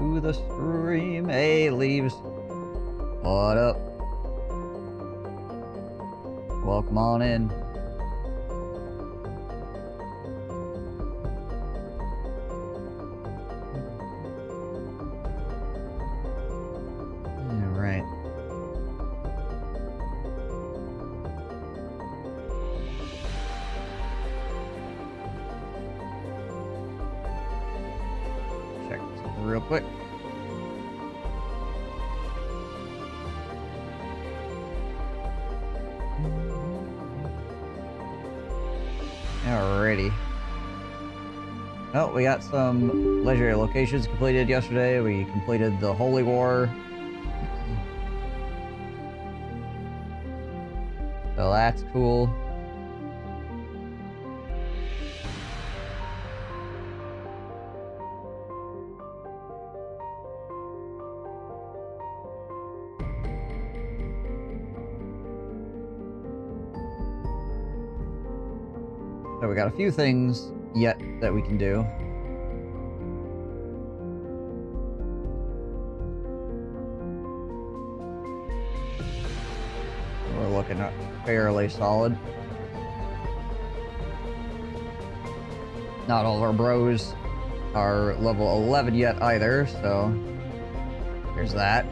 to the stream. Hey, Leaves. What up? Welcome on in. Alright. Check something real quick. Alrighty. Oh, we got some legendary locations completed yesterday. We completed the Holy War. So that's cool. So we got a few things yet that we can do. We're looking at fairly solid. Not all of our bros are level 11 yet either, so there's that.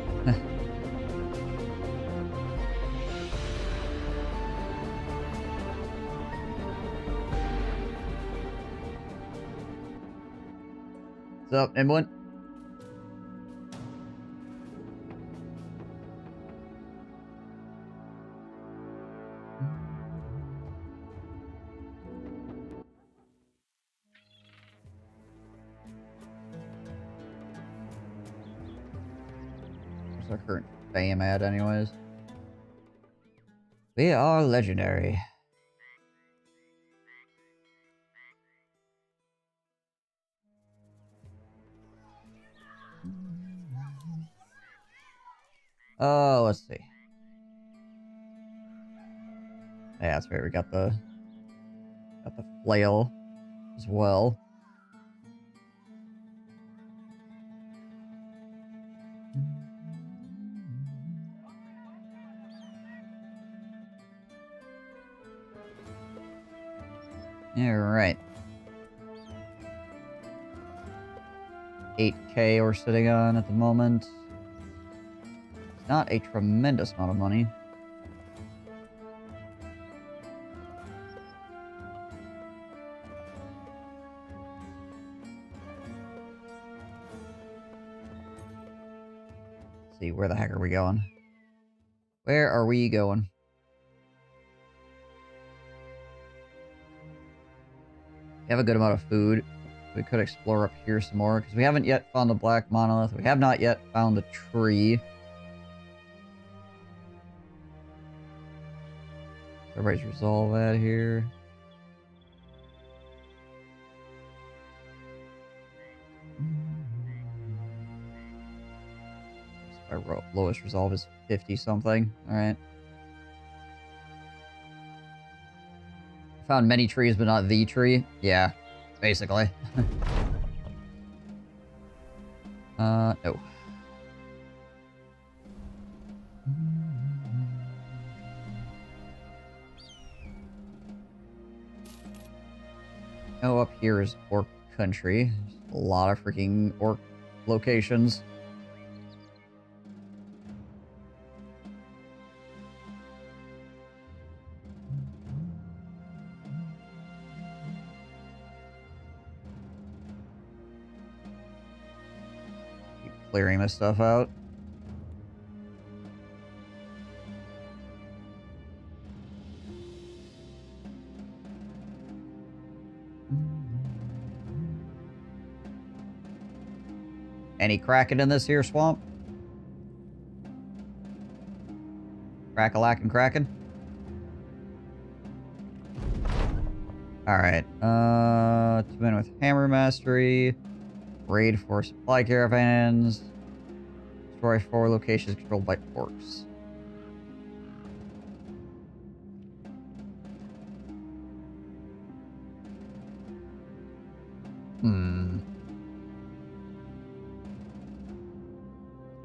What's up, Nimblin? Where's our current fame at, anyways? We are legendary. Oh, let's see. Yeah, that's right. We got the flail as well. Yeah, right. 8K we're sitting on at the moment. It's not a tremendous amount of money. Let's see, where the heck are we going? Where are we going? We have a good amount of food. We could explore up here some more, because we haven't yet found the black monolith. We have not yet found the tree. Everybody's resolve that here. Our lowest resolve is 50 something. Alright. Found many trees, but not the tree. Yeah, basically. No. Oh, up here is orc country. There's a lot of freaking orc locations. Keep clearing this stuff out. Any Kraken in this here swamp? Crack-a-lack and Kraken? Alright, 2 men with hammer mastery. Raid for supply caravans. Destroy 4 locations controlled by orcs.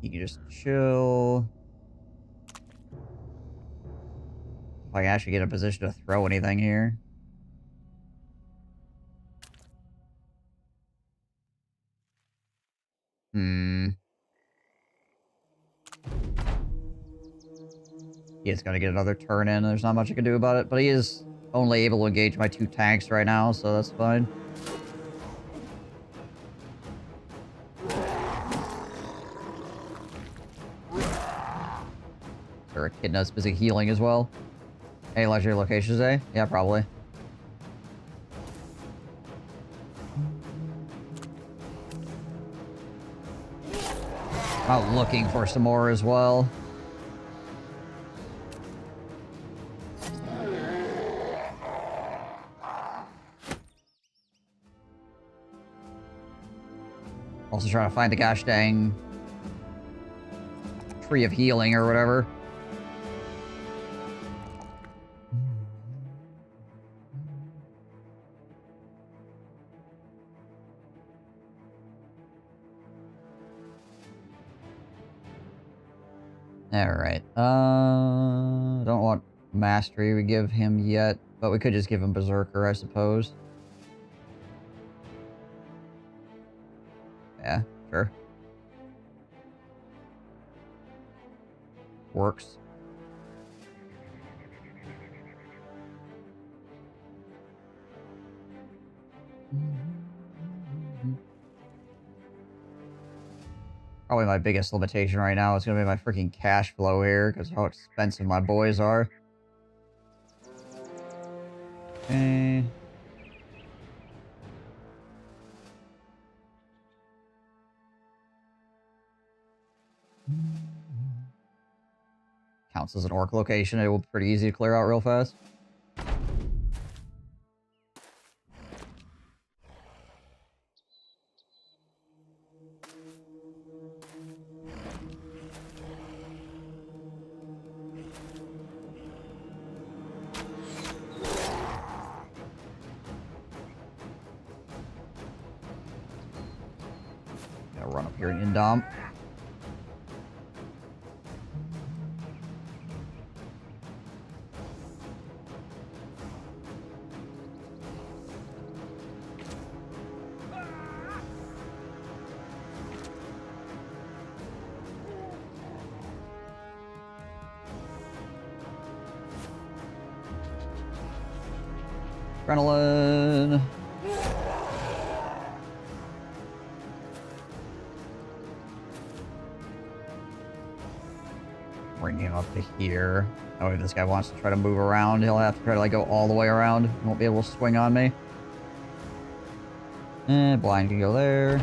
You can just chill. If I can actually get in a position to throw anything here. He is going to get another turn in. There's not much I can do about it, but he is only able to engage my 2 tanks right now, so that's fine. Or Echidna's busy healing as well. Any legendary locations today? Yeah, probably. Out looking for some more as well. Also trying to find the gosh dang tree of healing or whatever. Alright, don't want mastery we give him yet, but we could just give him Berserker, I suppose. Yeah, sure. Works. Probably my biggest limitation right now is going to be my freaking cash flow here, because how expensive my boys are. Okay. Counts as an orc location. It will be pretty easy to clear out real fast. Gotta run up here and indom. Adrenaline. Bring him up to here. Oh, if this guy wants to try to move around, he'll have to try to like go all the way around. He won't be able to swing on me. Blind can go there.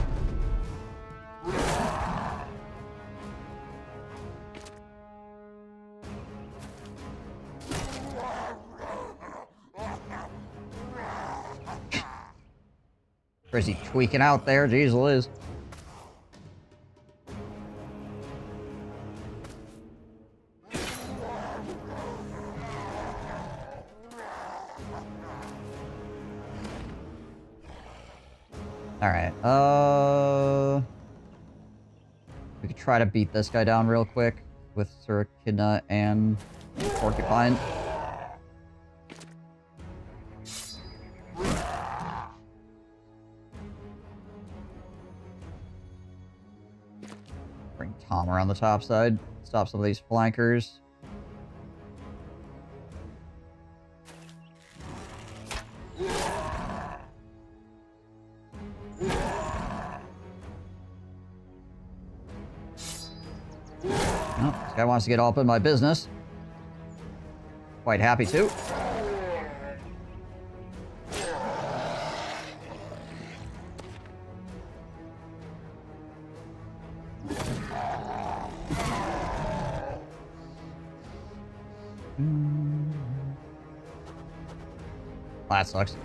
Or is he tweaking out there? Jeez Liz. Alright, we could try to beat this guy down real quick with Sir Echidna and Porcupine. Bring Tom around the top side, stop some of these flankers. This guy wants to get all up in my business. Quite happy to. That sucks.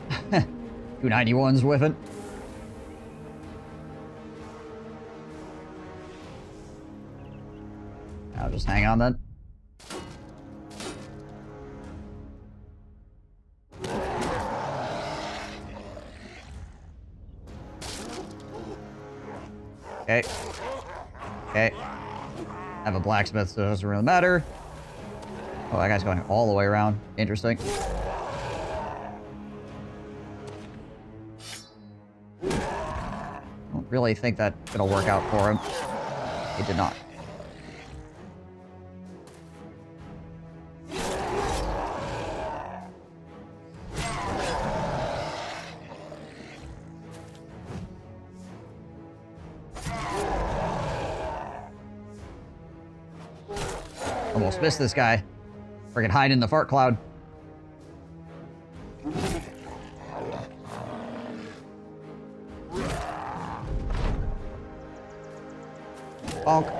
291's whiffing. I'll just hang on then. Okay. Okay. have a blacksmith, so it doesn't really matter. Oh, that guy's going all the way around. Interesting. Don't really think that's gonna work out for him. It did not. Almost missed this guy. Freaking hide in the fart cloud. Bonk.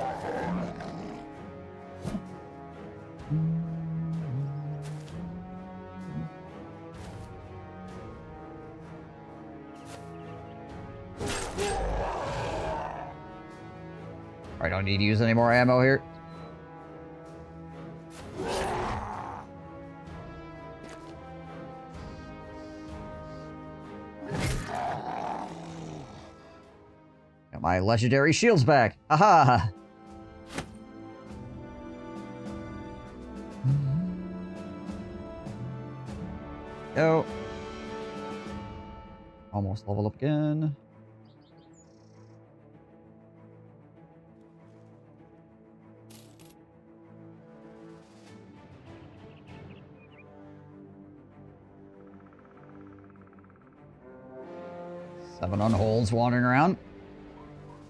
I don't need to use any more ammo here. Got my legendary shields back. Aha! Go. Almost level up again. Seven on holds wandering around.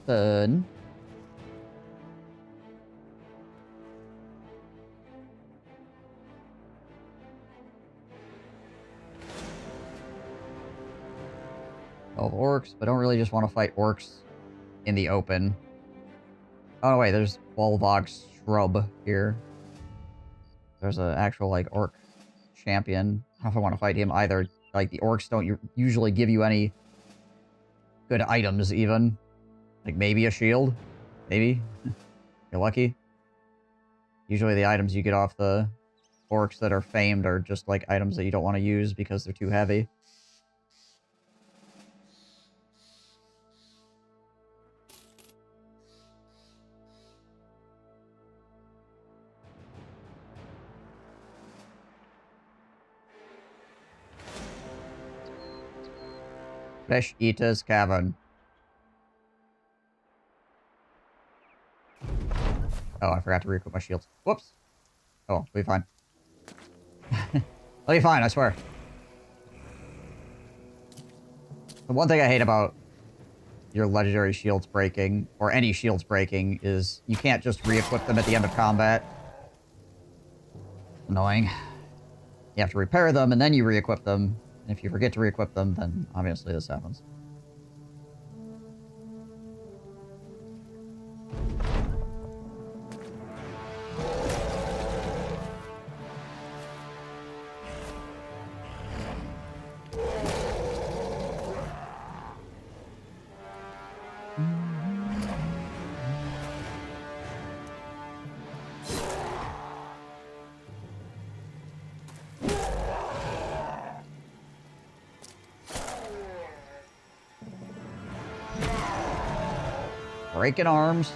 Good. Of orcs, but don't really just want to fight orcs in the open. Oh, wait, there's Volvox Shrub here. There's an actual, like, orc champion. I don't know if I want to fight him either. Like, the orcs don't usually give you any good items, even. Like, maybe a shield? Maybe? You're lucky. Usually the items you get off the orcs that are famed are just, like, items that you don't want to use because they're too heavy. Fish Eater's Cavern. Oh, I forgot to re-equip my shields. Whoops. Oh, we'll be fine. I'll be fine, I swear. The one thing I hate about your legendary shields breaking, or any shields breaking, is you can't just re-equip them at the end of combat. Annoying. You have to repair them, and then you re-equip them. And if you forget to re-equip them, then obviously this happens. Breaking arms.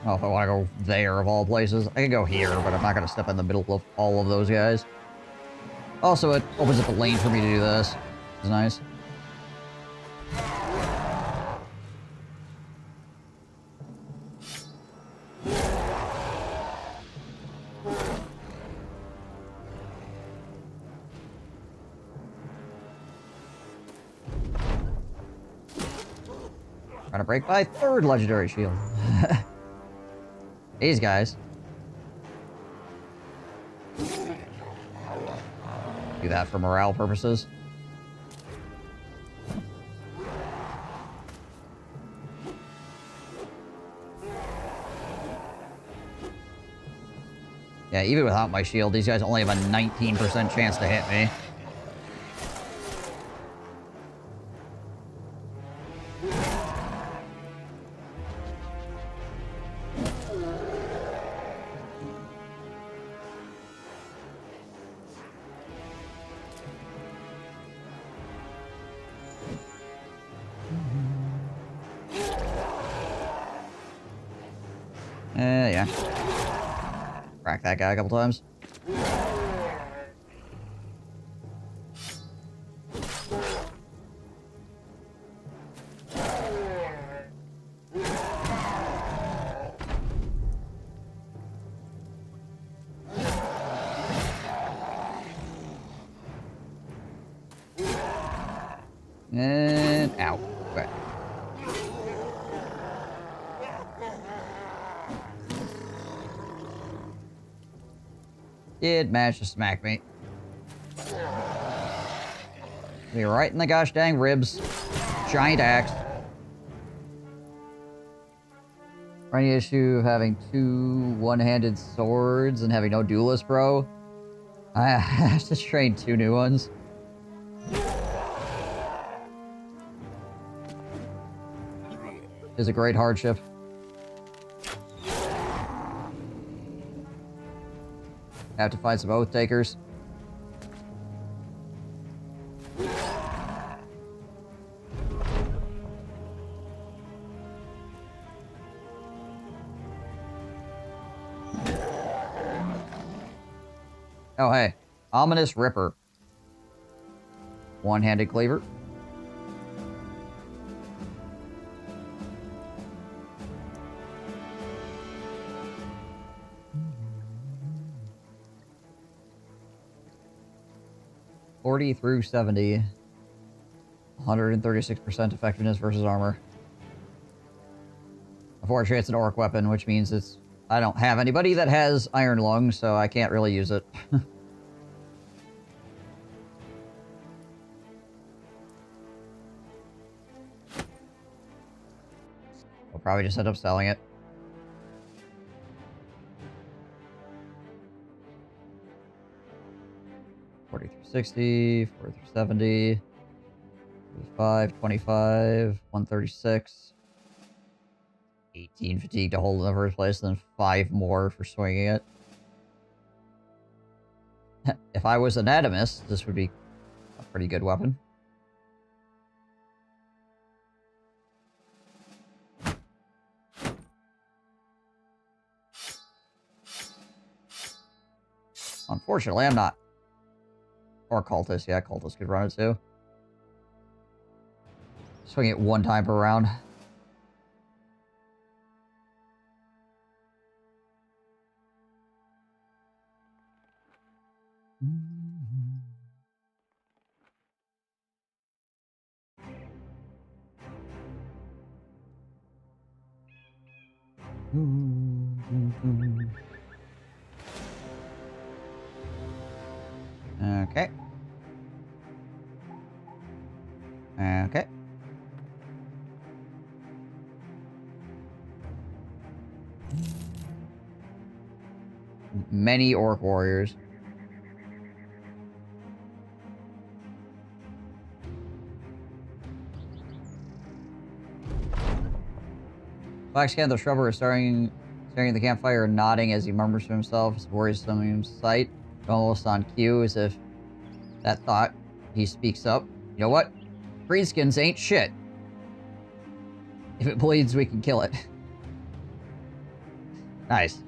I don't know if I want to go there of all places. I can go here, but I'm not going to step in the middle of all of those guys. Also, it opens up a lane for me to do this. It's nice. Trying to break my third legendary shield. These guys. Do that for morale purposes. Yeah, even without my shield, these guys only have a 19% chance to hit me. yeah. Crack that guy a couple times. And ow. Okay. Did manage to smack me. Be right in the gosh dang ribs. Giant axe. Any issue of having two one-handed swords and having no duelist, bro? I have to train 2 new ones. Is a great hardship. Have to find some oath takers. Oh, hey. Ominous Ripper. One-handed cleaver. $40 through $70. 136% effectiveness versus armor. Unfortunately, it's an orc weapon, which means it's... I don't have anybody that has iron lungs, so I can't really use it. I'll probably just end up selling it. $40 through 60, $40 through 70, 25, 25, 136, 18 fatigue to hold in the first place, then 5 more for swinging it. If I was anatomist, this would be a pretty good weapon. Unfortunately, I'm not. Or cultist. Yeah, cultist could run it too. Swing it 1 time per round. Okay. Okay. Many orc warriors. Black Scandal Shrubber is staring at the campfire and nodding as he murmurs to himself. His worrisome sight, almost on cue, as if that thought. He speaks up. You know what? Greenskins ain't shit. If it bleeds, we can kill it. Nice.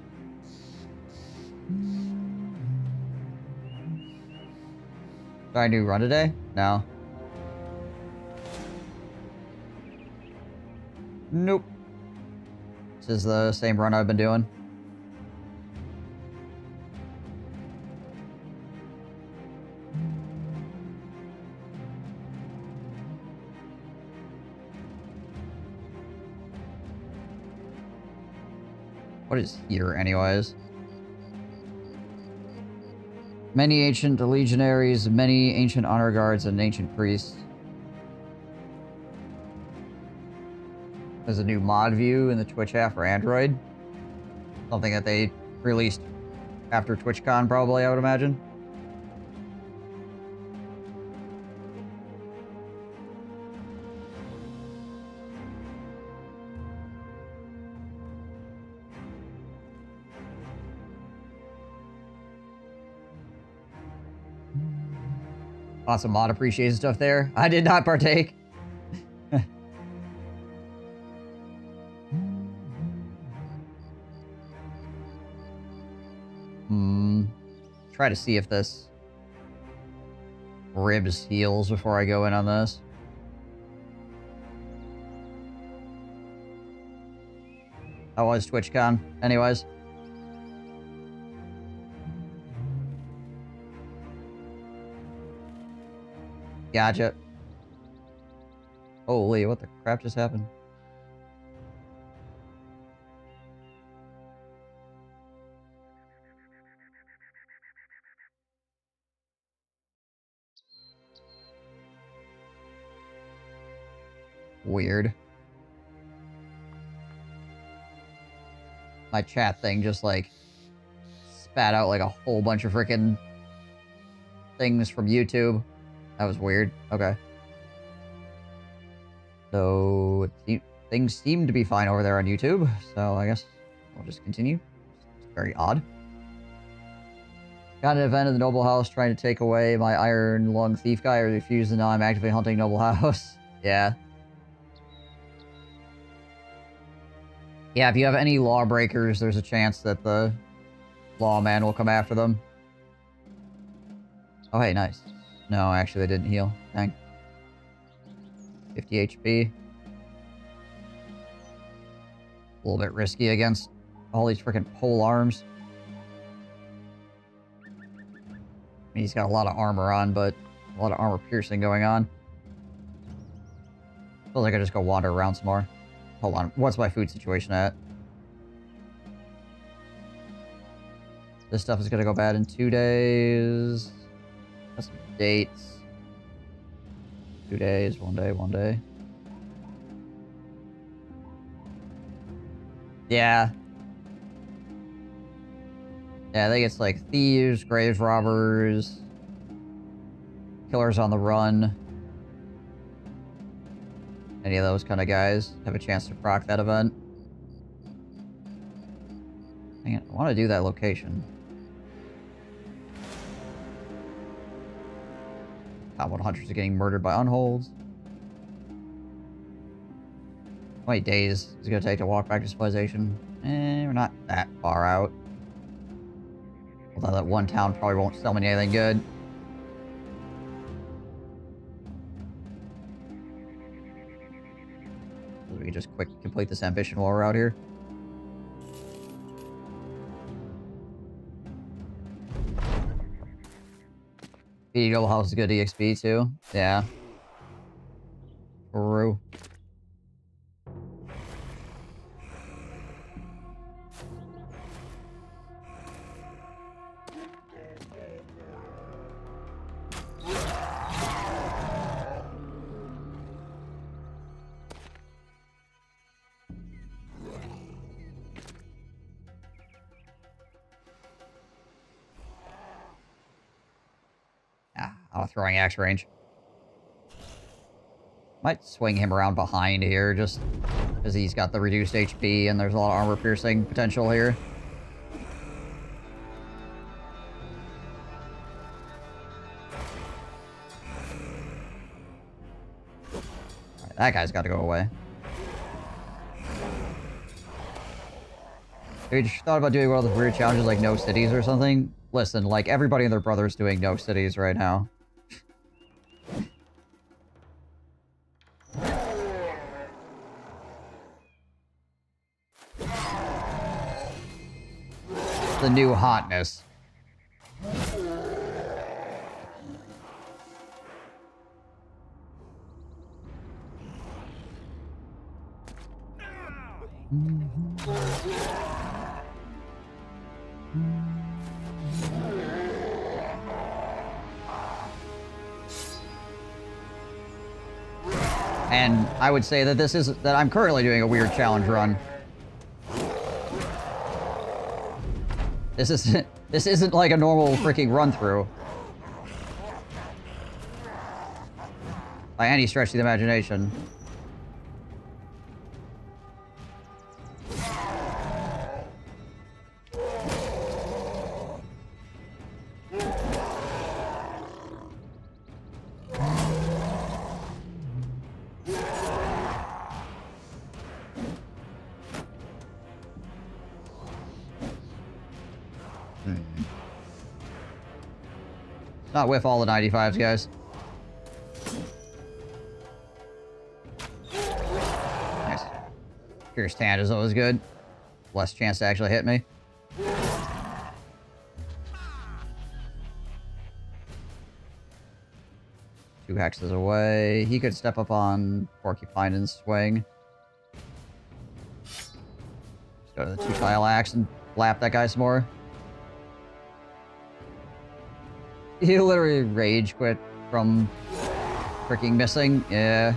Do I do run today? No. Nope. This is the same run I've been doing. What is here, anyways? Many ancient legionaries, many ancient honor guards, and ancient priests. There's a new mod view in the Twitch app for Android. Something that they released after TwitchCon, probably, I would imagine. Lots of mod appreciation stuff there. I did not partake. try to see if this ribs heals before I go in on this. How was TwitchCon? Anyways. Gotcha. Holy, what the crap just happened? Weird. My chat thing just, like, spat out, like, a whole bunch of freaking things from YouTube. That was weird. Okay. So, things seem to be fine over there on YouTube, so I guess we'll just continue. It's very odd. Got an event in the Noble House trying to take away my Iron Lung Thief guy. I refused, and now I'm actively hunting Noble House. Yeah. Yeah, if you have any lawbreakers, there's a chance that the lawman will come after them. Oh, hey, nice. No, actually, they didn't heal. Dang. 50 HP. A little bit risky against all these freaking pole arms. I mean, he's got a lot of armor on, but a lot of armor piercing going on. Feels like I just go wander around some more. Hold on, what's my food situation at? This stuff is gonna go bad in 2 days. Got some dates. 2 days, 1 day, 1 day. Yeah. Yeah, I think it's like thieves, grave robbers, killers on the run. Any of those kind of guys have a chance to proc that event. Dang it, I want to do that location. Top 1 hunters are getting murdered by unholds. How many days is it going to take to walk back to civilization? We're not that far out. Although that one town probably won't sell me anything good. We can just quick complete this ambition while we're out here. The Noble House is good EXP too. Yeah. True. Throwing axe range. Might swing him around behind here, just because he's got the reduced HP and there's a lot of armor piercing potential here. Alright, that guy's got to go away. Have you just thought about doing one of those weird challenges like no cities or something? Listen, like everybody and their brother's doing no cities right now. The new hotness. And I would say that that I'm currently doing a weird challenge run. This isn't like a normal freaking run through. By any stretch of the imagination. Not whiff all the 95s, guys. Nice. Pierce Tand is always good. Less chance to actually hit me. Two hexes away. He could step up on Porcupine and swing. Just go to the 2-tile axe and lap that guy some more. He literally rage quit from freaking missing. Yeah.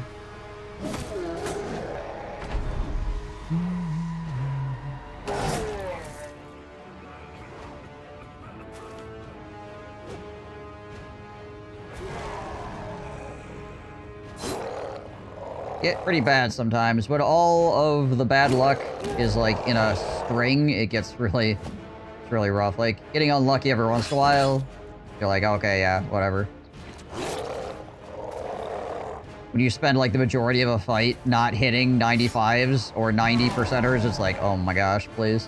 Get pretty bad sometimes, but all of the bad luck is like in a string. It gets really rough. Like getting unlucky every once in a while, you're like, okay, yeah, whatever. When you spend like the majority of a fight not hitting 95s or 90%ers, it's like, oh my gosh, please.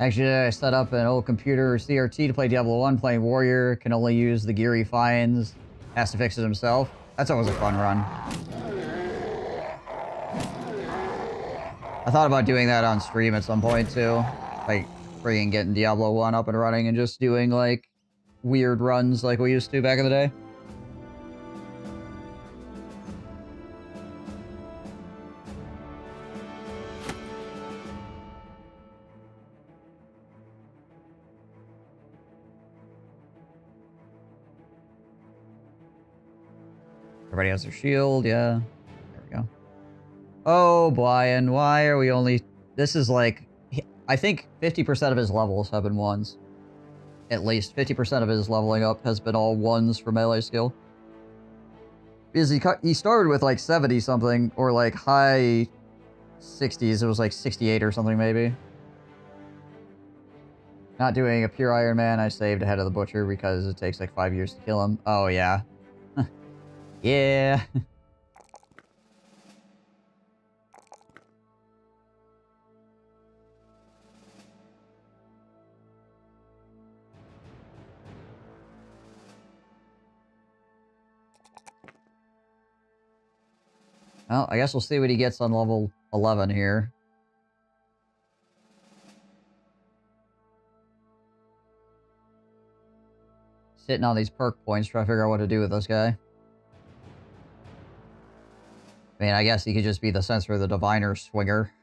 Actually, I set up an old computer CRT to play Diablo 1, playing Warrior, can only use the gear he finds, has to fix it himself. That's always a fun run. I thought about doing that on stream at some point, too. Like, freaking getting Diablo 1 up and running and just doing, like, weird runs like we used to back in the day. Everybody has their shield, yeah. There we go. Oh, Brian, why are we only... This is like... I think 50% of his levels have been ones. At least 50% of his leveling up has been all ones for melee skill. Because he started with like 70-something, or like high 60s. It was like 68 or something, maybe. Not doing a pure Iron Man, I saved ahead of the Butcher because it takes like 5 years to kill him. Oh, yeah. Yeah. Well, I guess we'll see what he gets on level 11 here. Sitting on these perk points, trying to figure out what to do with this guy. I mean, I guess he could just be the Censor of the Diviner Swinger.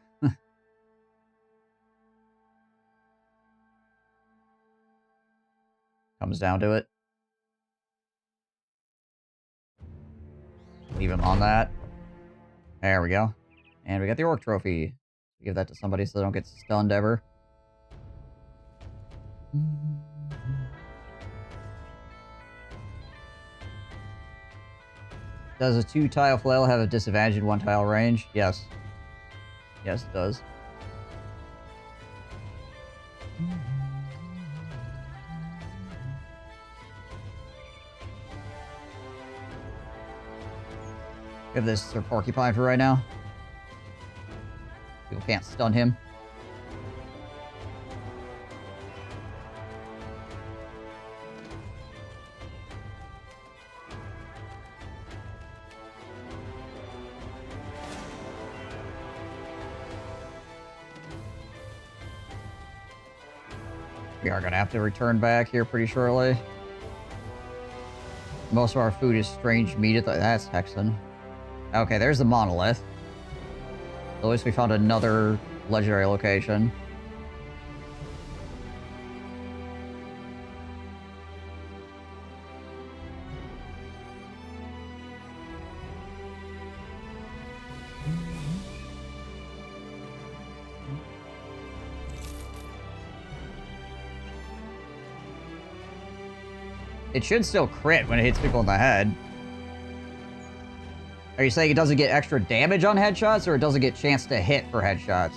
Comes down to it. Leave him on that. There we go. And we got the Orc Trophy. Give that to somebody so they don't get stunned ever. Does a 2-tile flail have a disadvantage in 1-tile range? Yes. Yes, it does. Give this to Porcupine for right now. People can't stun him. We are going to have to return back here pretty shortly. Most of our food is strange meat. That's Hexen. Okay, there's the monolith. At least we found another legendary location. It should still crit when it hits people in the head. Are you saying it doesn't get extra damage on headshots, or it doesn't get chance to hit for headshots?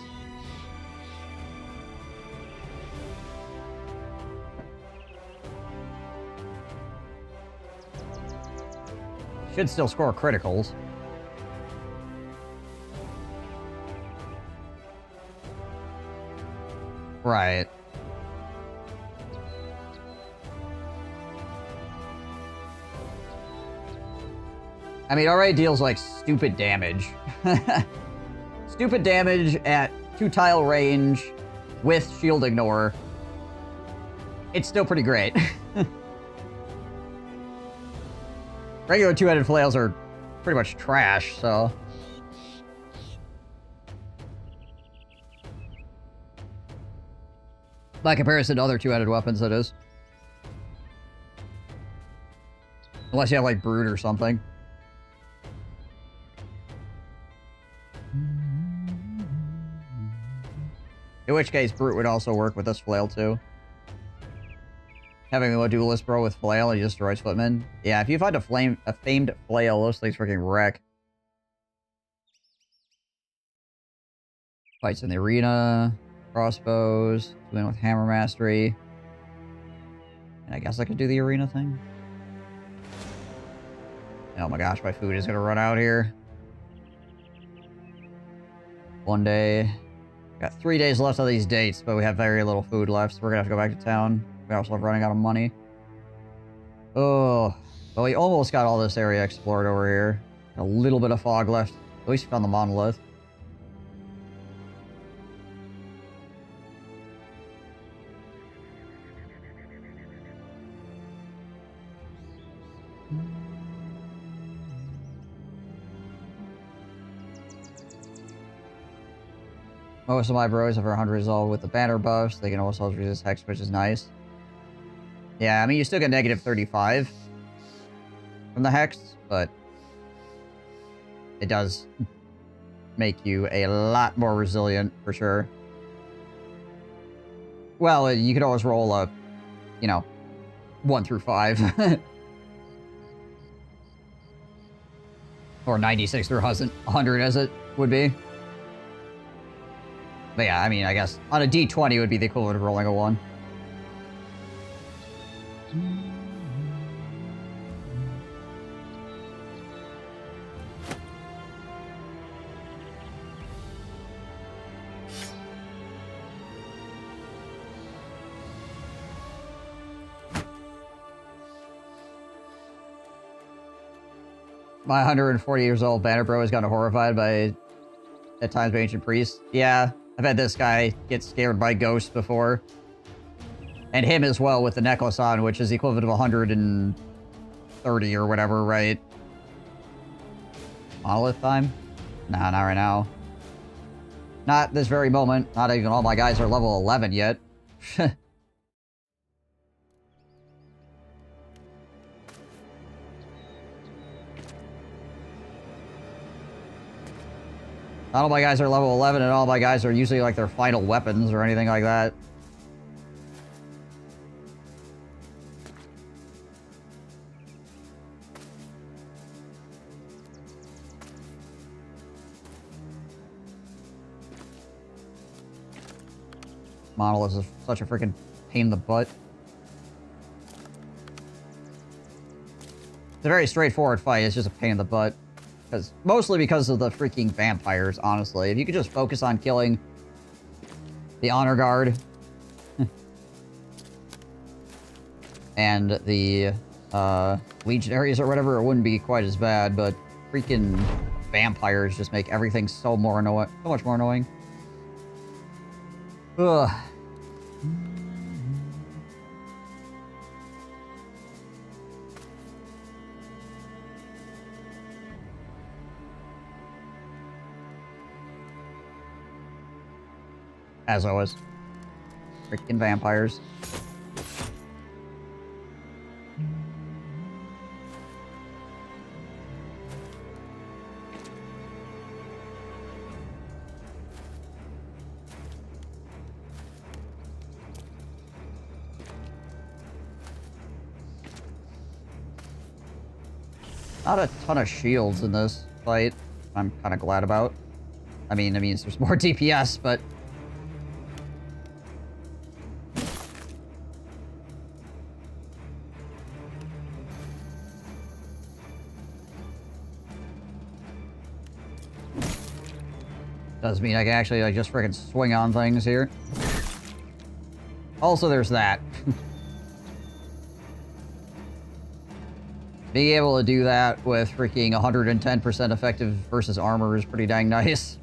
Should still score criticals. Right. I mean, it already deals, like, stupid damage. Stupid damage at 2-tile range with shield ignore. It's still pretty great. Regular two-headed flails are pretty much trash, so... By comparison to other two-headed weapons, that is. Unless you have, like, Brood or something. In which case, Brute would also work with this flail, too. Having a duelist bro with flail, he destroys footmen. Yeah, if you find a famed flail, those things freaking wreck. Fights in the arena. Crossbows. Win with hammer mastery. And I guess I could do the arena thing. Oh my gosh, my food is gonna run out here. One day. Got 3 days left of these dates, but we have very little food left, so we're gonna have to go back to town. We also have running out of money. Oh, well, we almost got all this area explored over here. A little bit of fog left. At least we found the monolith. Most of my bros have 100 resolve with the banner buffs. They can also resist hex, which is nice. Yeah, I mean, you still get negative 35 from the hex, but it does make you a lot more resilient, for sure. Well, you could always roll a, you know, 1 through 5. Or 96 through 100, as it would be. But yeah, I mean, I guess on a D20 it would be the equivalent of rolling a 1. My 140 years old banner bro has gotten horrified by, at times, by ancient priests. Yeah, I've had this guy get scared by ghosts before. And him as well with the necklace on, which is the equivalent of 130 or whatever, right? Monolith time? Nah, not right now. Not this very moment. Not even all my guys are level 11 yet. Not all my guys are level 11, and all my guys are usually like their final weapons or anything like that. Monolith is such a freaking pain in the butt. It's a very straightforward fight, it's just a pain in the butt. Mostly because of the freaking vampires, honestly. If you could just focus on killing the Honor Guard and the Legionaries or whatever, it wouldn't be quite as bad, but freaking vampires just make everything so much more annoying. Ugh. As always. Freaking vampires. Not a ton of shields in this fight. I'm kind of glad about. I mean, it means there's more DPS, but... does mean I can actually, like, just freaking swing on things here. Also, there's that. Being able to do that with freaking 110% effective versus armor is pretty dang nice.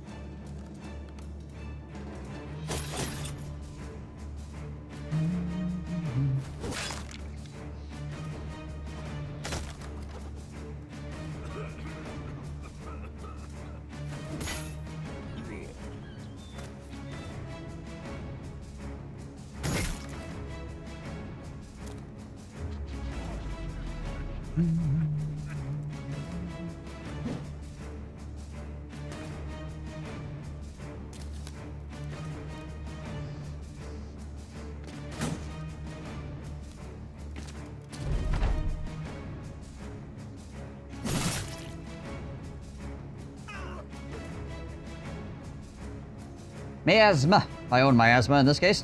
Miasma! My own miasma in this case.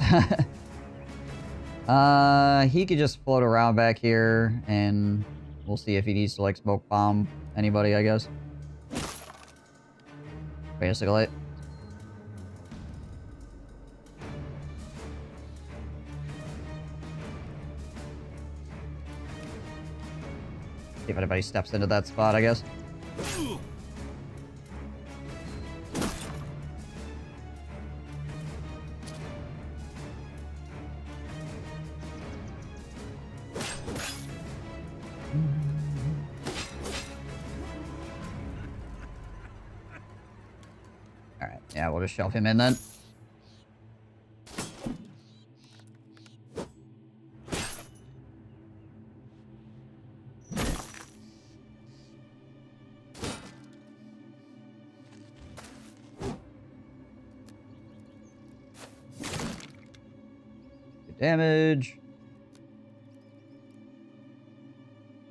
He could just float around back here, and we'll see if he needs to, like, smoke bomb anybody, I guess. Basically. See if anybody steps into that spot, I guess. Alright, yeah, we'll just shove him in then. Good damage.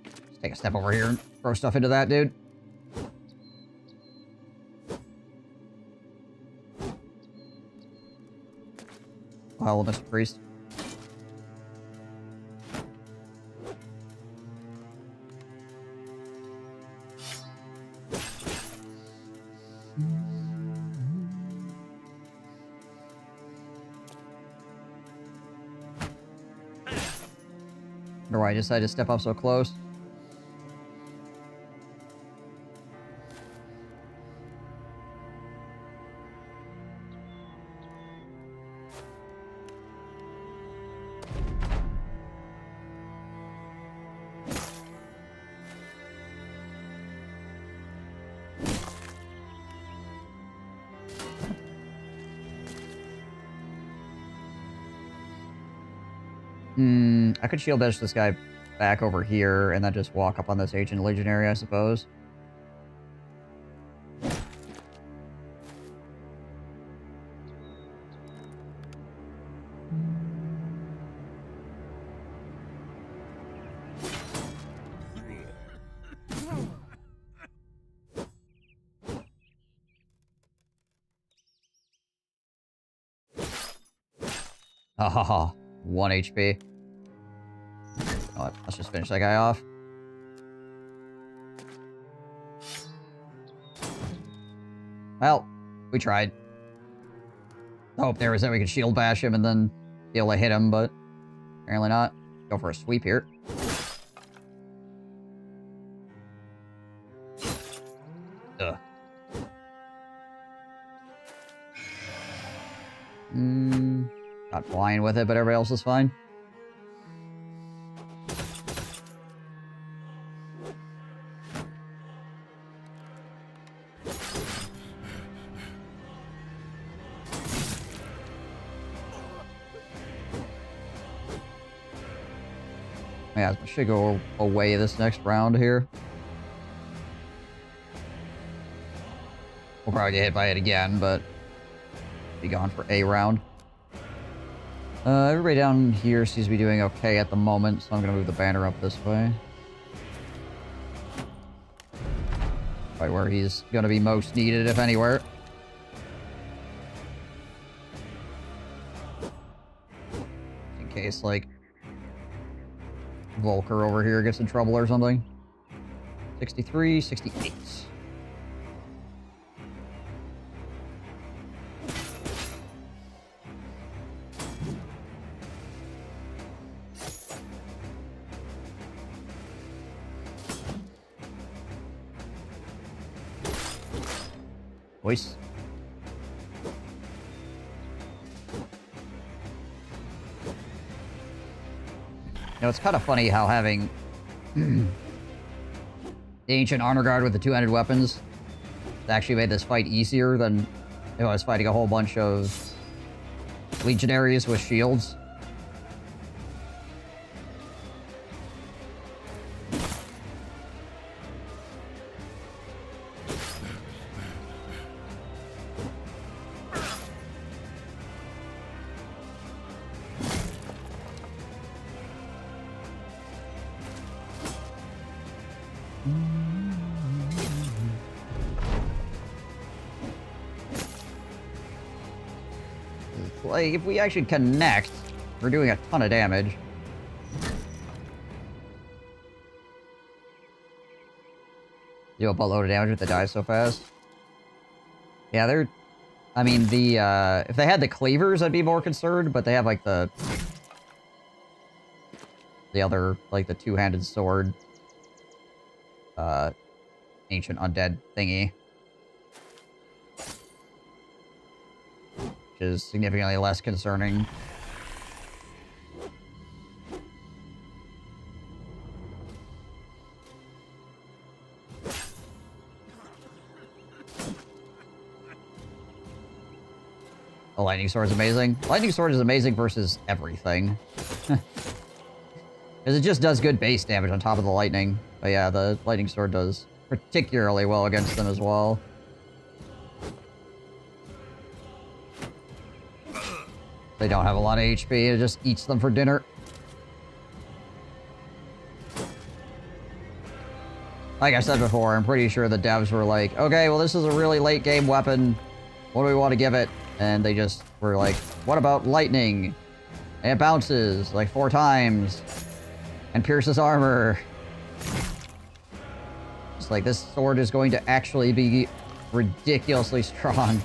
Let's take a step over here and throw stuff into that dude. Hello, Mr. Priest. Wonder why I decided to step up so close. I could shield bash this guy back over here and then just walk up on this ancient legionary, I suppose. Ha ha ha. 1 HP. Let's just finish that guy off. Well, we tried. The hope there was that we could shield bash him and then be able to hit him, but apparently not. Go for a sweep here. Ugh. Not flying with it, but everybody else is fine. Yeah, I should go away this next round here. We'll probably get hit by it again, but be gone for a round. Everybody down here seems to be doing okay at the moment, so I'm gonna move the banner up this way. Right where he's gonna be most needed, if anywhere. In case, like, Volker over here gets in trouble or something. 63, 68. Voice. You know, it's kind of funny how having the ancient honor guard with the two-handed weapons actually made this fight easier than if I was fighting a whole bunch of legionaries with shields. Like, if we actually connect, we're doing a ton of damage. Do a buttload of damage if they die so fast. Yeah, they're... I mean, the, if they had the cleavers, I'd be more concerned, but they have, like, the other, like, the two-handed sword, ancient undead thingy. Which is significantly less concerning. The lightning sword is amazing. Lightning sword is amazing versus everything. Because it just does good base damage on top of the lightning. But yeah, the lightning sword does particularly well against them as well. They don't have a lot of HP, it just eats them for dinner. Like I said before, I'm pretty sure the devs were like, okay, well this is a really late game weapon. What do we want to give it? And they just were like, what about lightning? And it bounces like 4 times. And pierces armor. It's like, this sword is going to actually be ridiculously strong.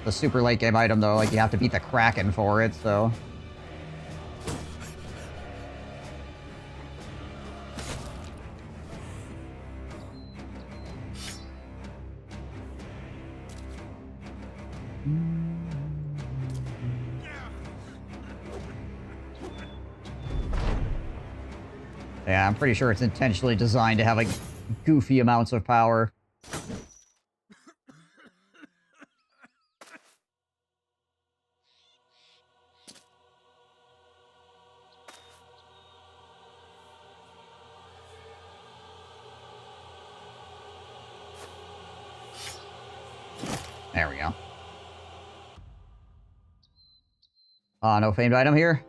The super late game item, though, like, you have to beat the Kraken for it, so... Yeah, I'm pretty sure it's intentionally designed to have, like, goofy amounts of power. There we go. No famed item here.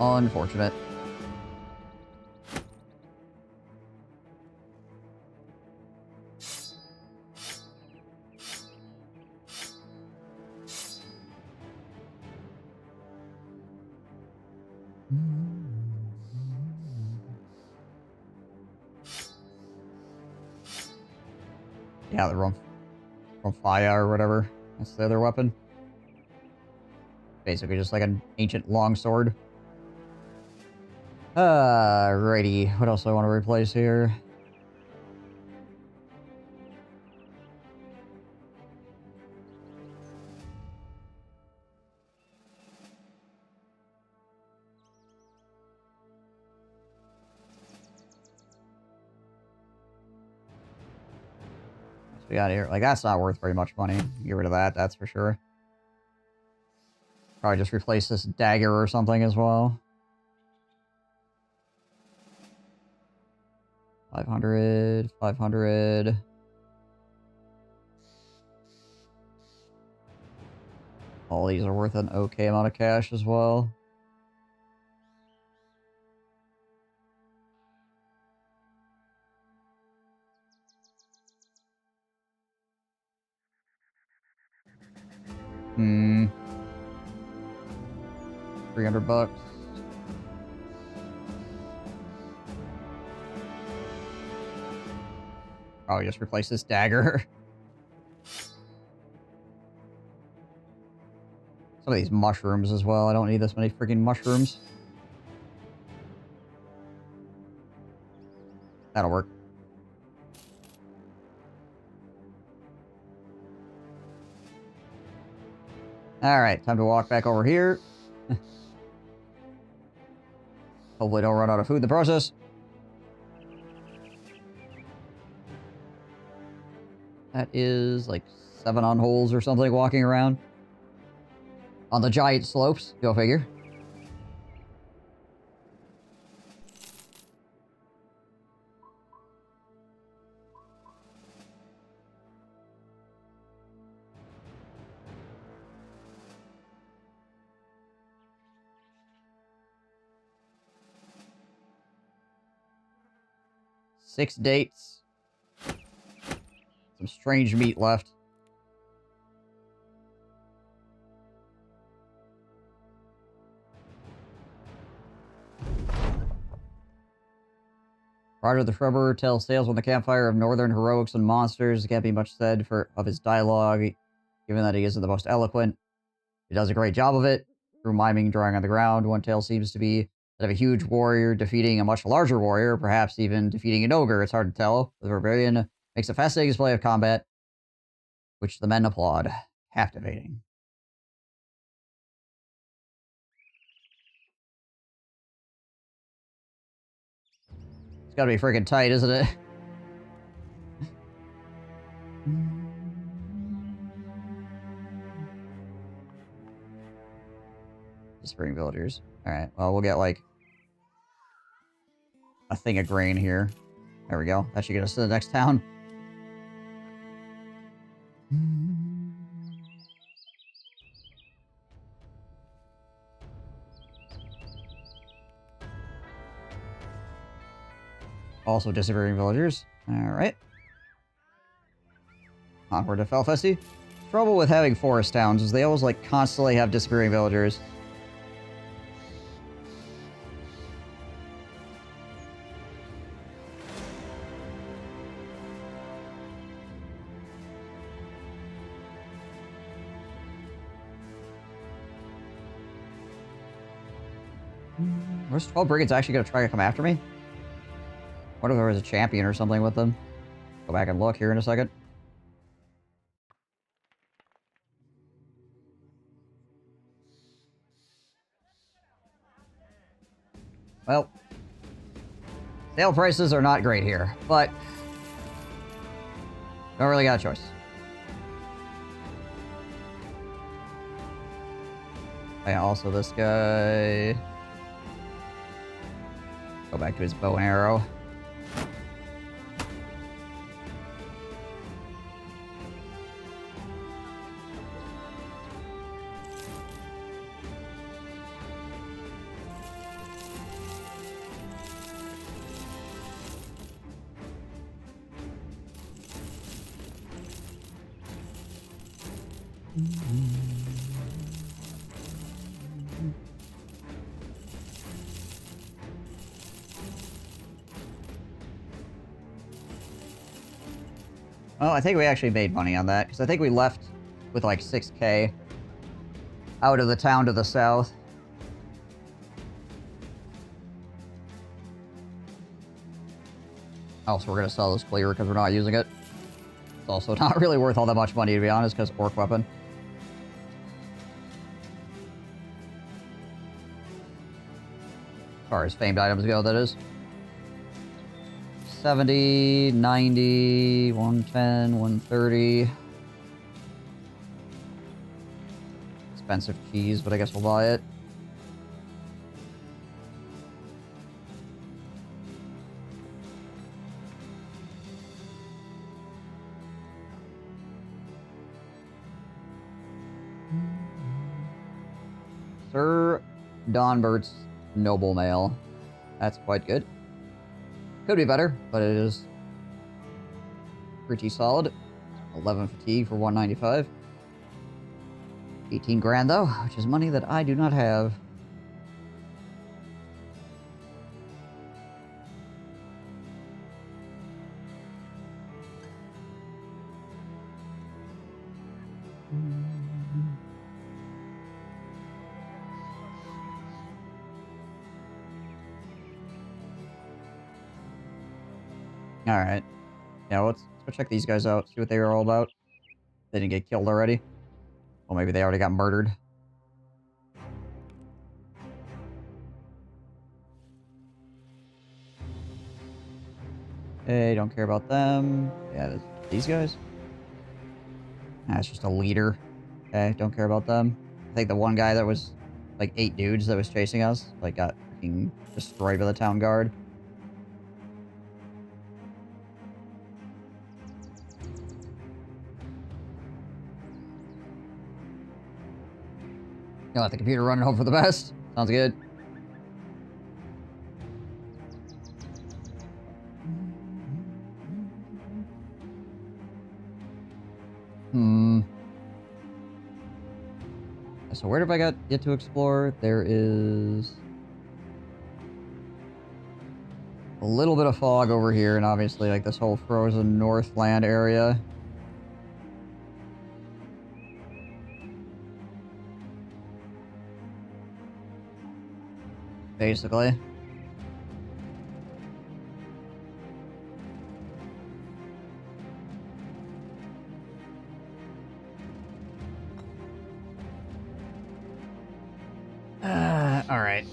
Unfortunate. Yeah, the Rumfire or whatever. That's the other weapon. Basically just like an ancient longsword. Righty. What else do I want to replace here? What's we got here? Like, that's not worth very much money. Get rid of that, that's for sure. Probably just replace this dagger or something as well. 500, 500. All these are worth an okay amount of cash as well. $300. Oh, just replace this dagger. Some of these mushrooms as well. I don't need this many freaking mushrooms. That'll work. Alright, time to walk back over here. Hopefully don't run out of food in the process. That is like 7 on holes or something walking around. On the giant slopes, go figure. Six dates. Some strange meat left. Roger the Shrubber tells tales on the campfire of northern heroics and monsters. Can't be much said of his dialogue, given that he isn't the most eloquent. He does a great job of it. Through miming, drawing on the ground, one tale seems to be that of a huge warrior defeating a much larger warrior, perhaps even defeating an ogre. It's hard to tell. The barbarian makes a fascinating display of combat, which the men applaud. Captivating. It's gotta be freaking tight, isn't it? Spring villagers. Alright, well, we'll get, like, a thing of grain here. There we go. That should get us to the next town. Also disappearing villagers. Alright. Onward to Felfesty. Trouble with having forest towns is they always, like, constantly have disappearing villagers. Where's 12 Brigands actually going to try to come after me? What if there was a champion or something with them? Go back and look here in a second. Well, sale prices are not great here, but don't really got a choice. Oh, yeah, also this guy. Go back to his bow and arrow. Well, I think we actually made money on that, because I think we left with like 6K out of the town to the south. Oh, so we're going to sell this cleaver because we're not using it. It's also not really worth all that much money, to be honest, because orc weapon. As far as famed items go, that is. 70, 90, 110, 130. Expensive cheese, but I guess we'll buy it. Sir Donbert's Noble Mail. That's quite good. Could be better, but it is pretty solid. 11 fatigue for 195. 18 grand though, which is money that I do not have. Alright. Yeah, let's go check these guys out, see what they were all about. They didn't get killed already. Well, maybe they already got murdered. Hey, don't care about them. Yeah, these guys? That's just a leader. Okay, don't care about them. I think the one guy that was, like, 8 dudes that was chasing us, like, got freaking destroyed by the town guard. You'll let the computer run and hope for the best. Sounds good. So where have I got yet to explore? There is a little bit of fog over here, and obviously, like, this whole frozen Northland area. Basically. All right.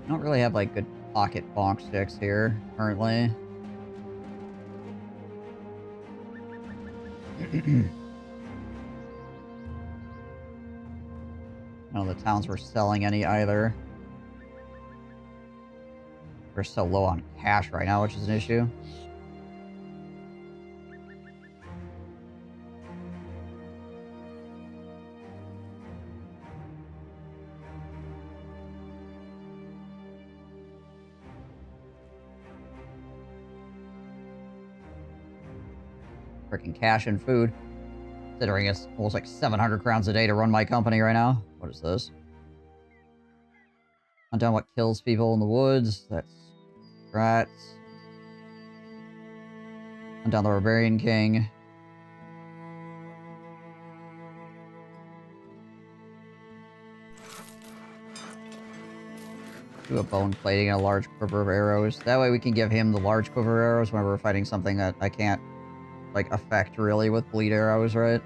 Don't really have, like, good pocket bonk sticks here, currently. None of the towns were selling any either. We're so low on cash right now, which is an issue. Freaking cash and food. Considering it's almost like 700 crowns a day to run my company right now. What is this? Hunt down what kills people in the woods. That's rats. Hunt down the Barbarian King. Do a bone plating and a large quiver of arrows. That way we can give him the large quiver of arrows whenever we're fighting something that I can't, like, affect really with bleed arrows, right?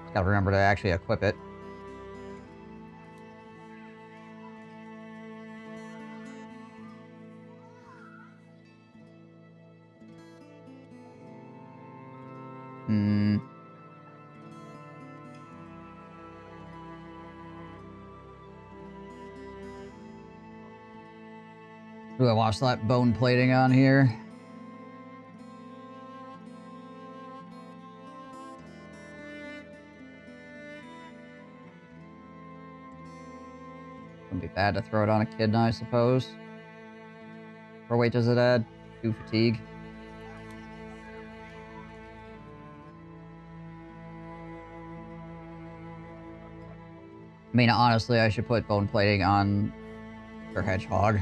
Just gotta remember to actually equip it. Do I watch that bone plating on here? Wouldn't be bad to throw it on a kid now, I suppose. What weight does it add? 2 fatigue. I mean, honestly, I should put bone plating on their hedgehog.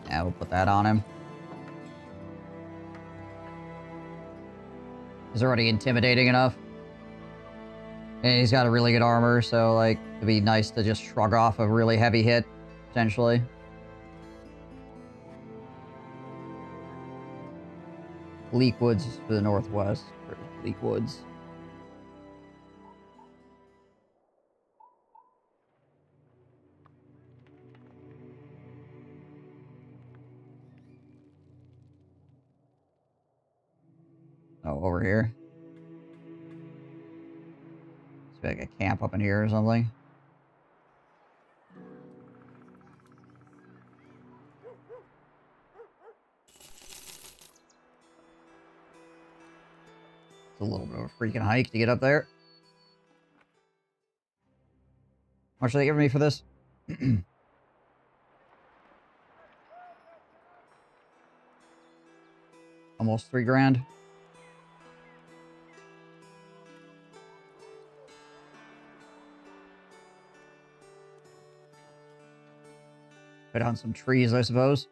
Yeah, we'll put that on him. He's already intimidating enough. And he's got a really good armor, so, like, it'd be nice to just shrug off a really heavy hit, potentially. Bleak Woods is to the northwest. Where's Bleak Woods? Oh, over here. It's like a camp up in here or something. It's a little bit of a freaking hike to get up there. How much are they giving me for this? Almost 3 grand. Put down some trees, I suppose.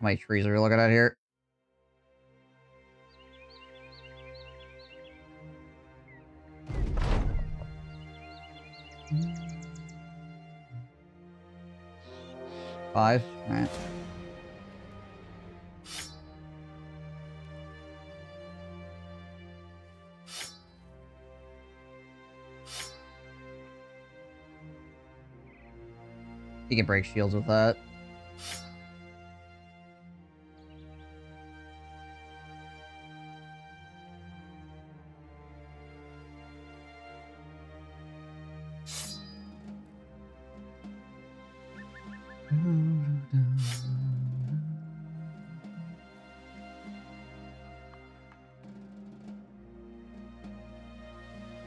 How many trees are we looking at here? Five. All right. You can break shields with that.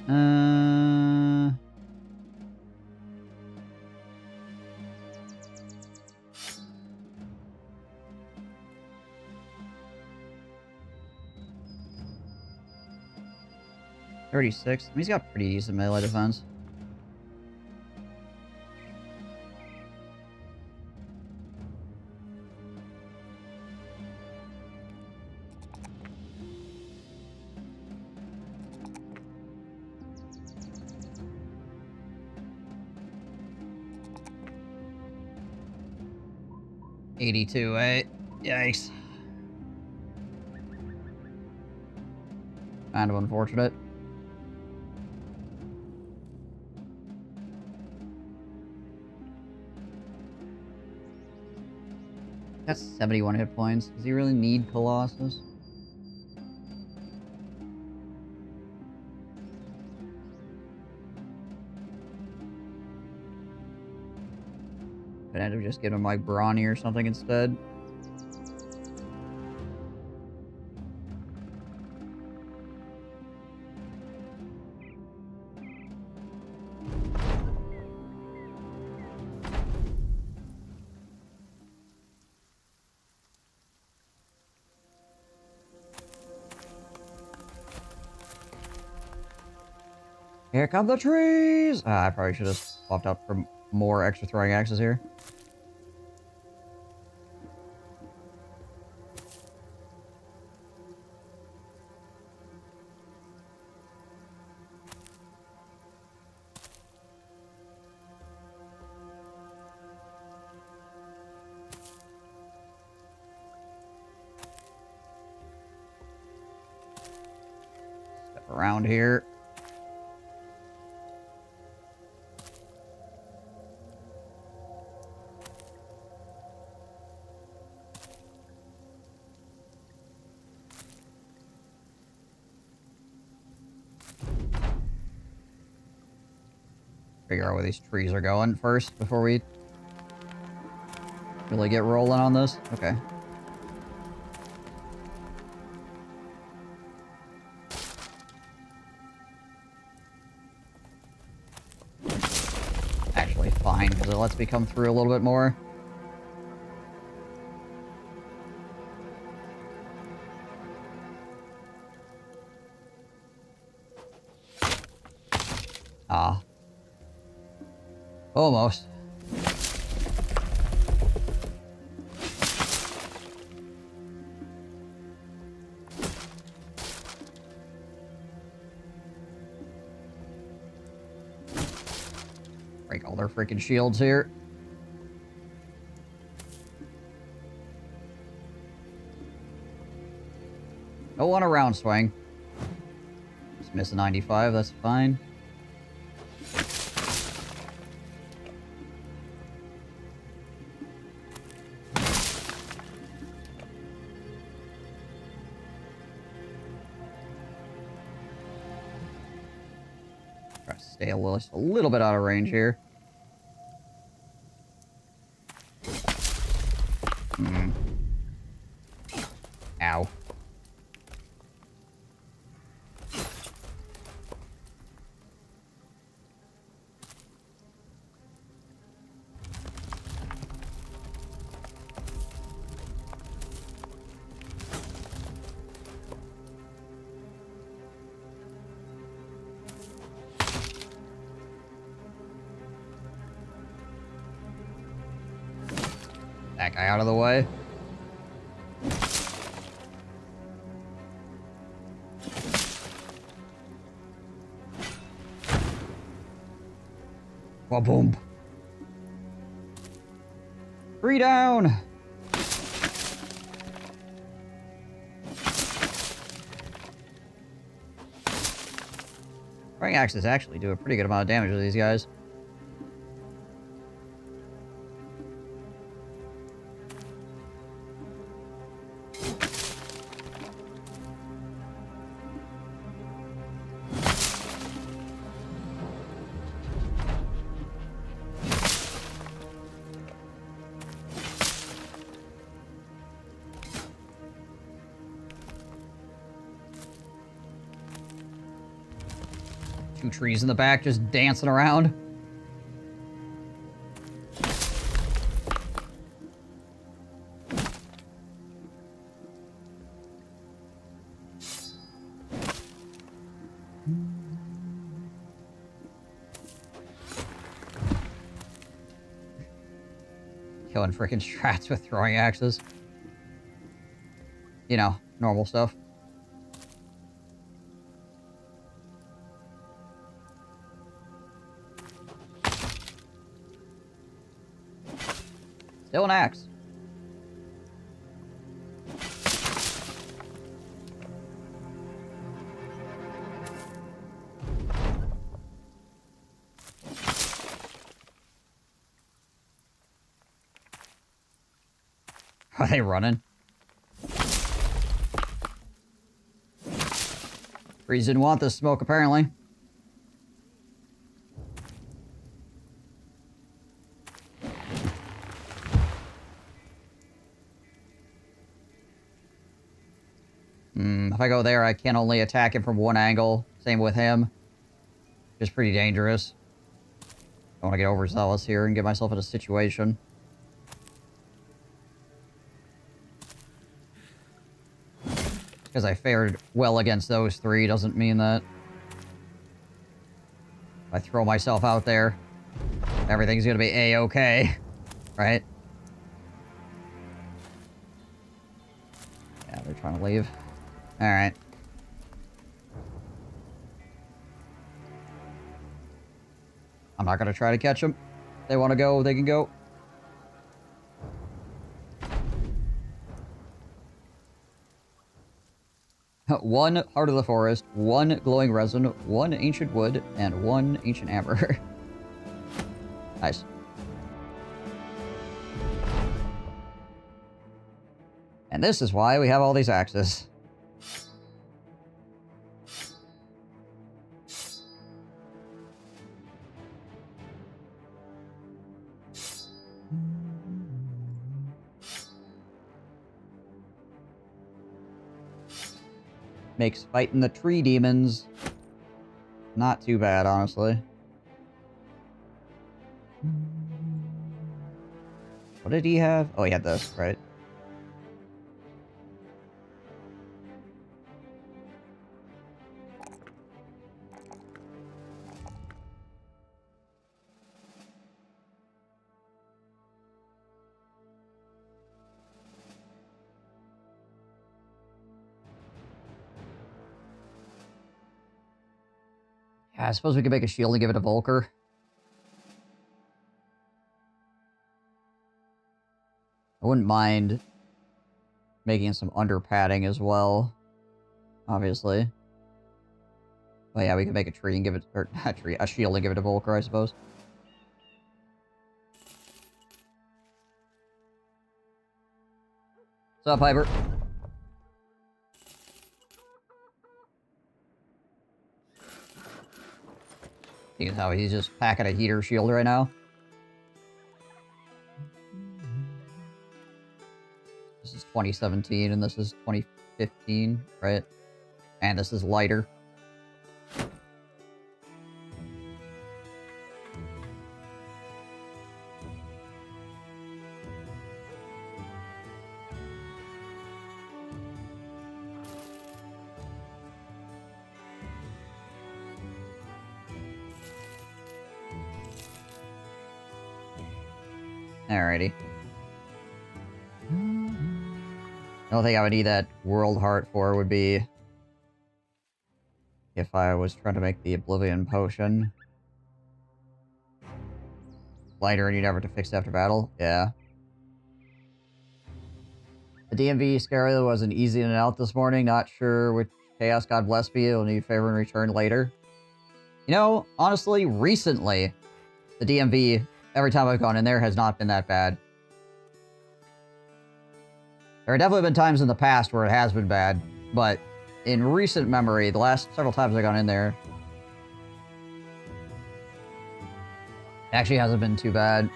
Uh... 36. I mean, he's got pretty decent melee defense. $82, eh? Yikes. Kind of unfortunate. That's 71 hit points. Does he really need Colossus? Could end up just giving him like Brawny or something instead. Here come the trees! I probably should have swapped out for more extra throwing axes here. Step around here. Figure out where these trees are going first before we really get rolling on this. Okay. Actually fine, because it lets me come through a little bit more. Ah. Almost. Break all their freaking shields here. Don't want a round swing. Just miss a 95, that's fine. Try to stay a little bit out of range here. Hmm. Ow. That guy out of the way. Well, boom. 3 down. Throwing axes actually do a pretty good amount of damage to these guys. Two trees in the back just dancing around. Killing freaking strats with throwing axes. You know, normal stuff. Still an axe. Are they running? Breeze didn't want this smoke, apparently. If I go there, I can only attack him from one angle. Same with him. Just pretty dangerous. I want to get overzealous here and get myself in a situation. Because I fared well against those three doesn't mean that if I throw myself out there, everything's going to be A-okay. Right? Yeah, they're trying to leave. Alright. I'm not going to try to catch them. If they want to go, they can go. One Heart of the Forest, one Glowing Resin, one Ancient Wood, and one Ancient Amber. Nice. And this is why we have all these axes. Makes fighting the tree demons not too bad, honestly. What did he have? Oh, he had this, right? Yeah, I suppose we could make a shield and give it to Volker. I wouldn't mind making some under padding as well, obviously. Oh yeah, we could make a tree and give it, or not a tree, a shield and give it to Volker, I suppose. What's up, Piper? Seeing how he's just packing a heater shield right now. This is 2017 and this is 2015, right? And this is lighter. Alrighty. The only thing I would need that World Heart for would be if I was trying to make the Oblivion Potion. Lighter and you'd have to fix after battle? Yeah. The DMV scenario wasn't easy in and out this morning. Not sure which Chaos God bless me. You'll need favor in return later. You know, honestly, recently, the DMV, every time I've gone in there, has not been that bad. There have definitely been times in the past where it has been bad, but in recent memory, the last several times I've gone in there, it actually hasn't been too bad.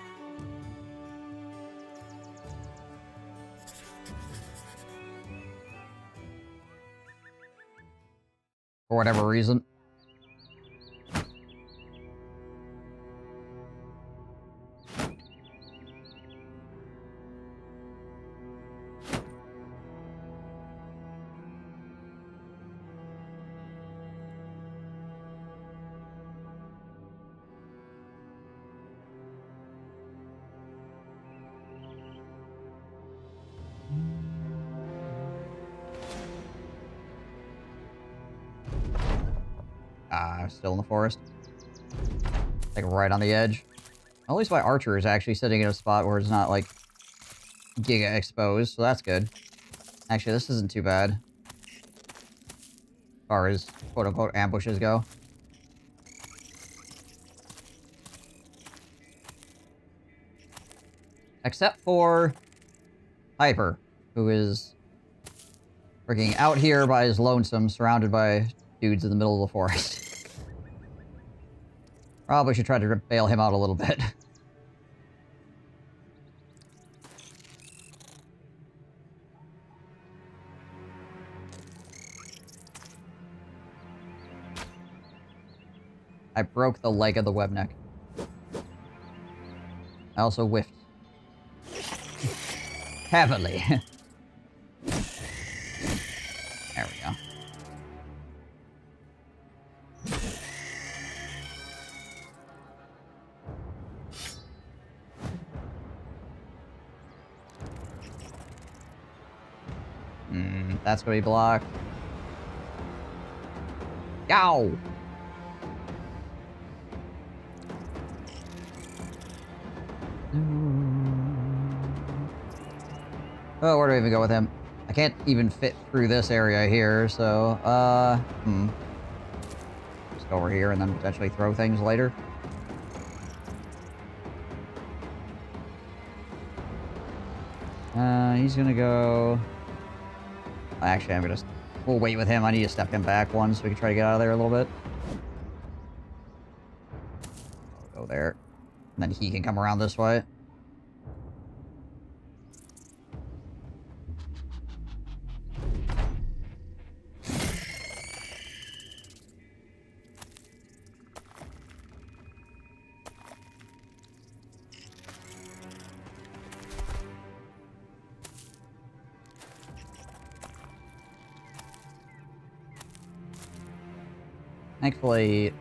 For whatever reason. Still in the forest. Like right on the edge. At least my archer is actually sitting in a spot where it's not like giga exposed, so that's good. Actually, this isn't too bad. As far as quote-unquote ambushes go. Except for Hyper, who is freaking out here by his lonesome, surrounded by dudes in the middle of the forest. Probably should try to bail him out a little bit. I broke the leg of the web neck. I also whiffed. Heavily. There we go. That's gonna be blocked. Yow! Oh, where do I even go with him? I can't even fit through this area here, so, just go over here and then potentially throw things later. He's gonna go... Actually, we'll wait with him. I need to step him back one so we can try to get out of there a little bit. I'll go there. And then he can come around this way. Thankfully,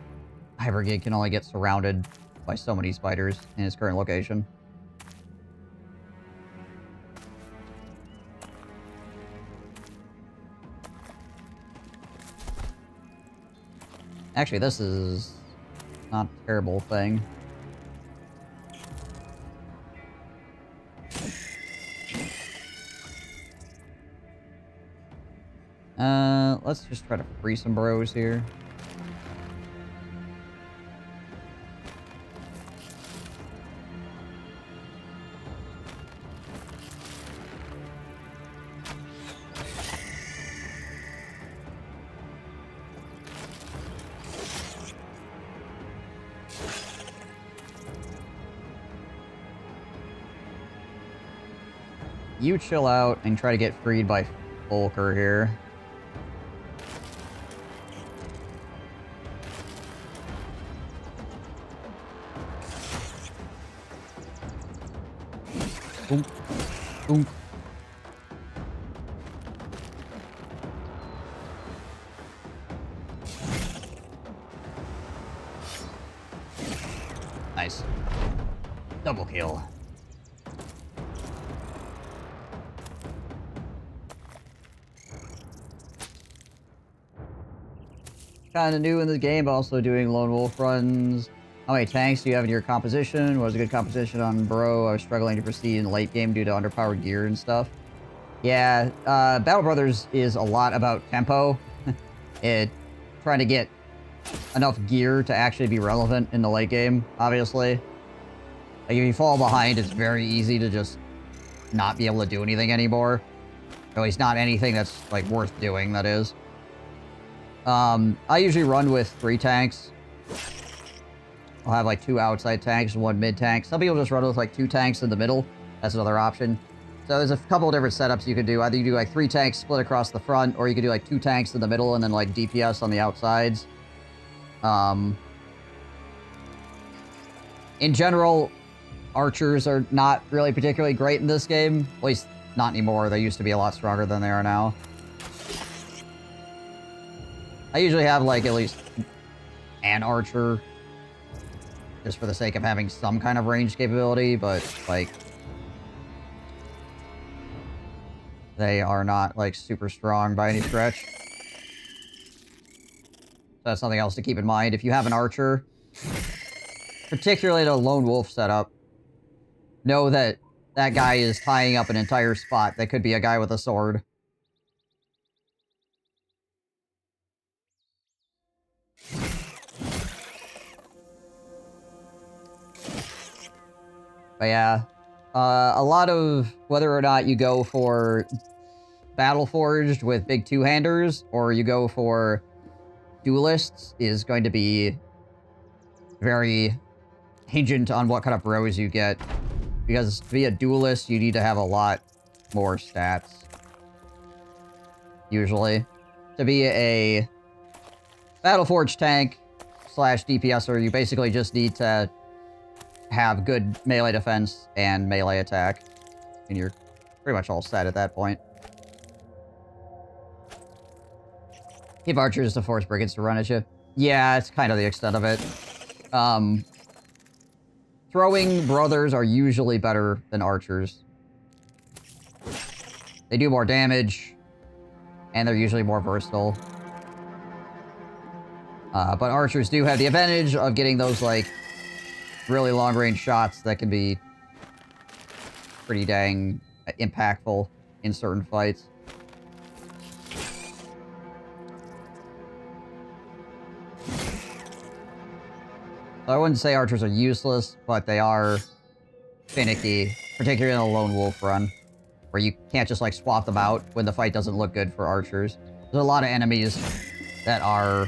Hypergig can only get surrounded by so many spiders in his current location. Actually, this is not a terrible thing. Let's just try to free some bros here. You chill out and try to get freed by Volker here. Boom. Boom. Nice. Double kill. Kinda new in the game, but also doing lone wolf runs. How many tanks do you have in your composition? What was a good composition on Bro? I was struggling to proceed in the late game due to underpowered gear and stuff. Yeah, Battle Brothers is a lot about tempo. Trying to get enough gear to actually be relevant in the late game, obviously. Like, if you fall behind, it's very easy to just not be able to do anything anymore. Or at least not anything that's, like, worth doing, that is. I usually run with 3 tanks. I'll have, like, 2 outside tanks and 1 mid tank. Some people just run with, like, 2 tanks in the middle. That's another option. So there's a couple of different setups you can do. Either you do, like, 3 tanks split across the front, or you can do, like, 2 tanks in the middle and then, like, DPS on the outsides. In general, archers are not really particularly great in this game. At least, not anymore. They used to be a lot stronger than they are now. I usually have, like, at least an archer, just for the sake of having some kind of range capability, but, like, they are not, like, super strong by any stretch. So that's something else to keep in mind. If you have an archer, particularly the lone wolf setup, know that that guy is tying up an entire spot. That could be a guy with a sword. But yeah, a lot of whether or not you go for Battle Forged with big two-handers or you go for duelists is going to be very hingent on what kind of bros you get. Because to be a duelist, you need to have a lot more stats. Usually. To be a Battle Forged tank / DPSer, you basically just need to have good melee defense and melee attack. And you're pretty much all set at that point. Keep archers to force brigands to run at you. Yeah, it's kind of the extent of it. Throwing brothers are usually better than archers. They do more damage, and they're usually more versatile. But archers do have the advantage of getting those, like, really long-range shots that can be pretty dang impactful in certain fights. So I wouldn't say archers are useless, but they are finicky, particularly in a lone wolf run, where you can't just, like, swap them out when the fight doesn't look good for archers. There's a lot of enemies that are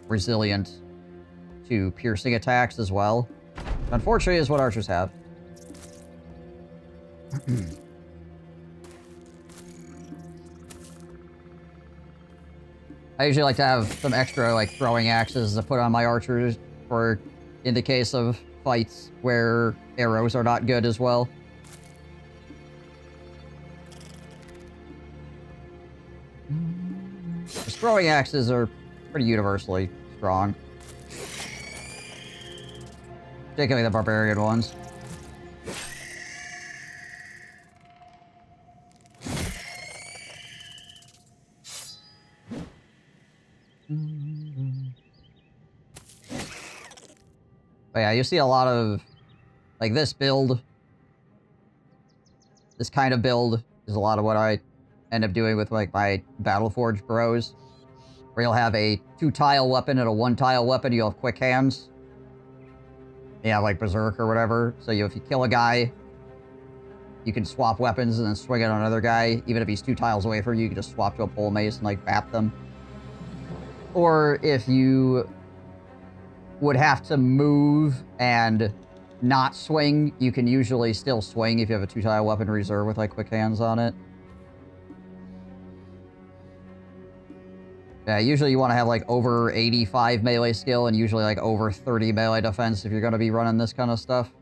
resilient to piercing attacks as well. Unfortunately, is what archers have. I usually like to have some extra, like, throwing axes to put on my archers for in the case of fights where arrows are not good as well. Because throwing axes are pretty universally strong. Particularly the barbarian ones. But yeah, you see a lot of, like, this build. This kind of build is a lot of what I end up doing with, like, my Battle Forged bros. Where you'll have a 2-tile weapon and a 1-tile weapon, you'll have quick hands. Yeah, like Berserk or whatever. So if you kill a guy, you can swap weapons and then swing it on another guy. Even if he's 2 tiles away from you, you can just swap to a pole mace and, like, bap them. Or if you would have to move and not swing, you can usually still swing if you have a 2-tile weapon reserve with, like, quick hands on it. Yeah, usually you want to have, like, over 85 melee skill and usually, like, over 30 melee defense if you're going to be running this kind of stuff.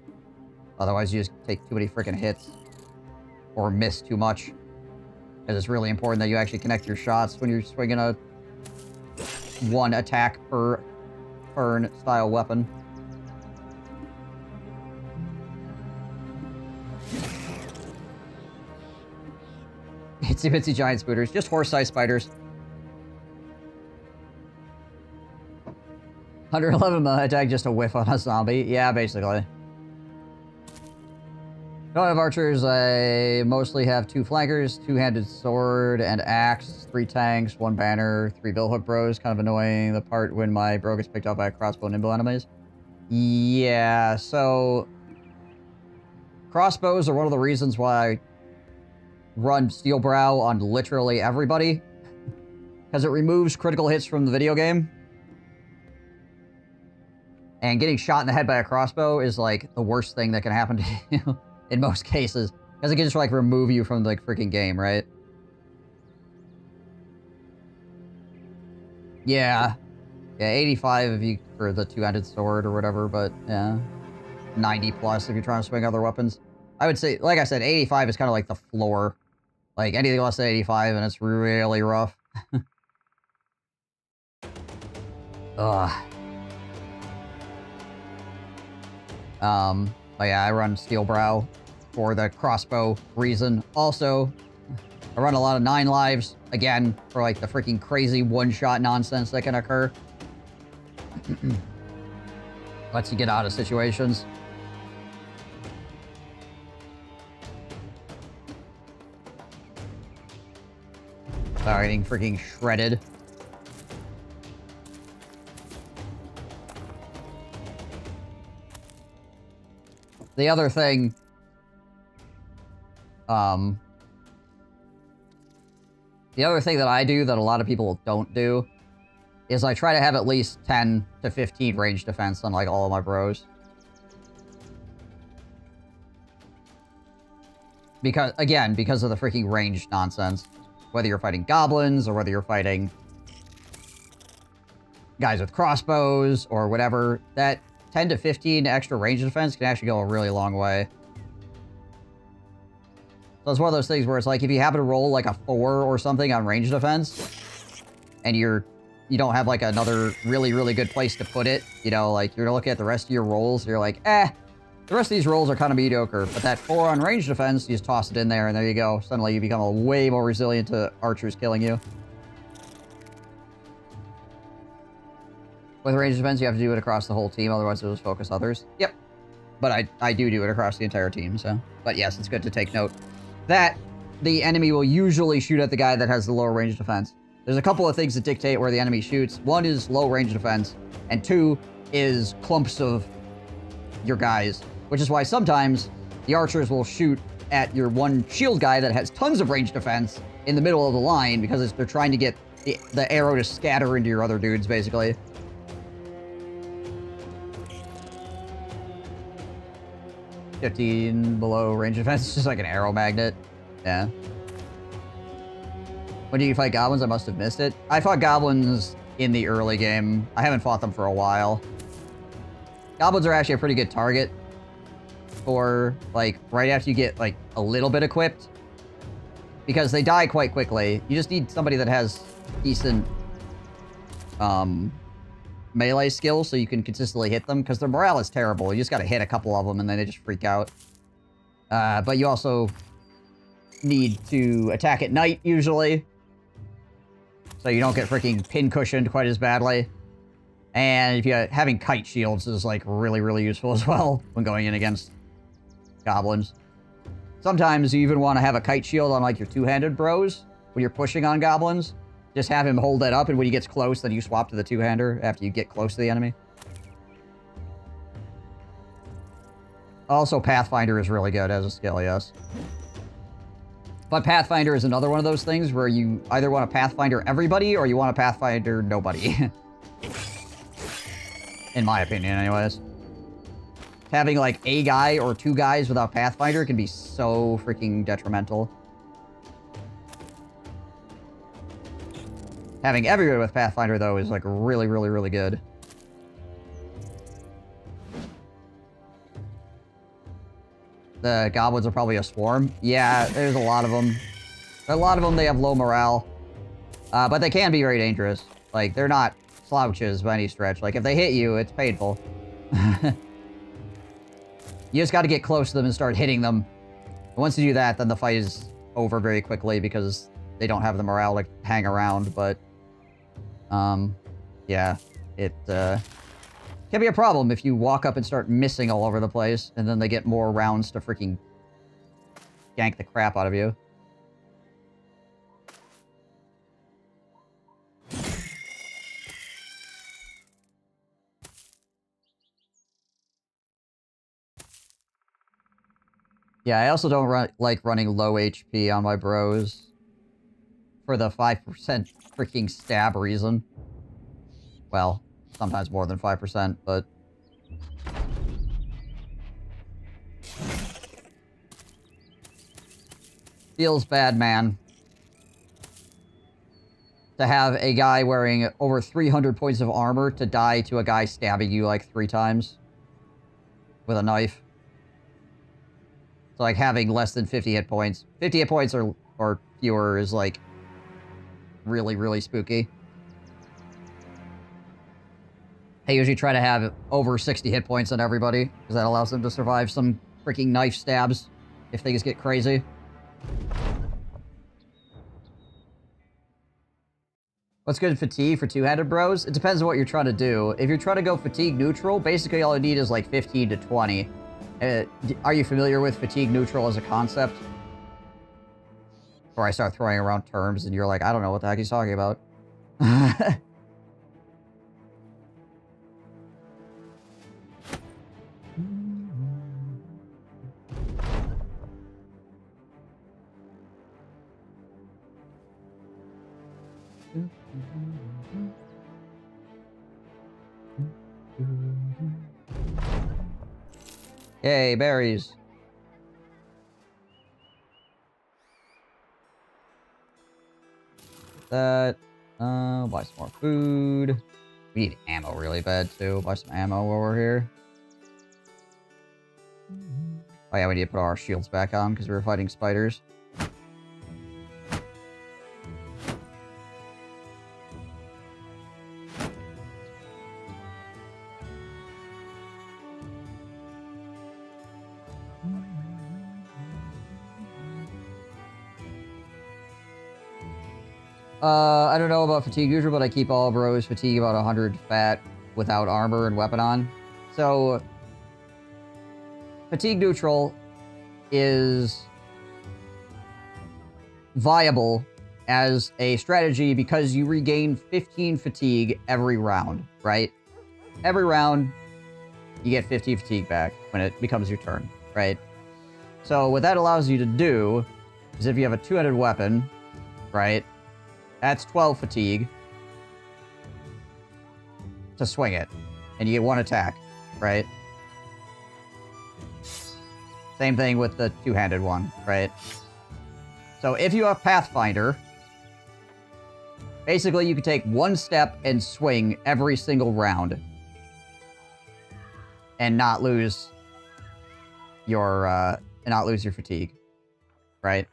Otherwise, you just take too many freaking hits. Or miss too much. Because it's really important that you actually connect your shots when you're swinging a 1 attack per turn style weapon. Itsy bitsy giant spooters. Just horse-sized spiders. 111 melee attack, just a whiff on a zombie. Yeah, basically. Don't have archers. I mostly have 2 flankers, 2-handed sword and axe, 3 tanks, 1 banner, 3 billhook bros. Kind of annoying the part when my bro gets picked up by crossbow nimble enemies. Yeah, so crossbows are one of the reasons why I run Steel Brow on literally everybody. Because it removes critical hits from the video game. And getting shot in the head by a crossbow is like the worst thing that can happen to you. In most cases. Because it can just, like, remove you from the freaking game, right? Yeah. Yeah, 85 if you for the 2-handed sword or whatever, but, yeah. 90 plus if you're trying to swing other weapons. I would say, like I said, 85 is kind of like the floor. Like, anything less than 85, and it's really rough. Ugh. But yeah, I run Steel Brow for the crossbow reason. Also, I run a lot of 9 lives, again, for like the freaking crazy one-shot nonsense that can occur. Lets you get out of situations. Sorry, getting freaking shredded. The other thing... the other thing that I do that a lot of people don't do is I try to have at least 10 to 15 range defense on, like, all of my bros. Because, again, because of the freaking range nonsense. Whether you're fighting goblins, or whether you're fighting guys with crossbows, or whatever, that 10 to 15 extra range defense can actually go a really long way. So it's one of those things where it's like, if you happen to roll like a 4 or something on range defense, and you don't have like another really, really good place to put it, you know, like you're looking at the rest of your rolls, you're like, the rest of these rolls are kind of mediocre, but that 4 on range defense, you just toss it in there, and there you go. Suddenly you become a way more resilient to archers killing you. With range defense, you have to do it across the whole team, otherwise it'll just focus others. Yep. But I do it across the entire team, so. But yes, it's good to take note that the enemy will usually shoot at the guy that has the lower range defense. There's a couple of things that dictate where the enemy shoots. 1 is low range defense, and 2 is clumps of your guys. Which is why sometimes the archers will shoot at your one shield guy that has tons of range defense in the middle of the line, because they're trying to get the arrow to scatter into your other dudes, basically. $15 below range defense. It's just like an arrow magnet. Yeah. When do you fight goblins? I must have missed it. I fought goblins in the early game. I haven't fought them for a while. Goblins are actually a pretty good target for, like, right after you get, like, a little bit equipped. Because they die quite quickly. You just need somebody that has decent, melee skills so you can consistently hit them, because their morale is terrible. You just gotta hit a couple of them and then they just freak out. But you also need to attack at night, usually. So you don't get freaking pin-cushioned quite as badly. And if you're having kite shields is, like, really, really useful as well when going in against goblins. Sometimes you even want to have a kite shield on, like, your 2-handed bros when you're pushing on goblins. Just have him hold that up, and when he gets close, then you swap to the 2-hander after you get close to the enemy. Also, Pathfinder is really good as a skill, yes. But Pathfinder is another one of those things where you either want to Pathfinder everybody, or you want to Pathfinder nobody. In my opinion, anyways. Having, like, a guy or two guys without Pathfinder can be so freaking detrimental. Having everybody with Pathfinder, though, is, like, really, really, really good. The goblins are probably a swarm. Yeah, there's a lot of them. A lot of them, they have low morale. But they can be very dangerous. Like, they're not slouches by any stretch. Like, if they hit you, it's painful. You just got to get close to them and start hitting them. And once you do that, then the fight is over very quickly because they don't have the morale to hang around. But, yeah, it can be a problem if you walk up and start missing all over the place, and then they get more rounds to freaking gank the crap out of you. Yeah, I also don't like running low HP on my bros. For the 5% freaking stab reason. Well, sometimes more than 5%, but... Feels bad, man. To have a guy wearing over 300 points of armor to die to a guy stabbing you like 3 times. With a knife. So, like, having less than 50 hit points. 50 hit points or fewer is, like, really, really spooky. I usually try to have over 60 hit points on everybody, because that allows them to survive some freaking knife stabs if things get crazy. What's good in fatigue for two-handed bros? It depends on what you're trying to do. If you're trying to go fatigue neutral, basically all you need is like 15 to 20. Are you familiar with fatigue neutral as a concept? Or I start throwing around terms and you're like, I don't know what the heck he's talking about. Yay, berries. That. Buy some more food. We need ammo really bad, too. Buy some ammo while we're here. Oh yeah, we need to put our shields back on, because we were fighting spiders. I don't know about fatigue neutral, but I keep all bros fatigue about 100 fat without armor and weapon on. So, fatigue neutral is viable as a strategy because you regain 15 fatigue every round, right? Every round, you get 15 fatigue back when it becomes your turn, right? So what that allows you to do is if you have a two-handed weapon, right? That's 12 fatigue to swing it. And you get 1 attack, right? Same thing with the two-handed one, right? So if you have Pathfinder, basically you can take 1 step and swing every single round. And not lose your fatigue, right?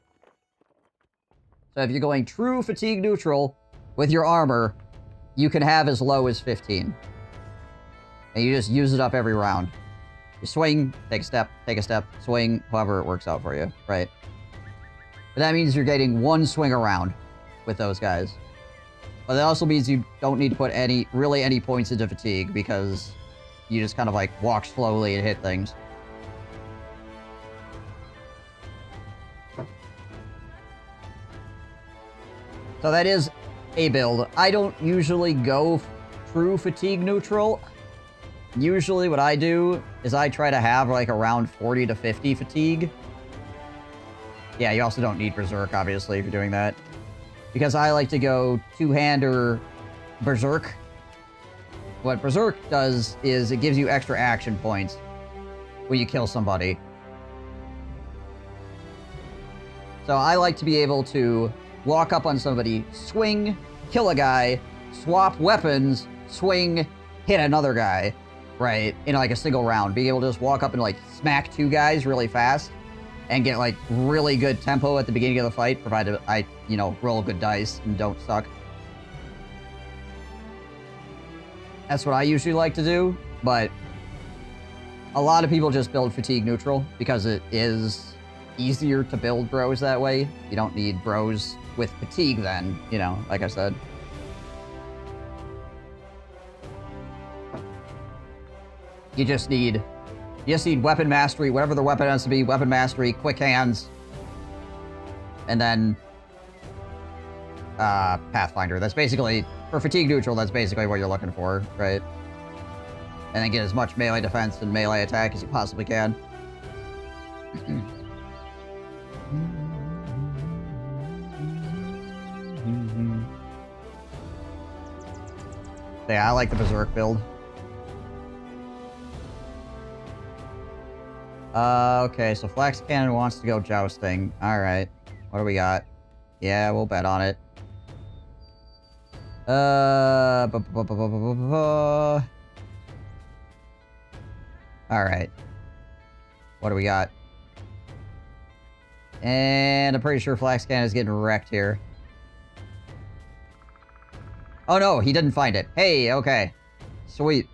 So if you're going true fatigue neutral with your armor, you can have as low as 15. And you just use it up every round. You swing, take a step, swing, however it works out for you, right? But that means you're getting 1 swing around with those guys. But that also means you don't need to put any points into fatigue because you just kind of like walk slowly and hit things. So that is a build. I don't usually go true fatigue neutral. Usually what I do is I try to have like around 40 to 50 fatigue. Yeah, you also don't need Berserk, obviously, if you're doing that. Because I like to go two-hander Berserk. What Berserk does is it gives you extra action points when you kill somebody. So I like to be able to walk up on somebody, swing, kill a guy, swap weapons, swing, hit another guy, right? In like a single round. Being able to just walk up and like smack 2 guys really fast and get like really good tempo at the beginning of the fight, provided I, you know, roll good dice and don't suck. That's what I usually like to do, but a lot of people just build fatigue neutral because it is easier to build bros that way. You don't need bros with fatigue then, you know, like I said. You just need weapon mastery, whatever the weapon has to be, weapon mastery, quick hands, and then Pathfinder. That's basically, for fatigue neutral, that's basically what you're looking for, right? And then get as much melee defense and melee attack as you possibly can. Yeah, I like the Berserk build. Okay, so Flax Cannon wants to go jousting. Alright. What do we got? Yeah, we'll bet on it. Alright. What do we got? And I'm pretty sure Flax Cannon is getting wrecked here. Oh no, he didn't find it. Hey, okay. Sweet.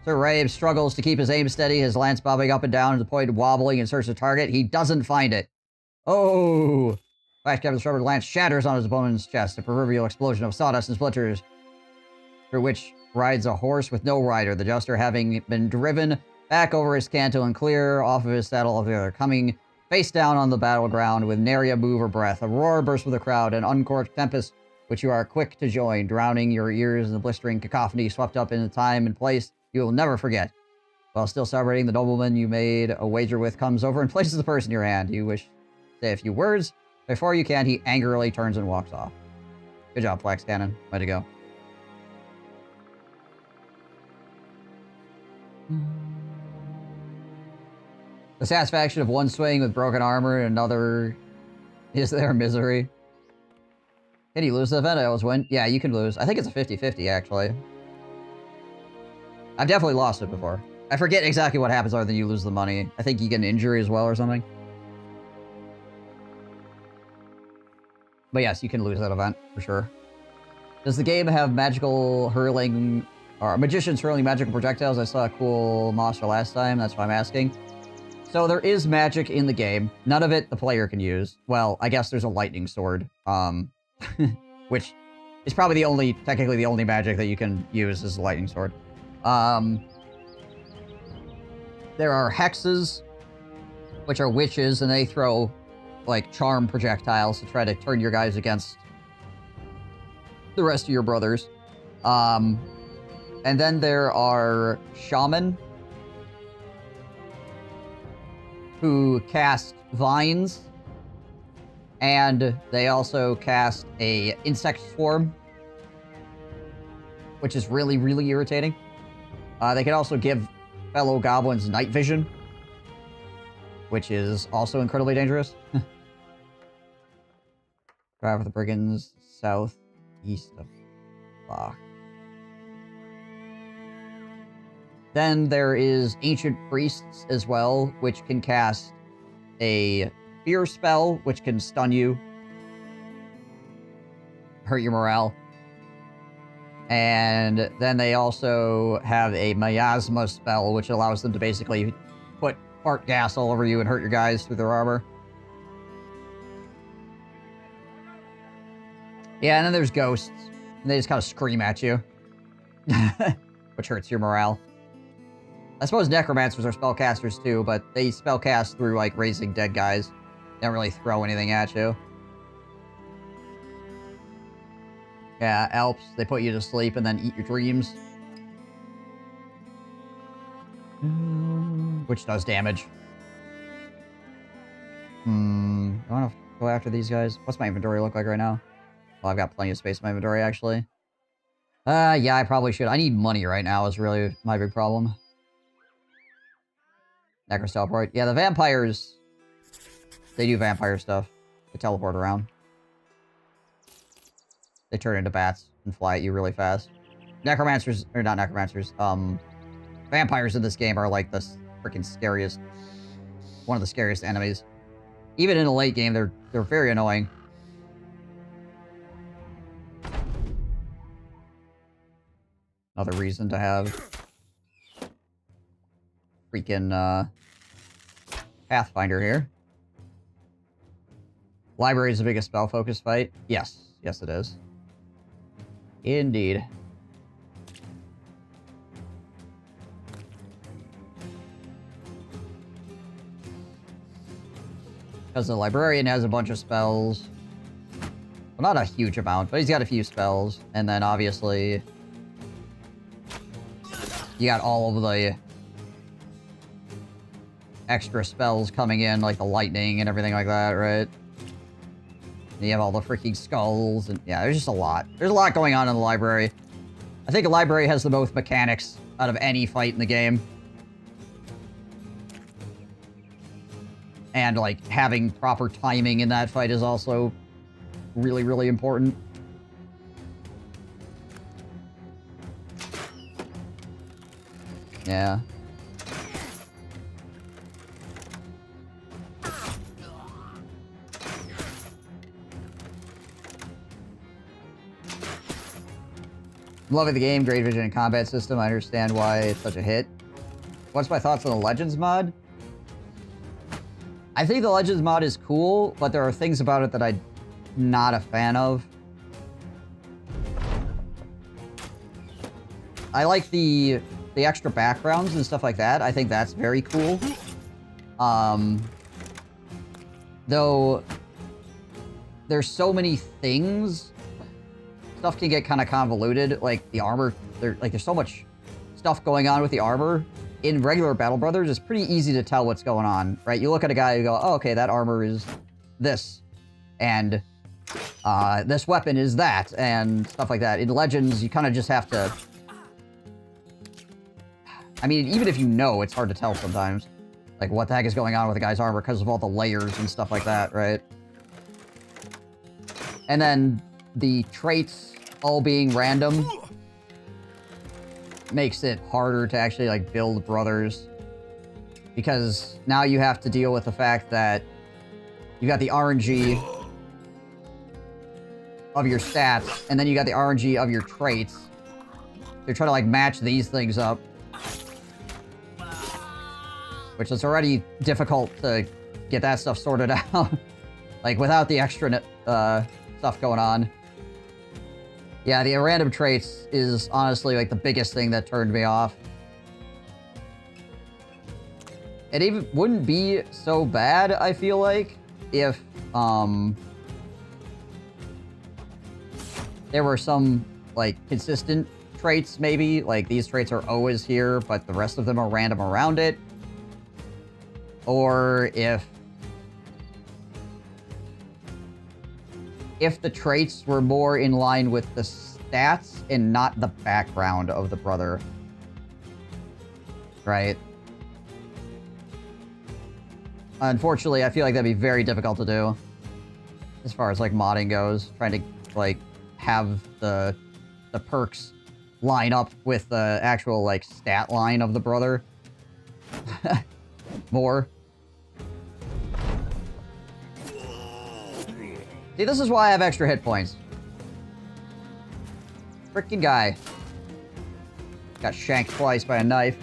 Sir Rabe struggles to keep his aim steady, his lance bobbing up and down to the point of wobbling in search of the target. He doesn't find it. Oh! Flash Captain's rubber lance shatters on his opponent's chest, a proverbial explosion of sawdust and splinters, through which rides a horse with no rider, the jouster having been driven back over his cantle and clear off of his saddle altogether, coming face down on the battleground with nary a move or breath. A roar bursts from the crowd, an uncorked tempest which you are quick to join, drowning your ears in the blistering cacophony swept up in a time and place you will never forget. While still celebrating, the nobleman you made a wager with comes over and places the purse in your hand. You wish to say a few words. Before you can, he angrily turns and walks off. Good job, Flax Cannon. Way to go. The satisfaction of one swing with broken armor and another is their misery. Can you lose the event? I always win. Yeah, you can lose. I think it's a 50-50, actually. I've definitely lost it before. I forget exactly what happens other than you lose the money. I think you get an injury as well or something. But yes, you can lose that event, for sure. Does the game have magical hurling, or magicians hurling magical projectiles? I saw a cool monster last time, that's why I'm asking. So there is magic in the game. None of it the player can use. Well, I guess there's a lightning sword. Which is probably technically the only magic that you can use is the lightning sword. There are hexes, which are witches, and they throw, like, charm projectiles to try to turn your guys against the rest of your brothers. And then there are shaman, who cast vines, and they also cast a insect swarm, which is really, really irritating. They can also give fellow goblins night vision, which is also incredibly dangerous. Drive with the brigands southeast of Bach. Then there is ancient priests as well, which can cast a fear spell, which can stun you, hurt your morale. And then they also have a miasma spell, which allows them to basically put fart gas all over you and hurt your guys through their armor. Yeah, and then there's ghosts. And they just kind of scream at you. Which hurts your morale. I suppose necromancers are spellcasters too, but they spellcast through, like, raising dead guys. They don't really throw anything at you. Yeah, Alps, they put you to sleep and then eat your dreams. Which does damage. I want to go after these guys. What's my inventory look like right now? Well, I've got plenty of space in my inventory, actually. Yeah, I probably should. I need money right now is really my big problem. Necros teleport. Yeah, the vampires, they do vampire stuff. They teleport around. They turn into bats and fly at you really fast. Necromancers, or not necromancers, vampires in this game are like the freaking scariest, one of the scariest enemies. Even in a late game, they're very annoying. Another reason to have freaking Pathfinder here. Library is the biggest spell focus fight. Yes. Yes, it is. Indeed. Because the librarian has a bunch of spells. Well, not a huge amount, but he's got a few spells. And then, obviously, you got all of the extra spells coming in, like the lightning and everything like that, right? And you have all the freaking skulls, and yeah, there's just a lot. There's a lot going on in the library. I think the library has the most mechanics out of any fight in the game. And, like, having proper timing in that fight is also really, really important. Yeah. Loving the game, great vision and combat system. I understand why it's such a hit. What's my thoughts on the Legends mod? I think the Legends mod is cool, but there are things about it that I'm not a fan of. I like the extra backgrounds and stuff like that. I think that's very cool. Though there's so many things, stuff can get kind of convoluted. Like the armor, there's so much stuff going on with the armor. In regular Battle Brothers, it's pretty easy to tell what's going on, right? You look at a guy and go, oh, okay, that armor is this. And this weapon is that, and stuff like that. In Legends, you kind of just have to... I mean, even if you know, it's hard to tell sometimes. Like, what the heck is going on with a guy's armor because of all the layers and stuff like that, right? And then the traits all being random makes it harder to actually, like, build brothers. Because now you have to deal with the fact that you got the RNG of your stats, and then you got the RNG of your traits. They're trying to, like, match these things up. Which is already difficult to get that stuff sorted out. Like, without the extra stuff going on. Yeah, the random traits is honestly, like, the biggest thing that turned me off. It even wouldn't be so bad, I feel like, if, there were some, like, consistent traits, maybe. Like, these traits are always here, but the rest of them are random around it. Or if the traits were more in line with the stats and not the background of the brother. Right? Unfortunately, I feel like that'd be very difficult to do. As far as, like, modding goes. Trying to, like, have the perks line up with the actual, like, stat line of the brother. More. See, this is why I have extra hit points. Frickin' guy. Got shanked twice by a knife.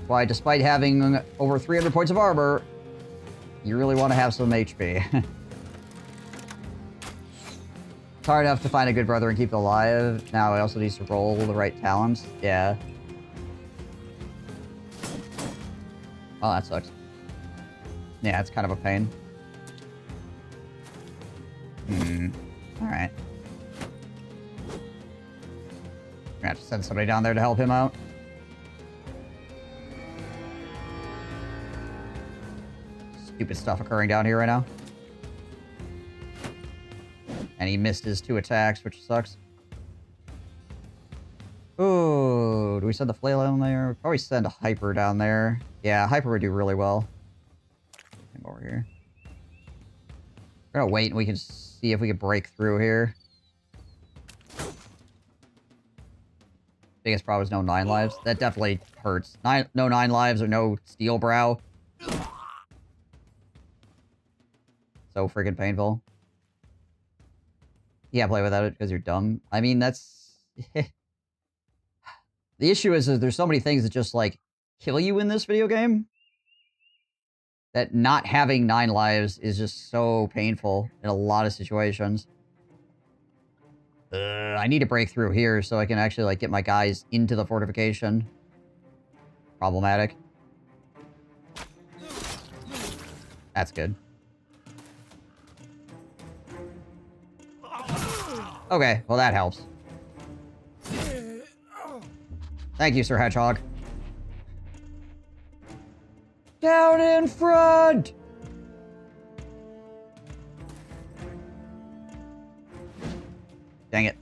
Why, despite having over 300 points of armor, you really want to have some HP. It's hard enough to find a good brother and keep it alive. Now it also needs to roll the right talents. Yeah. Oh, that sucks. Yeah, it's kind of a pain. Alright. Gonna have to send somebody down there to help him out. Stupid stuff occurring down here right now. And he missed his 2 attacks, which sucks. Do we send the flail down there? Probably send a hyper down there. Yeah, hyper would do really well. Come over here. We're gonna wait and we can see if we can break through here. Biggest problem is no 9 lives. That definitely hurts. No 9 lives or no steel brow. So freaking painful. You can't play without it because you're dumb. I mean, that's... the issue is there's so many things that just, like, kill you in this video game. That not having 9 lives is just so painful in a lot of situations. I need to break through here so I can actually, like, get my guys into the fortification. Problematic. That's good. Okay, well that helps. Thank you, Sir Hedgehog. Down in front! Dang it.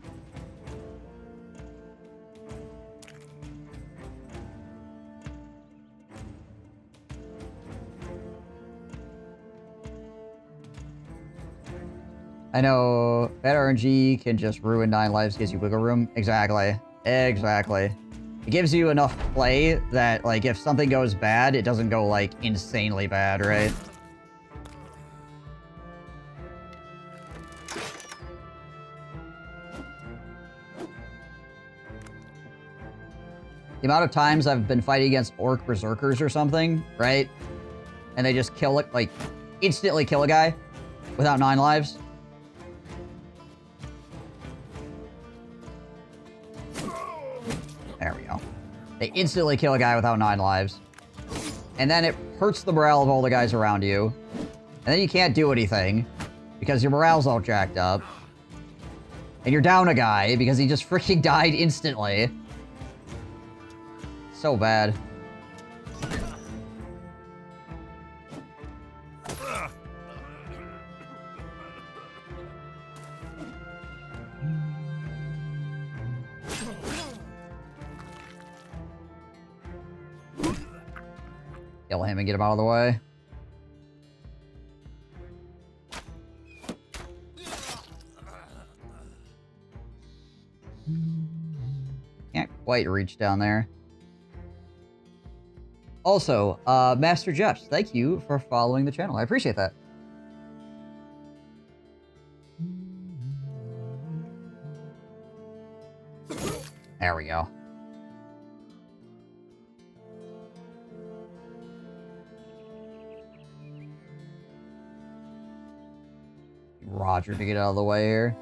I know bad RNG can just ruin 9 lives, gives you wiggle room. Exactly. Exactly. It gives you enough play that, like, if something goes bad, it doesn't go, like, insanely bad, right? The amount of times I've been fighting against orc berserkers or something, right? And they just kill it, like, instantly kill a guy without 9 lives. There we go. They instantly kill a guy without 9 lives. And then it hurts the morale of all the guys around you. And then you can't do anything because your morale's all jacked up. And you're down a guy because he just freaking died instantly. So bad. Kill him and get him out of the way. Can't quite reach down there. Also, Master Jeps, thank you for following the channel. I appreciate that. There we go. Roger to get out of the way here.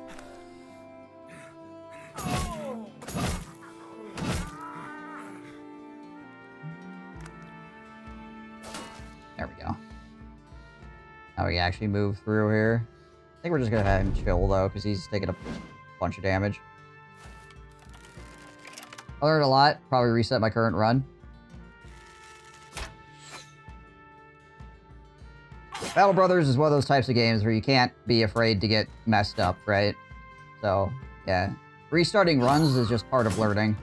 There we go. Now we can actually move through here. I think we're just gonna have him chill though, because he's taking a bunch of damage. I learned a lot. Probably reset my current run. Battle Brothers is one of those types of games where you can't be afraid to get messed up, right? So, yeah. Restarting runs is just part of learning.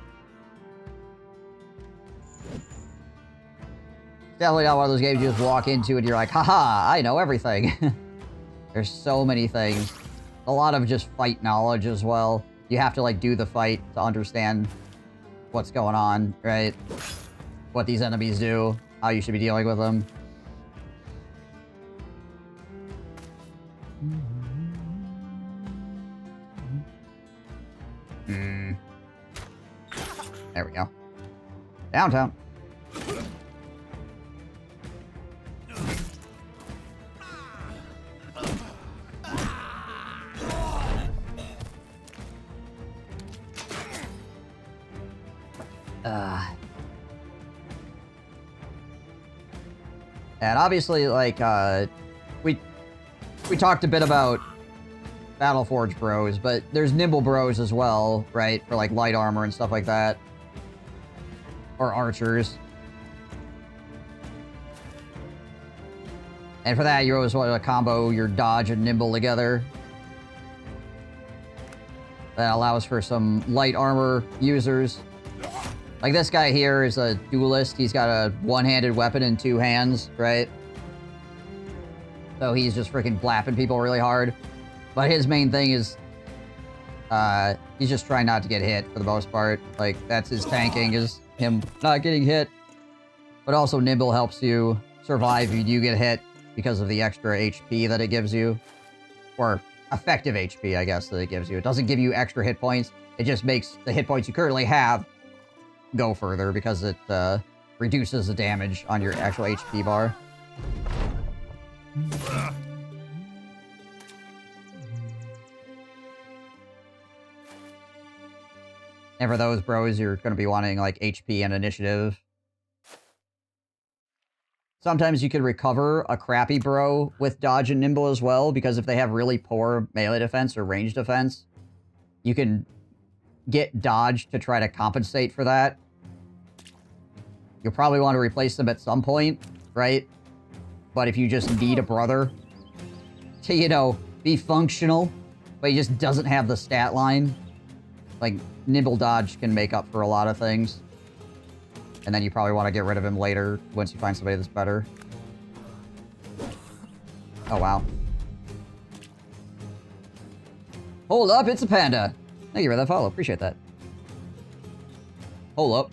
Definitely not one of those games you just walk into and you're like, haha, I know everything. There's so many things. A lot of just fight knowledge as well. You have to, like, do the fight to understand what's going on, right? What these enemies do, how you should be dealing with them. There we go. Downtown. And obviously, like, we talked a bit about Battleforge bros, but there's nimble bros as well, right? For, like, light armor and stuff like that. Or archers. And for that, you always want to combo your dodge and nimble together. That allows for some light armor users Like, this guy here is a duelist. He's got a one-handed weapon in two hands, right? So he's just freaking blapping people really hard. But his main thing is, he's just trying not to get hit for the most part. Like, that's his tanking, is him not getting hit. But also Nimble helps you survive if you do get hit because of the extra HP that it gives you. Or effective HP, I guess, that it gives you. It doesn't give you extra hit points. It just makes the hit points you currently have go further because it reduces the damage on your actual HP bar. And for those bros, you're going to be wanting, like, HP and initiative. Sometimes you can recover a crappy bro with dodge and nimble as well, because if they have really poor melee defense or range defense, you can get dodge to try to compensate for that. You'll probably want to replace them at some point, right? But if you just need a brother to, you know, be functional, but he just doesn't have the stat line, like, nimble dodge can make up for a lot of things. And then you probably want to get rid of him later once you find somebody that's better. Oh, wow. Hold up, it's a panda. Thank you for that follow. Appreciate that. Hold up.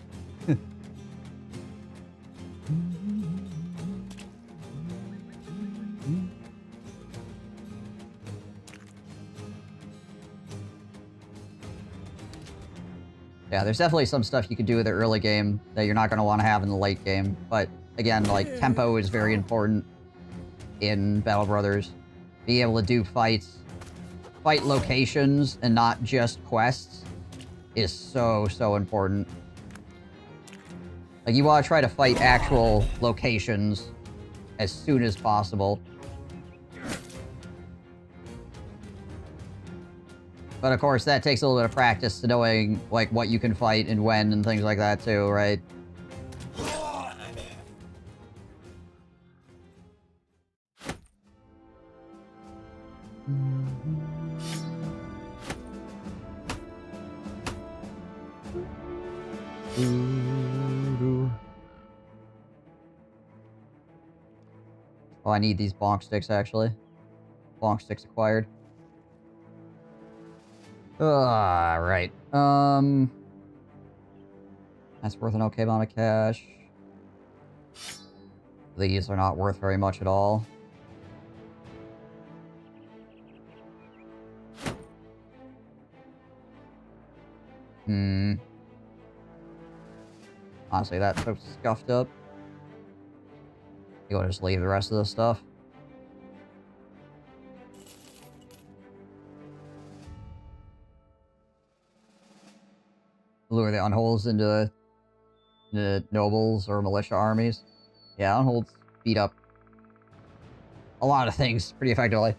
Yeah, there's definitely some stuff you can do in the early game that you're not going to want to have in the late game. But, again, like, tempo is very important in Battle Brothers. Being able to do fights, fight locations, and not just quests is so, so important. Like, you want to try to fight actual locations as soon as possible. But of course, that takes a little bit of practice to knowing, like, what you can fight and when and things like that too, right? Oh, I need these bonk sticks, actually. Bonk sticks acquired. Right. That's worth an okay amount of cash. These are not worth very much at all. Honestly, that's so scuffed up. You want to just leave the rest of the stuff? Lure the unholds into the nobles or militia armies. Yeah, unholds beat up a lot of things pretty effectively.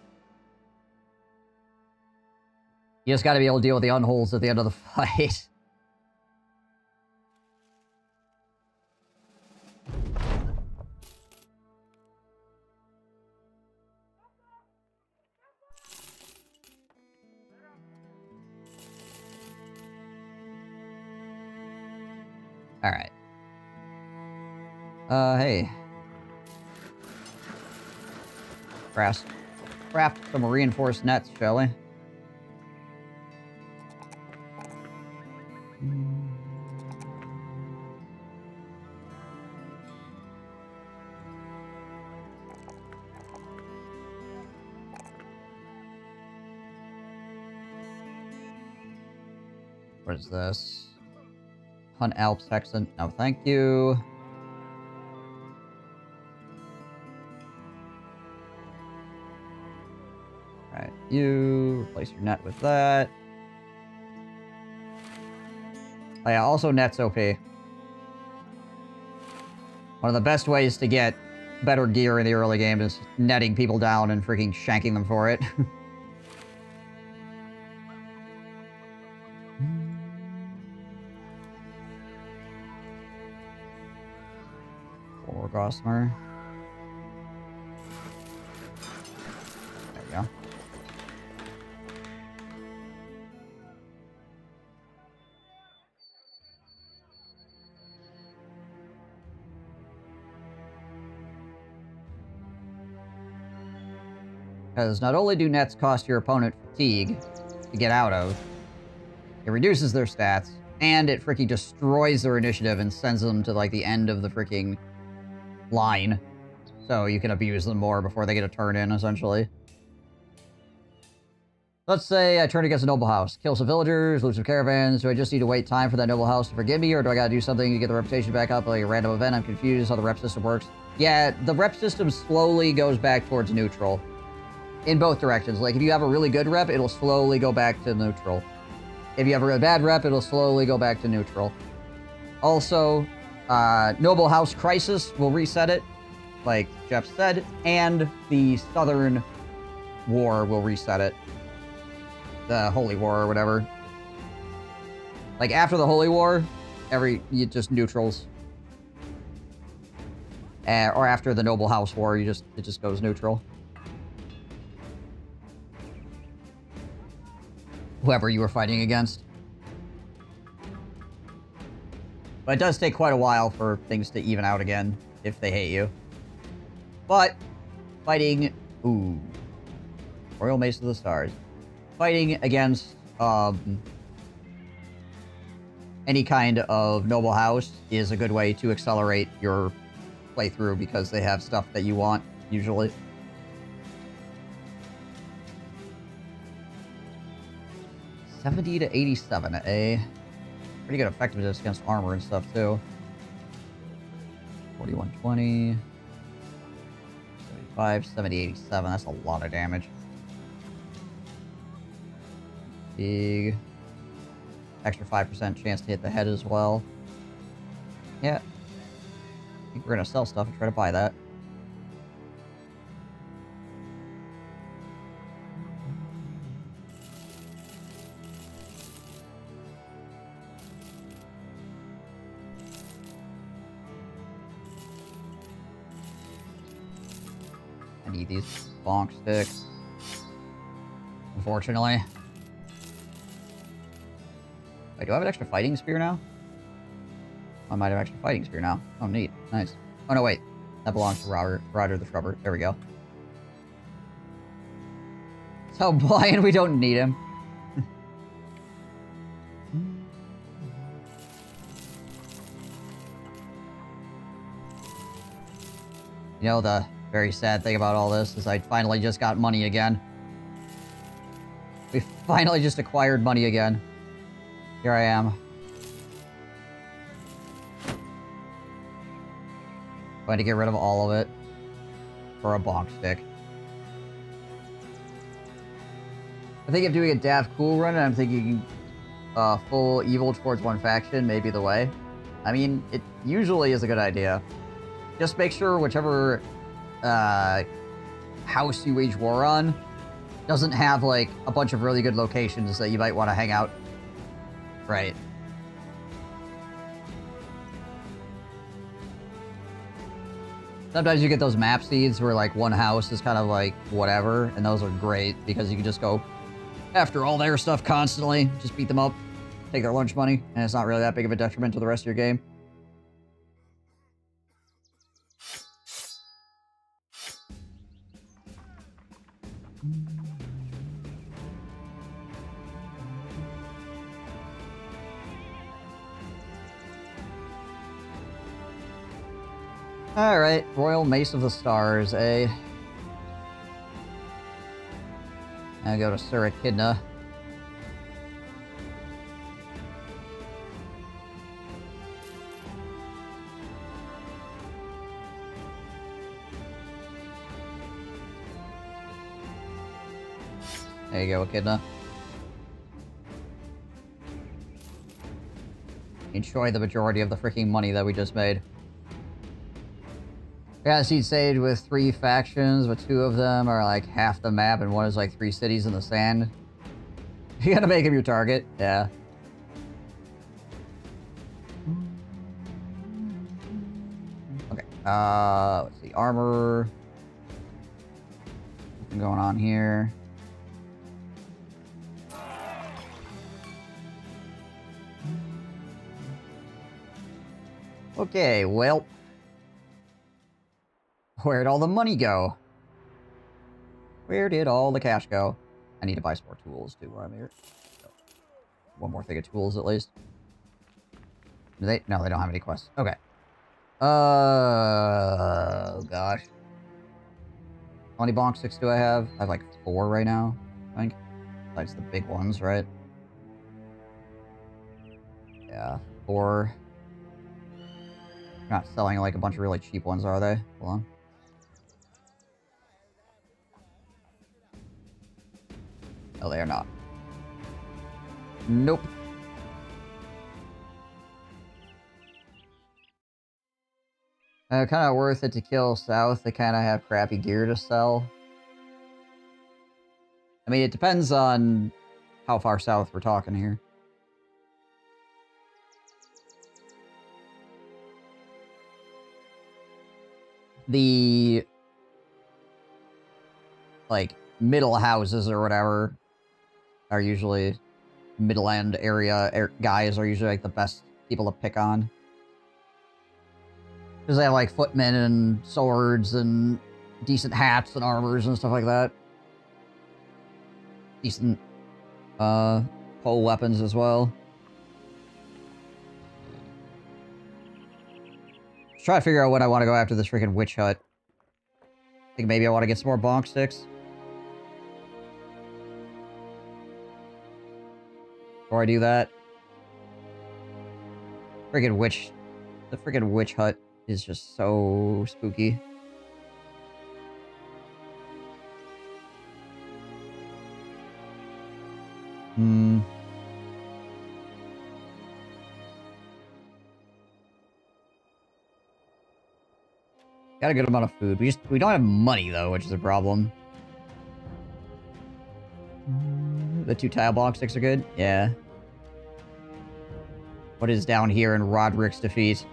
You just gotta be able to deal with the unholds at the end of the fight. Alright. Hey. Craft some reinforced nets, shall we? What is this? Hunt Alps Hexen. No, thank you. Alright, you replace your net with that. Oh yeah, also net's OP. One of the best ways to get better gear in the early game is netting people down and freaking shanking them for it. Or Gossamer. There we go. Because not only do nets cost your opponent fatigue to get out of, it reduces their stats, and it freaking destroys their initiative and sends them to, like, the end of the freaking line. So you can abuse them more before they get a turn in, essentially. Let's say I turn against a noble house. Kill some villagers, lose some caravans. Do I just need to wait time for that noble house to forgive me, or do I gotta do something to get the reputation back up, like a random event? I'm confused how the rep system works. Yeah, the rep system slowly goes back towards neutral. In both directions. Like, if you have a really good rep, it'll slowly go back to neutral. If you have a really bad rep, it'll slowly go back to neutral. Also, Noble House Crisis will reset it, like Jeff said, and the Southern War will reset it. The Holy War or whatever. Like, after the Holy War, just neutrals. Or after the Noble House War, it just goes neutral. Whoever you were fighting against. But it does take quite a while for things to even out again, if they hate you. But, fighting... Ooh. Royal Mace of the Stars. Fighting against, any kind of noble house is a good way to accelerate your playthrough, because they have stuff that you want, usually. $70 to 87, a pretty good effectiveness against armor and stuff, too. 4120. 75, 70, 87. That's a lot of damage. Big. Extra 5% chance to hit the head as well. Yeah. I think we're gonna sell stuff and try to buy that. I need these bonk sticks. Unfortunately. Wait, do I have an extra fighting spear now? I might have extra fighting spear now. Oh, neat. Nice. Oh, no, wait. That belongs to Roger the Shrubber. There we go. So blind, we don't need him. You know, the very sad thing about all this is I finally just got money again. We finally just acquired money again. Here I am. Going to get rid of all of it for a bonk stick. I think if doing a Dav cool run and I'm thinking full evil towards one faction may be the way. I mean, it usually is a good idea. Just make sure whichever house you wage war on doesn't have, like, a bunch of really good locations that you might want to hang out. Right. Sometimes you get those map seeds where, like, one house is kind of, like, whatever, and those are great because you can just go after all their stuff constantly, just beat them up, take their lunch money, and it's not really that big of a detriment to the rest of your game. Alright, Royal Mace of the Stars, eh? Now go to Sur Echidna. There you go, Echidna. Enjoy the majority of the freaking money that we just made. Yeah, Seed Sage with 3 factions, but 2 of them are like half the map and one is like 3 cities in the sand. You gotta make him your target, yeah. Okay, let's see, armor. What's going on here? Okay, well. Where'd all the money go? Where did all the cash go? I need to buy some more tools, too, while I'm here. So, one more thing of tools, at least. Do they? No, they don't have any quests. Okay. Oh, gosh. How many bonk sticks do I have? I have, like, 4 right now, I think. Besides the big ones, right? Yeah, 4. Not selling, like, a bunch of really cheap ones, are they? Hold on. No, they are not. Nope. Kind of worth it to kill south. They kind of have crappy gear to sell. I mean, it depends on how far south we're talking here. The, like, middle houses or whatever are usually middle end area guys are usually, like, the best people to pick on. Because they have, like, footmen and swords and decent hats and armors and stuff like that. Decent, pole weapons as well. Just trying to figure out when I want to go after this freaking witch hut. I think maybe I want to get some more bonk sticks. Before I do that. The freaking witch hut is just so spooky. Got a good amount of food. We don't have money though, which is a problem. The 2 tile bonk sticks are good? Yeah. What is down here in Roderick's defeat?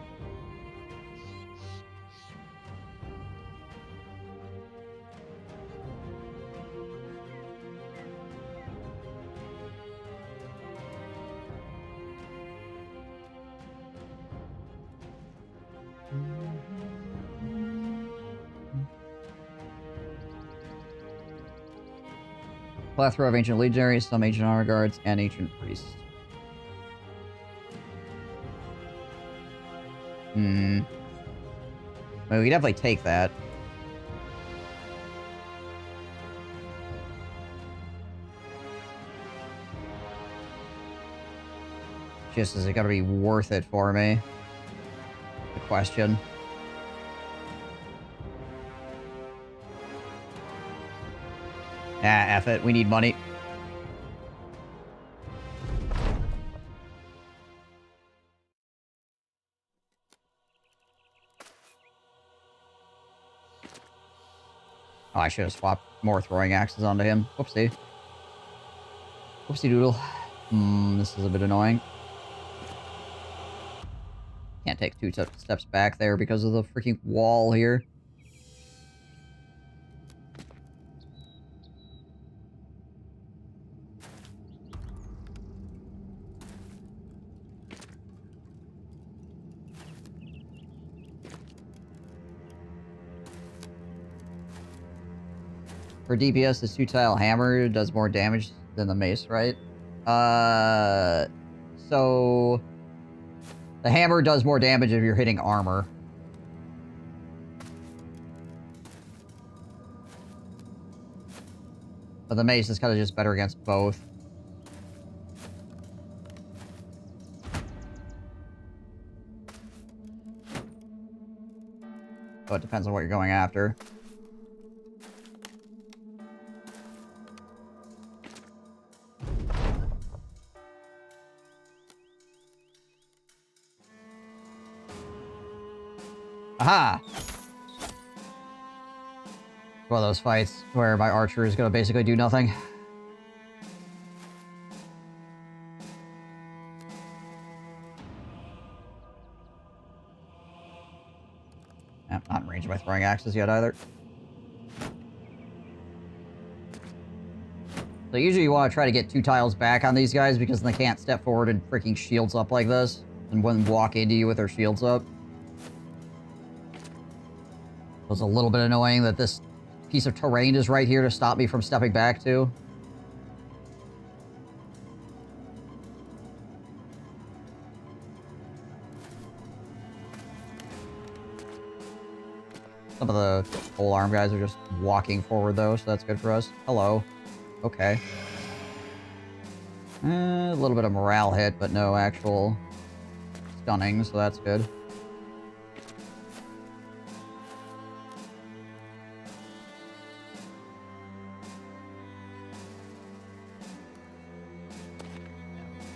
Plethora of ancient legionaries, some ancient honor guards, and ancient priests. Well, we can definitely take that. Just is it gonna be worth it for me? The question. Ah, F it. We need money. Oh, I should have swapped more throwing axes onto him. Whoopsie. Whoopsie doodle. This is a bit annoying. Can't take 2 steps back there because of the freaking wall here. For DPS, this 2-tile hammer does more damage than the mace, right? So... the hammer does more damage if you're hitting armor. But the mace is kind of just better against both. So it depends on what you're going after. Aha! One of those fights where my archer is going to basically do nothing. I'm not in range of my throwing axes yet either. So usually you want to try to get 2 tiles back on these guys because they can't step forward and freaking shields up like this. And wouldn't walk into you with their shields up. It was a little bit annoying that this piece of terrain is right here to stop me from stepping back to. Some of the pole arm guys are just walking forward, though, so that's good for us. Hello. Okay. A little bit of morale hit, but no actual stunning, so that's good.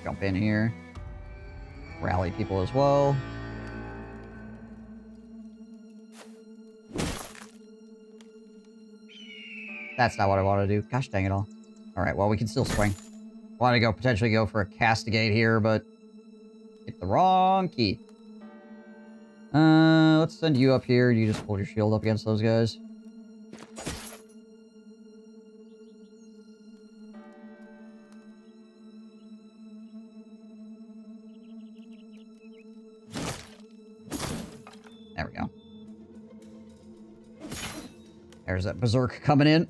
Jump in here. Rally people as well. That's not what I want to do. Gosh dang it all. Alright, well, we can still swing. Want to potentially go for a castigate here, but hit the wrong key. Let's send you up here. You just hold your shield up against those guys. There we go. There's that berserk coming in.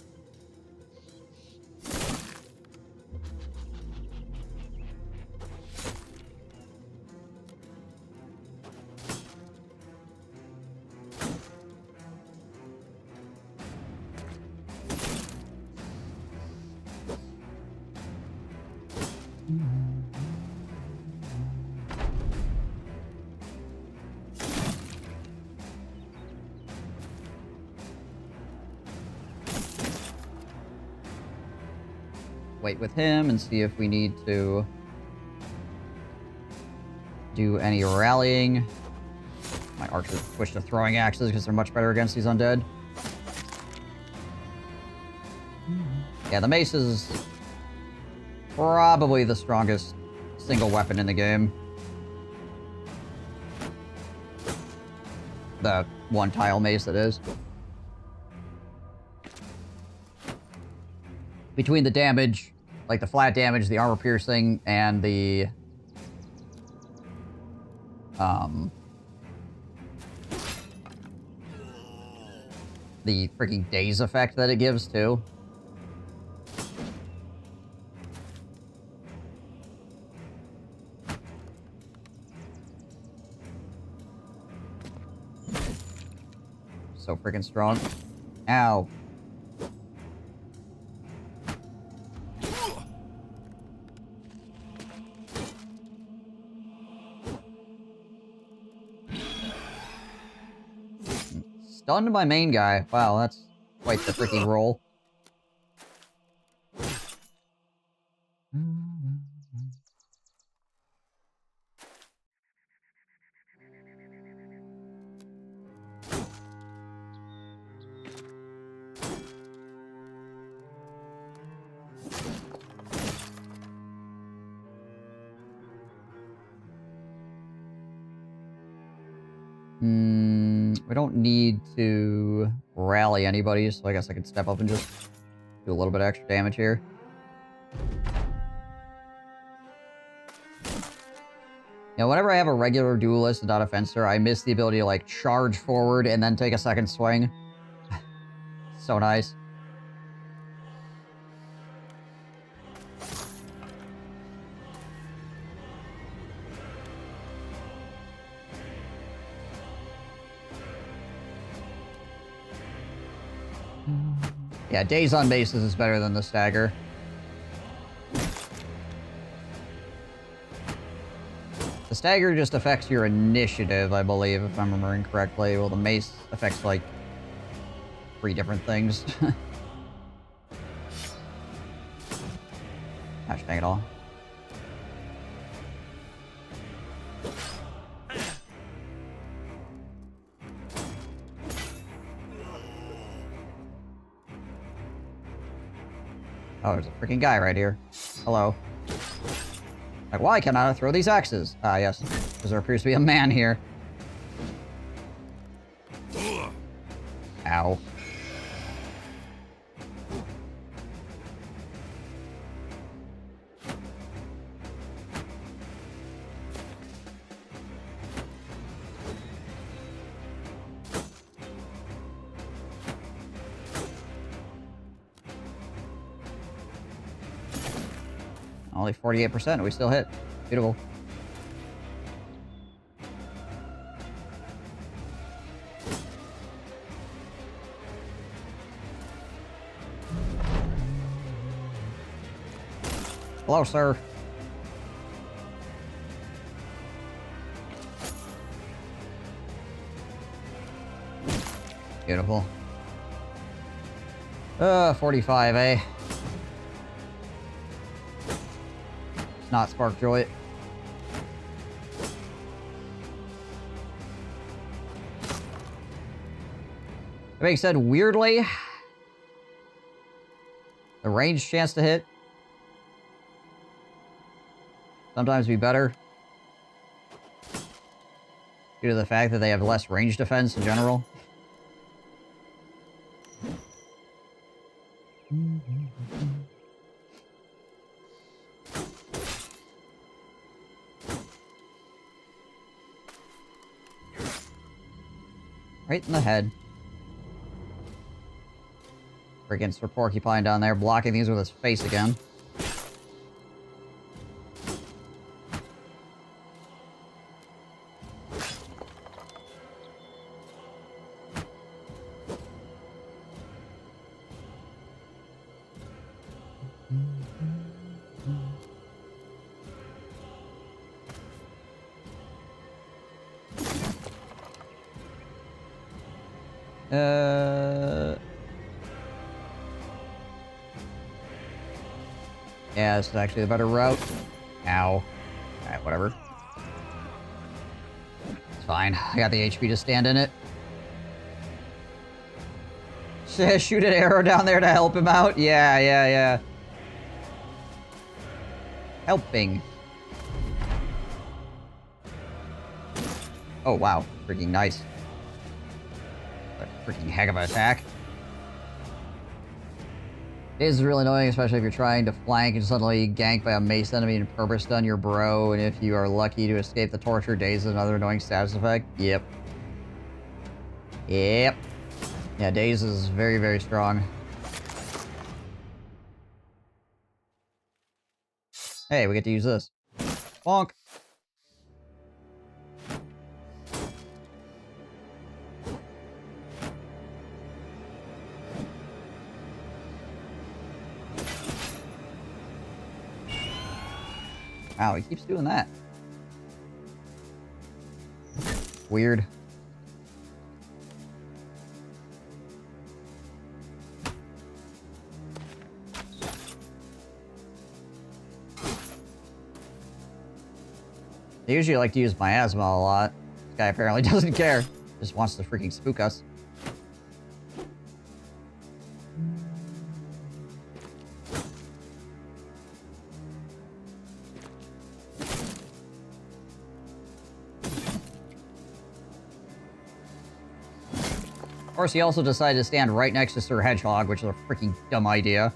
Wait with him and see if we need to do any rallying. My archers switch to throwing axes because they're much better against these undead. Yeah, the mace is probably the strongest single weapon in the game. The one tile mace, that is. Between the damage, like the flat damage, the armor piercing, and the freaking daze effect that it gives too. So freaking strong. Ow. Stunned my main guy. Wow, that's quite the freaking roll. We don't need to rally anybody, so I guess I can step up and just do a little bit of extra damage here. Now, whenever I have a regular duelist and not a fencer, I miss the ability to, like, charge forward and then take a second swing. So nice. Yeah, daze on bases is better than the stagger. The stagger just affects your initiative, I believe, if I'm remembering correctly. Well, the mace affects, like, 3 different things. Gosh dang it all. Oh, there's a freaking guy right here. Hello. Like, why cannot I throw these axes? Ah, yes. Because there appears to be a man here. Ow. Only 48%. We still hit. Beautiful. Hello, sir. Beautiful. 45, eh? It's not Spark Joy. That being said, weirdly, the range chance to hit sometimes be better due to the fact that they have less range defense in general. Right in the head. Freaking Sir Porcupine down there blocking these with his face again. Yeah, this is actually the better route. Ow. Alright, whatever. It's fine. I got the HP to stand in it. Shoot an arrow down there to help him out? Yeah. Helping. Oh, wow. Freaking nice. A freaking heck of an attack. It is really annoying, especially if you're trying to flank and suddenly ganked by a mace enemy and purpose stun your bro, and if you are lucky to escape the torture, Daze is another annoying status effect. Yep. Yeah, Daze is very, very strong. Hey, we get to use this. Bonk! Wow, he keeps doing that. Weird. I usually like to use Miasma a lot. This guy apparently doesn't care. Just wants to freaking spook us. Of course, he also decided to stand right next to Sir Hedgehog, which is a freaking dumb idea.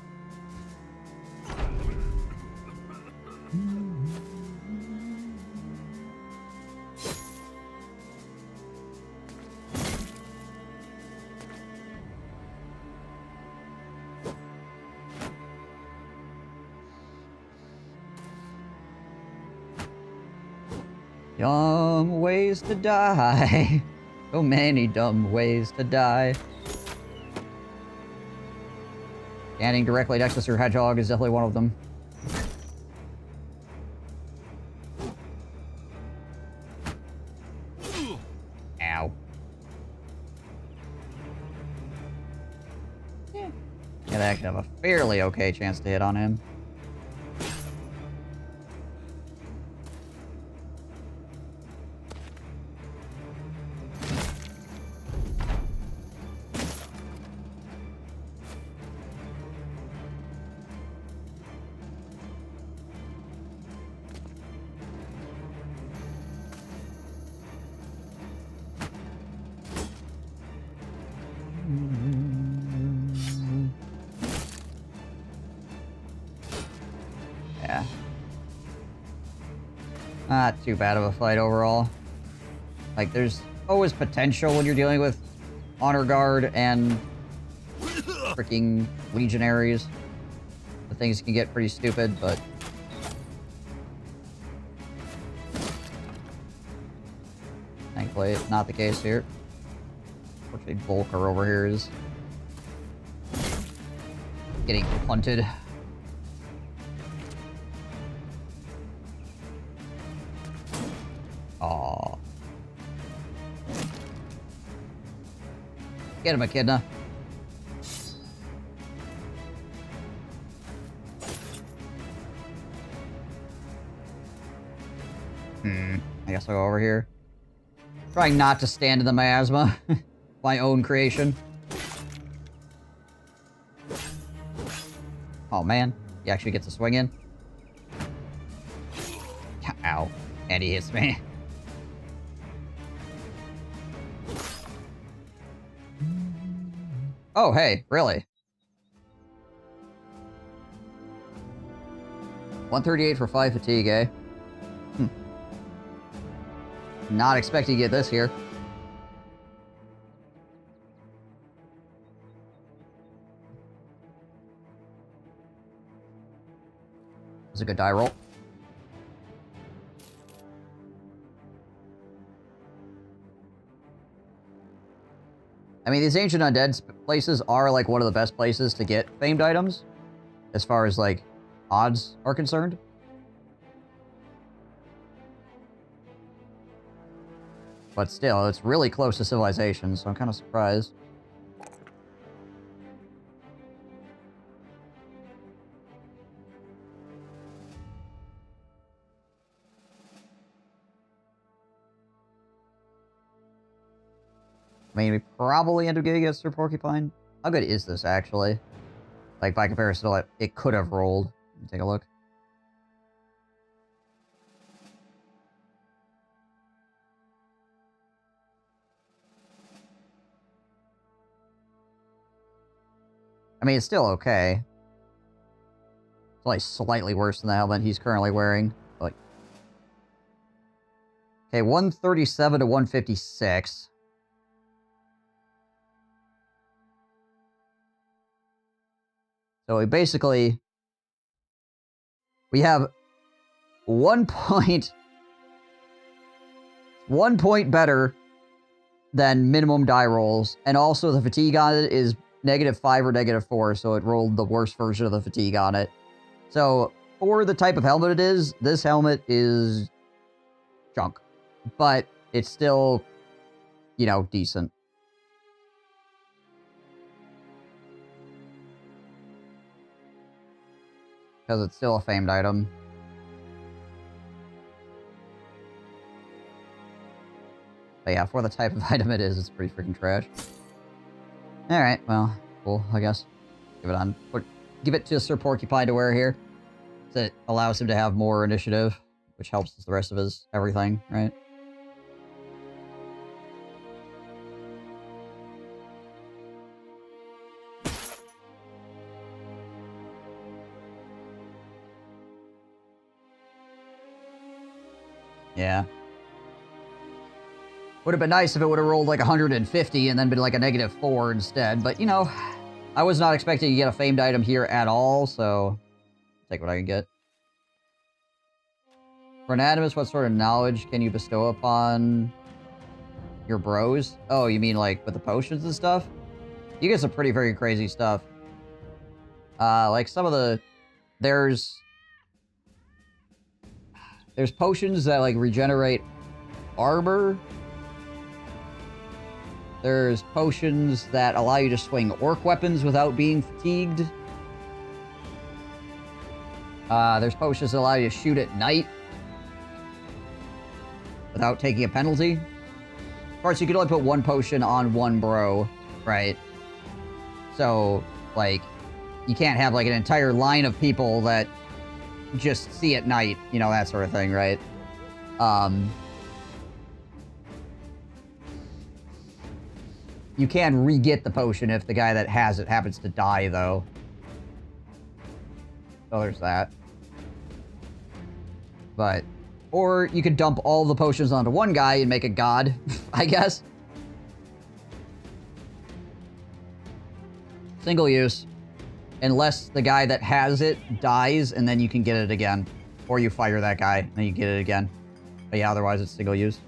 Dumb ways to die. So many dumb ways to die. Standing directly next to Sir Hedgehog is definitely one of them. Ow. Yeah, they actually have a fairly okay chance to hit on him. Yeah. Not too bad of a fight overall. Like, there's always potential when you're dealing with Honor Guard and freaking Legionaries. The things can get pretty stupid, but Thankfully, it's not the case here. Unfortunately, Volker over here is getting punted. Aww. Get him, Echidna. I guess I'll go over here. Trying not to stand in the miasma. My own creation. Oh man, he actually gets a swing in. Ow. And he hits me. Oh, hey, really? 138 for 5 fatigue, eh? Not expecting to get this here. It was a good die roll. I mean, these Ancient Undead places are, like, one of the best places to get famed items. As far as, like, odds are concerned. But still, it's really close to civilization, so I'm kind of surprised. I mean, we probably end up getting against Sir Porcupine. How good is this, actually? Like, by comparison to what it could have rolled. Let me take a look. I mean, it's still okay. It's only slightly worse than the helmet he's currently wearing. Like, okay, 137 to 156. So we basically... We have 1 point... 1 point better than minimum die rolls. And also the fatigue on it is -5 or -4, so it rolled the worst version of the fatigue on it. So, for the type of helmet it is, this helmet is junk. But it's still, you know, decent. Because it's still a famed item. But yeah, for the type of item it is, it's pretty freaking trash. Alright, well, cool, I guess. Give it to Sir Porcupine to wear here. So it allows him to have more initiative, which helps the rest of his everything, right? Yeah. Would have been nice if it would have rolled like 150 and then been like a -4 instead. But, you know, I was not expecting to get a famed item here at all, so take what I can get. For an animus, what sort of knowledge can you bestow upon your bros? Oh, you mean like with the potions and stuff? You get some pretty very crazy stuff. Like some of the... There's potions that like regenerate armor. There's potions that allow you to swing orc weapons without being fatigued. There's potions that allow you to shoot at night without taking a penalty. Of course, you can only put one potion on one bro, right? So, like, you can't have, like, an entire line of people that just see at night, you know, that sort of thing, right? You can re-get the potion if the guy that has it happens to die, though. So there's that. But... Or you could dump all the potions onto one guy and make a god, I guess. Single use. Unless the guy that has it dies, and then you can get it again. Or you fire that guy, and then you get it again. But yeah, otherwise it's single use.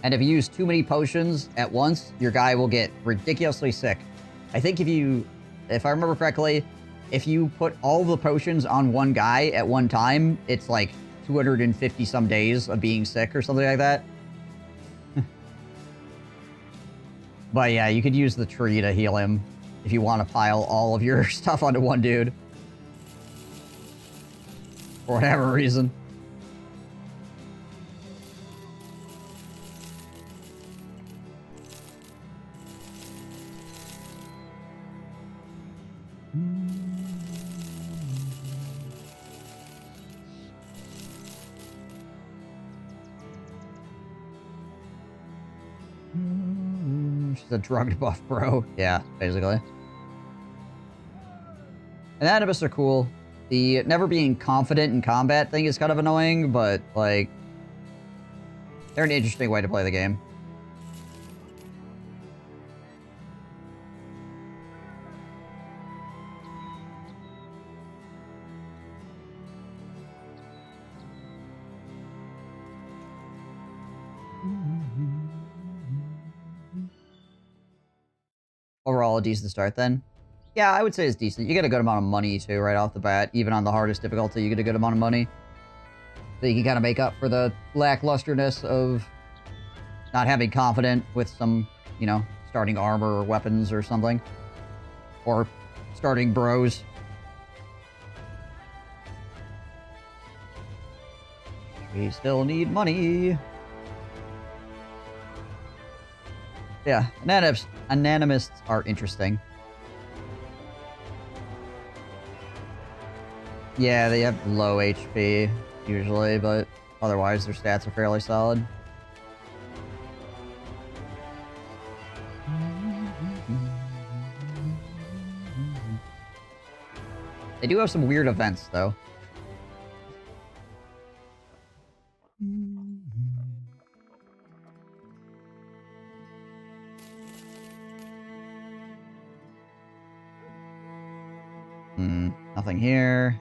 And if you use too many potions at once, your guy will get ridiculously sick. I think if I remember correctly, if you put all the potions on one guy at one time, it's like 250 some days of being sick or something like that. But yeah, you could use the tree to heal him if you want to pile all of your stuff onto one dude. For whatever reason. She's a drugged buff bro. Yeah, basically. And animists are cool. The never being confident in combat thing is kind of annoying, but, like, they're an interesting way to play the game. Overall, a decent start then. Yeah, I would say it's decent. You get a good amount of money, too, right off the bat. Even on the hardest difficulty, you get a good amount of money. So you can kind of make up for the lacklusterness of not having confident with some, you know, starting armor or weapons or something. Or starting bros. We still need money. Yeah, anonymous are interesting. Yeah, they have low HP, usually, but otherwise their stats are fairly solid. They do have some weird events, though. Nothing here.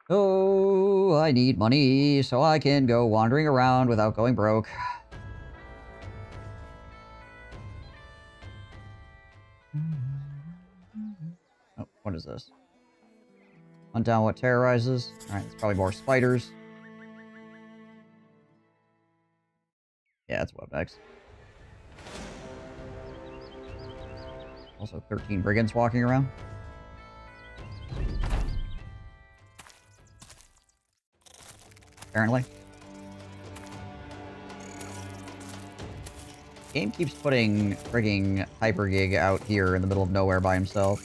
Oh, I need money so I can go wandering around without going broke. Oh, what is this? Hunt down what terrorizes. Alright, it's probably more spiders. Yeah, it's Webnex. Also 13 brigands walking around. Apparently. Game keeps putting frigging Hypergig out here in the middle of nowhere by himself.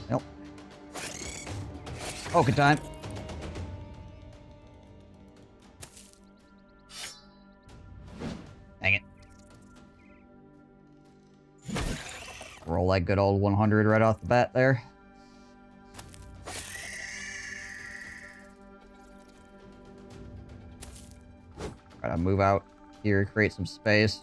Nope. Oh, good time. Dang it. Roll like good old 100 right off the bat there. Try to move out here, create some space.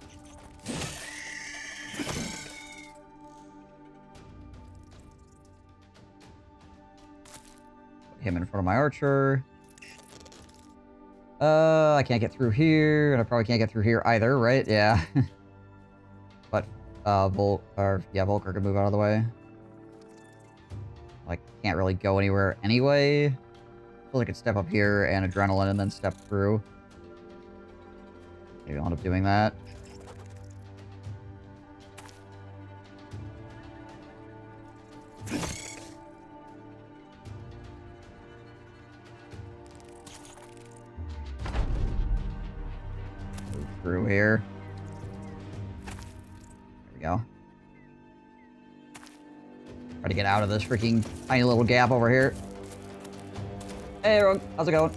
Put him in front of my archer. I can't get through here, and I probably can't get through here either, right? Yeah. But, Volker can move out of the way. Like, can't really go anywhere anyway. I feel like I could step up here and adrenaline and then step through. Maybe I'll end up doing that. Move through here. There we go. Try to get out of this freaking tiny little gap over here. Hey everyone, how's it going?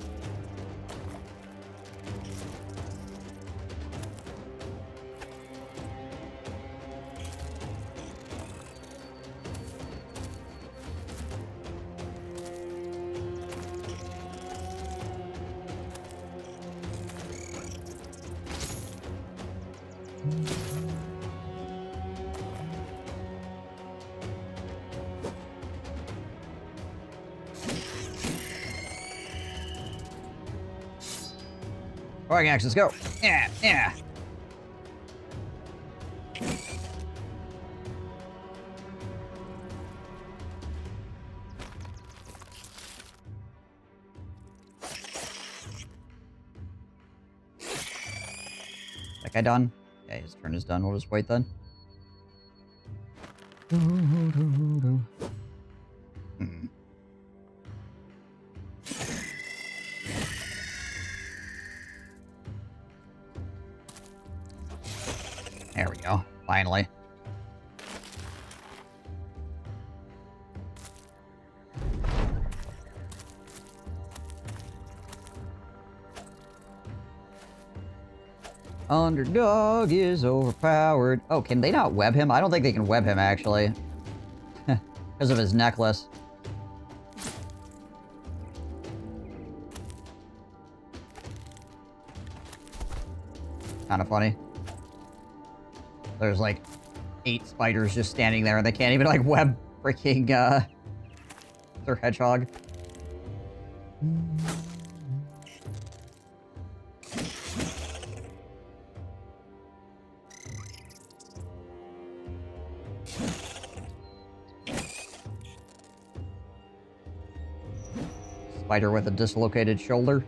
Throwing axes, go. Yeah, yeah. That guy done? Yeah, his turn is done. We'll just wait then. Hmm. There we go. Finally. Underdog is overpowered. Oh, can they not web him? I don't think they can web him, actually. Because of his necklace. Kind of funny. There's like 8 spiders just standing there and they can't even like web freaking their hedgehog. Spider with a dislocated shoulder.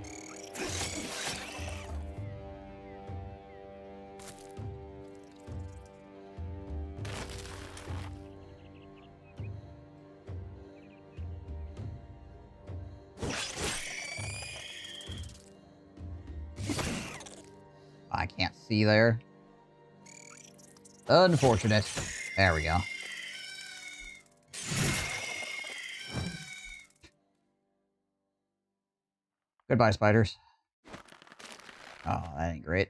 I can't see there. Unfortunate. There we go. Goodbye, spiders. Oh, that ain't great.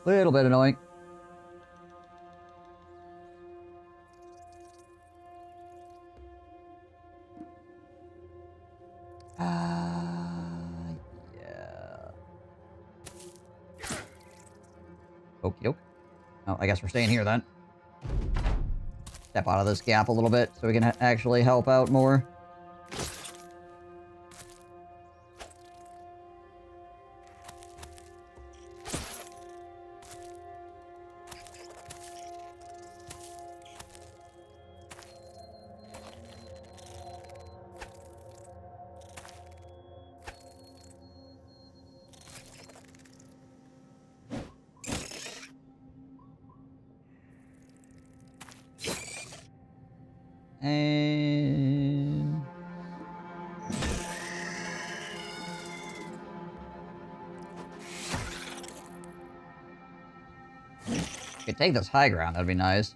Little bit annoying. Yeah. Okie doke. Oh, I guess we're staying here then. Step out of this gap a little bit so we can actually help out more. And... could take this high ground, that'd be nice.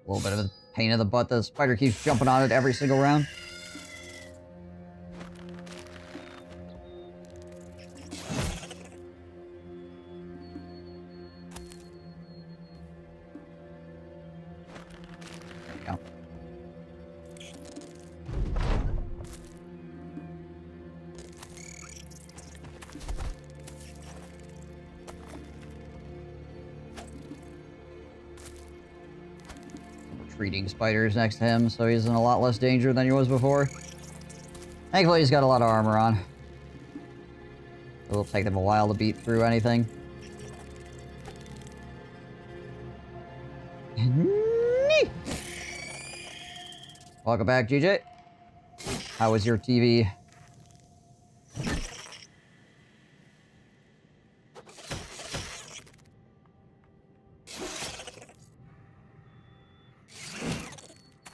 A little bit of a pain in the butt. The spider keeps jumping on it every single round. There we go. Retreating spiders next to him, so he's in a lot less danger than he was before. Thankfully, he's got a lot of armor on. It'll take them a while to beat through anything. Welcome back, GJ. How was your TV?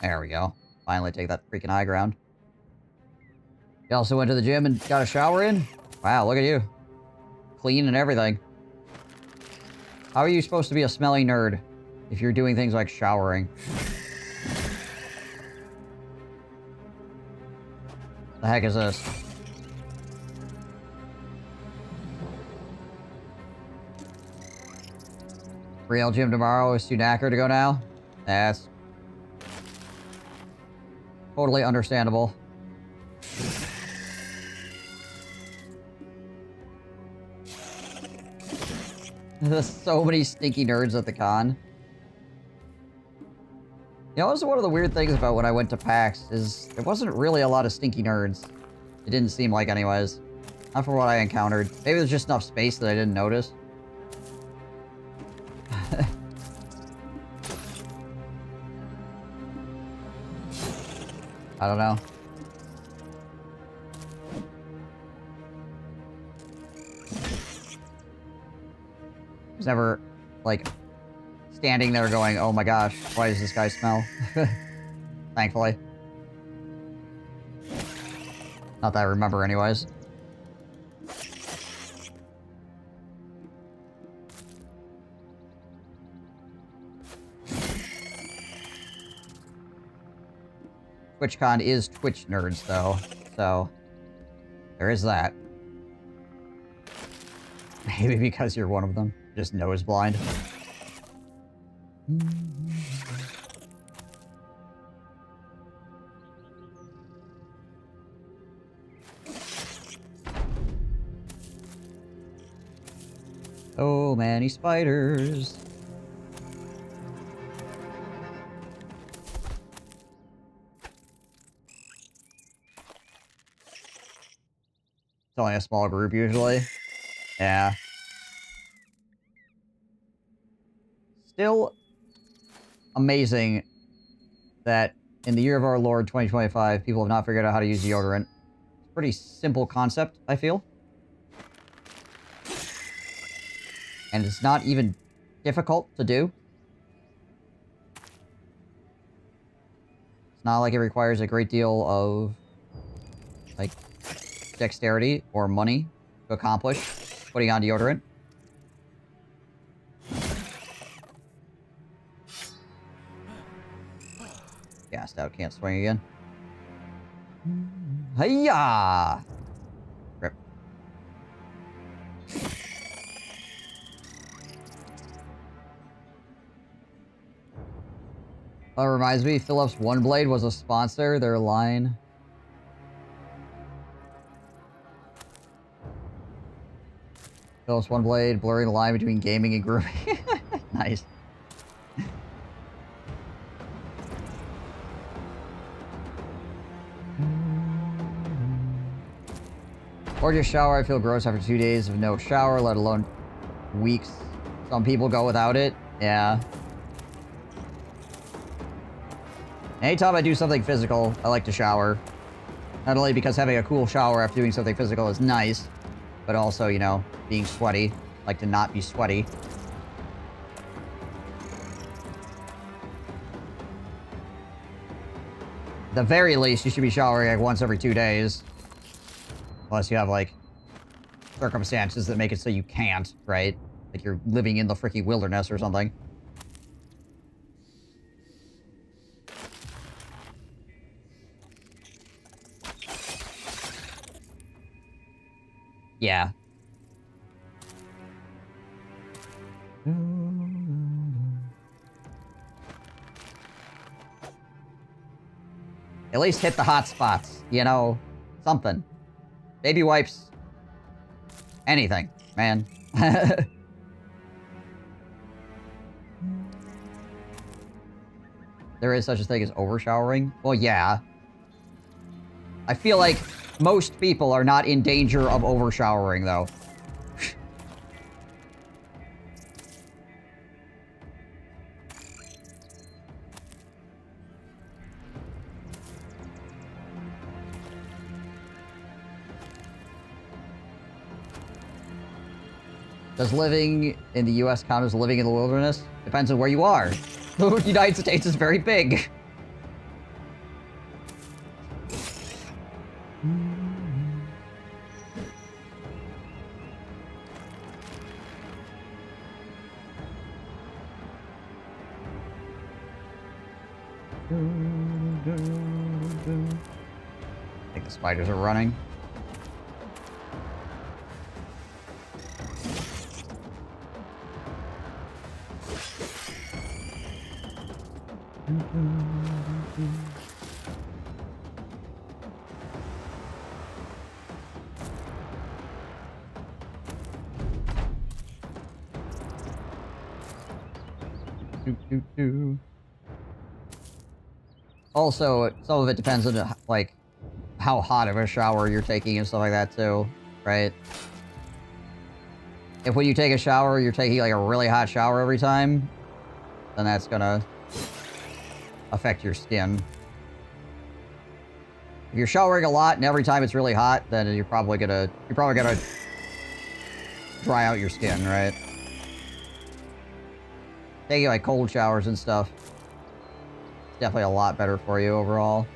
There we go. Finally take that freaking high ground. You also went to the gym and got a shower in? Wow, look at you. Clean and everything. How are you supposed to be a smelly nerd if you're doing things like showering? The heck is this? Real gym tomorrow is too knackered to go now? That's totally understandable. There's so many stinky nerds at the con. You know, this is one of the weird things about when I went to PAX, is there wasn't really a lot of stinky nerds. It didn't seem like anyways. Not for what I encountered. Maybe there's just enough space that I didn't notice. I don't know. I was never, like, standing there going, oh my gosh, why does this guy smell? Thankfully. Not that I remember anyways. TwitchCon is Twitch nerds, though, so there is that. Maybe because you're one of them. Just nose blind. Oh, many spiders. It's only a small group usually. Yeah. Still amazing that in the year of our Lord 2025, people have not figured out how to use deodorant. It's a pretty simple concept, I feel. And it's not even difficult to do. It's not like it requires a great deal of, like, dexterity or money to accomplish putting on deodorant. Gassed out, can't swing again. Hiya! Rip. Oh, reminds me, Philips One Blade was a sponsor, their line. Philips One Blade, blurring the line between gaming and grooming. Nice. Or just shower. I feel gross after 2 days of no shower, let alone weeks. Some people go without it. Yeah. Anytime I do something physical, I like to shower. Not only because having a cool shower after doing something physical is nice, but also, you know, being sweaty. I like to not be sweaty. At the very least, you should be showering like once every 2 days. Unless you have, like, circumstances that make it so you can't, right? Like you're living in the freaking wilderness or something. Yeah. At least hit the hot spots, you know? Something. Baby wipes. Anything, man. There is such a thing as overshowering? Well, yeah. I feel like most people are not in danger of overshowering, though. Does living in the U.S. count as living in the wilderness? Depends on where you are. The United States is very big. I think the spiders are running. Also, some of it depends on, like, how hot of a shower you're taking and stuff like that, too, right? If when you take a shower, you're taking, like, a really hot shower every time, then that's gonna affect your skin. If you're showering a lot and every time it's really hot, then you're probably gonna dry out your skin, right? Taking, like, cold showers and stuff, definitely a lot better for you overall.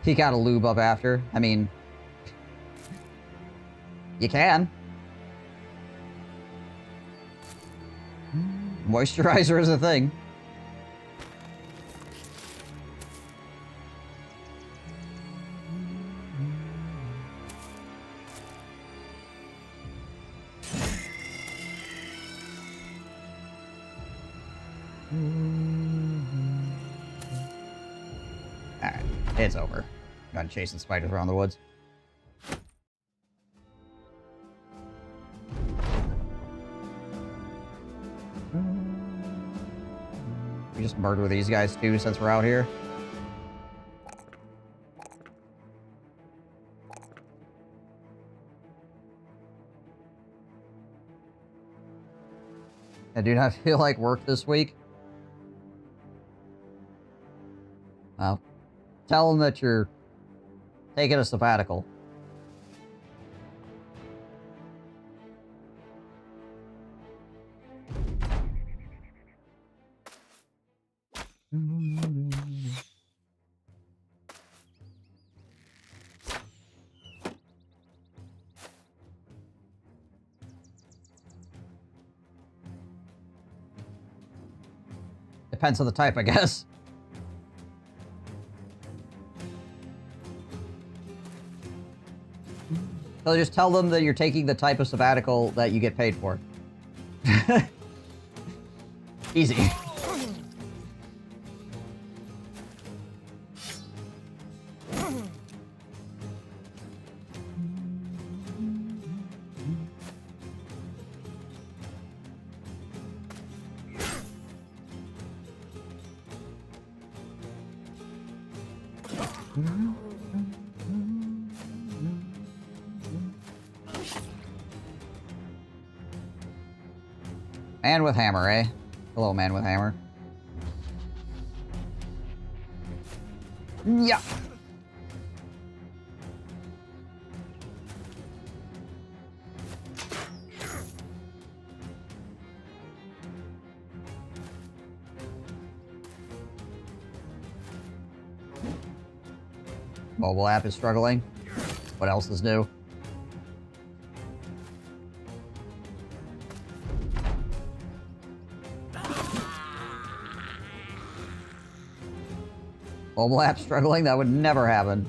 You gotta lube up after. I mean, you can. Moisturizer is a thing. Alright, it's over. Done chasing spiders around the woods. We just murder these guys too since we're out here. I do not feel like work this week. Well, tell them that you're taking a sabbatical. Depends on the type, I guess. So just tell them that you're taking the type of sabbatical that you get paid for. Easy. Man with hammer, eh? Hello, man with hammer. Yeah. Mobile app is struggling. What else is new? Mobile app struggling? That would never happen.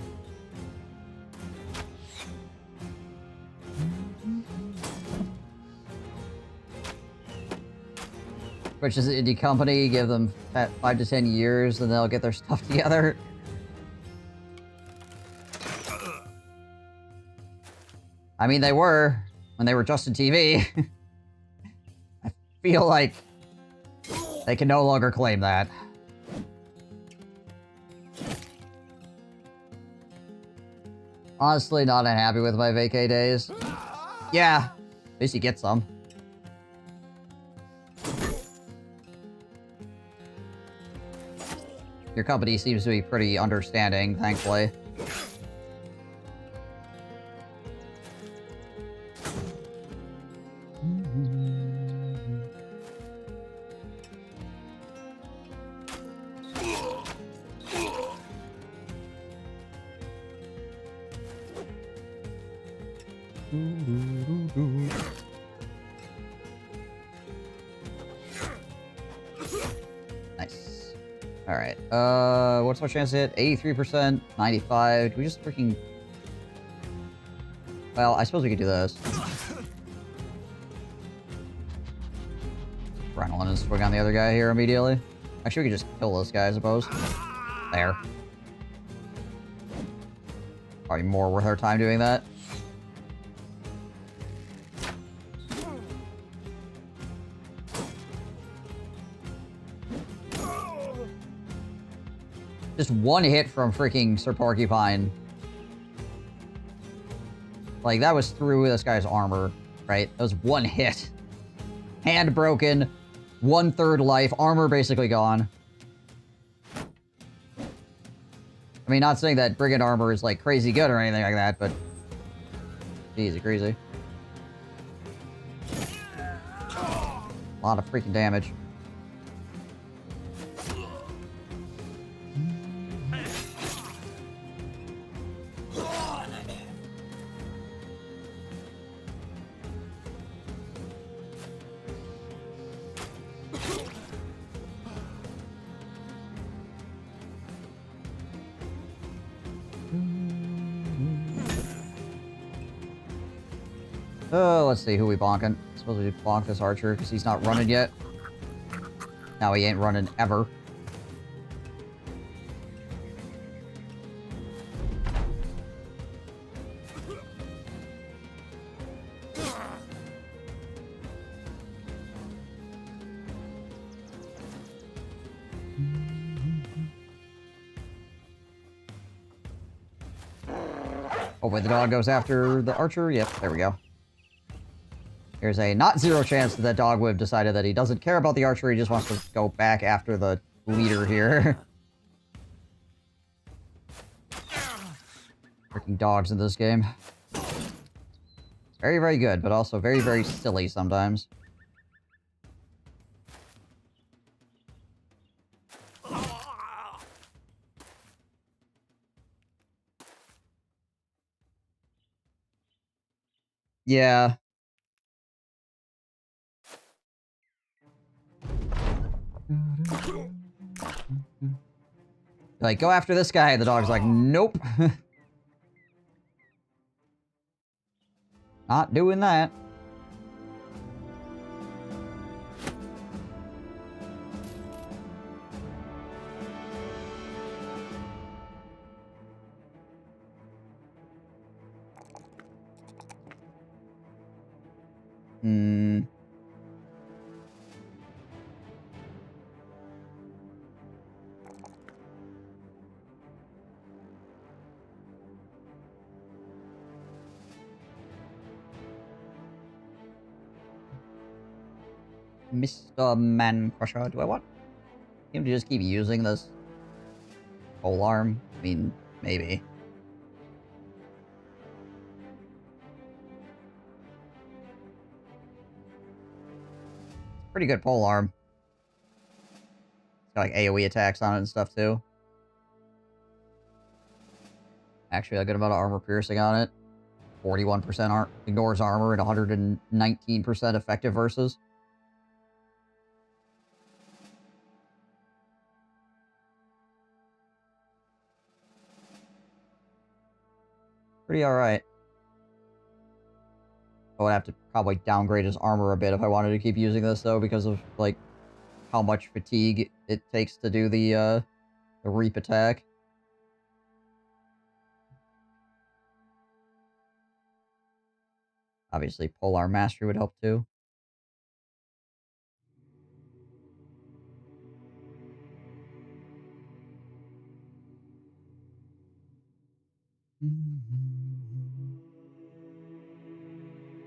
Which is an indie company, give them 5 to 10 years and they'll get their stuff together. I mean, they were, when they were Justin TV. I feel like they can no longer claim that. Honestly, not unhappy with my vacay days. Yeah, at least you get some. Your company seems to be pretty understanding, thankfully. Nice. Alright, what's my chance to hit? 83%, 95. Do we just freaking... Well, I suppose we could do this. Adrenaline and swing on the other guy here immediately. Actually, we could just kill this guy, I suppose. There. Probably more worth our time doing that. Just one hit from freaking Sir Porcupine. Like, that was through this guy's armor, right? That was one hit. Hand broken, 1/3 life, armor basically gone. I mean, not saying that Brigand armor is, like, crazy good or anything like that, but... Easy, crazy. A lot of freaking damage. Oh, let's see who we bonking. Suppose we bonk this archer because he's not running yet. No, he ain't running ever. Hopefully the dog goes after the archer. Yep, there we go. There's a not zero chance that that dog would have decided that he doesn't care about the archer. He just wants to go back after the leader here. Freaking dogs in this game. Very, very good, but also very, very silly sometimes. Yeah. Like, go after this guy. The dog's like, nope. Not doing that. Mr. Man Crusher, do I want him to just keep using this pole arm? I mean, maybe. Pretty good pole arm. It's got like AoE attacks on it and stuff too. Actually, a good amount of armor piercing on it. 41% ignores armor and 119% effective versus. Pretty alright. I would have to probably downgrade his armor a bit if I wanted to keep using this, though, because of, like, how much fatigue it takes to do the reap attack. Obviously, Polar Mastery would help, too.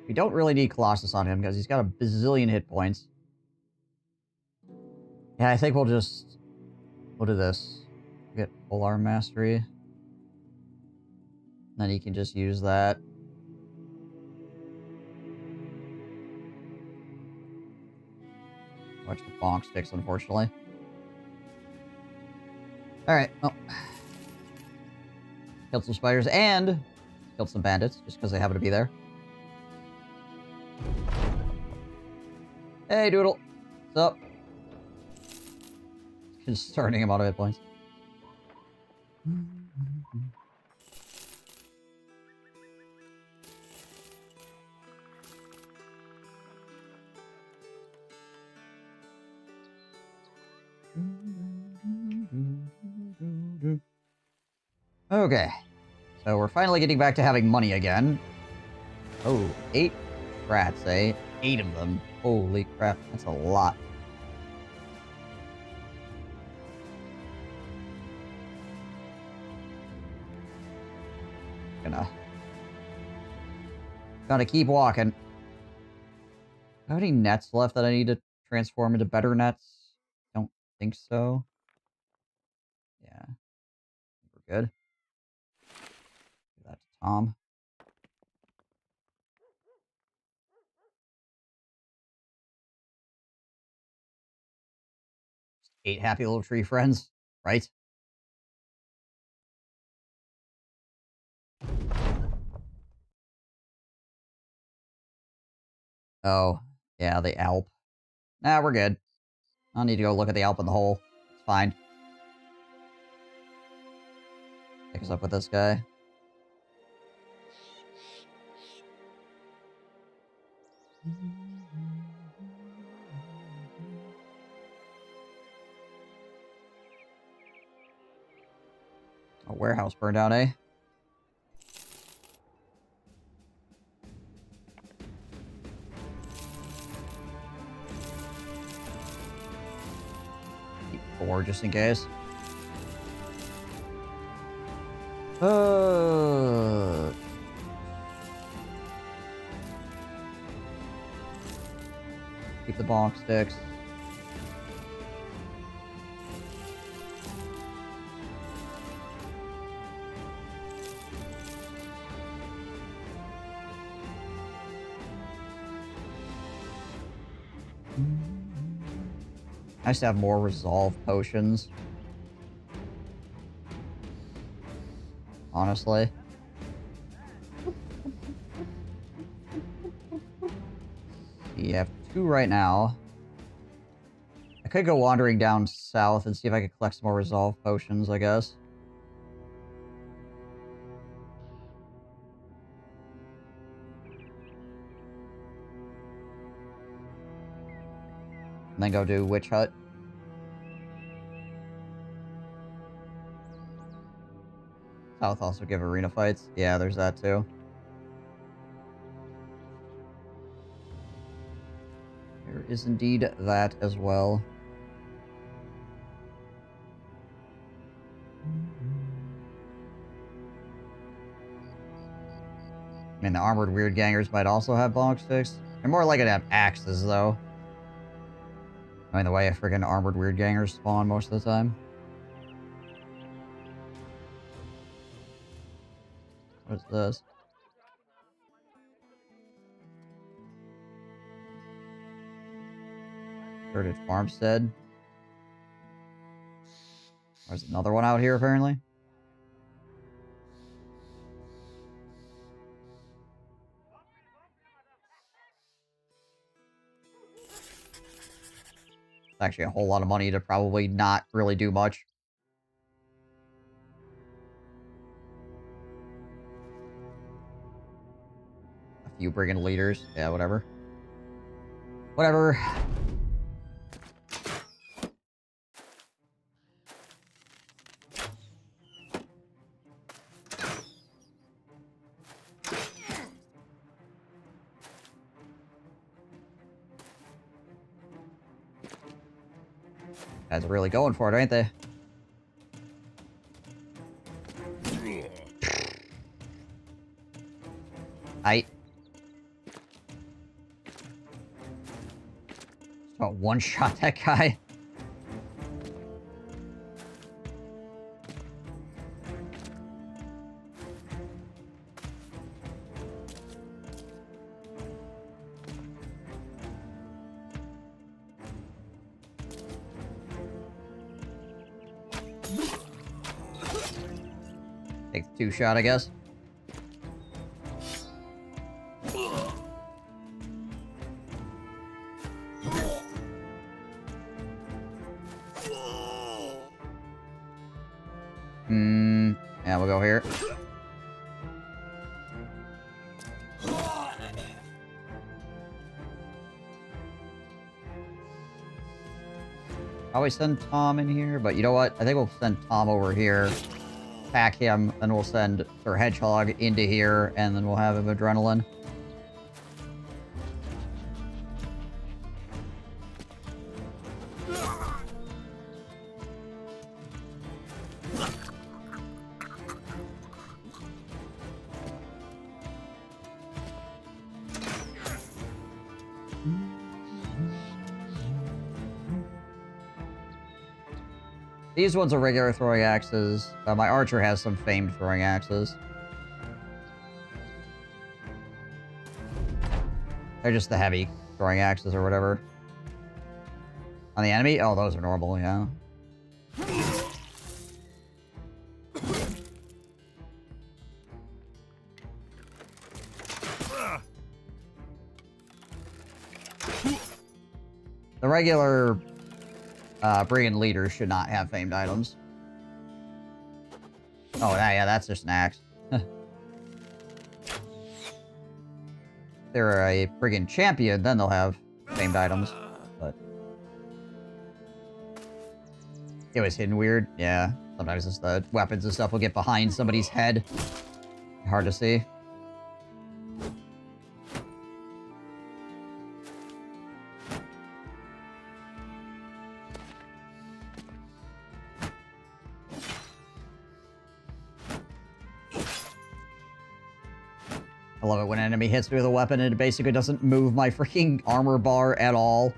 We don't really need Colossus on him, because he's got a bazillion hit points. Yeah, I think we'll do this. Get Polar Mastery. Then he can just use that. Watch the bonk sticks, unfortunately. Alright, well. Killed some spiders and killed some bandits, just because they happen to be there. Hey, Doodle. What's up? Just starting him out of hit points. Okay. So we're finally getting back to having money again. Oh, 8 rats, eh? 8 of them. Holy crap, that's a lot. Gonna keep walking. Do I have any nets left that I need to transform into better nets? Don't think so. Yeah. We're good. Give that to Tom. 8 happy little tree friends, right? Oh, yeah, the Alp. Nah, we're good. I don't need to go look at the Alp in the hole. It's fine. Pick us up with this guy. A warehouse burned down, eh? Keep 4 just in case. Keep the bonk sticks. Nice to have more resolve potions. Honestly. You have 2 right now. I could go wandering down south and see if I could collect some more resolve potions, I guess. And then go do Witch Hut. South also give arena fights. Yeah, there's that too. There is indeed that as well. I mean, the armored weird gangers might also have bonk sticks. They're more likely to have axes, though. I mean, the way a friggin' armored weird gangers spawn most of the time. What is this? Deserted farmstead. There's another one out here, apparently. It's actually a whole lot of money to probably not really do much. A few brigand leaders. Yeah, whatever. Whatever. Guys are really going for it, aren't they? Just about one-shot that guy. Take the 2-shot, I guess. Yeah, we'll go here. Probably send Tom in here, but you know what? I think we'll send Tom over here, attack him, then we'll send Sir Hedgehog into here, and then we'll have him adrenaline. These ones are regular throwing axes. My archer has some famed throwing axes. They're just the heavy throwing axes or whatever. On the enemy? Oh, those are normal, yeah. The regular brigand leaders should not have famed items. Oh, yeah, that's just an axe. If they're a brigand champion, then they'll have famed items. But it was hidden weird. Yeah, sometimes it's the weapons and stuff will get behind somebody's head. Hard to see. I love it when an enemy hits me with a weapon and it basically doesn't move my freaking armor bar at all.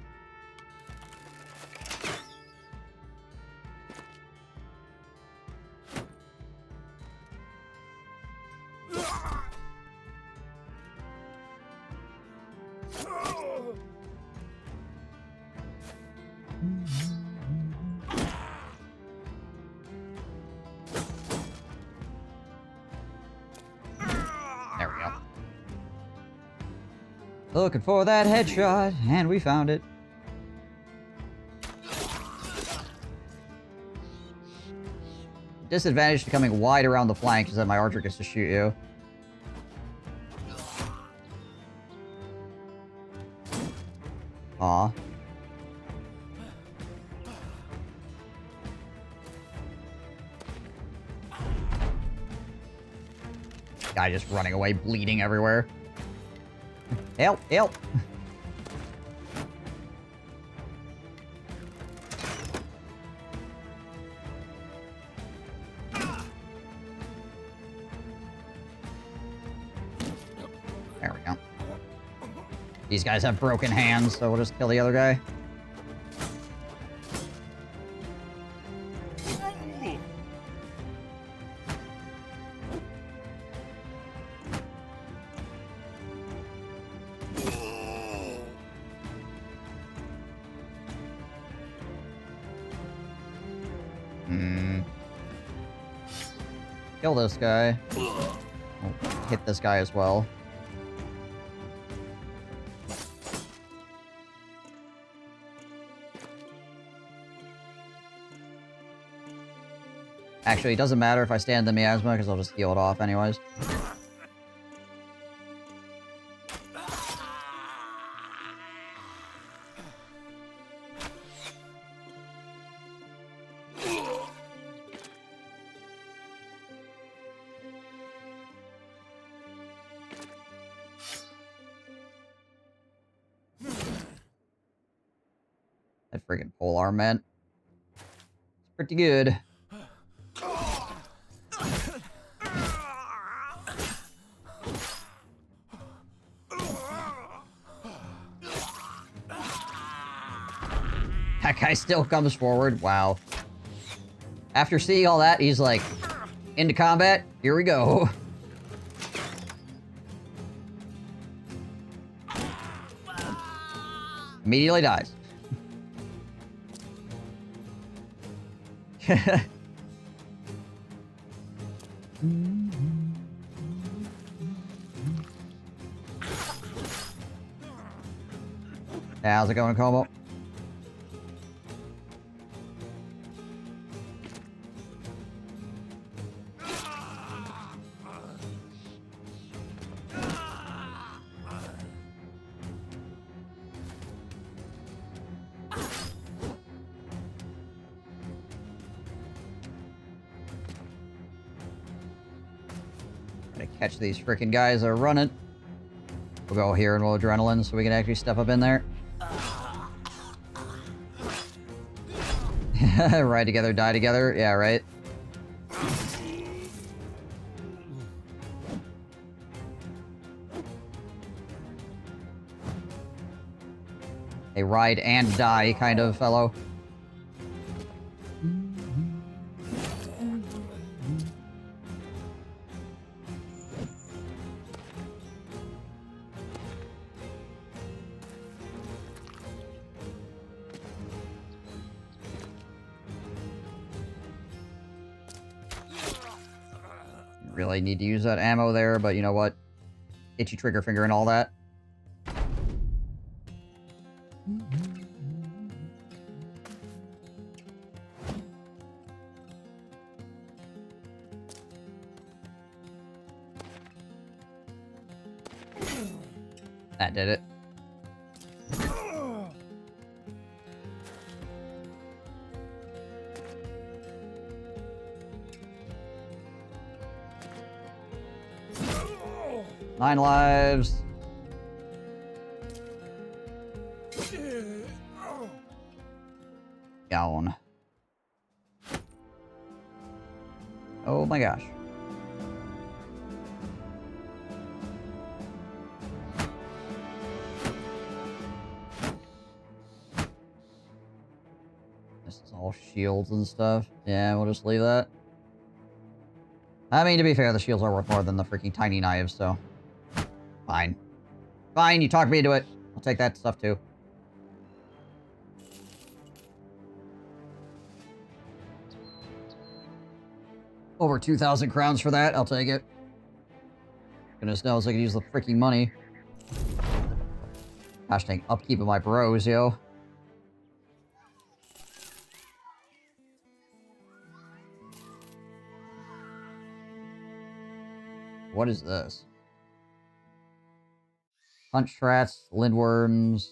There we go. Looking for that headshot, and we found it. Disadvantage to coming wide around the flank is that my archer gets to shoot you. Aw. Guy just running away, bleeding everywhere. Help, help. There we go. These guys have broken hands, so we'll just kill the other guy. Kill this guy. Oh, hit this guy as well. Actually, it doesn't matter if I stand the miasma, because I'll just heal it off anyways. That friggin' polearm, man. It's pretty good. That guy still comes forward. Wow. After seeing all that, he's like, into combat. Here we go. Immediately dies. Yeah, how's it going, Como? Catch these freaking guys that are running. We'll go here and roll adrenaline so we can actually step up in there. Ride together, die together. Yeah, right. A ride and die kind of fellow. really need to use that ammo there, but you know what? Itchy trigger finger and all that. That did it. Nine lives. Gone. Oh my gosh. This is all shields and stuff. Yeah, we'll just leave that. I mean, to be fair, the shields are worth more than the freaking tiny knives, so... Fine. Fine, you talked me into it. I'll take that stuff, too. Over 2,000 crowns for that. I'll take it. Goodness knows I could use the freaking money. Gosh dang, upkeep of my bros, yo. What is this? Punch rats, lindworms.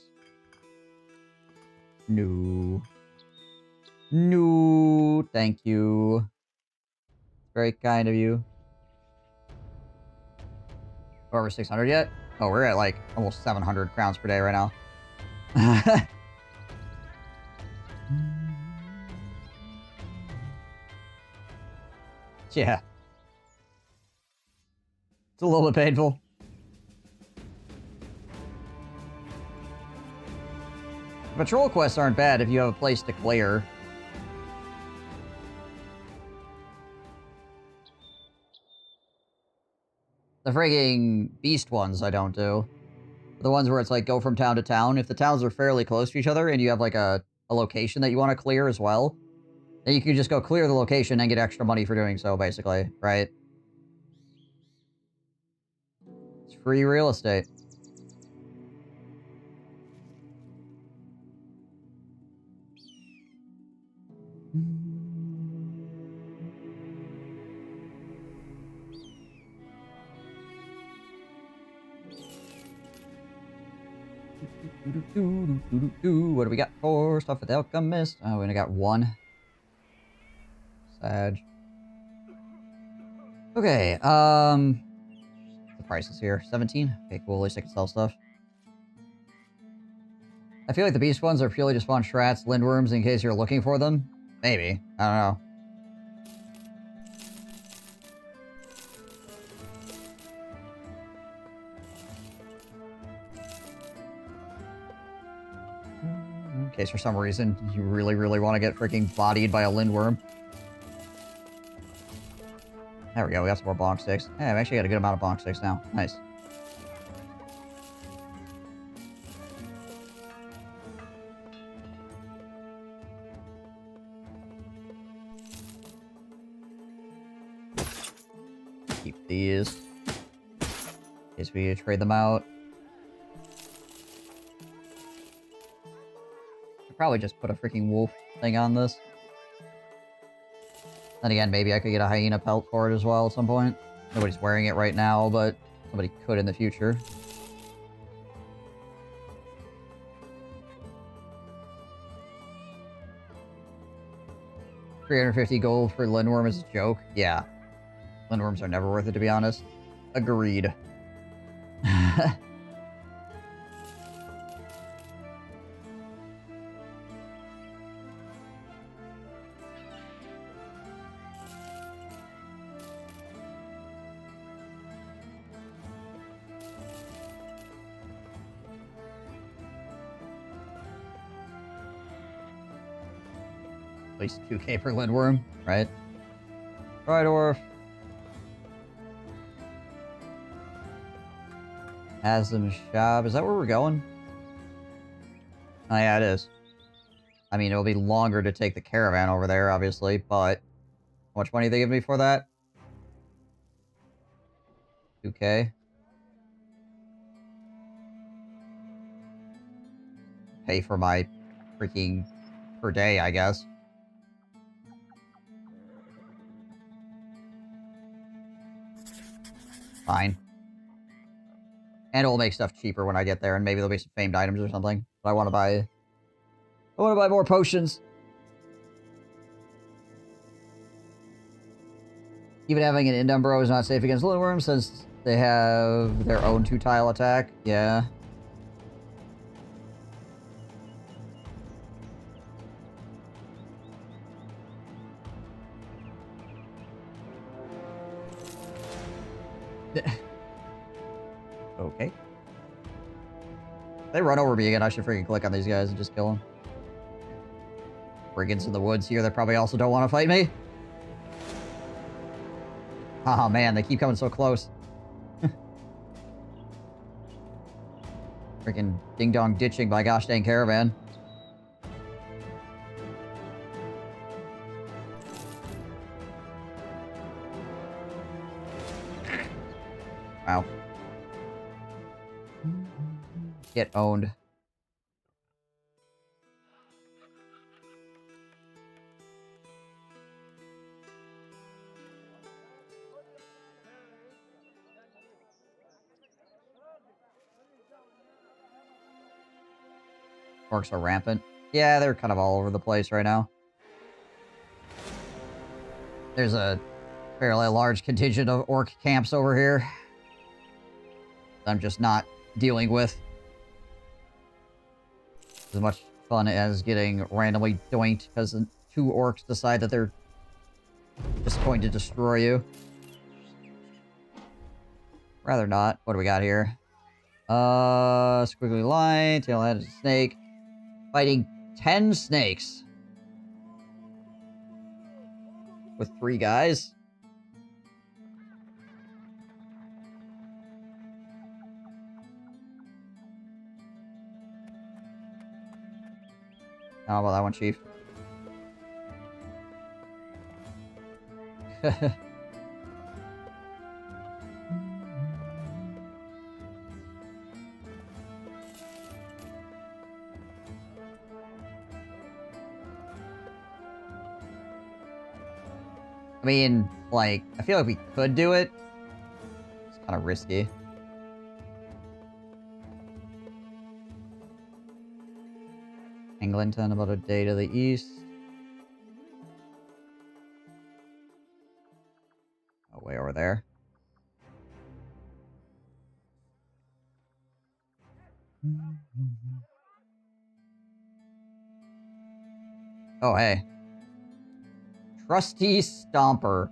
No. No, thank you. Very kind of you. Over 600 yet? Oh, we're at like almost 700 crowns per day right now. Yeah. It's a little bit painful. Patrol quests aren't bad if you have a place to clear. The frigging beast ones I don't do. The ones where it's like go from town to town. If the towns are fairly close to each other and you have like a location that you want to clear as well, then you can just go clear the location and get extra money for doing so, basically, right? It's free real estate. What do we got for stuff with the alchemist? Oh, we only got one. Sad. Okay, the price is here. 17? Okay, cool, at least I can sell stuff. I feel like the beast ones are purely to spawn shrats, lindworms in case you're looking for them. Maybe. I don't know. In case for some reason you really, really want to get freaking bodied by a lindworm. There we go, we got some more bonk sticks. Hey, I've actually got a good amount of bonk sticks now. Nice. Keep these. In case we trade them out. Probably just put a freaking wolf thing on this. Then again, maybe I could get a hyena pelt for it as well at some point. Nobody's wearing it right now, but somebody could in the future. $350 gold for lindworm is a joke? Yeah. Lindworms are never worth it, to be honest. Agreed. At least 2k per lindworm, right? Rydorf. Haslam Shab. Is that where we're going? Oh yeah, it is. I mean, it'll be longer to take the caravan over there, obviously, but... How much money do they give me for that? 2K. Pay for my freaking per day, I guess. Fine. And it'll make stuff cheaper when I get there, and maybe there'll be some famed items or something. But I want to buy more potions. Even having an Indumbro is not safe against Linoworms since they have their own 2-tile attack. Yeah. Okay. If they run over me again, I should freaking click on these guys and just kill them. Brigands in the woods here that probably also don't want to fight me. Oh man, they keep coming so close. Freaking ding-dong ditching by gosh dang caravan. Wow. Get owned. Orcs are rampant. Yeah, they're kind of all over the place right now. There's a fairly large contingent of orc camps over here I'm just not dealing with as much fun as getting randomly doinked because 2 orcs decide that they're just going to destroy you. Rather not. What do we got here? Squiggly line, tail-headed snake. Fighting 10 snakes. With 3 guys. How about that one, Chief? I mean, like, I feel like we could do it. It's kind of risky. Anglington, about a day to the east. Oh, way over there. Oh, hey. Trusty Stomper.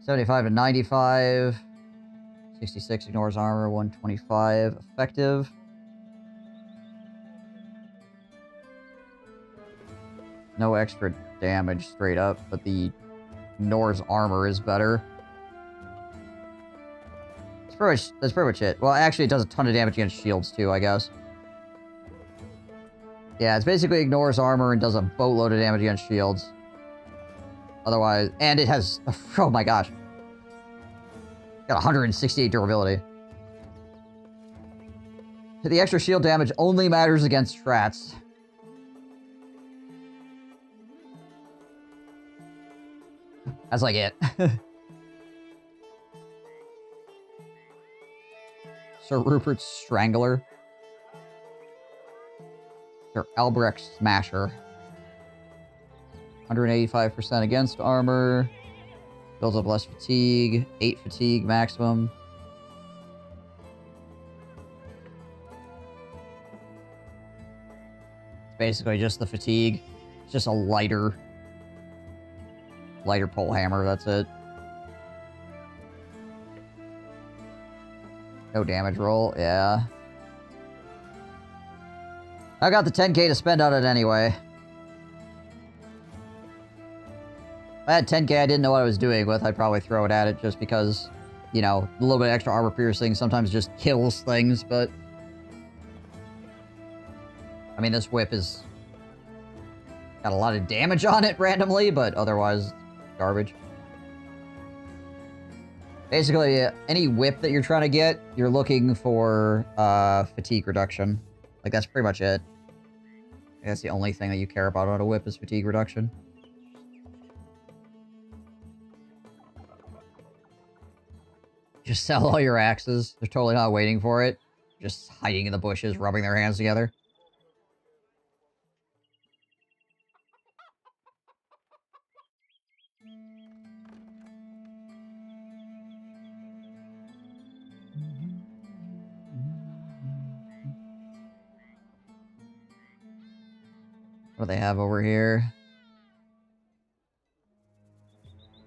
75 to 95. 66 ignores armor. 125 effective. No extra damage straight up, but the Nor's armor is better. That's pretty much it. Well, actually, it does a ton of damage against shields, too, I guess. Yeah, it's basically ignores armor and does a boatload of damage against shields. Otherwise, and it has, oh my gosh. Got 168 durability. The extra shield damage only matters against strats. That's like it. Sir Rupert's Strangler. Sir Albrecht's Smasher. 185% against armor. Builds up less fatigue. 8 fatigue maximum. It's basically just the fatigue. It's just a lighter pole hammer, that's it. No damage roll, yeah. I got the 10k to spend on it anyway. If I had 10k I didn't know what I was doing with, I'd probably throw it at it just because, you know, a little bit of extra armor piercing sometimes just kills things, but... I mean, this whip is... got a lot of damage on it randomly, but otherwise... garbage. Basically, any whip that you're trying to get, you're looking for fatigue reduction. Like, that's pretty much it. That's the only thing that you care about on a whip is fatigue reduction. Just sell all your axes. They're totally not waiting for it. Just hiding in the bushes, rubbing their hands together. What do they have over here?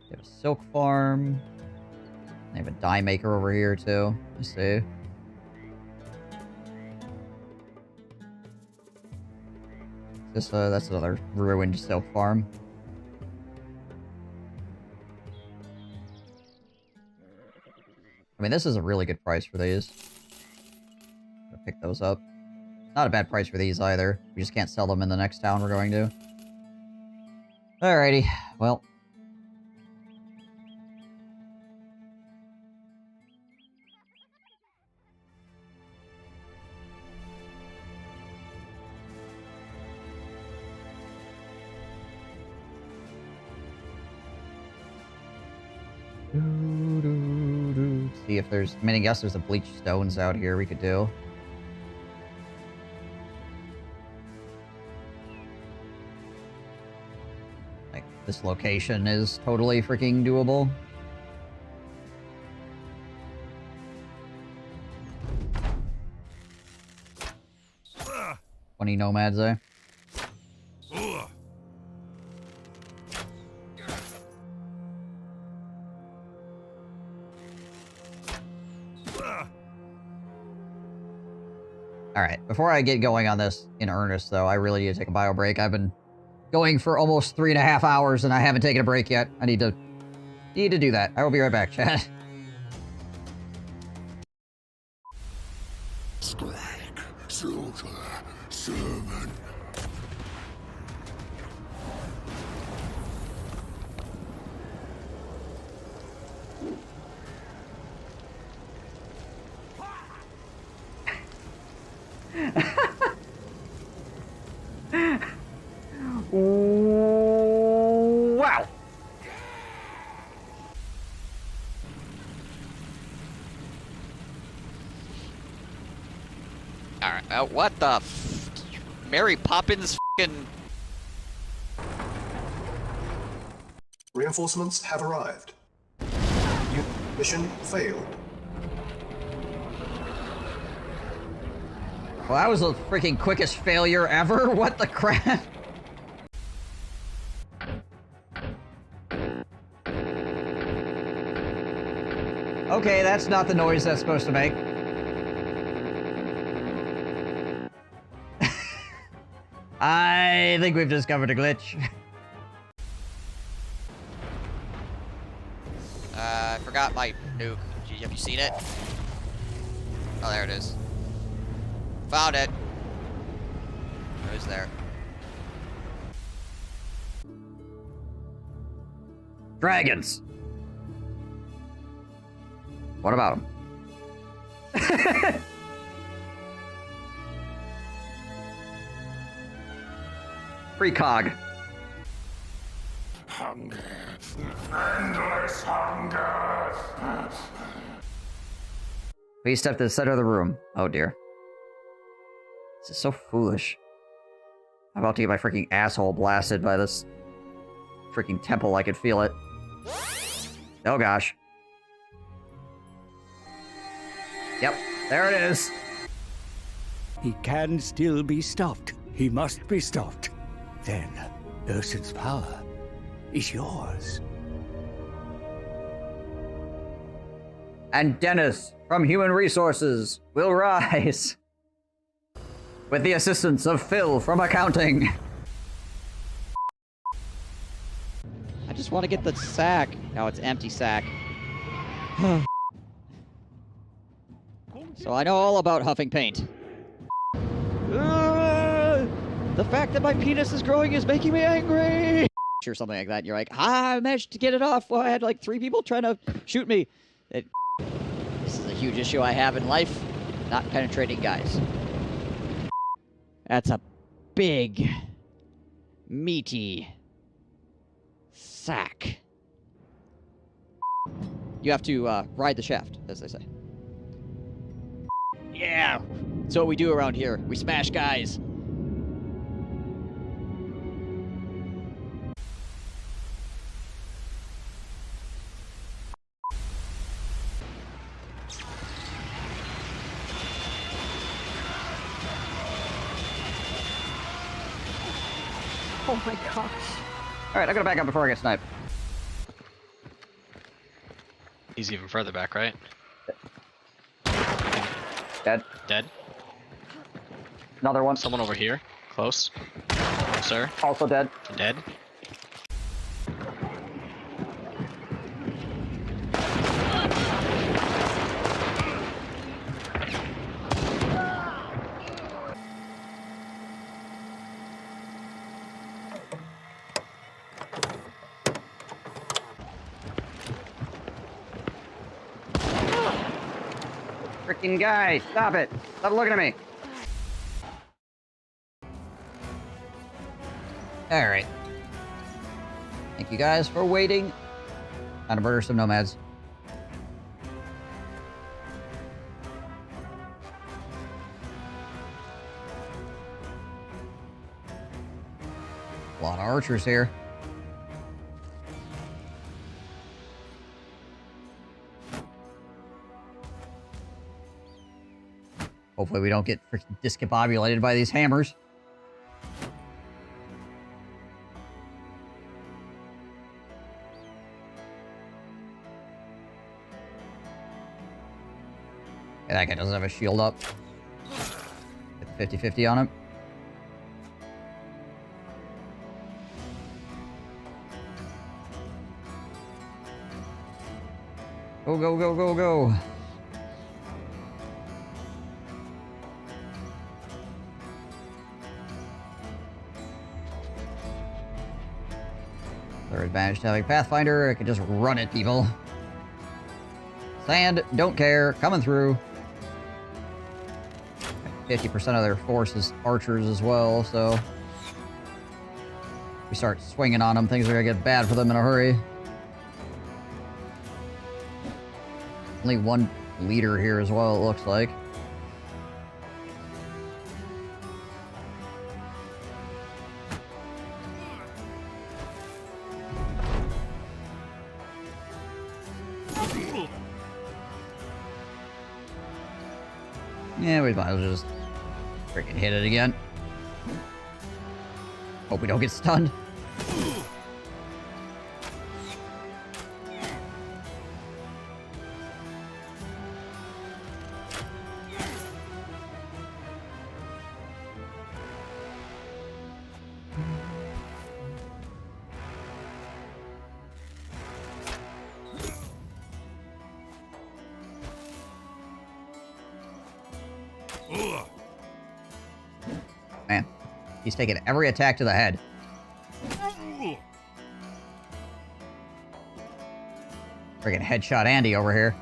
They have a silk farm. They have a dye maker over here, too. Let's see. That's another ruined silk farm. I mean, this is a really good price for these. I'm gonna pick those up. Not a bad price for these either. We just can't sell them in the next town we're going to. Alrighty, well. See if there's... I mean, I guess there's a bleached stones out here we could do. Like, this location is totally freaking doable. Funny nomads there. Alright, before I get going on this in earnest, though, I really need to take a bio break. I've been going for almost 3.5 hours, and I haven't taken a break yet. I need to do that. I will be right back, chat. Strike, slaughter, sermon. Wow! Alright, what the Mary Poppins f***ing... Reinforcements have arrived. Mission failed. Well, that was the freaking quickest failure ever. What the crap? Okay, that's not the noise that's supposed to make. I think we've discovered a glitch. I forgot my nuke. Have you seen it? Oh, there it is. Found it. It was there. Dragons. What about them? Precog. Hunger. Endless hunger. Please step to the center of the room. Oh dear. This is so foolish. I'm about to get my freaking asshole blasted by this freaking temple. I could feel it. Oh gosh. Yep, there it is. He can still be stopped. He must be stopped. Then, Ursun's power is yours. And Dennis from Human Resources will rise. With the assistance of Phil from Accounting. I just want to get the sack. No, it's empty sack. So I know all about huffing paint. The fact that my penis is growing is making me angry! Or something like that. You're like, I managed to get it off. Well, I had like 3 people trying to shoot me. This is a huge issue I have in life. Not penetrating guys. That's a big, meaty sack. You have to ride the shaft, as they say. Yeah! That's what we do around here. We smash guys. Oh my gosh. Alright, I gotta back up before I get sniped. He's even further back, right? Dead. Dead. Another one. Someone over here. Close. Sir. Also dead. Dead. Freaking guy, stop it. Stop looking at me. Alright. Thank you guys for waiting. Time to murder some nomads. A lot of archers here. Hopefully we don't get freaking discombobulated by these hammers. Yeah, that guy doesn't have a shield up. Get the 50-50 on him. Go, go, go, go, go. Their advantage to having Pathfinder, I can just run at people. Sand, don't care, coming through. 50% of their force is archers as well, so... if we start swinging on them, things are gonna get bad for them in a hurry. Only one leader here as well, it looks like. Yeah, we might as well just freaking hit it again. Hope we don't get stunned. Man, he's taking every attack to the head. Friggin' headshot Andy over here.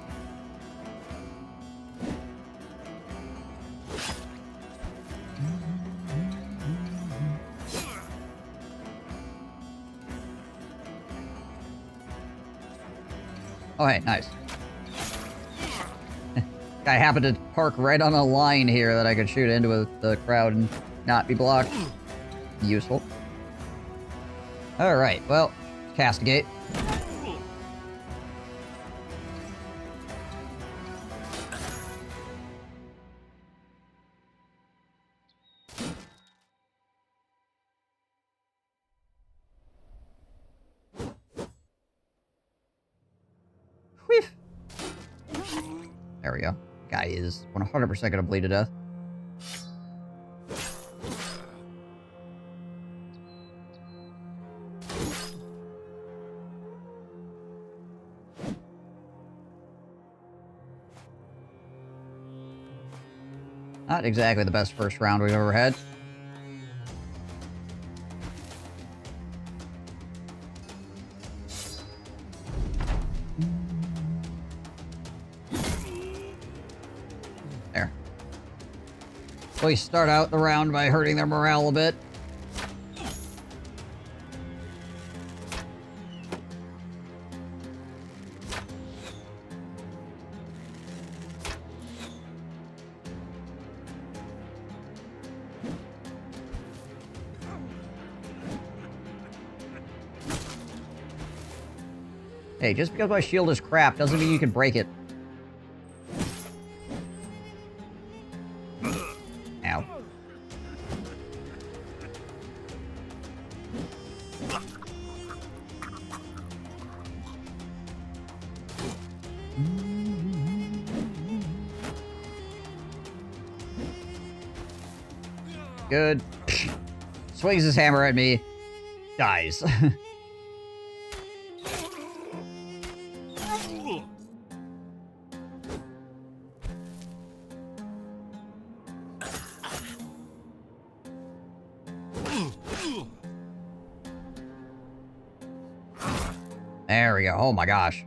Oh, hey, nice. Guy happened to park right on a line here that I could shoot into with the crowd and not be blocked. Useful. Alright, well, castigate. Whew. There we go. Guy is 100% gonna bleed to death. Not exactly the best first round we've ever had. So we start out the round by hurting their morale a bit. Hey, just because my shield is crap doesn't mean you can break it. Ow. Good. Swings his hammer at me. Dies. There we go. Oh my gosh.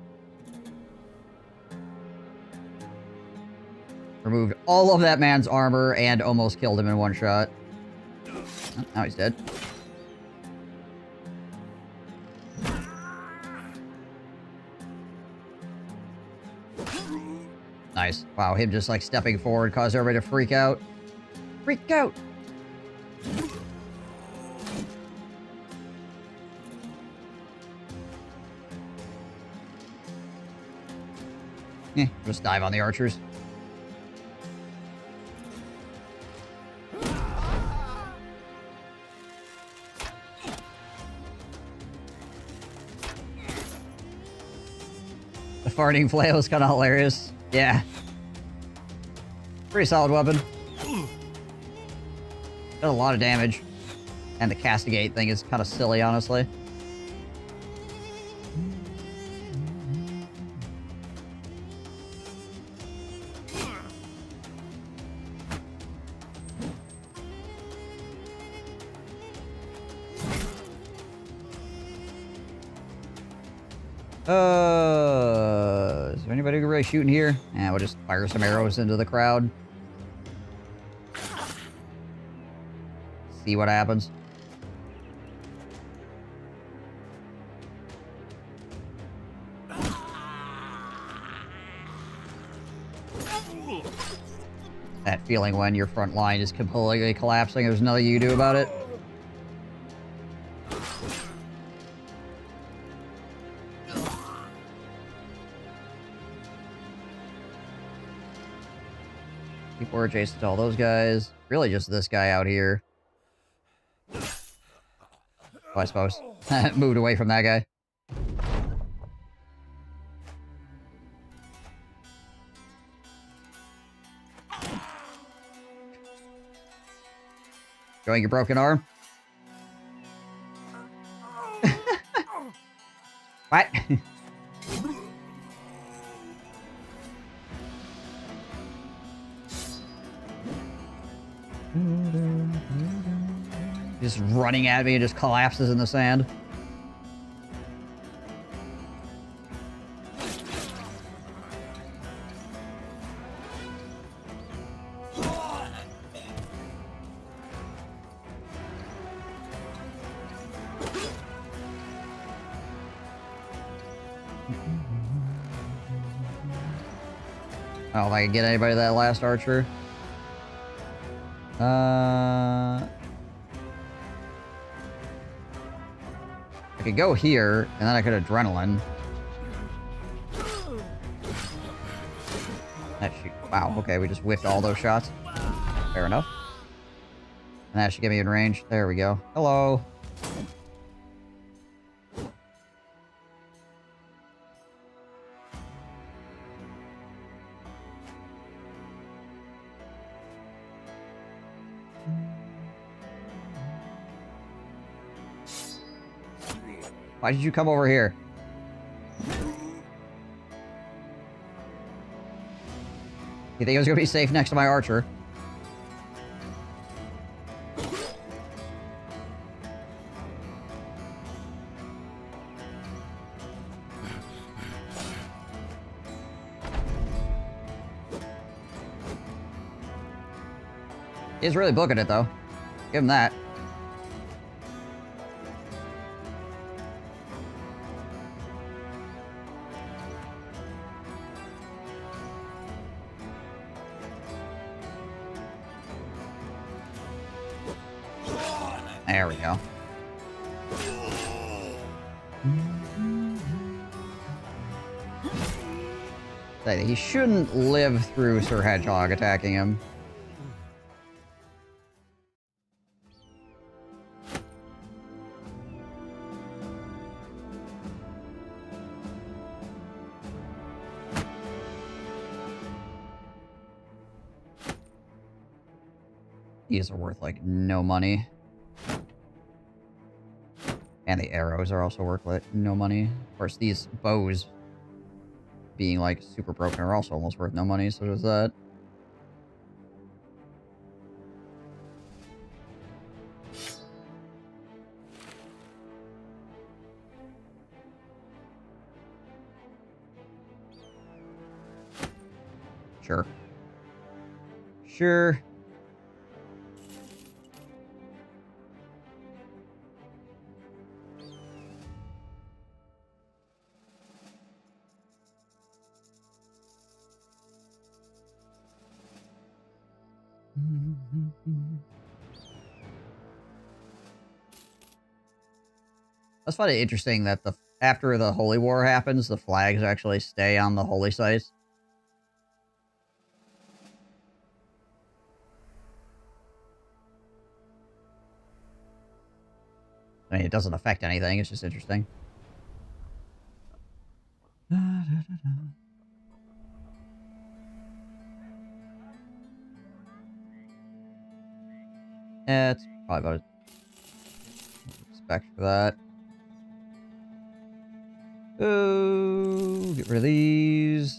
Removed all of that man's armor and almost killed him in one shot. Oh, now he's dead. Nice. Wow, him just like stepping forward caused everybody to freak out. Freak out! Just dive on the archers. The farting flail is kind of hilarious. Yeah. Pretty solid weapon. Got a lot of damage. And the castigate thing is kind of silly, honestly. Is there anybody really shooting here? Yeah, we'll just fire some arrows into the crowd. See what happens. That feeling when your front line is completely collapsing, there's nothing you can do about it. People are adjacent to all those guys. Really just this guy out here. Oh, I suppose. Moved away from that guy. Showing your broken arm? What? Just running at me and just collapses in the sand. Oh, if I can get anybody to that last archer. I could go here, and then I could adrenaline. That should... Wow, okay, we just whiffed all those shots. Fair enough. And that should get me in range. There we go. Hello. Why did you come over here? You think I was gonna be safe next to my archer? He's really booking it, though. Give him that. There we go. He shouldn't live through Sir Hedgehog attacking him. These are worth, like, no money. And the arrows are also worth, like, no money. Of course, these bows being, like, super broken are also almost worth no money, so does that. Sure. Sure. That's find it interesting that after the Holy War happens, the flags actually stay on the holy sites. I mean, it doesn't affect anything, it's just interesting. Yeah, it's probably about expect for that. Oh, get rid of these.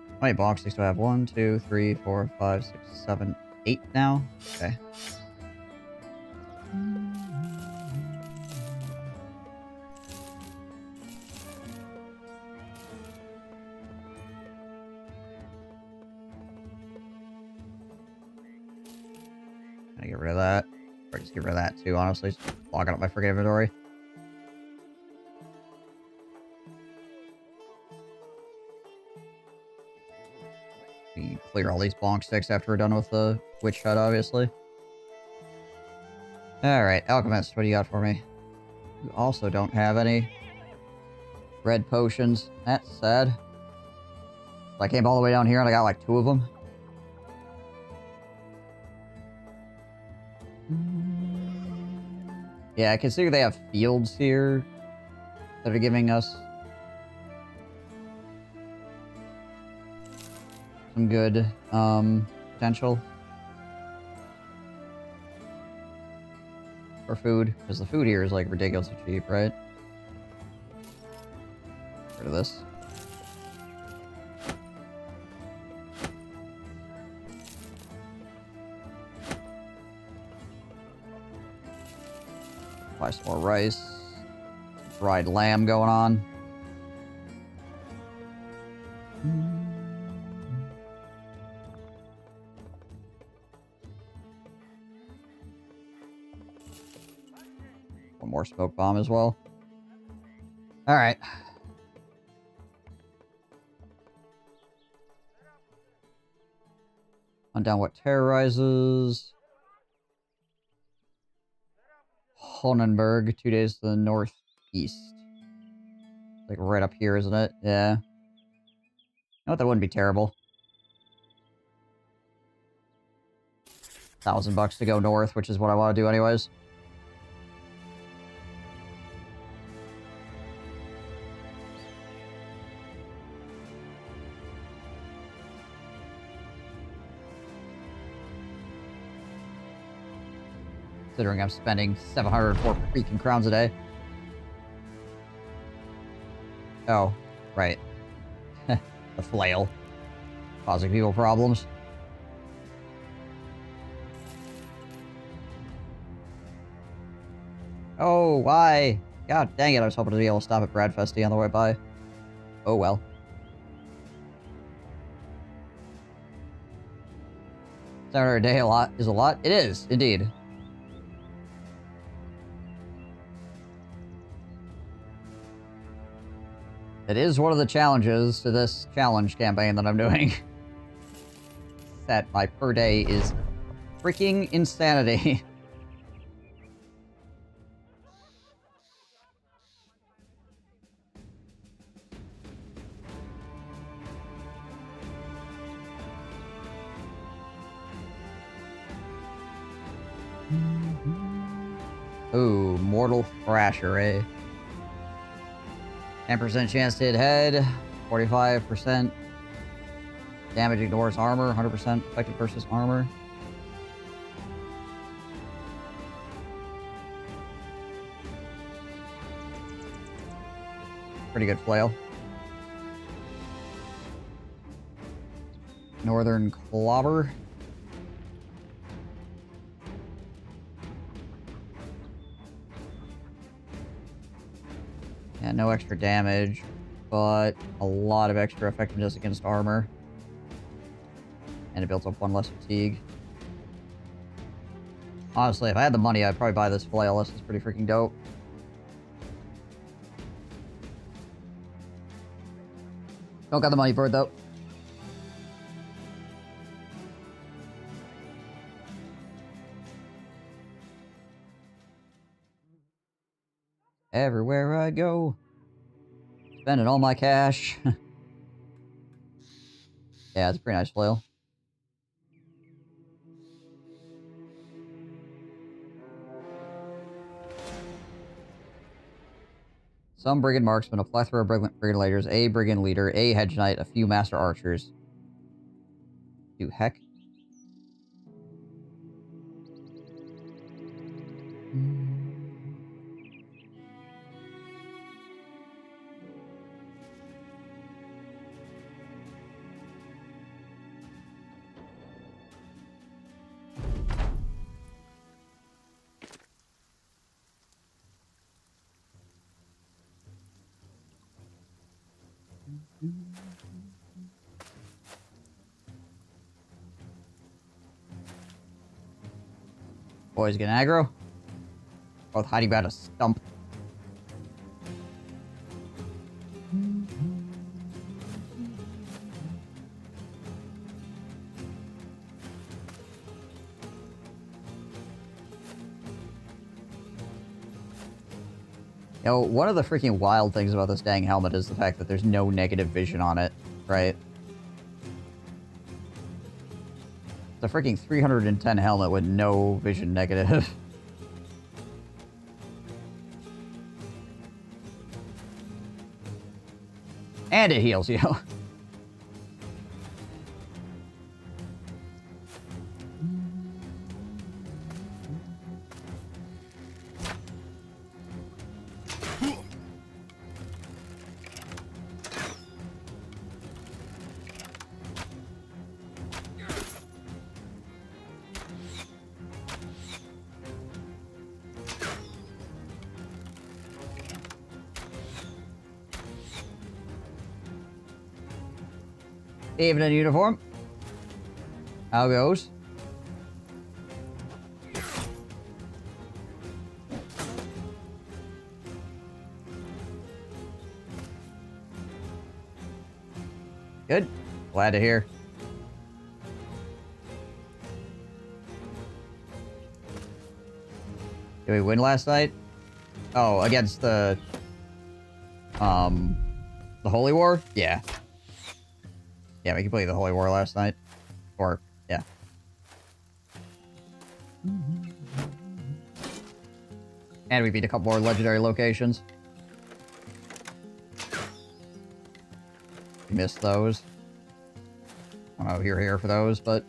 How many boxes do I have? 1, 2, 3, 4, 5, 6, 7, 8 now? Okay. Gonna get rid of that. Or just get rid of that too, honestly. Just log out my freaking inventory. We clear all these bonk sticks after we're done with the witch hut, obviously. Alright, Alchemist, what do you got for me? You also don't have any red potions. That's sad. I came all the way down here and I got like 2 of them. Yeah, I consider they have fields here that are giving us some good potential for food, because the food here is like ridiculously cheap, right? Get rid of this. Buy some more rice. Fried lamb going on. One more smoke bomb as well. Alright. Hunt down what terrorizes. Honenberg, 2 days to the northeast. Like right up here, isn't it? Yeah. You know what? That wouldn't be terrible. $1,000 to go north, which is what I want to do anyways. Considering I'm spending 704 freaking crowns a day. Oh, right. The flail. Causing people problems. Oh, why? God dang it, I was hoping to be able to stop at Bradfesty on the way by. Oh well. $700 a day is a lot? It is, indeed. It is one of the challenges to this challenge campaign that I'm doing. That my per day is freaking insanity. Ooh, Mortal Thrasher, eh? 10% chance to hit head, 45% damage ignores armor, 100% effective versus armor. Pretty good flail. Northern Clobber. Yeah, no extra damage, but a lot of extra effectiveness against armor. And it builds up one less fatigue. Honestly, if I had the money, I'd probably buy this flail. This is pretty freaking dope. Don't got the money for it, though. Everywhere I go. Spending all my cash. Yeah, it's a pretty nice flail. Some brigand marksmen, a plethora of brigand leaders, a brigand leader, a hedge knight, a few master archers. Do heck. Boys getting aggro. Both hiding behind a stump. Yo, one of the freaking wild things about this dang helmet is the fact that there's no negative vision on it, right? It's a freaking 310 helmet with no vision negative. And it heals you. Evening uniform. How goes? Good. Glad to hear. Did we win last night? Oh, against the Holy War? Yeah. Yeah, we completed the Holy War last night. Or, yeah. And we beat a couple more legendary locations. Missed those. I don't know if you're here for those, but...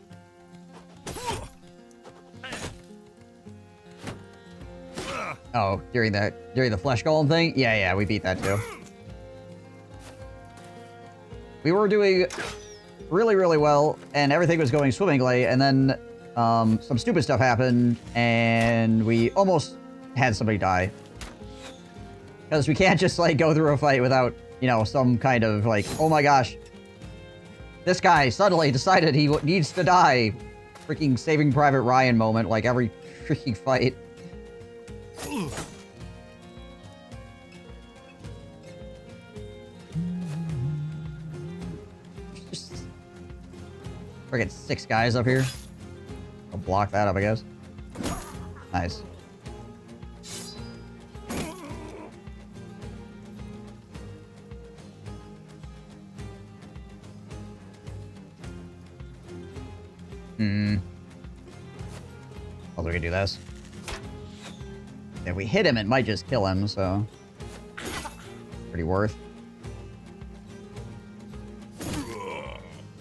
Oh, during the flesh golem thing? Yeah, we beat that too. We were doing really, really well, and everything was going swimmingly, and then some stupid stuff happened, and we almost had somebody die. Because we can't just, like, go through a fight without, you know, some kind of, like, oh my gosh. This guy suddenly decided he needs to die. Freaking Saving Private Ryan moment, like every freaking fight. Just friggin' 6 guys up here. I'll block that up, I guess. Nice. Oh, we can do this. If we hit him, it might just kill him, so... Pretty worth.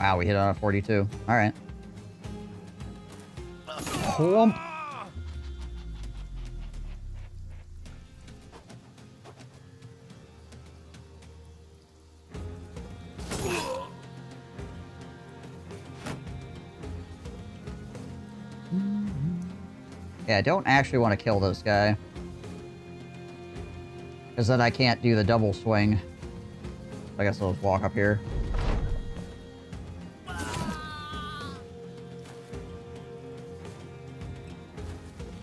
Wow, we hit on a 42. Alright. Whomp. Yeah, I don't actually want to kill this guy. Because then I can't do the double swing. I guess I'll just walk up here.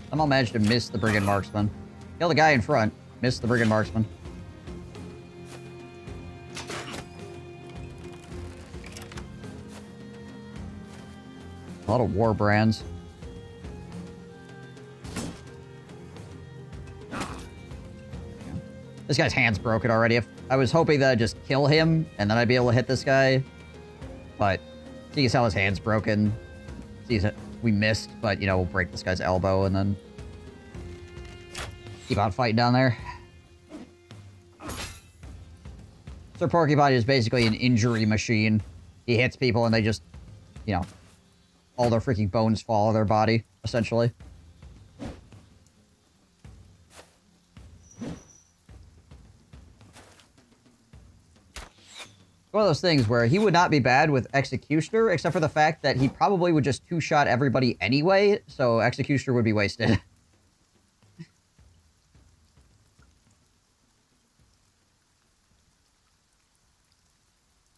Somehow managed to miss the Brigand Marksman. Kill the guy in front. Miss the Brigand Marksman. A lot of war brands. This guy's hand's broken already. If I was hoping that I'd just kill him, and then I'd be able to hit this guy. But, seeing as how his hand's broken, seeing as we missed, but, you know, we'll break this guy's elbow, and then keep on fighting down there. Sir Porcupine is basically an injury machine. He hits people, and they just, you know, all their freaking bones fall out of their body, essentially. One of those things where he would not be bad with Executioner, except for the fact that he probably would just two-shot everybody anyway, so Executioner would be wasted.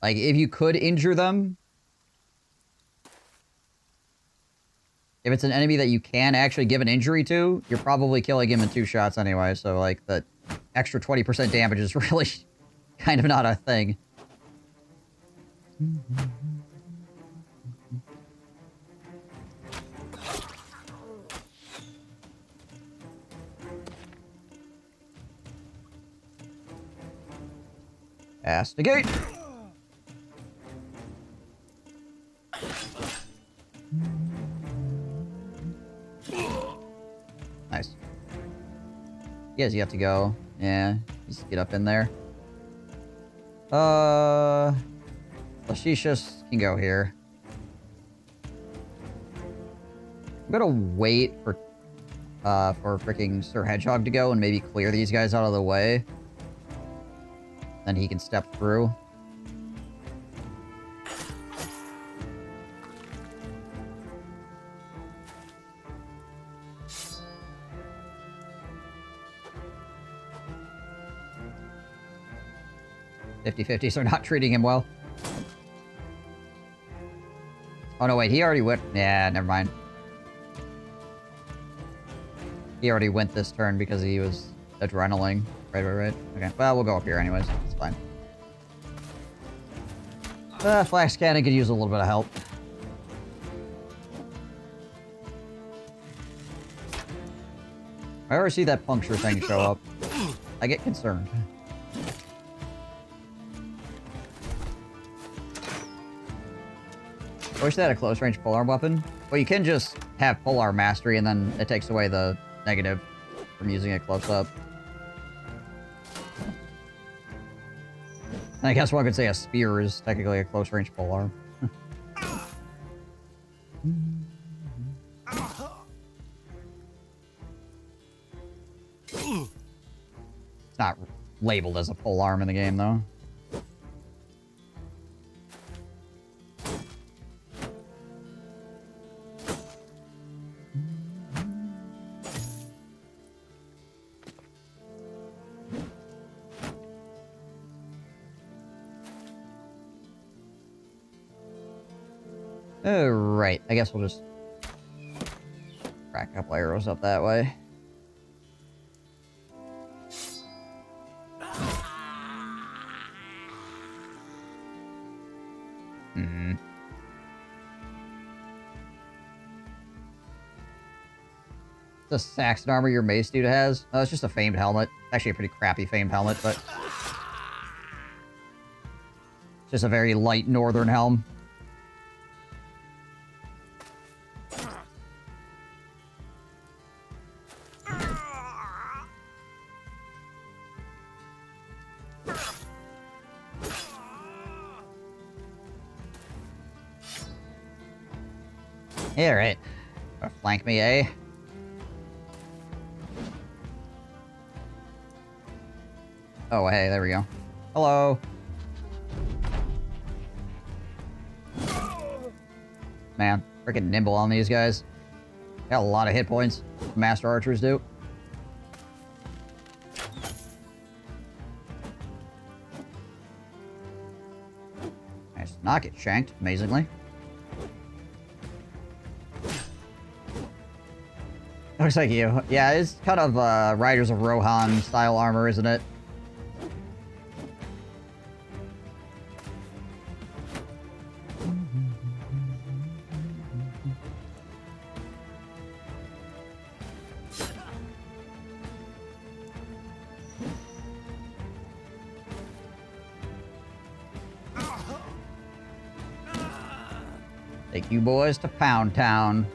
Like, if you could injure them, if it's an enemy that you can actually give an injury to, you're probably killing him in 2 shots anyway, so, like, the extra 20% damage is really kind of not a thing. Castigate! Nice. You guys have to go. Yeah, just get up in there. Lashishus can go here. I'm gonna wait for freaking Sir Hedgehog to go and maybe clear these guys out of the way. Then he can step through. So not treating him well. Oh no, wait, he already went. Yeah, never mind. He already went this turn because he was adrenaline. Right. Okay, well, we'll go up here anyways. It's fine. Flash cannon could use a little bit of help. If I ever see that puncture thing show up, I get concerned. I wish they had a close-range polearm weapon. Well, you can just have polearm mastery, and then it takes away the negative from using it close-up. And I guess one could say a spear is technically a close-range polearm. It's not labeled as a polearm in the game, though. Alright, I guess we'll just crack a couple arrows up that way. Hmm. The Saxon armor your mace dude has? Oh, it's just a famed helmet. Actually a pretty crappy famed helmet, but... It's just a very light northern helm. Yeah, right. Flank me, eh? Oh, hey, there we go. Hello. Man, freaking nimble on these guys. Got a lot of hit points. Master archers do. Nice to not get shanked, amazingly. Looks like you. Yeah, it's kind of Riders of Rohan style armor, isn't it? Take you boys to Pound Town.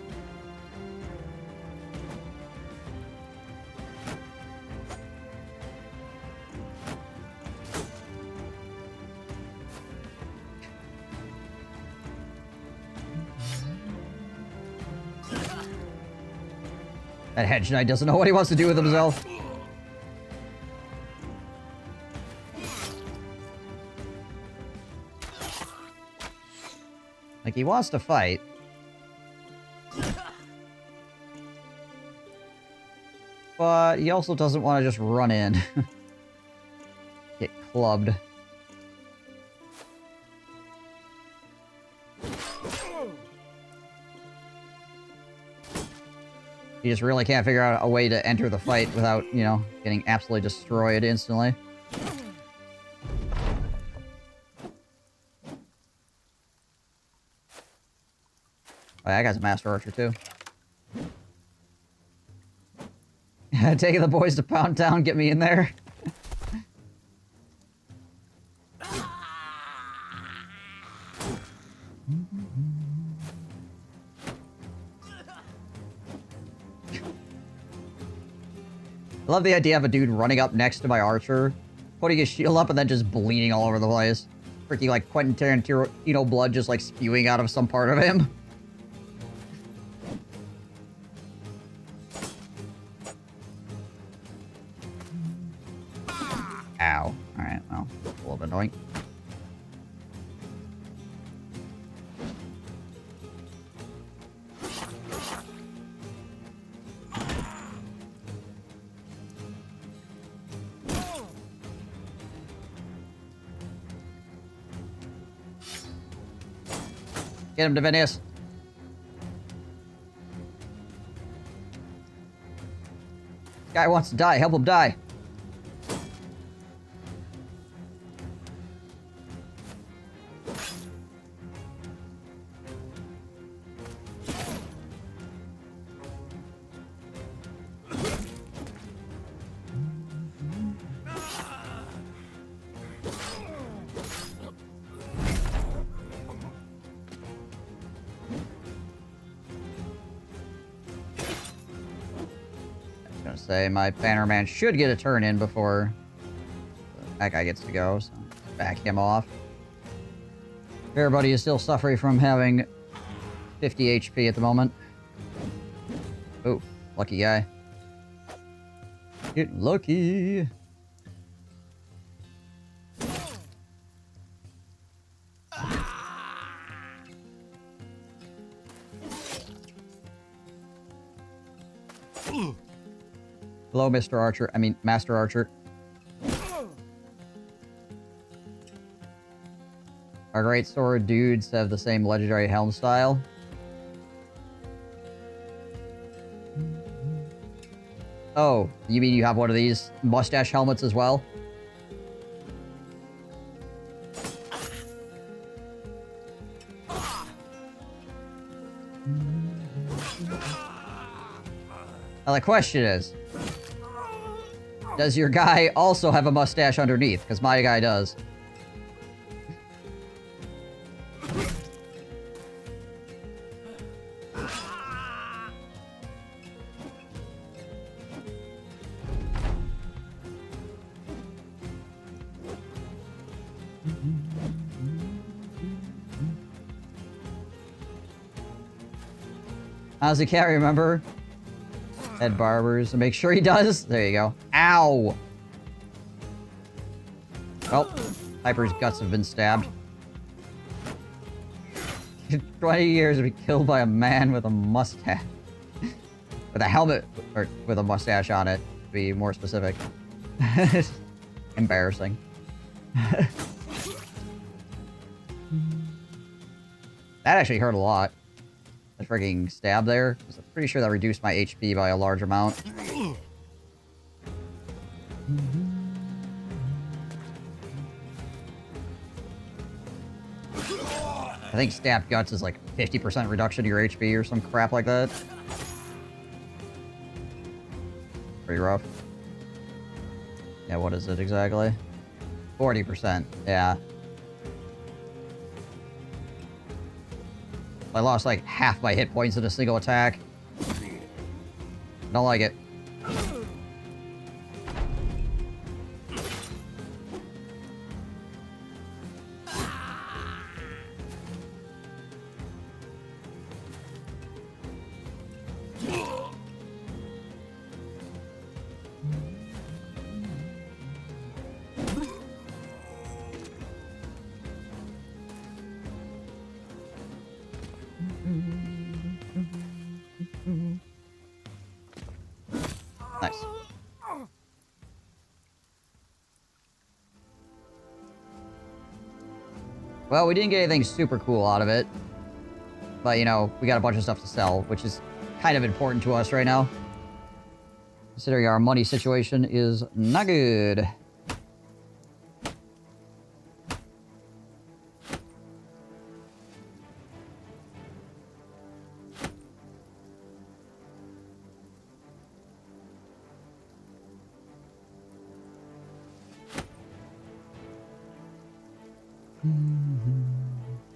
That hedge knight doesn't know what he wants to do with himself. Like, he wants to fight. But he also doesn't want to just run in. Get clubbed. He just really can't figure out a way to enter the fight without, you know, getting absolutely destroyed instantly. Oh, that guy's a master archer, too. Taking the boys to Pound Town, get me in there. I love the idea of a dude running up next to my archer, putting his shield up, and then just bleeding all over the place. Freaking, like, Quentin Tarantino blood just, like, spewing out of some part of him. Ow. Alright, well, a little bit annoying. Get him, Divinius. This guy wants to die. Help him die. Say my Bannerman should get a turn in before that guy gets to go, so back him off. Everybody is still suffering from having 50 HP at the moment. Oh, lucky guy. Get lucky. Hello, Mr. Archer. I mean, Master Archer. Our great sword dudes have the same legendary helm style. Oh, you mean you have one of these mustache helmets as well? Now the question is, does your guy also have a mustache underneath? Because my guy does. Honestly, can't remember. Head barbers. Make sure he does. There you go. Ow! Well, Piper's guts have been stabbed. 20 years to be killed by a man with a mustache. With a helmet, or with a mustache on it, to be more specific. Embarrassing. That actually hurt a lot. The frigging stab there. I'm pretty sure that reduced my HP by a large amount. I think stabbed guts is like 50% reduction to your HP or some crap like that. Pretty rough. Yeah, what is it exactly? 40%, yeah. I lost like half my hit points in a single attack. Don't like it. Nice. Well, we didn't get anything super cool out of it. But, you know, we got a bunch of stuff to sell, which is kind of important to us right now. Considering our money situation is not good.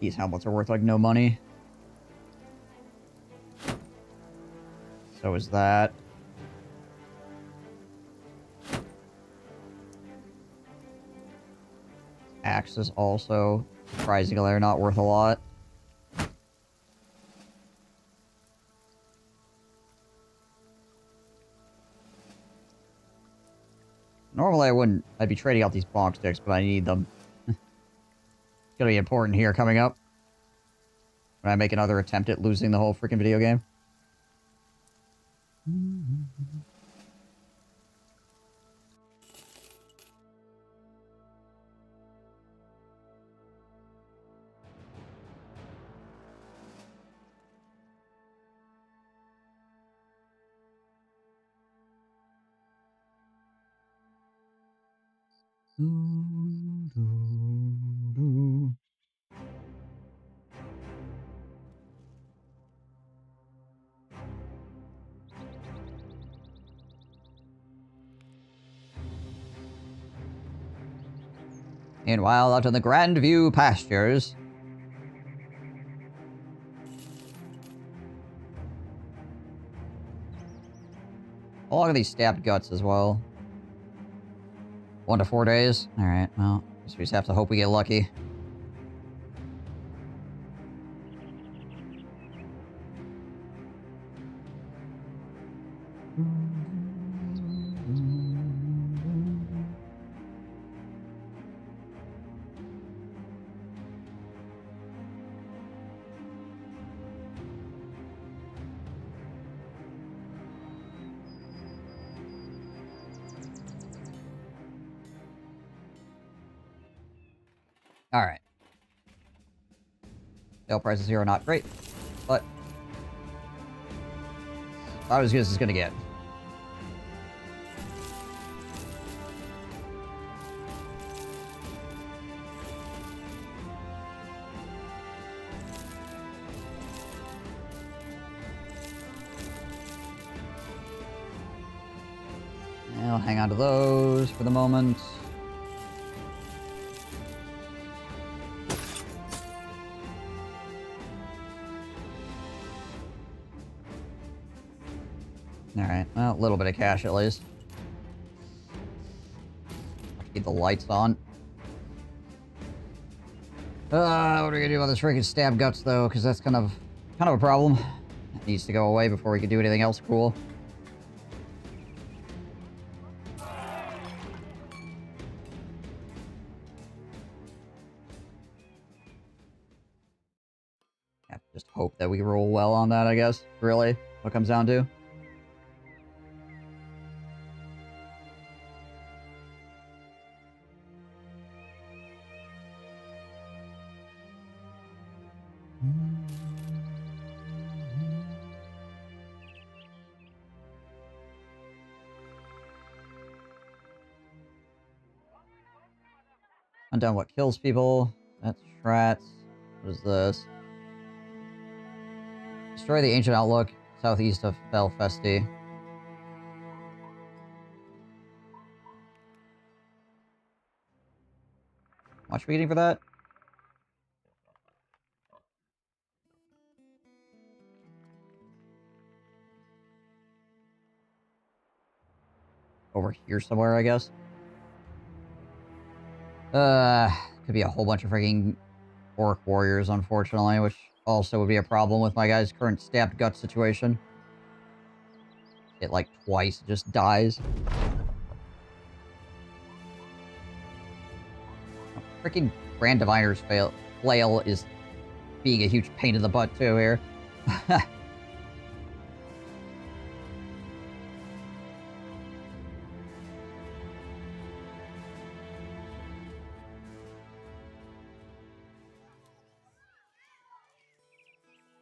These helmets are worth like no money. So is that. Axes also, surprisingly, are not worth a lot. Normally I wouldn't. I'd be trading out these bonk sticks, but I need them. It's gonna be important here coming up. When I make another attempt at losing the whole freaking video game. Meanwhile, out in the Grandview pastures. How long are these stabbed guts as well? 1 to 4 days? Alright, well, guess we just have to hope we get lucky. Alright. Sale price is 0, not great, but about as good as it's gonna get. I'll hang on to those for the moment. Alright, well, a little bit of cash at least. Keep the lights on. What are we gonna do about this freaking stab guts though? Because that's kind of a problem. It needs to go away before we can do anything else cool. Just hope that we roll well on that, I guess. Really, what it comes down to. Hunt down what kills people. That's rats. What is this? Destroy the ancient outlook southeast of Belfesti. Much reading for that? Over here somewhere, I guess. Could be a whole bunch of freaking orc warriors, unfortunately, which also would be a problem with my guy's current stabbed gut situation. It like twice just dies. Freaking Grand Diviner's flail is being a huge pain in the butt too here.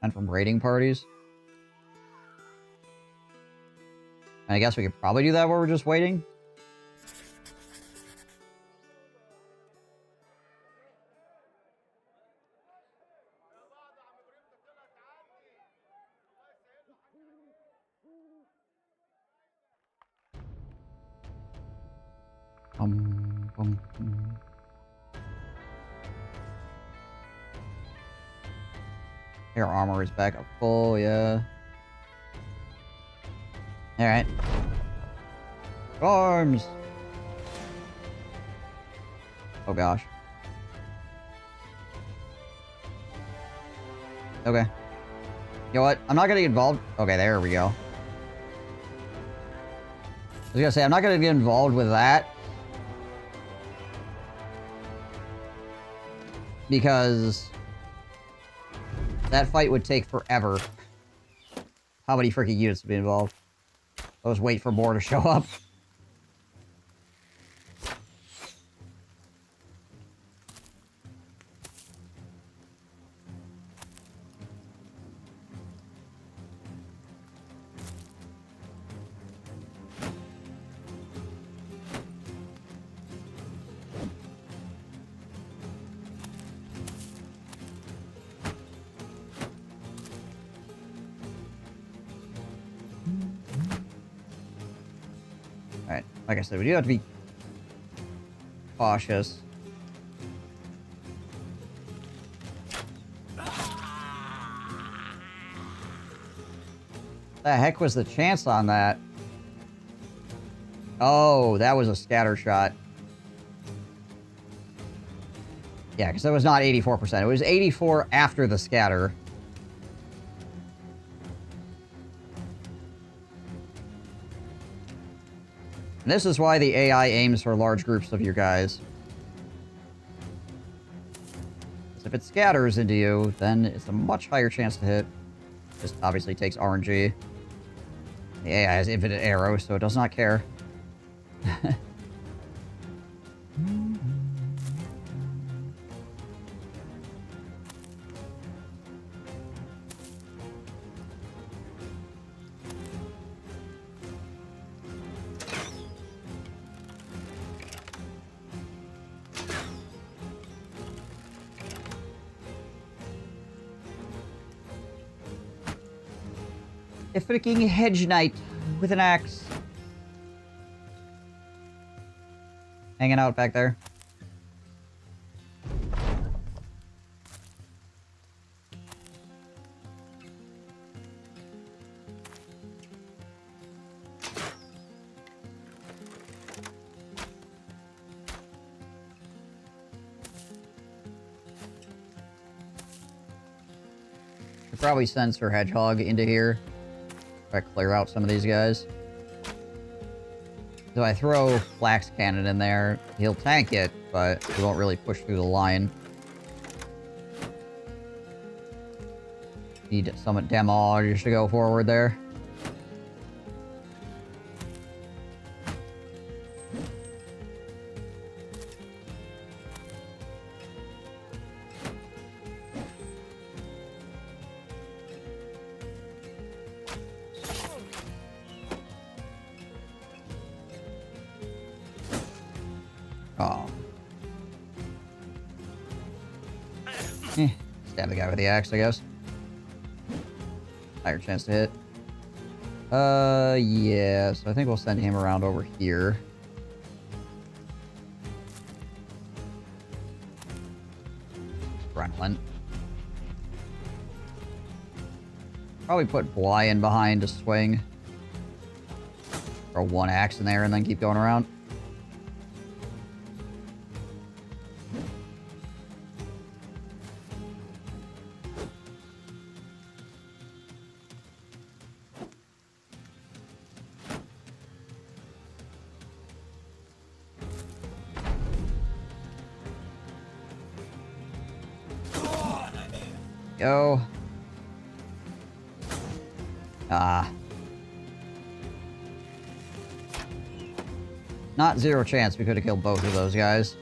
And from raiding parties. And I guess we could probably do that while we're just waiting. Air armor is back up full, yeah. Alright. Arms! Oh gosh. Okay. You know what? I'm not gonna get involved. Okay, there we go. I was gonna say, I'm not gonna get involved with that. Because that fight would take forever. How many freaking units would be involved? I'll just wait for more to show up. Alright, like I said, we do have to be cautious. The heck was the chance on that? Oh, that was a scatter shot. Yeah, because that was not 84%. It was 84 after the scatter. And this is why the AI aims for large groups of your guys. Because if it scatters into you, then it's a much higher chance to hit. This obviously takes RNG. The AI has infinite arrows, so it does not care. A freaking hedge knight with an axe. Hanging out back there. Should probably send Sir Hedgehog into here. Try to clear out some of these guys. So I throw Flax Cannon in there, he'll tank it, but he won't really push through the line. Need some damage to go forward there. Oh. Stab the guy with the axe, I guess. Higher chance to hit. Yeah, so I think we'll send him around over here. Gremlin. Probably put Bly in behind to swing. Throw one axe in there and then keep going around. Go. Ah. Not zero chance we could have killed both of those guys.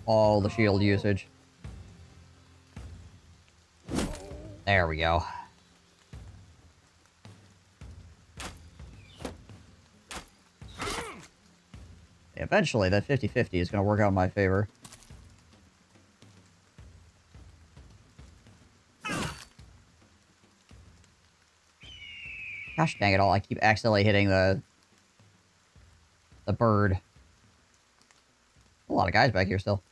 All the shield usage. There we go. Eventually, that 50-50 is going to work out in my favor. Gosh dang it all, I keep accidentally hitting the bird. A lot of guys back here still.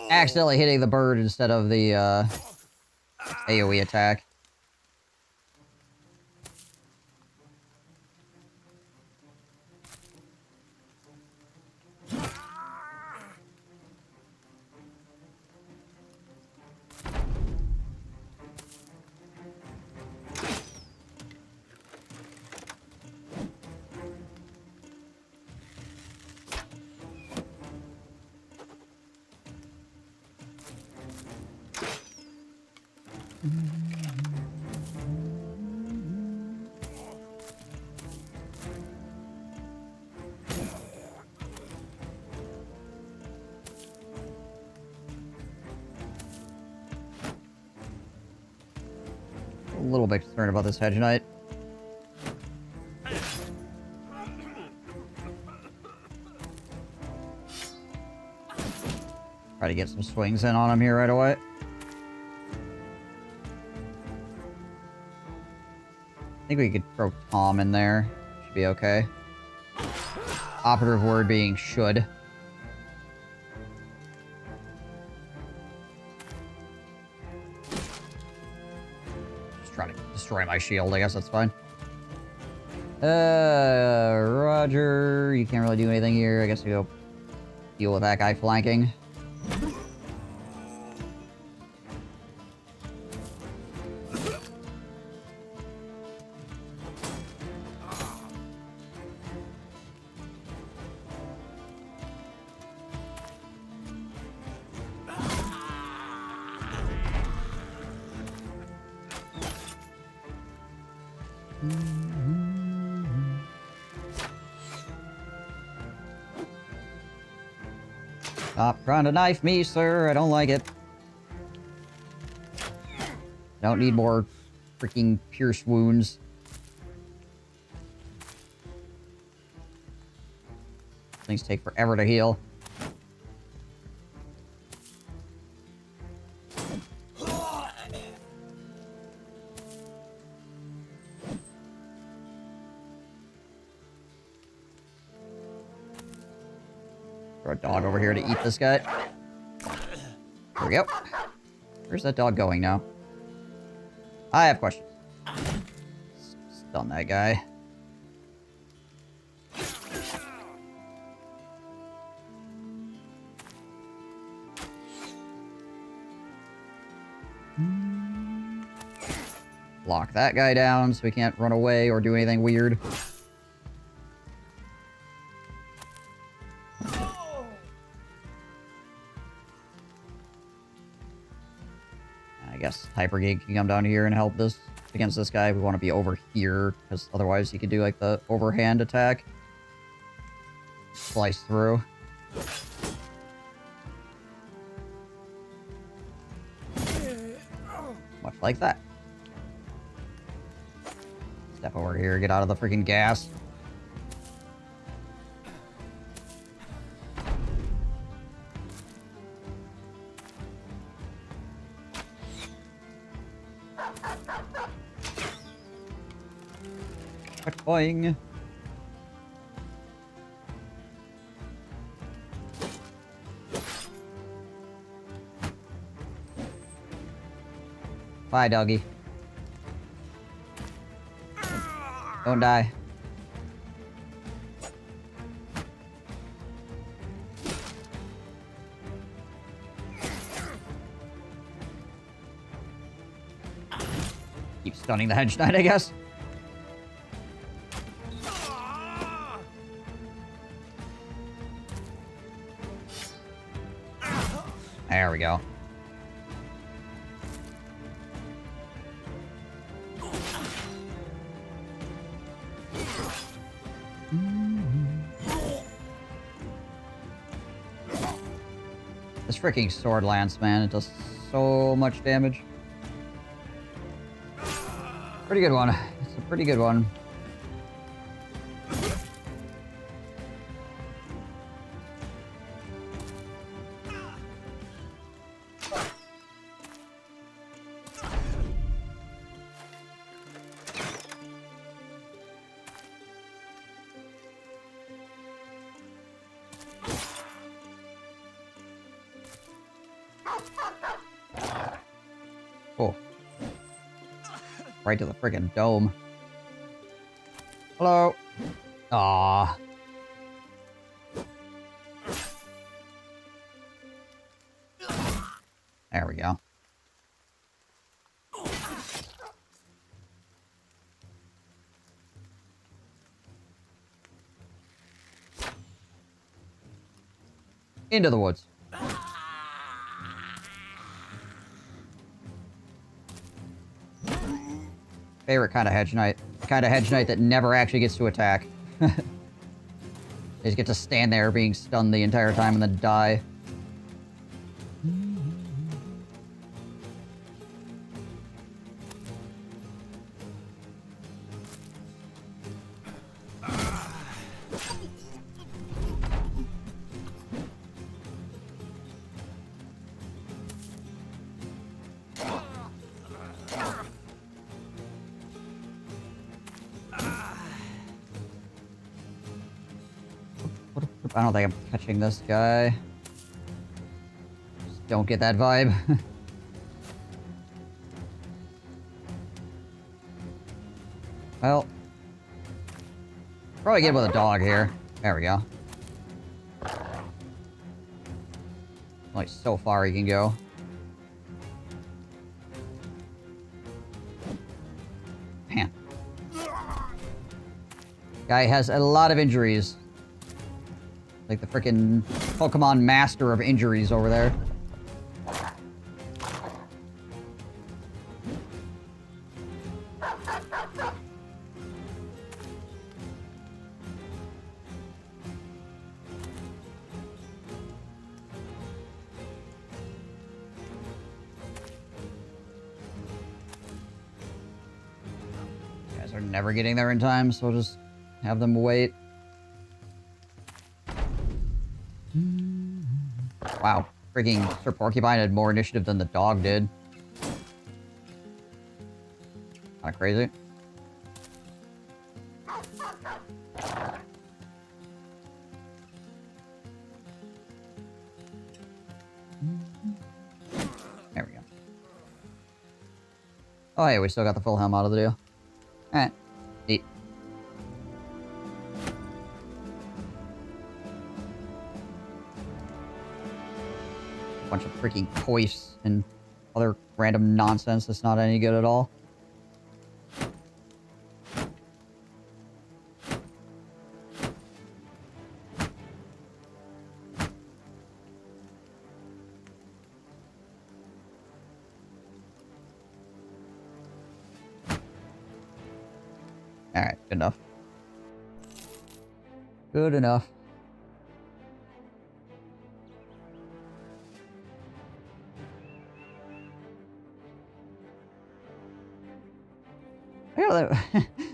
Accidentally hitting the bird instead of the AoE attack. A little bit concerned about this Hedge Knight. Try to get some swings in on him here right away. I think we could throw Tom in there. Should be okay. Operative word being should. Just trying to destroy my shield, I guess that's fine. Roger, you can't really do anything here. I guess we go deal with that guy flanking. Stop trying to knife me, sir. I don't like it. Don't need more freaking pierced wounds. Things take forever to heal. Throw a dog over here to eat this guy. There we go. Where's that dog going now? I have questions. Stun that guy. Lock that guy down so he can't run away or do anything weird. I guess Hypergig can come down here and help this against this guy. We want to be over here, because otherwise he could do like the overhand attack. Slice through. Much like that. Step over here, get out of the freaking gas. Boing. Bye, doggy. Don't die. Keep stunning the Hedge Knight, I guess. There we go. This freaking sword lance, man, it does so much damage. Pretty good one. It's a pretty good one. Oh. Right to the friggin' dome. Hello. Aww. There we go. Into the woods. Favorite kind of Hedge Knight. The kind of Hedge Knight that never actually gets to attack. They just get to stand there being stunned the entire time and then die. I don't think I'm catching this guy. Just don't get that vibe. Well. Probably get with a dog here. There we go. Like, so far he can go. Man. Guy has a lot of injuries. Like the frickin' Pokemon master of injuries over there. They're never getting there in time, so we'll just have them wait. Wow. Freaking Sir Porcupine had more initiative than the dog did. Kinda crazy. There we go. Oh, hey, we still got the full helm out of the deal. Alright. Neat. Bunch of freaking coifs and other random nonsense that's not any good at all. Alright, good enough. Good enough.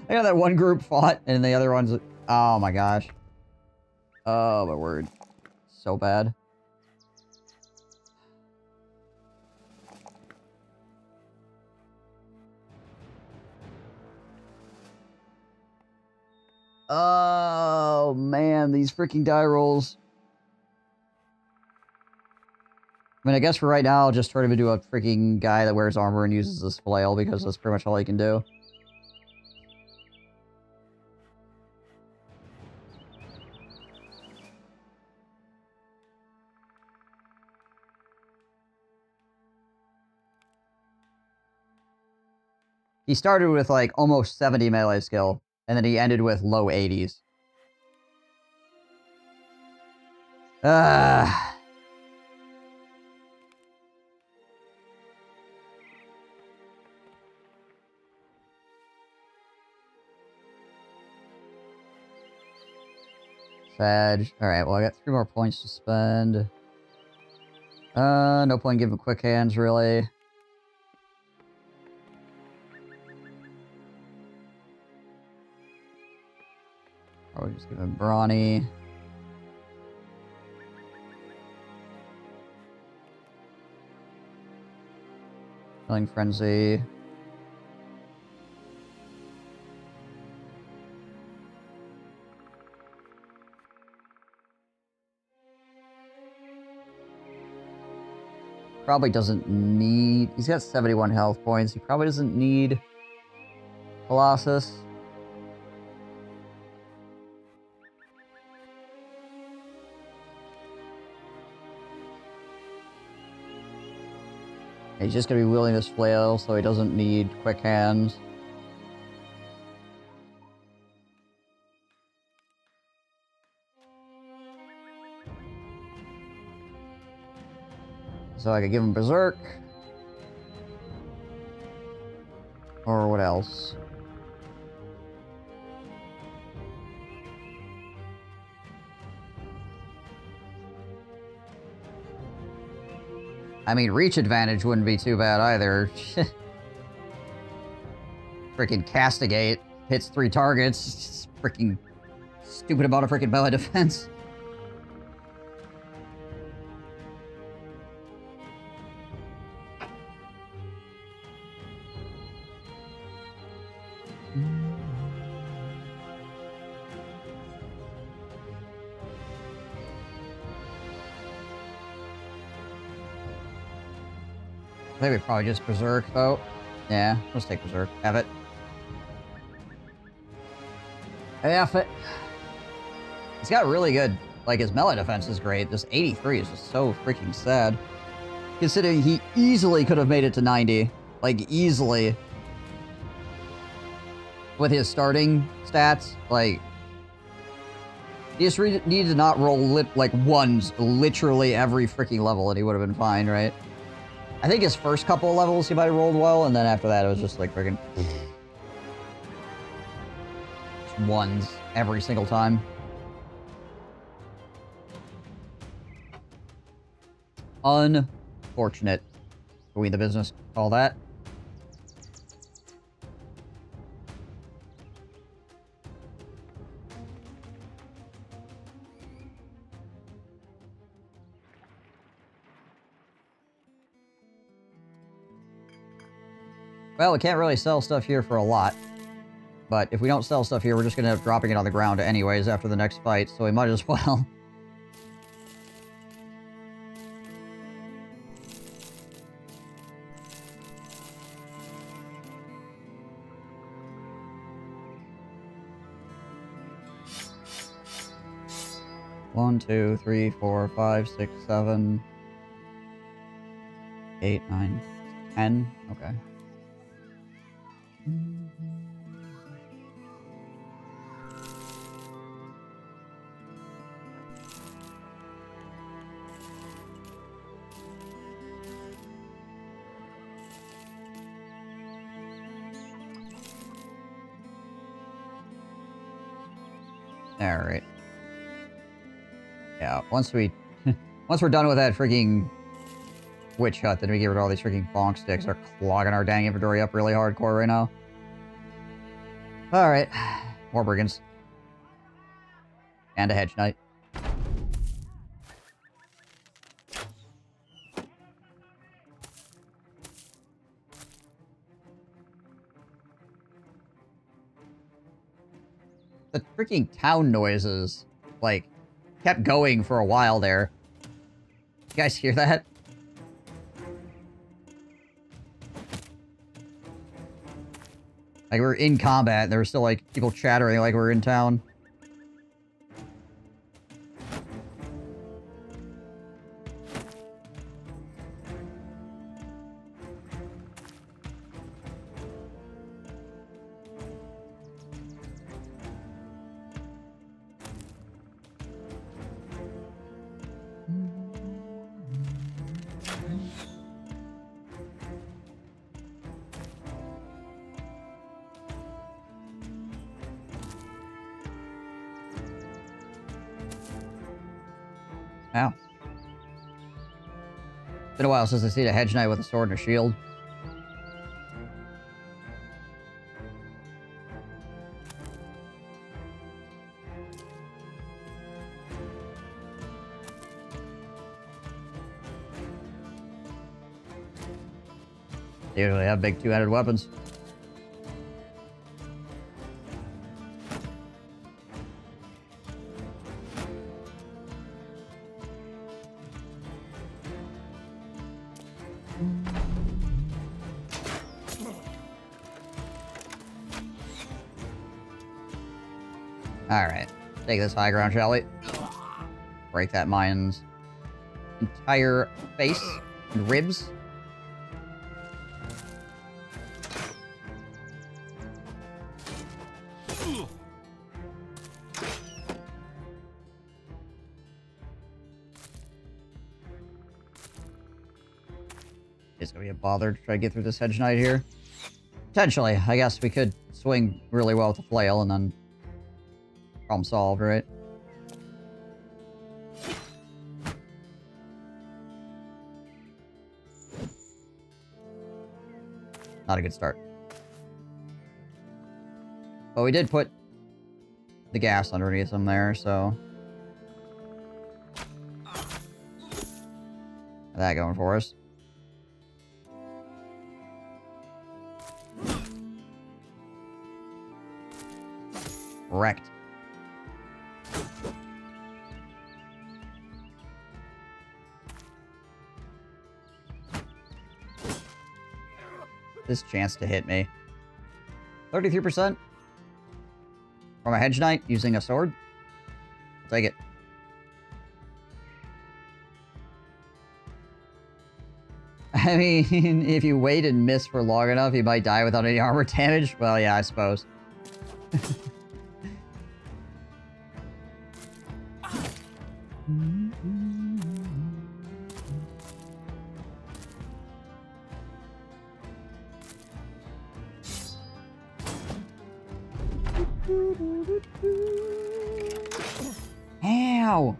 I got that one group fought, and the other ones... Oh my gosh. Oh my word. So bad. Oh man, these freaking die rolls. I mean, I guess for right now, I'll just turn him into a freaking guy that wears armor and uses this flail, because that's pretty much all he can do. He started with, like, almost 70 melee skill, and then he ended with low 80s. Sag. Alright, well, I got 3 more points to spend. No point giving quick hands, really. Probably just give him Brawny. Killing Frenzy. Probably doesn't need... He's got 71 health points. He probably doesn't need Colossus. He's just going to be wielding this flail, so he doesn't need quick hands. So I could give him Berserk. Or what else? I mean, reach advantage wouldn't be too bad either. Freaking Castigate hits 3 targets. It's freaking stupid amount of freaking melee defense. Maybe probably just Berserk, though. Yeah, let's take Berserk. Have it. Have it. He's got really good... Like, his melee defense is great. This 83 is just so freaking sad. Considering he easily could have made it to 90. Like, easily. With his starting stats. Like... He just needed to not roll, like, ones literally every freaking level, and he would have been fine, right? I think his first couple of levels he might have rolled well, and then after that it was just like freaking... just ones every single time. Unfortunate. Are we the business call that? Well, we can't really sell stuff here for a lot. But if we don't sell stuff here, we're just gonna end up dropping it on the ground anyways after the next fight, so we might as well. One, 2, 3, 4, 5, 6, 7, 8, 9, 10. Okay. All right. Yeah, once we're done with that freaking witch hut, then we get rid of all these freaking bonk sticks. They're clogging our dang inventory up really hardcore right now. Alright. More brigands. And a hedge knight. The freaking town noises, like, kept going for a while there. You guys hear that? Like, we're in combat, and there were still, like, people chattering like we're in town. Wow. Been a while since I've seen a hedge knight with a sword and a shield. They usually have big two-handed weapons. Alright. Take this high ground, shall we? Break that mine's entire face and ribs. It's gonna be a bother to try to get through this hedge knight here. Potentially, I guess we could swing really well with the flail and then problem solved, right? Not a good start. But we did put the gas underneath them there, so... Got that going for us. Wrecked. This chance to hit me. 33% from a hedge knight using a sword. I'll take it. I mean, if you wait and miss for long enough, you might die without any armor damage. Well, yeah, I suppose. Ow!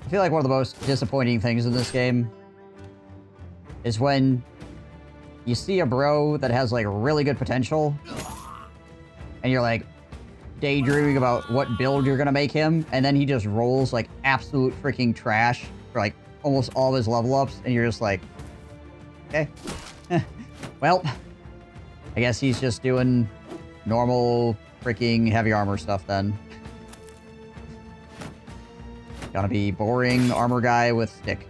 I feel like one of the most disappointing things in this game is when you see a bro that has like really good potential and you're like, daydreaming about what build you're gonna make him, and then he just rolls like absolute freaking trash for like almost all of his level ups, and you're just like, okay. Well, I guess he's just doing normal freaking heavy armor stuff then. Gonna be boring armor guy with stick.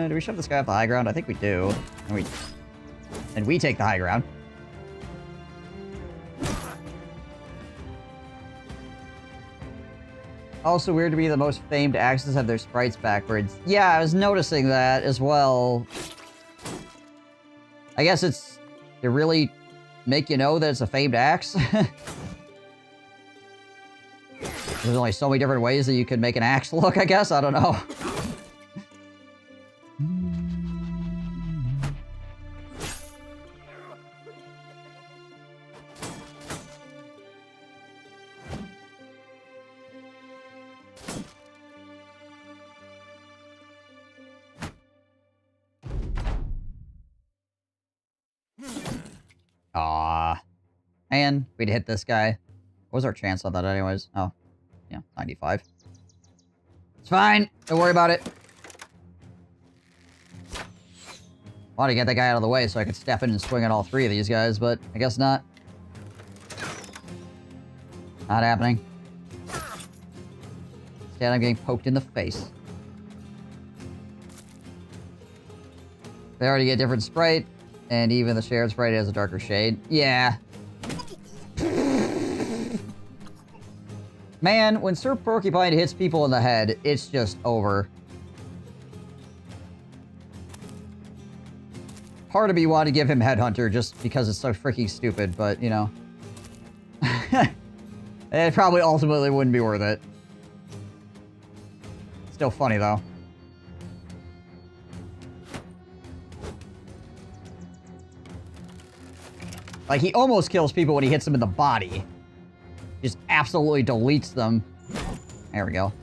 Do we shove this guy off the high ground? I think we do. And we take the high ground. Also weird to be the most famed axes have their sprites backwards. Yeah, I was noticing that as well. I guess it's to really make you know that it's a famed axe. There's only so many different ways that you could make an axe look, I guess. I don't know. Aw. And we'd hit this guy. What was our chance on that anyways? Oh. Yeah, 95. It's fine. Don't worry about it. Want to get that guy out of the way so I could step in and swing at all three of these guys, but I guess not. Not happening. Instead, I'm getting poked in the face. They already get a different sprite, and even the shared sprite has a darker shade. Yeah. Man, when Sir Porcupine hits people in the head, it's just over. Part of me wanted to give him Headhunter just because it's so freaking stupid, but, you know. It probably ultimately wouldn't be worth it. Still funny, though. Like, he almost kills people when he hits them in the body. Just absolutely deletes them. There we go.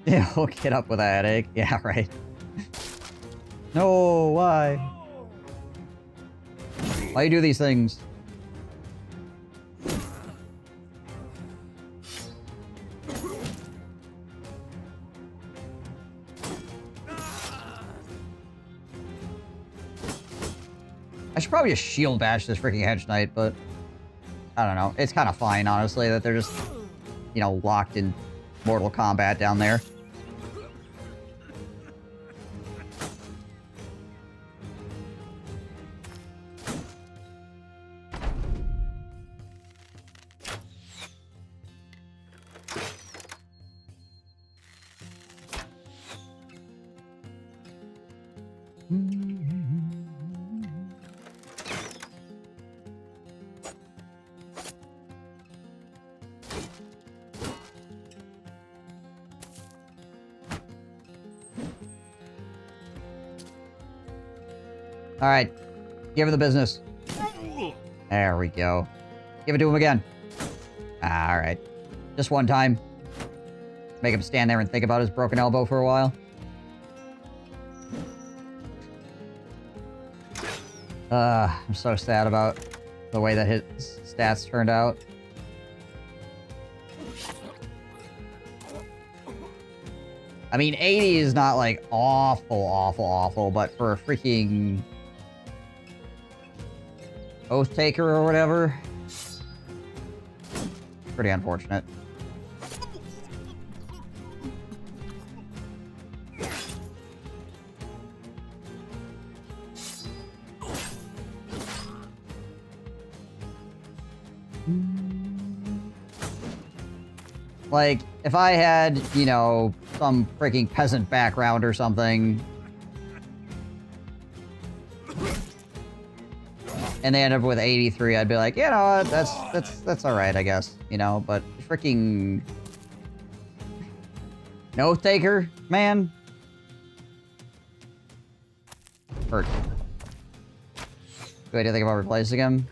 Yeah, hook it up with a headache. Yeah, right. No, why? Why you do these things? I should probably just shield bash this freaking Hedge Knight, but I don't know. It's kind of fine, honestly, that they're just, you know, locked in Mortal Kombat down there. Alright. Give him the business. There we go. Give it to him again. Alright. Just one time. Make him stand there and think about his broken elbow for a while. I'm so sad about the way that his stats turned out. I mean, 80 is not, like, awful, but for a freaking Oath Taker or whatever, pretty unfortunate. Like, if I had, you know, some freaking peasant background or something, and they end up with 83, I'd be like, you know, that's all right, I guess, you know. But freaking Oath Taker, man, hurt. Do I think about replacing him?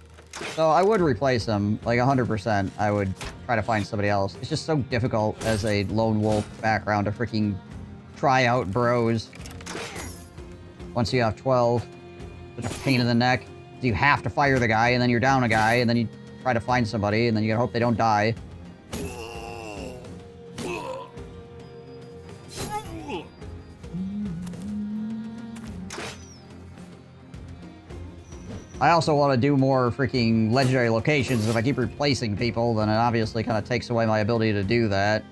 So I would replace him, like 100%. I would try to find somebody else. It's just so difficult as a lone wolf background to freaking try out bros. Once you have 12, such a pain in the neck. You have to fire the guy, and then you're down a guy, and then you try to find somebody, and then you gotta hope they don't die. I also want to do more freaking legendary locations. If I keep replacing people, then it obviously kind of takes away my ability to do that.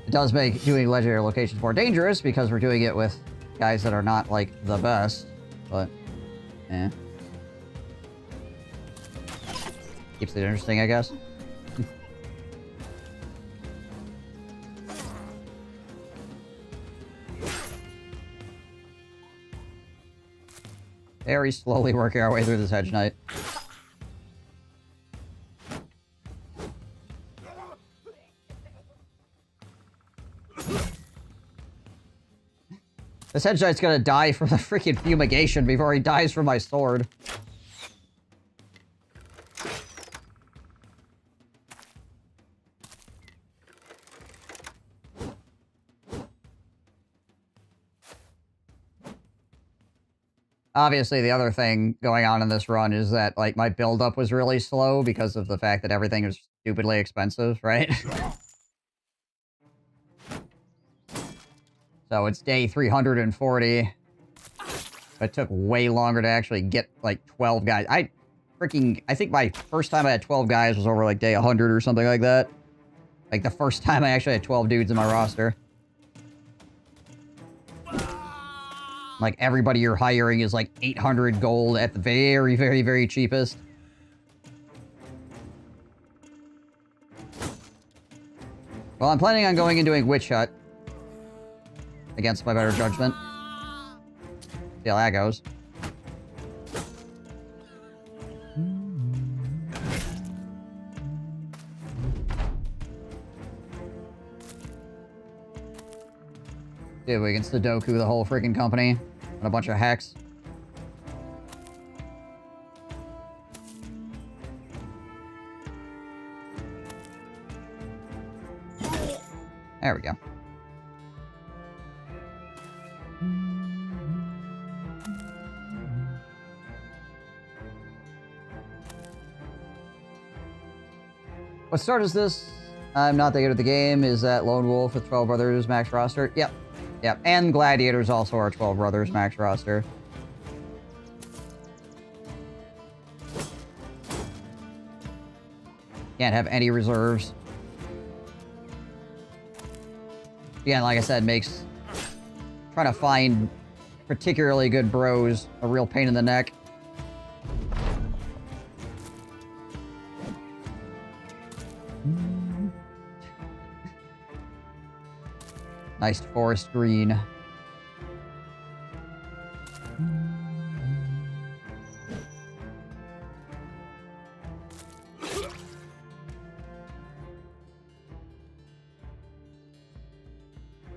It does make doing legendary locations more dangerous because we're doing it with guys that are not, like, the best. But, eh. Keeps it interesting, I guess. Very slowly working our way through this Hedge Knight. This Hedge Knight's gonna die from the freaking fumigation before he dies from my sword. Obviously, the other thing going on in this run is that, like, my build-up was really slow because of the fact that everything is stupidly expensive, right? So it's day 340. It took way longer to actually get, like, 12 guys. I think my first time I had 12 guys was over, like, day 100 or something like that. Like, the first time I actually had 12 dudes in my roster. Like, everybody you're hiring is, like, 800 gold at the very, very, very cheapest. Well, I'm planning on going and doing Witch Hut. Against my better judgment. See how that goes. See if we can Sudoku the whole freaking company on a bunch of hacks. There we go. What start is this? I'm not that good at the game. Is that Lone Wolf with 12 Brothers max roster? Yep. Yep. And Gladiators also are 12 Brothers max roster. Can't have any reserves. Again, like I said, makes trying to find particularly good bros a real pain in the neck. Nice forest green.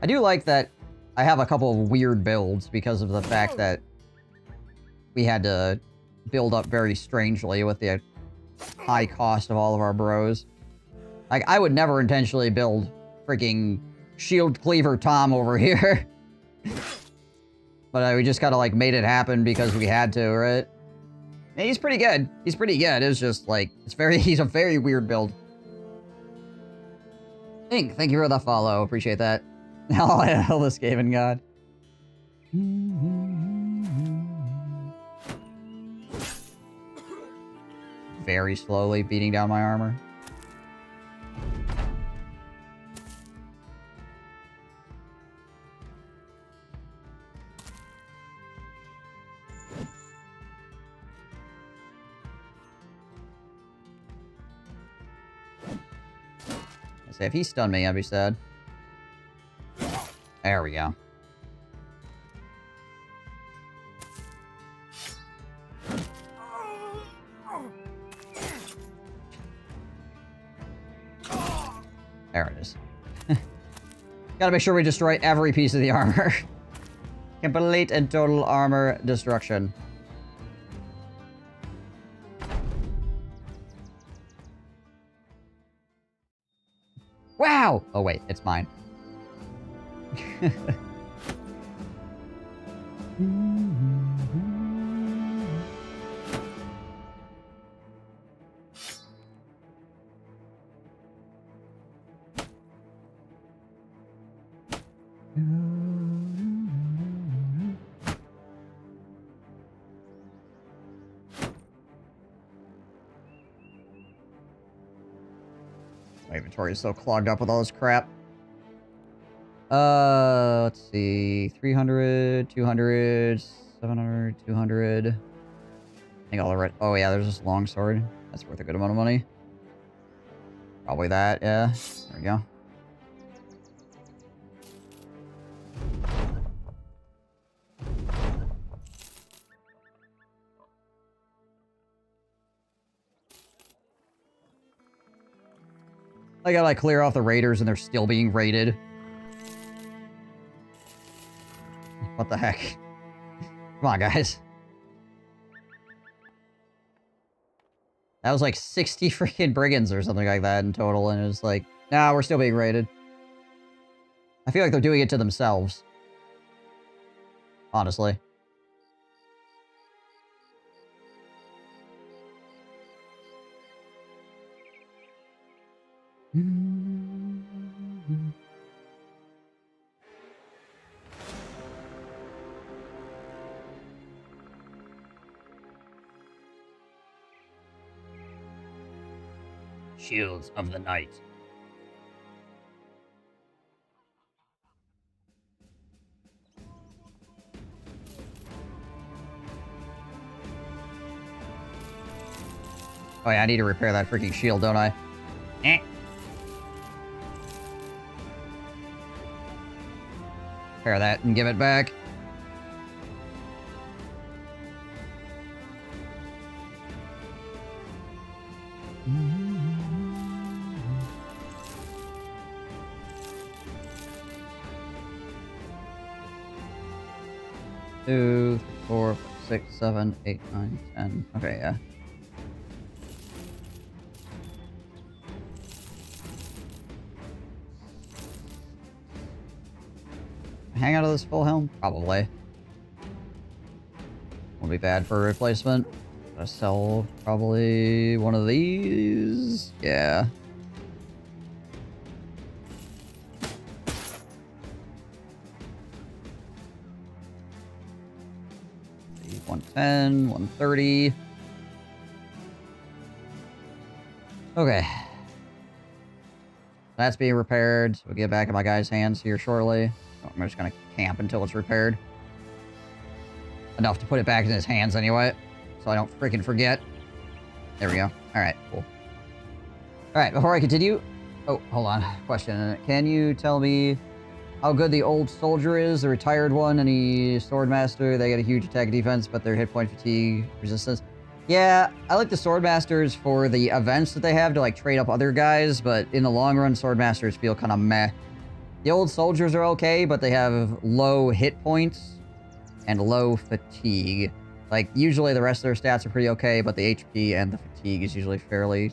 I do like that I have a couple of weird builds because of the fact that we had to build up very strangely with the high cost of all of our bros. Like, I would never intentionally build freaking Shield Cleaver Tom over here. But we just kind of, like, made it happen because we had to, right? And he's pretty good. He's pretty good. It's just, like, he's a very weird build. Thank you for the follow. Appreciate that. Oh, hell, this Skaven God. Very slowly beating down my armor. Say, if he stunned me, I'd be sad. There we go. There it is. Gotta make sure we destroy every piece of the armor. Complete and total armor destruction. Oh wait, it's mine. My inventory is so clogged up with all this crap. Let's see. 300, 200, 700, 200. I think all the right. Oh, yeah, there's this longsword. That's worth a good amount of money. Probably that, yeah. There we go. I gotta like clear off the raiders and they're still being raided. What the heck? Come on, guys. That was like 60 freaking brigands or something like that in total, and it was like, nah, we're still being raided. I feel like they're doing it to themselves. Honestly. Shields of the Night. Oh yeah, I need to repair that freaking shield, don't I? Eh. Repair that and give it back. Two, 4, 6, 7, 8, 9, 10. Okay, yeah. Hang out of this full helm? Probably. Won't be bad for a replacement. I'll sell probably one of these. Yeah. 110, 130. Okay. That's being repaired, so we'll get back in my guy's hands here shortly. So I'm just gonna camp until it's repaired. Enough to put it back in his hands anyway, so I don't freaking forget. There we go. Alright, cool. Alright, before I continue... Oh, hold on. Question. Can you tell me how good the old soldier is, the retired one, any swordmaster? They get a huge attack defense, but their hit point fatigue resistance. Yeah, I like the swordmasters for the events that they have to like trade up other guys, but in the long run, swordmasters feel kind of meh. The old soldiers are okay, but they have low hit points and low fatigue. Like, usually the rest of their stats are pretty okay, but the HP and the fatigue is usually fairly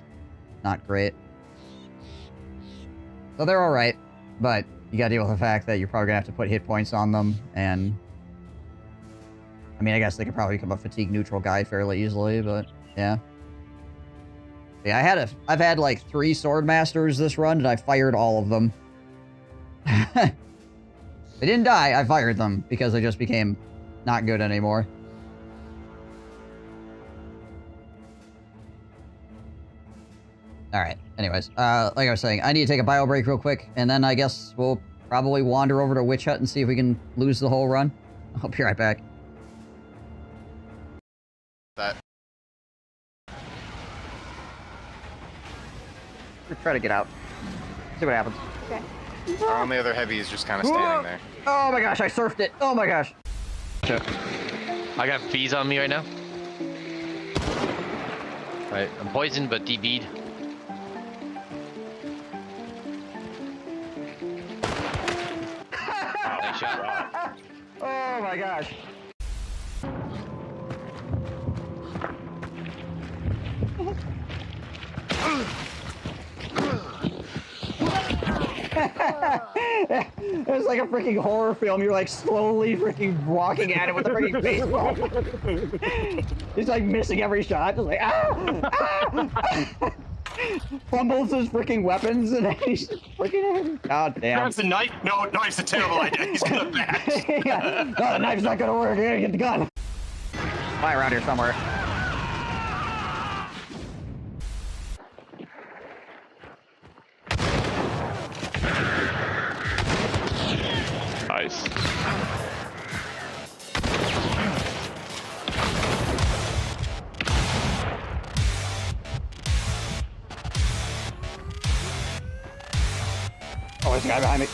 not great. So they're alright, but you gotta deal with the fact that you're probably gonna have to put hit points on them, and... I mean, I guess they could probably become a fatigue neutral guy fairly easily, but yeah. Yeah, I've had like 3 swordmasters this run, and I fired all of them. They didn't die, I fired them, because they just became not good anymore. Alright, anyways, like I was saying, I need to take a bio break real quick, and then I guess we'll probably wander over to Witch Hut and see if we can lose the whole run. I'll be right back. That. Try to get out. See what happens. Okay. Our only other heavy is just kind of standing there. Oh my gosh, I surfed it. Oh my gosh. I got bees on me right now. Right, I'm poisoned but DB'd. Nice shot. Oh my gosh. It's like a freaking horror film. You're like slowly freaking walking at it with a freaking baseball. He's like missing every shot. Just like, fumbles his freaking weapons and then he's freaking. God damn. Grabs the knife. No, it's a terrible idea. He's gonna back. Yeah. No, the knife's not gonna work. You gotta get the gun. Fly around here somewhere. Nice. Oh, there's a guy behind me.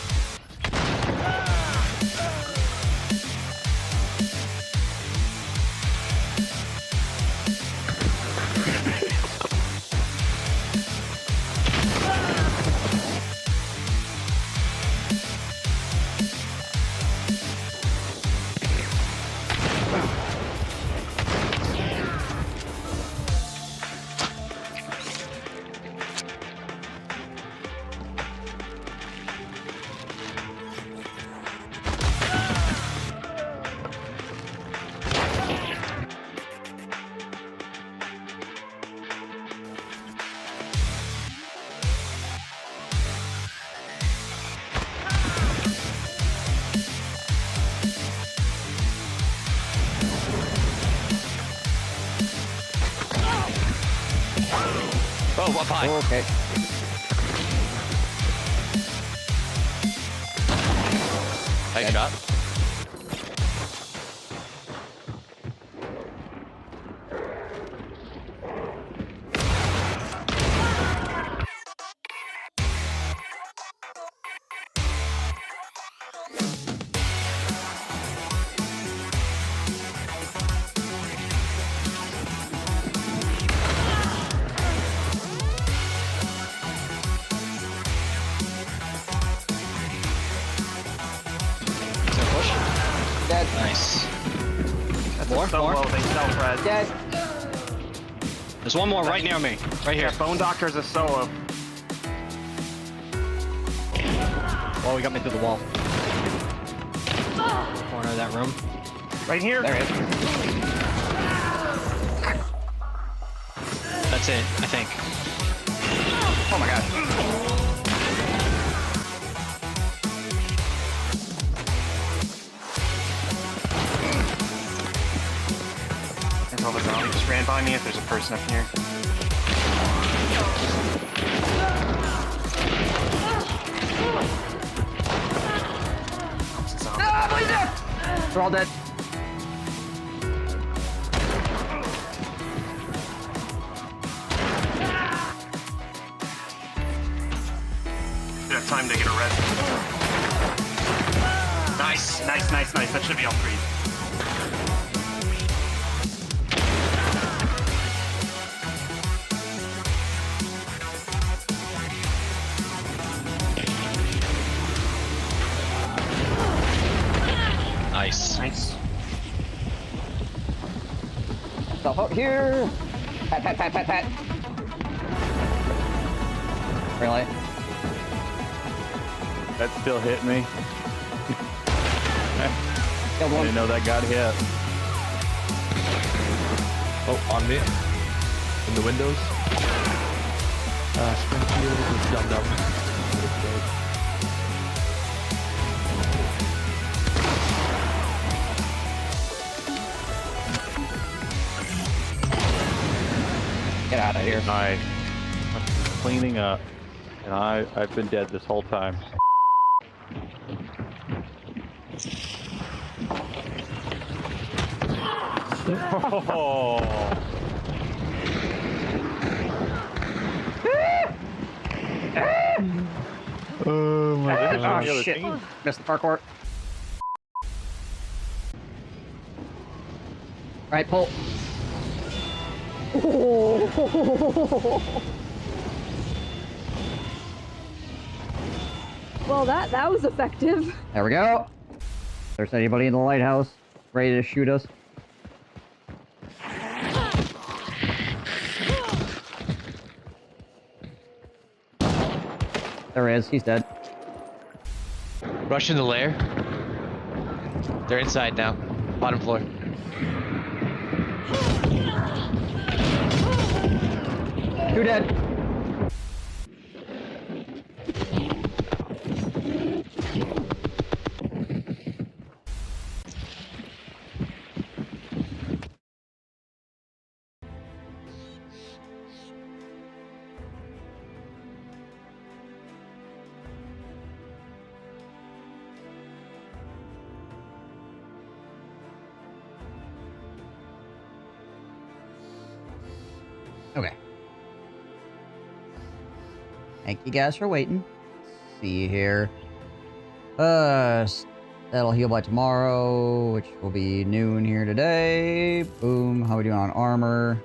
Oh, up high. Okay. Nice shot. Dead. Nice. That's More? so More? low. They self-res. Dead. There's one more right near me. Right here. Yeah, Bone Doctor's a solo. Oh, he got me through the wall. Corner of that room. Right here. There he is. That's it, I think. Oh my gosh. There's all the zombies just ran by me if there's a person up here. It's a zombie. They're all dead. We have time to get a res. Nice. That should be all three. Nice. Stuff out here. Pat. Really? That still hit me. Killed I one. didn't know that got hit. Oh, on me. In the windows. Springfield just jumped up. Get out of here. I'm cleaning up, and I've been dead this whole time. Oh. Oh my god. Oh shit. Missed the parkour. Alright, pull. Well, that was effective. There we go. If there's anybody in the lighthouse ready to shoot us. There is. He's dead. Rush in the lair. They're inside now. Bottom floor. You're dead. Okay. Thank you guys for waiting. Let's see here. That'll heal by tomorrow, which will be noon here today. Boom. How we doing on armor?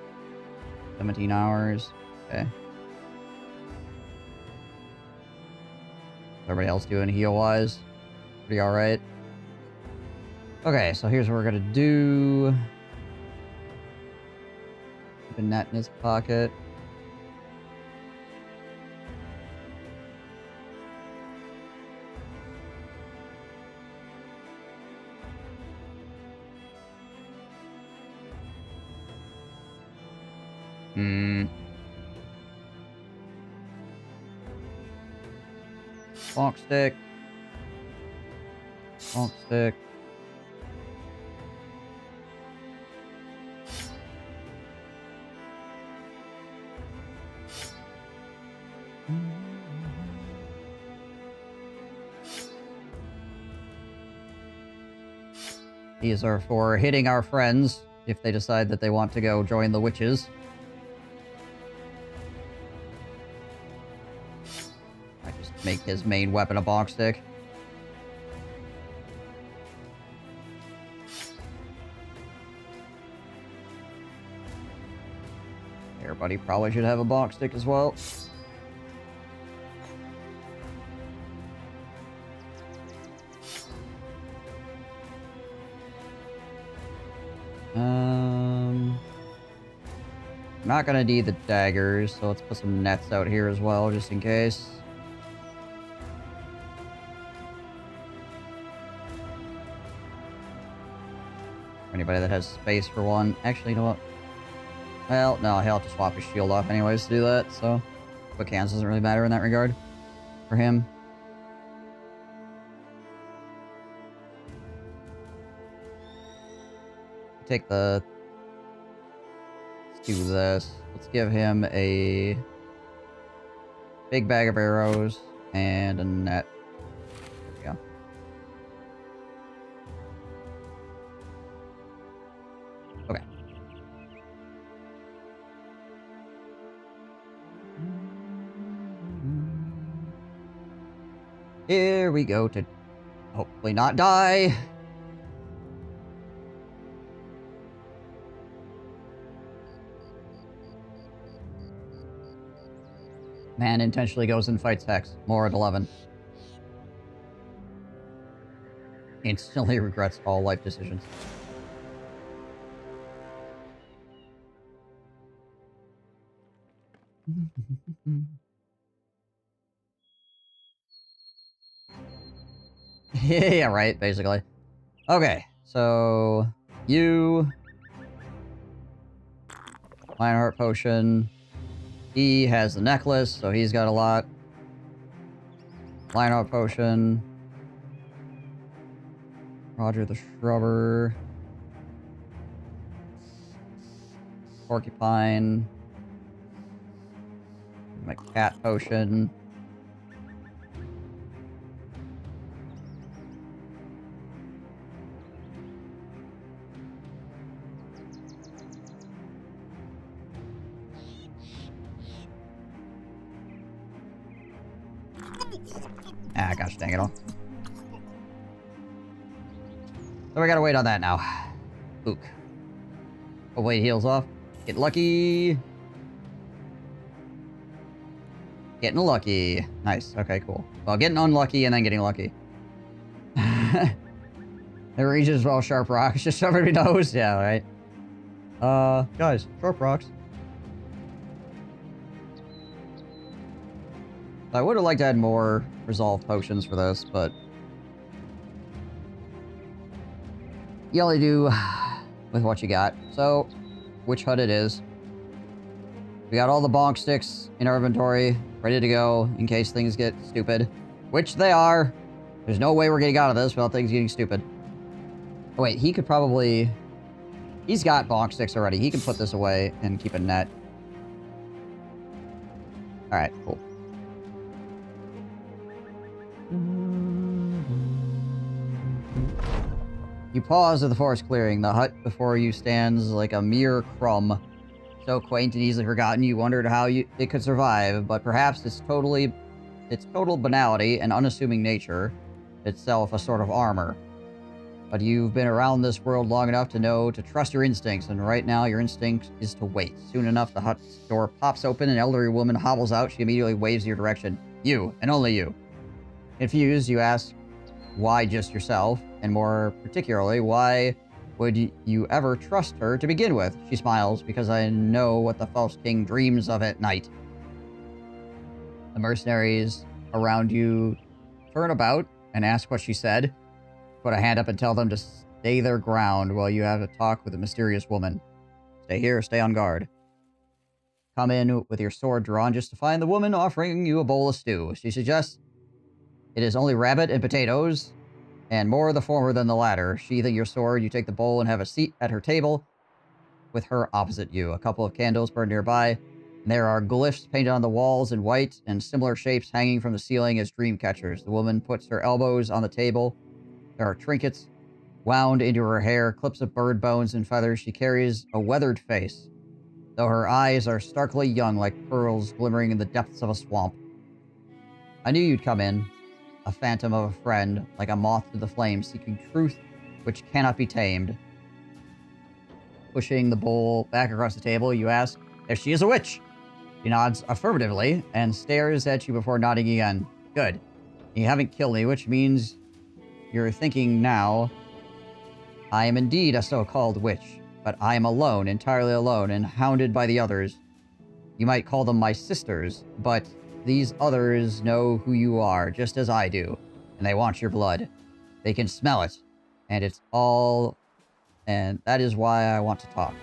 17 hours. Okay. Everybody else doing heal-wise? Pretty alright. Okay, so here's what we're gonna do. Keep a net in his pocket. Bonk stick. Bonk stick. These are for hitting our friends if they decide that they want to go join the witches. I just make his main weapon a bonk stick. Everybody probably should have a bonk stick as well. I'm not gonna need the daggers, so let's put some nets out here as well, just in case. For anybody that has space for one. Actually, you know what? Well, no, he'll have to swap his shield off anyways to do that, so... Quick hands doesn't really matter in that regard. For him. Take the... Let's do this. Let's give him a... big bag of arrows and a net. There we go. Okay. Here we go to hopefully not die. Man intentionally goes and fights Hex. More at 11. Instantly regrets all life decisions. Yeah, right, basically. Okay, so... You... Lionheart Potion... He has the necklace, so he's got a lot. Lionheart Potion. Roger the Shrubber. Porcupine. My cat potion. Ah, gosh dang it all. So we gotta wait on that now. Ook. Oh, wait, heals off. Get lucky. Getting lucky. Nice. Okay, cool. Well, getting unlucky and then getting lucky. It reaches well, sharp rocks. Just everybody knows. Yeah, right. Guys, sharp rocks. I would have liked to add more resolve potions for this, but You only do with what you got. So, which hut it is. We got all the bonk sticks in our inventory, ready to go in case things get stupid. Which they are. There's no way we're getting out of this without things getting stupid. Oh wait, he could probably... He's got bonk sticks already. He can put this away and keep a net. Alright, cool. You pause at the forest clearing. The hut before you stands like a mere crumb. So quaint and easily forgotten, you wondered how it could survive, but perhaps its total banality and unassuming nature itself a sort of armor. But you've been around this world long enough to know to trust your instincts, and right now your instinct is to wait. Soon enough, the hut's door pops open, an elderly woman hobbles out. She immediately waves your direction. You, and only you. Confused, you ask, why just yourself? And more particularly, why would you ever trust her to begin with? She smiles, because I know what the false king dreams of at night. The mercenaries around you turn about and ask what she said. Put a hand up and tell them to stay their ground while you have a talk with the mysterious woman. Stay here, stay on guard. Come in with your sword drawn just to find the woman offering you a bowl of stew. She suggests it is only rabbit and potatoes, and more the former than the latter. Sheathing your sword, you take the bowl and have a seat at her table with her opposite you. A couple of candles burn nearby, and there are glyphs painted on the walls in white and similar shapes hanging from the ceiling as dream catchers. The woman puts her elbows on the table. There are trinkets wound into her hair, clips of bird bones and feathers. She carries a weathered face, though her eyes are starkly young like pearls glimmering in the depths of a swamp. I knew you'd come in, a phantom of a friend, like a moth to the flames, seeking truth which cannot be tamed. Pushing the bowl back across the table, you ask if she is a witch. She nods affirmatively and stares at you before nodding again. Good. You haven't killed me, which means you're thinking now, I am indeed a so-called witch, but I am alone, entirely alone, and hounded by the others. You might call them my sisters, but these others know who you are, just as I do, and they want your blood. They can smell it, and it's all... and that is why I want to talk.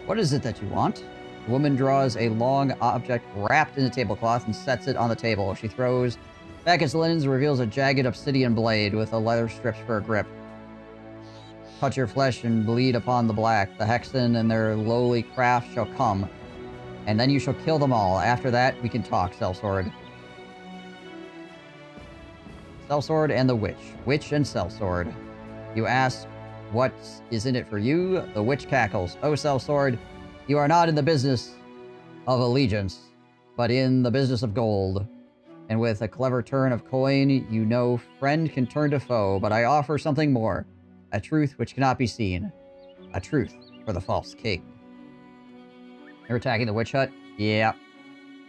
What is it that you want? The woman draws a long object wrapped in a tablecloth and sets it on the table. She throws back its linens and reveals a jagged obsidian blade with a leather strips for a grip. Cut your flesh and bleed upon the black. The hexen and their lowly craft shall come, and then you shall kill them all. After that, we can talk, Sellsword. Sellsword and the witch. Witch and Sellsword. You ask, what is in it for you? The witch cackles. Oh, Sellsword, you are not in the business of allegiance, but in the business of gold. And with a clever turn of coin, you know friend can turn to foe, but I offer something more. A truth which cannot be seen. A truth for the false king. You're attacking the witch hut? Yeah.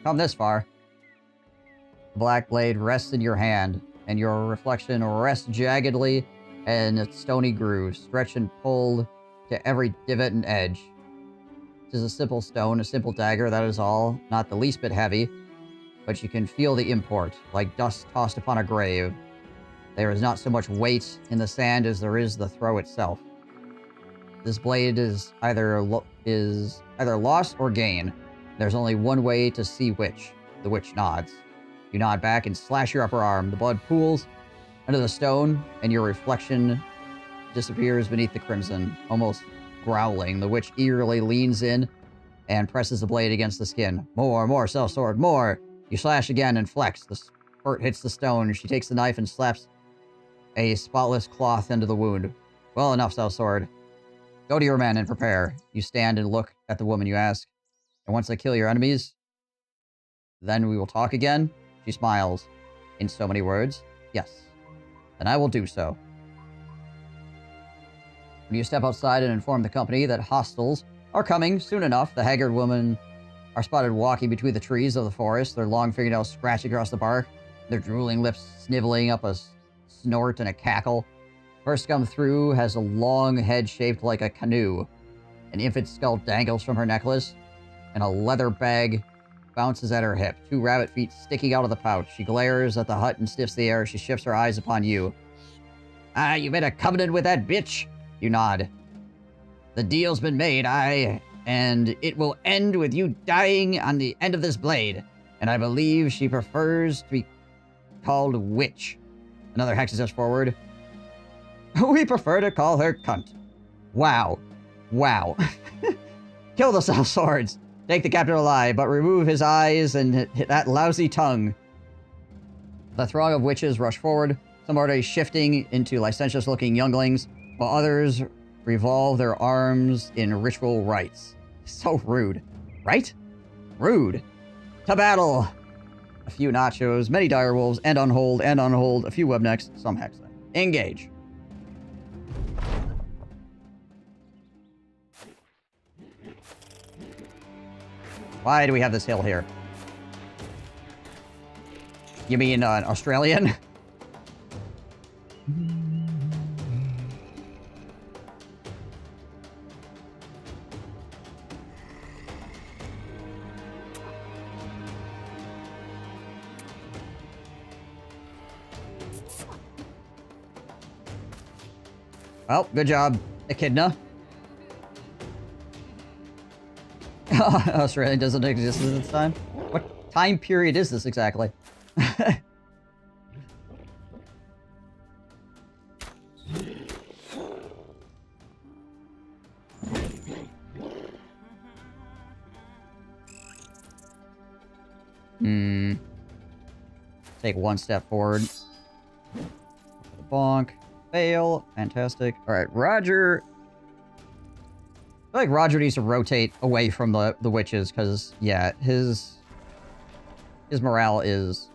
Come this far. The black blade rests in your hand, and your reflection rests jaggedly in its stony grooves, stretched and pulled to every divot and edge. It is a simple stone, a simple dagger, that is all, not the least bit heavy, but you can feel the import, like dust tossed upon a grave. There is not so much weight in the sand as there is the throw itself. This blade is either loss or gain. There's only one way to see which. The witch nods. You nod back and slash your upper arm. The blood pools under the stone, and your reflection disappears beneath the crimson, almost growling. The witch eagerly leans in and presses the blade against the skin. More, Sellsword, more! You slash again and flex. The spurt hits the stone. She takes the knife and slaps a spotless cloth into the wound. Well enough, Sellsword. Go to your men and prepare. You stand and look at the woman. You ask, and once I kill your enemies, then we will talk again? She smiles. In so many words, yes. Then I will do so. When you step outside and inform the company that hostiles are coming soon enough, the haggard women are spotted walking between the trees of the forest, their long fingernails scratching across the bark, their drooling lips sniveling up a snort and a cackle. First come through has a long head shaped like a canoe. An infant skull dangles from her necklace, and a leather bag bounces at her hip. 2 rabbit feet sticking out of the pouch. She glares at the hut and sniffs the air. She shifts her eyes upon you. Ah, you made a covenant with that bitch? You nod. The deal's been made, and it will end with you dying on the end of this blade. And I believe she prefers to be called Witch. Another hex steps forward. We prefer to call her Cunt. Wow. Wow. Kill the South Swords. Take the captain alive, but remove his eyes and hit that lousy tongue. The throng of witches rush forward, some already shifting into licentious-looking younglings, while others revolve their arms in ritual rites. So rude. Right? Rude. To battle! A few nachos, many direwolves, and unhold, a few webnecks, some hexen. Engage. Why do we have this hill here? You mean an Australian? Well, good job, Echidna. Australia doesn't exist at this time. What time period is this exactly? Take one step forward. Bonk. Fail. Fantastic. Alright, Roger. I feel like Roger needs to rotate away from the witches, because, yeah, his morale is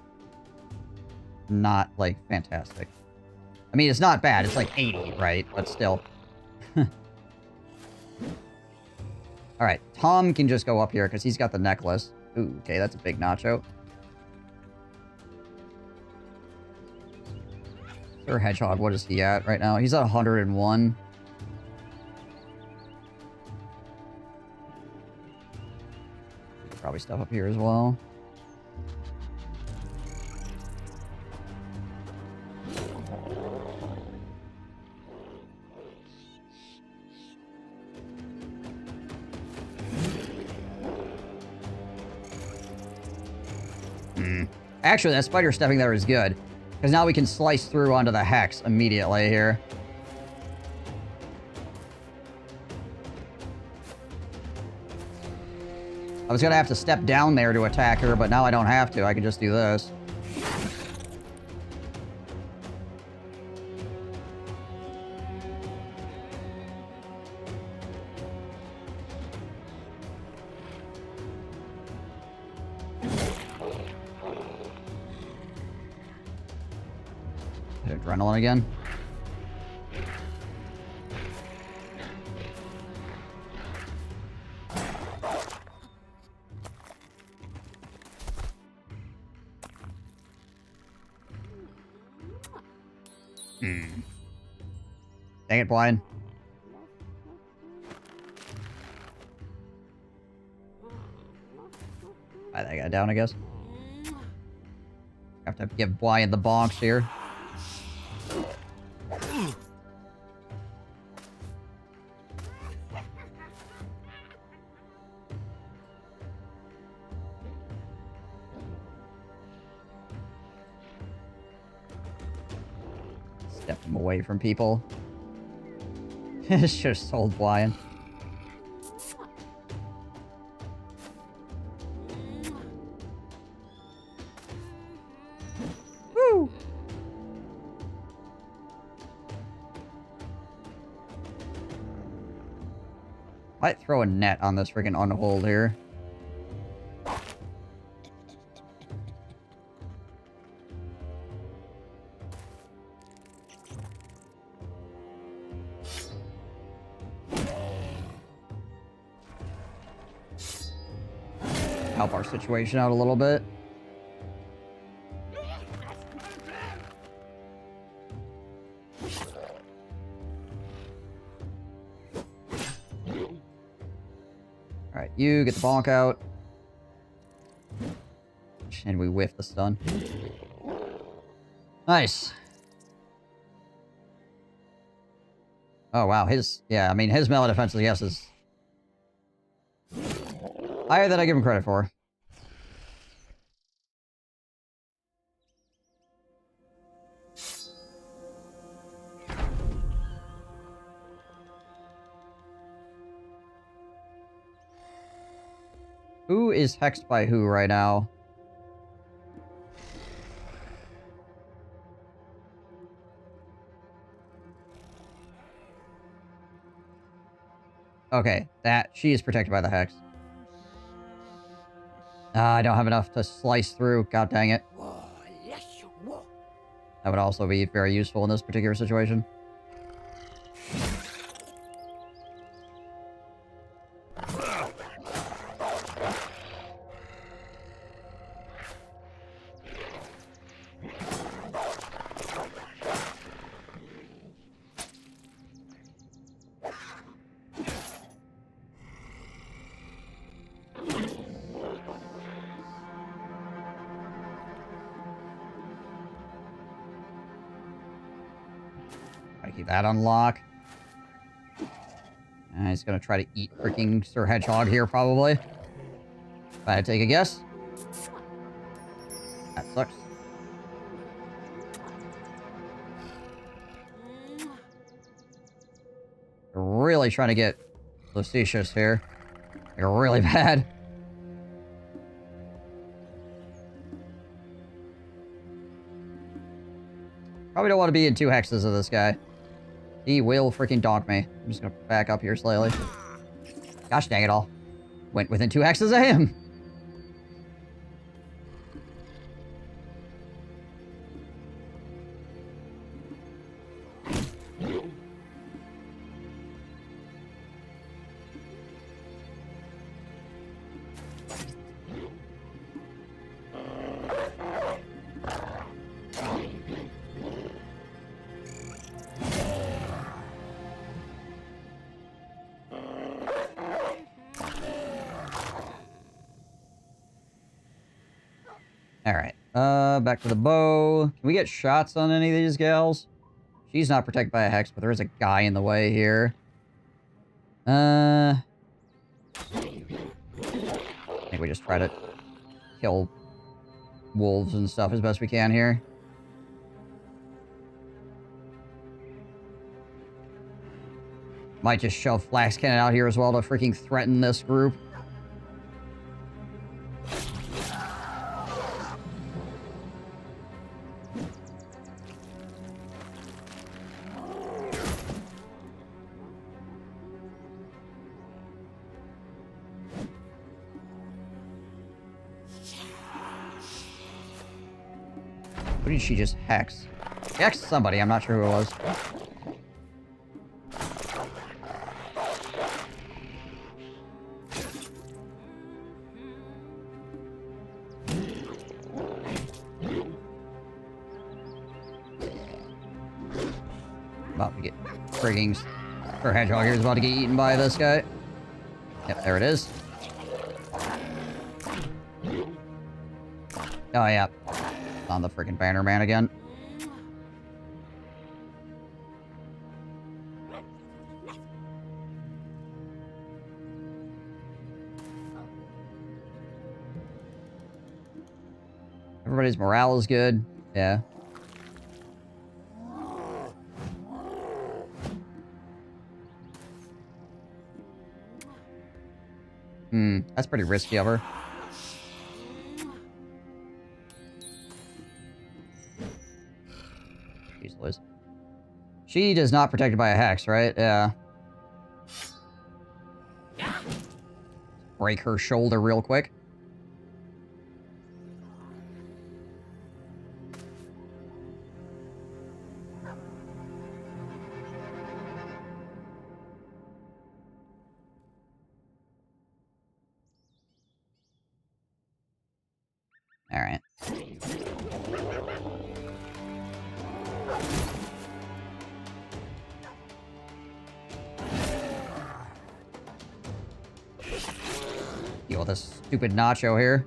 not, like, fantastic. I mean, it's not bad. It's like 80, right? But still. Alright, Tom can just go up here, because he's got the necklace. Ooh, okay, that's a big nacho. Sir Hedgehog, what is he at right now? He's at 101. Probably stuff up here as well. Actually, that spider stepping there is good. Because now we can slice through onto the hex immediately here. I was going to have to step down there to attack her, but now I don't have to. I can just do this. Hit adrenaline again. Dang it, Brian. Buy that guy down, I guess. Have to give Brian the bonks here. Step him away from people. Should have sold Brian. Woo! Might throw a net on this freaking unhold here. Help our situation out a little bit. Alright, you get the bonk out. And we whiff the stun. Nice. Oh, wow. Yeah, I mean, his melee defense, I guess, is higher than I give him credit for. Who is hexed by who right now? Okay, she is protected by the hex. I don't have enough to slice through. God dang it. That would also be very useful in this particular situation. Keep that on lock. He's gonna try to eat freaking Sir Hedgehog here, probably. If I had to take a guess. That sucks. Really trying to get Lucius here. Like, really bad. Probably don't want to be in 2 hexes of this guy. He will freaking donk me. I'm just gonna back up here slightly. Gosh dang it all. Went within 2 hexes of him. Alright, back to the bow. Can we get shots on any of these gals? She's not protected by a hex, but there is a guy in the way here. I think we just try to kill wolves and stuff as best we can here. Might just shove Flax Cannon out here as well to freaking threaten this group. Who did she just hex? She hexed somebody, I'm not sure who it was. About to get frigging... Her hedgehog here is about to get eaten by this guy. Yep, there it is. Oh, yeah. On the freaking banner man again. Everybody's morale is good. Yeah. That's pretty risky of her. Jeez Liz. She does not protected by a hex, right? Yeah. Break her shoulder real quick. All right. Deal with this stupid nacho here.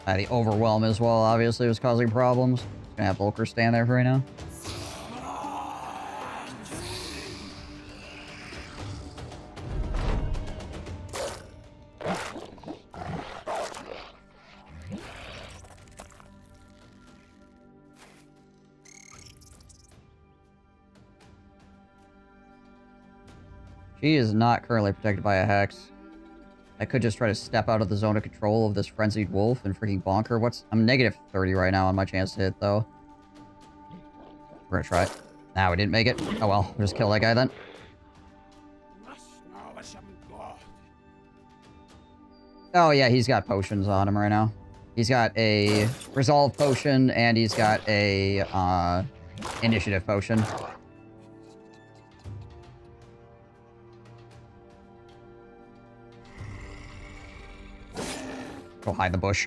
The overwhelm as well, obviously, was causing problems. Just gonna have Volker stand there for right now. She is not currently protected by a hex. I could just try to step out of the zone of control of this frenzied wolf and freaking bonk her. I'm negative 30 right now on my chance to hit, though. We're gonna try it. Nah, we didn't make it. Oh well, we'll just kill that guy then. Oh yeah, he's got potions on him right now. He's got a resolve potion and he's got a initiative potion. Go hide the bush.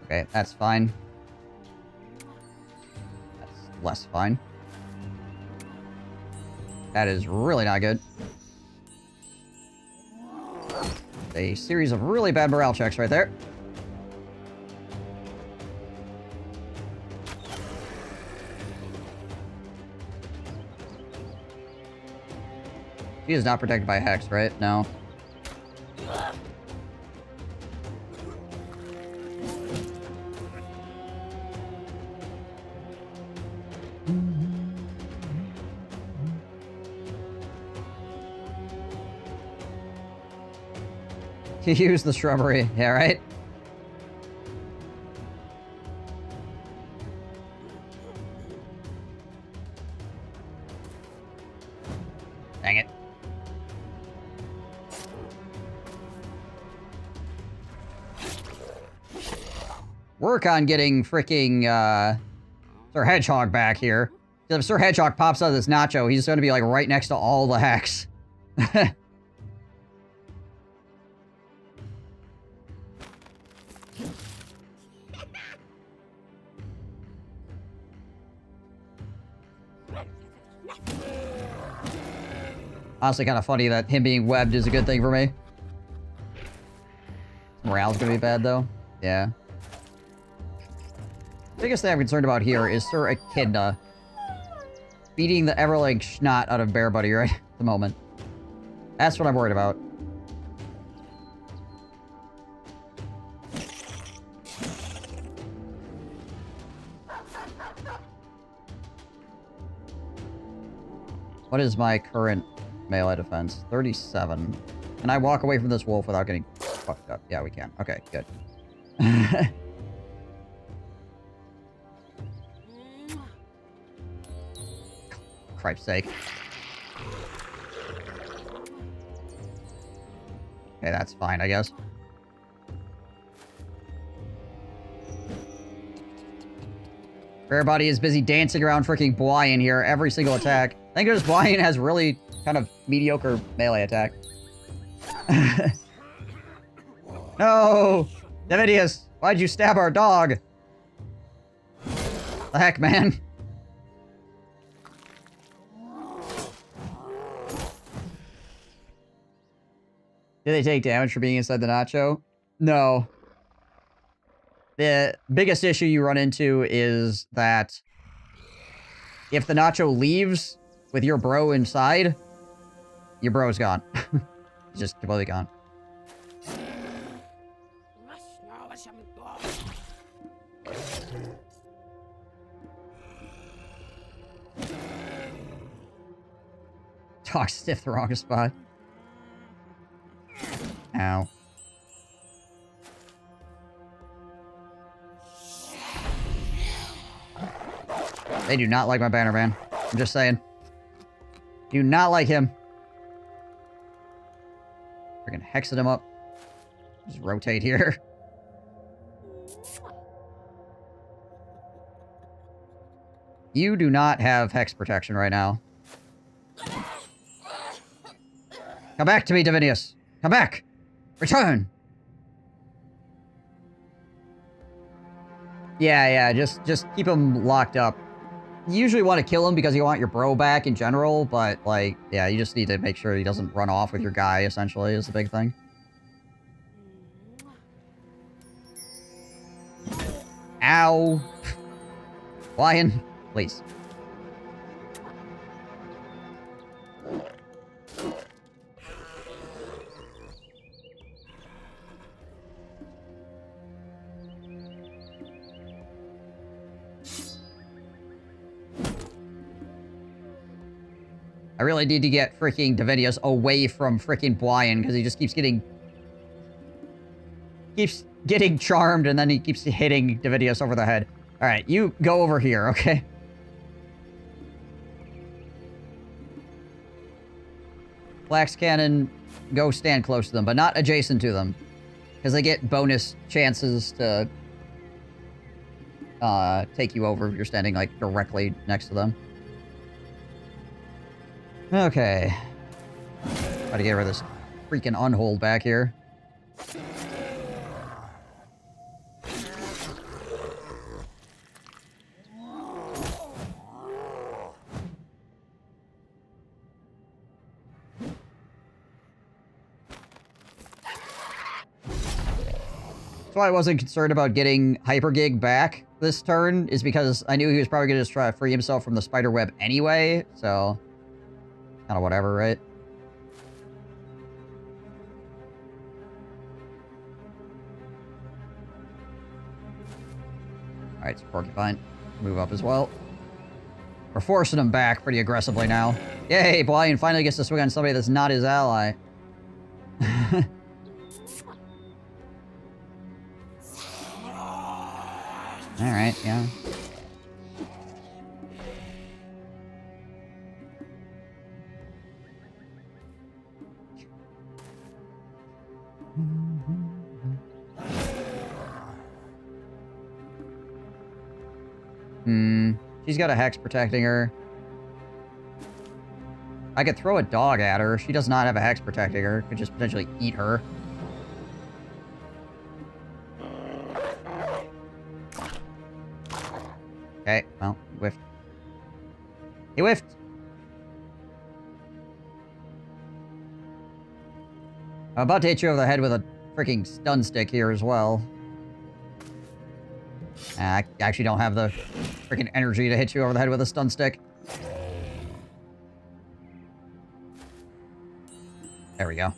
Okay, that's fine. That's less fine. That is really not good. A series of really bad morale checks right there. She is not protected by Hex, right? No. You use the shrubbery, yeah, right? Dang it. Work on getting freaking, Sir Hedgehog back here. If Sir Hedgehog pops out of this nacho, he's gonna be, like, right next to all the Hex. Honestly, kind of funny that him being webbed is a good thing for me. Morale's gonna be bad, though. Yeah. Biggest thing I'm concerned about here is Sir Echidna beating the Everling Schnot out of Bear Buddy right at the moment. That's what I'm worried about. What is my current melee defense? 37. Can I walk away from this wolf without getting fucked up? Yeah, we can. Okay, good. Cripe's sake. Okay, that's fine, I guess. Everybody is busy dancing around freaking Bwyan here, every single attack. Thank goodness Bwyan has really kind of mediocre melee attack. No! Davidius, why'd you stab our dog? The heck, man? Did they take damage for being inside the nacho? No. The biggest issue you run into is that if the nacho leaves with your bro inside, your bro's gone. He's just completely gone. Talk stiff the wrong spot. Ow. They do not like my banner man. I'm just saying. Do not like him. Freaking hexing him up. Just rotate here. You do not have hex protection right now. Come back to me, Divinius. Come back. Return. Yeah, just keep him locked up. you usually want to kill him because you want your bro back in general, but, like, yeah, you just need to make sure he doesn't run off with your guy, essentially, is the big thing. Ow. Lion, please. I really need to get freaking Davidius away from freaking Bwyan, because he just keeps getting charmed, and then he keeps hitting Davidius over the head. Alright, you go over here, okay? Flax Cannon, go stand close to them, but not adjacent to them. Because they get bonus chances to take you over if you're standing, like, directly next to them. Okay. Try to get rid of this freaking unhold back here. That's why I wasn't concerned about getting Hypergig back this turn, is because I knew he was probably going to just try to free himself from the spider web anyway, so... kind of whatever, right? Alright, so Porcupine, move up as well. We're forcing him back pretty aggressively now. Yay, Bwyan finally gets to swing on somebody that's not his ally. Alright, yeah. She's got a hex protecting her. I could throw a dog at her. She does not have a hex protecting her. Could just potentially eat her. Okay, well, whiffed. He whiffed! I'm about to hit you over the head with a freaking stun stick here as well. I actually don't have the freaking energy to hit you over the head with a stun stick. There we go.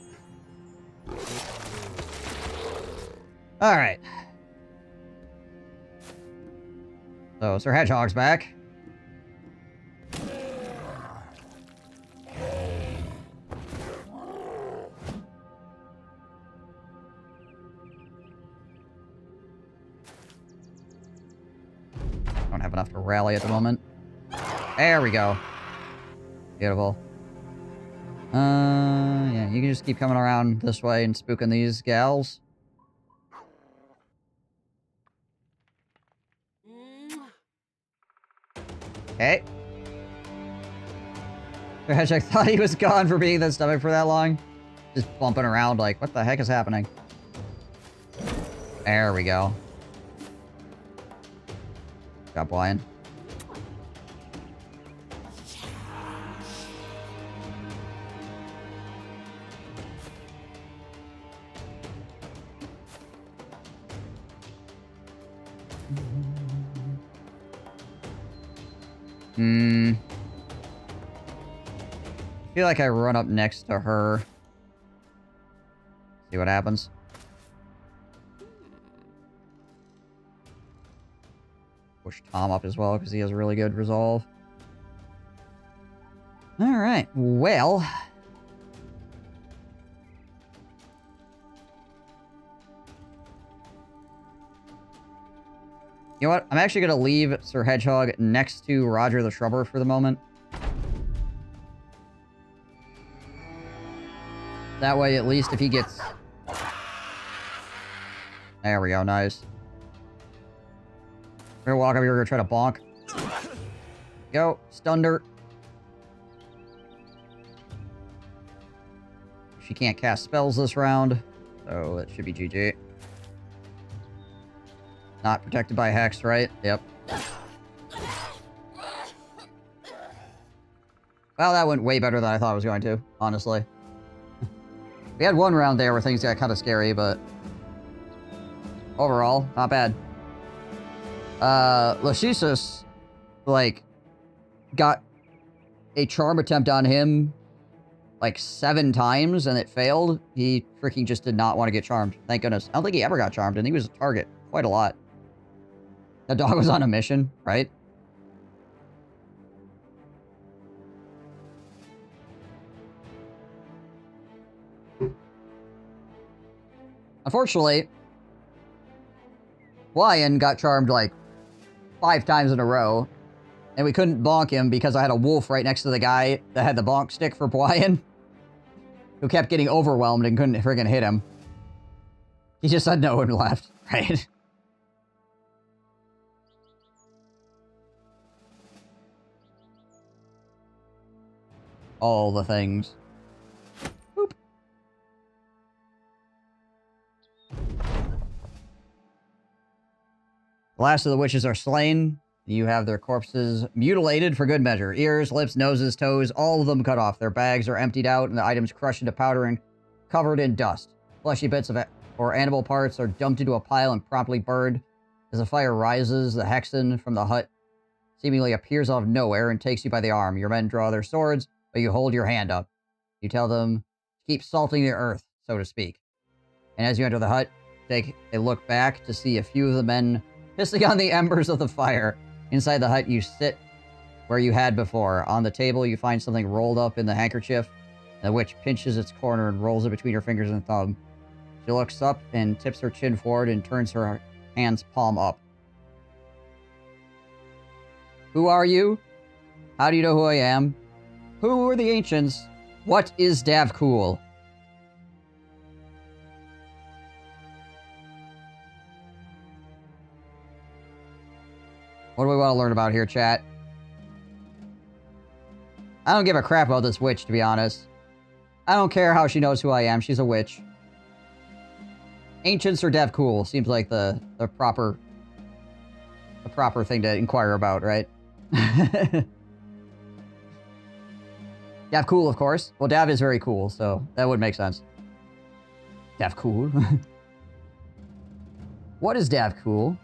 Alright. So, Sir Hedgehog's back. Don't have enough to rally at the moment. There we go. Beautiful. Yeah, you can just keep coming around this way and spooking these gals. Okay. The Hedgehog thought he was gone for being in the stomach for that long. Just bumping around like, what the heck is happening? There we go. Got Bwyan. I feel like I run up next to her. See what happens. Push Tom up as well, because he has really good resolve. Alright, well... you know what? I'm actually going to leave Sir Hedgehog next to Roger the Shrubber for the moment. That way, at least if he gets... there we go, nice. We're gonna walk over here, we're gonna try to bonk. Go, stunned her. She can't cast spells this round, so that should be GG. Not protected by Hex, right? Yep. Well, that went way better than I thought it was going to, honestly. We had one round there where things got kind of scary, but overall, not bad. Lashisus, like, got a charm attempt on him like 7 times and it failed. He freaking just did not want to get charmed. Thank goodness. I don't think he ever got charmed, and he was a target quite a lot. That dog was on a mission, right? Unfortunately, Lion got charmed like 5 times in a row, and we couldn't bonk him because I had a wolf right next to the guy that had the bonk stick for Lion, who kept getting overwhelmed and couldn't friggin' hit him. He just had no one left, right? All the things. Boop. The last of the witches are slain. You have their corpses mutilated for good measure. Ears, lips, noses, toes, all of them cut off. Their bags are emptied out and the items crushed into powder and covered in dust. Fleshy bits of or animal parts are dumped into a pile and promptly burned. As the fire rises, the Hexen from the hut seemingly appears out of nowhere and takes you by the arm. Your men draw their swords, but you hold your hand up. You tell them to keep salting the earth, so to speak. And as you enter the hut, take a look back to see a few of the men pissing on the embers of the fire. Inside the hut, you sit where you had before. On the table, you find something rolled up in the handkerchief. The witch pinches its corner and rolls it between her fingers and thumb. She looks up and tips her chin forward and turns her hand's palm up. Who are you? How do you know who I am? Who are the ancients? What is Davcool? What do we want to learn about here, chat? I don't give a crap about this witch, to be honest. I don't care how she knows who I am. She's a witch. Ancients or Davcool seems like the proper thing to inquire about, right? Davcool, of course. Well, Dav is very cool, so that would make sense. Davcool. What is Davcool?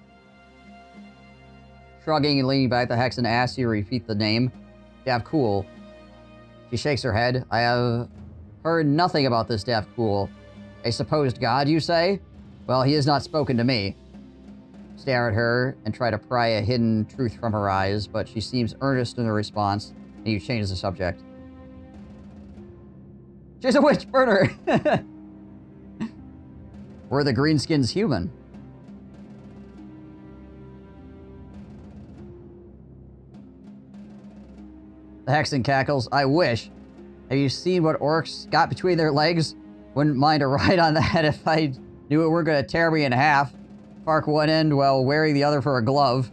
Shrugging and leaning back, the Hexen asks you to repeat the name. Davcool. She shakes her head. I have heard nothing about this Davcool. A supposed god, you say? Well, he has not spoken to me. Stare at her and try to pry a hidden truth from her eyes, but she seems earnest in her response, and you change the subject. She's a witch burner! Were the greenskins human? The Hexen cackles. I wish. Have you seen what orcs got between their legs? Wouldn't mind a ride on that if I knew it were going to tear me in half. Fark one end while wearing the other for a glove.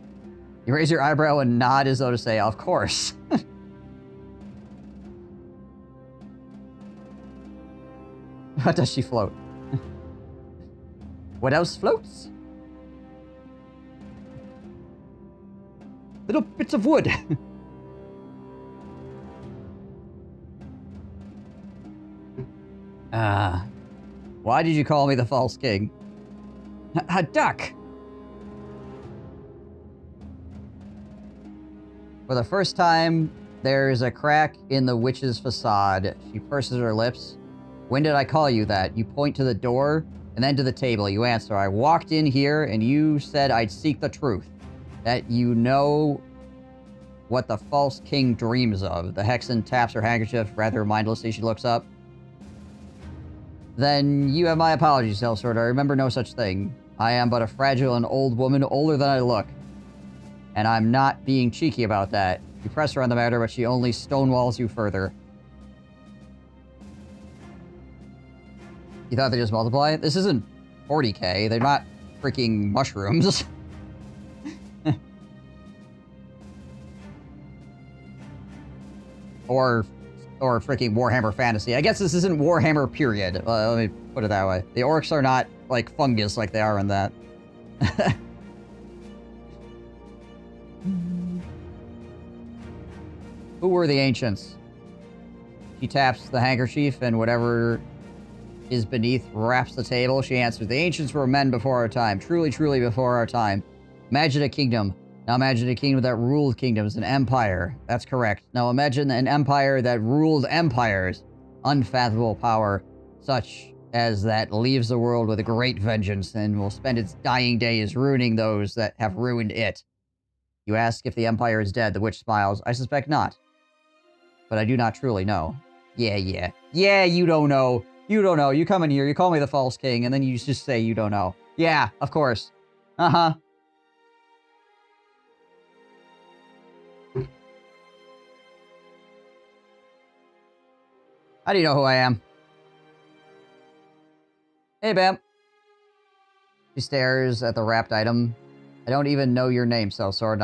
You raise your eyebrow and nod as though to say, of course. What does she float? What else floats? Little bits of wood. Why did you call me the false king? A duck! For the first time, there's a crack in the witch's facade. She purses her lips. When did I call you that? You point to the door, and then to the table. You answer, I walked in here, and you said I'd seek the truth. That you know what the false king dreams of. The Hexen taps her handkerchief. Rather mindlessly, she looks up. Then you have my apologies, Hellsword. I remember no such thing. I am but a fragile and old woman, older than I look. And I'm not being cheeky about that. You press her on the matter, but she only stonewalls you further. You thought they just multiply? This isn't 40k. They're not freaking mushrooms. Or freaking Warhammer Fantasy. I guess this isn't Warhammer, period. Let me put it that way. The orcs are not, like, fungus like they are in that. Who were the ancients? She taps the handkerchief, and whatever is beneath wraps the table. She answers, the ancients were men before our time. Truly, truly before our time. Imagine a kingdom. Now imagine a kingdom that ruled kingdoms, an empire. That's correct. Now imagine an empire that ruled empires. Unfathomable power, such as that leaves the world with a great vengeance and will spend its dying days ruining those that have ruined it. You ask if the empire is dead. The witch smiles. I suspect not. But I do not truly know. Yeah, you don't know. You don't know. You come in here, you call me the false king, and then you just say you don't know. Yeah, of course. Uh-huh. How do you know who I am? Hey, Bam. She stares at the wrapped item. I don't even know your name, Sellsword,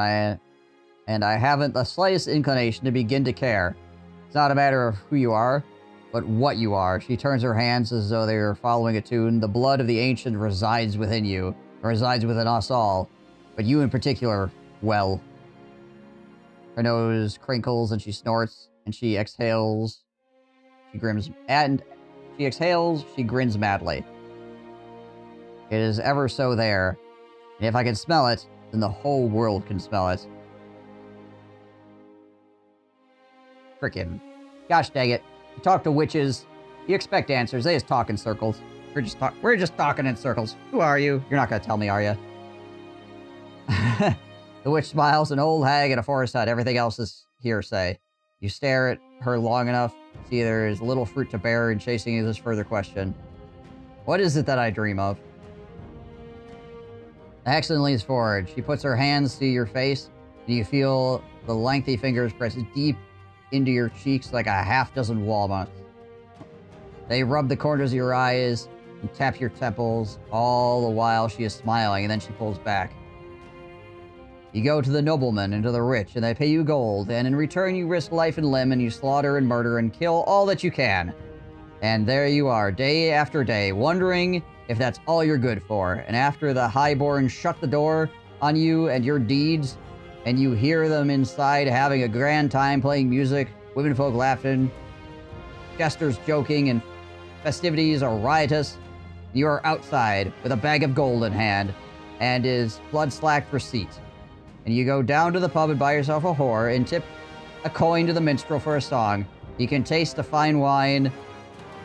and I haven't the slightest inclination to begin to care. It's not a matter of who you are, but what you are. She turns her hands as though they are following a tune. The blood of the ancient resides within you, resides within us all, but you in particular, well. Her nose crinkles and she snorts, and she exhales. She grins, and she exhales, she grins madly. It is ever so there, and if I can smell it, then the whole world can smell it. Frickin'. Gosh dang it. You talk to witches, you expect answers, they just talk in circles. We're just talking in circles. Who are you? You're not gonna tell me, are you? The witch smiles, an old hag in a forest hut. Everything else is hearsay. You stare at her long enough, see there is little fruit to bear in chasing this further question. What is it that I dream of? The Hexen leans forward. She puts her hands to your face, and you feel the lengthy fingers press deep into your cheeks like a half-dozen walnuts. They rub the corners of your eyes and tap your temples, all the while she is smiling, and then she pulls back. You go to the noblemen and to the rich, and they pay you gold, and in return you risk life and limb, and you slaughter and murder and kill all that you can. And there you are, day after day, wondering if that's all you're good for. And after the highborn shut the door on you and your deeds, and you hear them inside having a grand time playing music, womenfolk laughing, jesters joking, and festivities are riotous, you are outside with a bag of gold in hand and his blood-slacked receipt. And you go down to the pub and buy yourself a whore and tip a coin to the minstrel for a song. You can taste the fine wine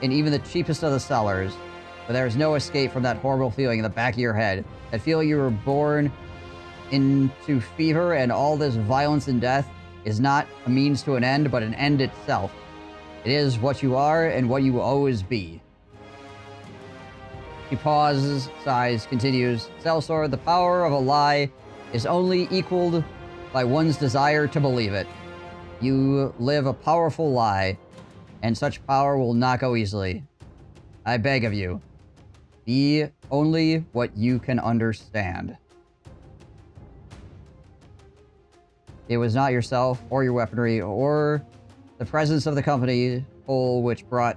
in even the cheapest of the cellars, but there is no escape from that horrible feeling in the back of your head. That feeling you were born into fever, and all this violence and death is not a means to an end, but an end itself. It is what you are and what you will always be. He pauses, sighs, continues. Sellsword, the power of a lie is only equaled by one's desire to believe it. You live a powerful lie, and such power will not go easily. I beg of you, be only what you can understand. It was not yourself, or your weaponry, or the presence of the company whole which brought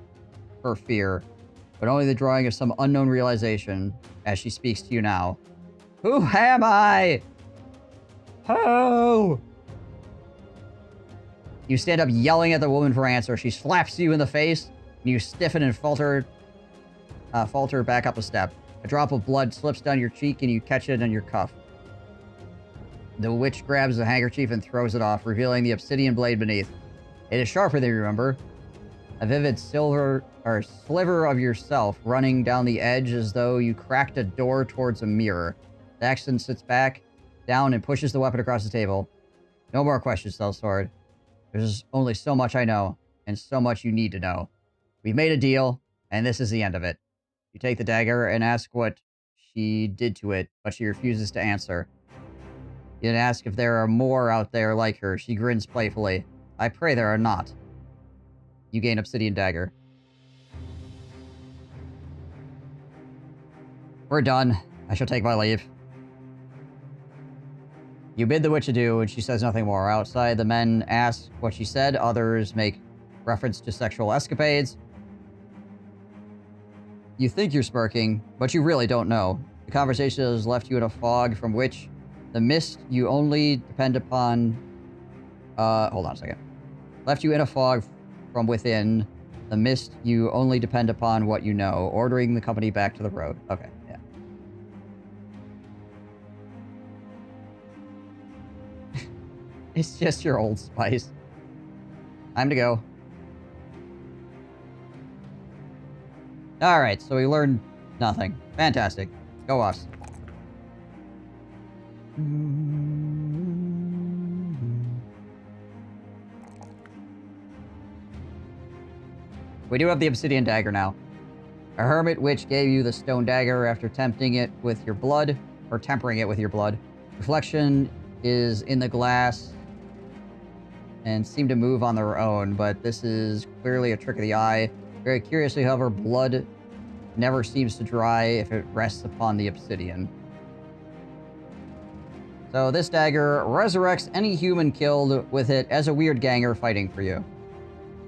her fear, but only the drawing of some unknown realization as she speaks to you now. Who am I? Who? You stand up yelling at the woman for answer. She slaps you in the face, and you stiffen and falter back up a step. A drop of blood slips down your cheek, and you catch it on your cuff. The witch grabs the handkerchief and throws it off, revealing the obsidian blade beneath. It is sharper than you remember. A vivid sliver of yourself running down the edge as though you cracked a door towards a mirror. Daxton sits back, down, and pushes the weapon across the table. No more questions, Sellsword. There's only so much I know, and so much you need to know. We've made a deal, and this is the end of it. You take the dagger and ask what she did to it, but she refuses to answer. You then ask if there are more out there like her. She grins playfully. I pray there are not. You gain Obsidian Dagger. We're done. I shall take my leave. You bid the witch adieu, and she says nothing more. Outside, the men ask what she said. Others make reference to sexual escapades. You think you're smirking, but you really don't know. The conversation has left you in a fog from which the mist you only depend upon... hold on a second. Left you in a fog from within. The mist, you only depend upon what you know. Ordering the company back to the road. Okay, yeah. It's just your Old Spice. Time to go. Alright, so we learned nothing. Fantastic. Go us. We do have the obsidian dagger now. A hermit witch gave you the stone dagger after tempting it with your blood, or tempering it with your blood. Reflection is in the glass and seem to move on their own, but this is clearly a trick of the eye. Very curiously, however, blood never seems to dry if it rests upon the obsidian. So this dagger resurrects any human killed with it as a weird ganger fighting for you.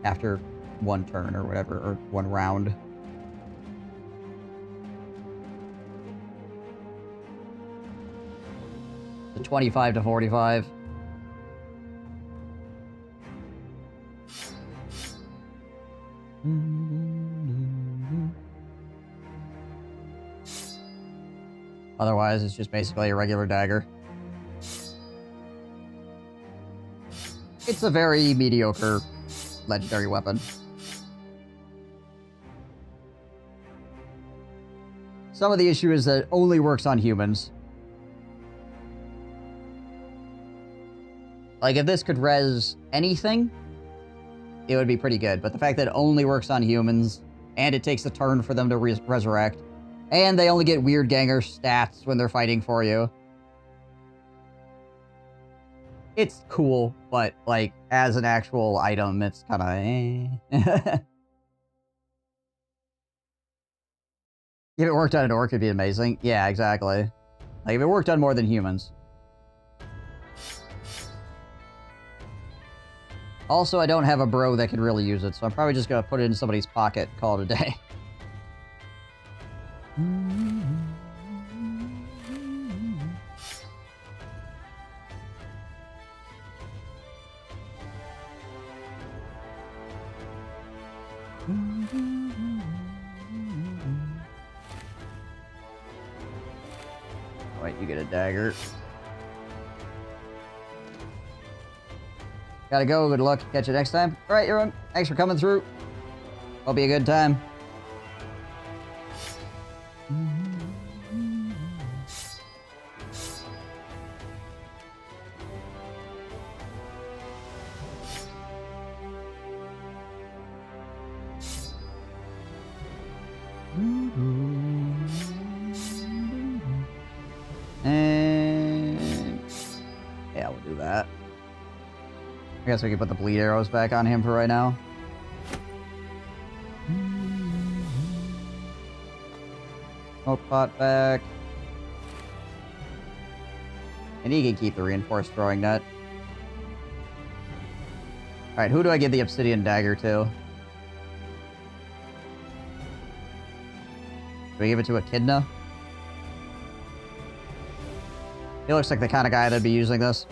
After one turn or whatever, or one round. The 25 to 45. Otherwise, it's just basically a regular dagger. It's a very mediocre legendary weapon. Some of the issue is that it only works on humans. Like, if this could res anything, it would be pretty good. But the fact that it only works on humans, and it takes a turn for them to resurrect, and they only get weird ganger stats when they're fighting for you. It's cool, but, like, as an actual item, it's kind of eh. If it worked on an orc, it'd be amazing. Yeah, exactly. Like, if it worked on more than humans. Also, I don't have a bro that could really use it, so I'm probably just gonna put it in somebody's pocket and call it a day. Wait, you get a dagger. Gotta go. Good luck. Catch you next time. All right, everyone. Thanks for coming through. Hope you a good time. And yeah, we'll do that. I guess we can put the bleed arrows back on him for right now. Smoke pot back. And he can keep the reinforced throwing net. Alright, who do I give the obsidian dagger to? Do I give it to Echidna? He looks like the kind of guy that'd be using this.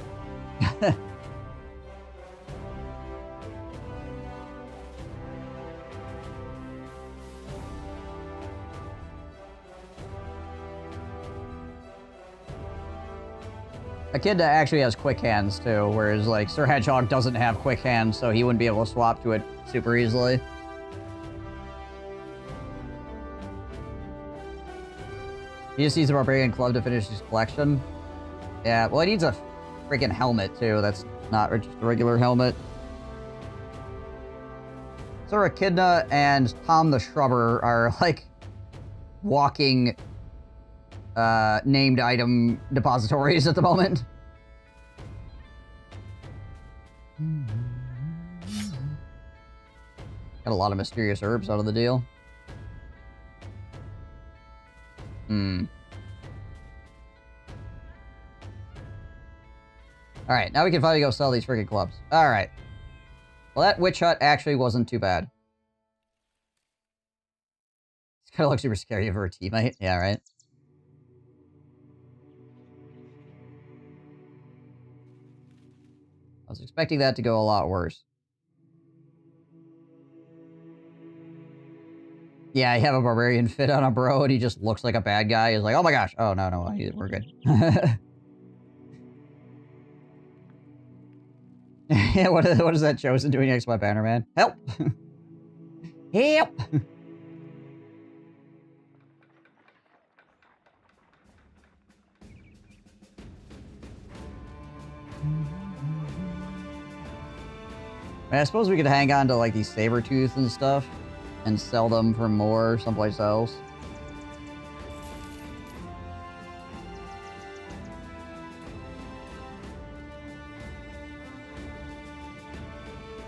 Echidna actually has quick hands too, whereas like Sir Hedgehog doesn't have quick hands, so he wouldn't be able to swap to it super easily. He just needs a barbarian club to finish his collection. Yeah, well, he needs a freaking helmet too. That's not just a regular helmet. Sir Echidna and Tom the Shrubber are like walking named item depositories at the moment. Got a lot of mysterious herbs out of the deal. Alright, now we can finally go sell these freaking clubs. Alright. Well, that witch hut actually wasn't too bad. It's kind of looks super scary for a teammate. Yeah, right? I was expecting that to go a lot worse. Yeah, you have a barbarian fit on a bro and he just looks like a bad guy. He's like, oh my gosh. Oh, no, no, we're good. Yeah, what is that Chosen doing next to my banner, man? Help! Help! I suppose we could hang on to, like, these saber tooth and stuff and sell them for more someplace else.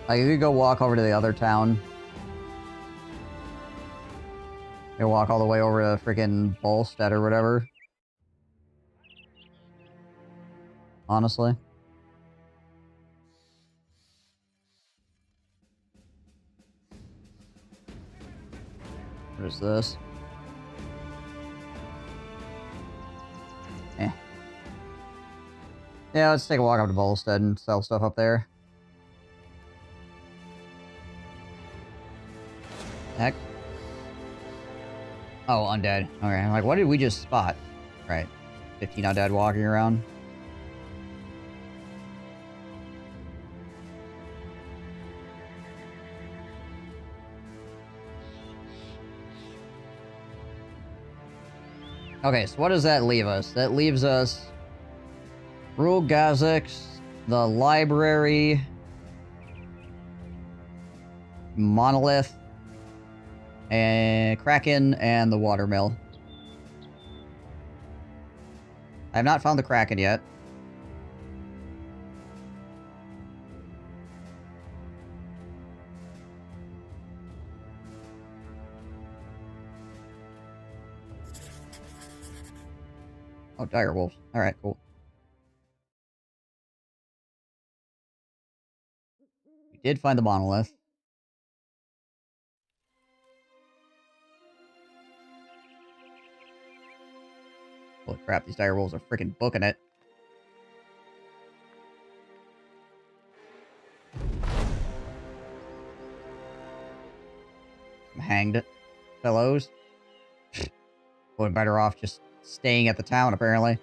Like, if you go walk over to the other town, you walk all the way over to freaking Bolstead or whatever. Honestly. What is this? Eh. Yeah, let's take a walk up to Bolstead and sell stuff up there. Heck. Oh, undead. Okay, I'm like, what did we just spot? Right. 15 undead walking around. Okay, so what does that leave us? That leaves us Rule Gazix, the library, Monolith, and Kraken, and the watermill. I have not found the Kraken yet. Oh, dire wolves. Alright, cool. We did find the monolith. Holy crap, these dire wolves are freaking booking it. Some hanged fellows. Going better off just staying at the town, apparently.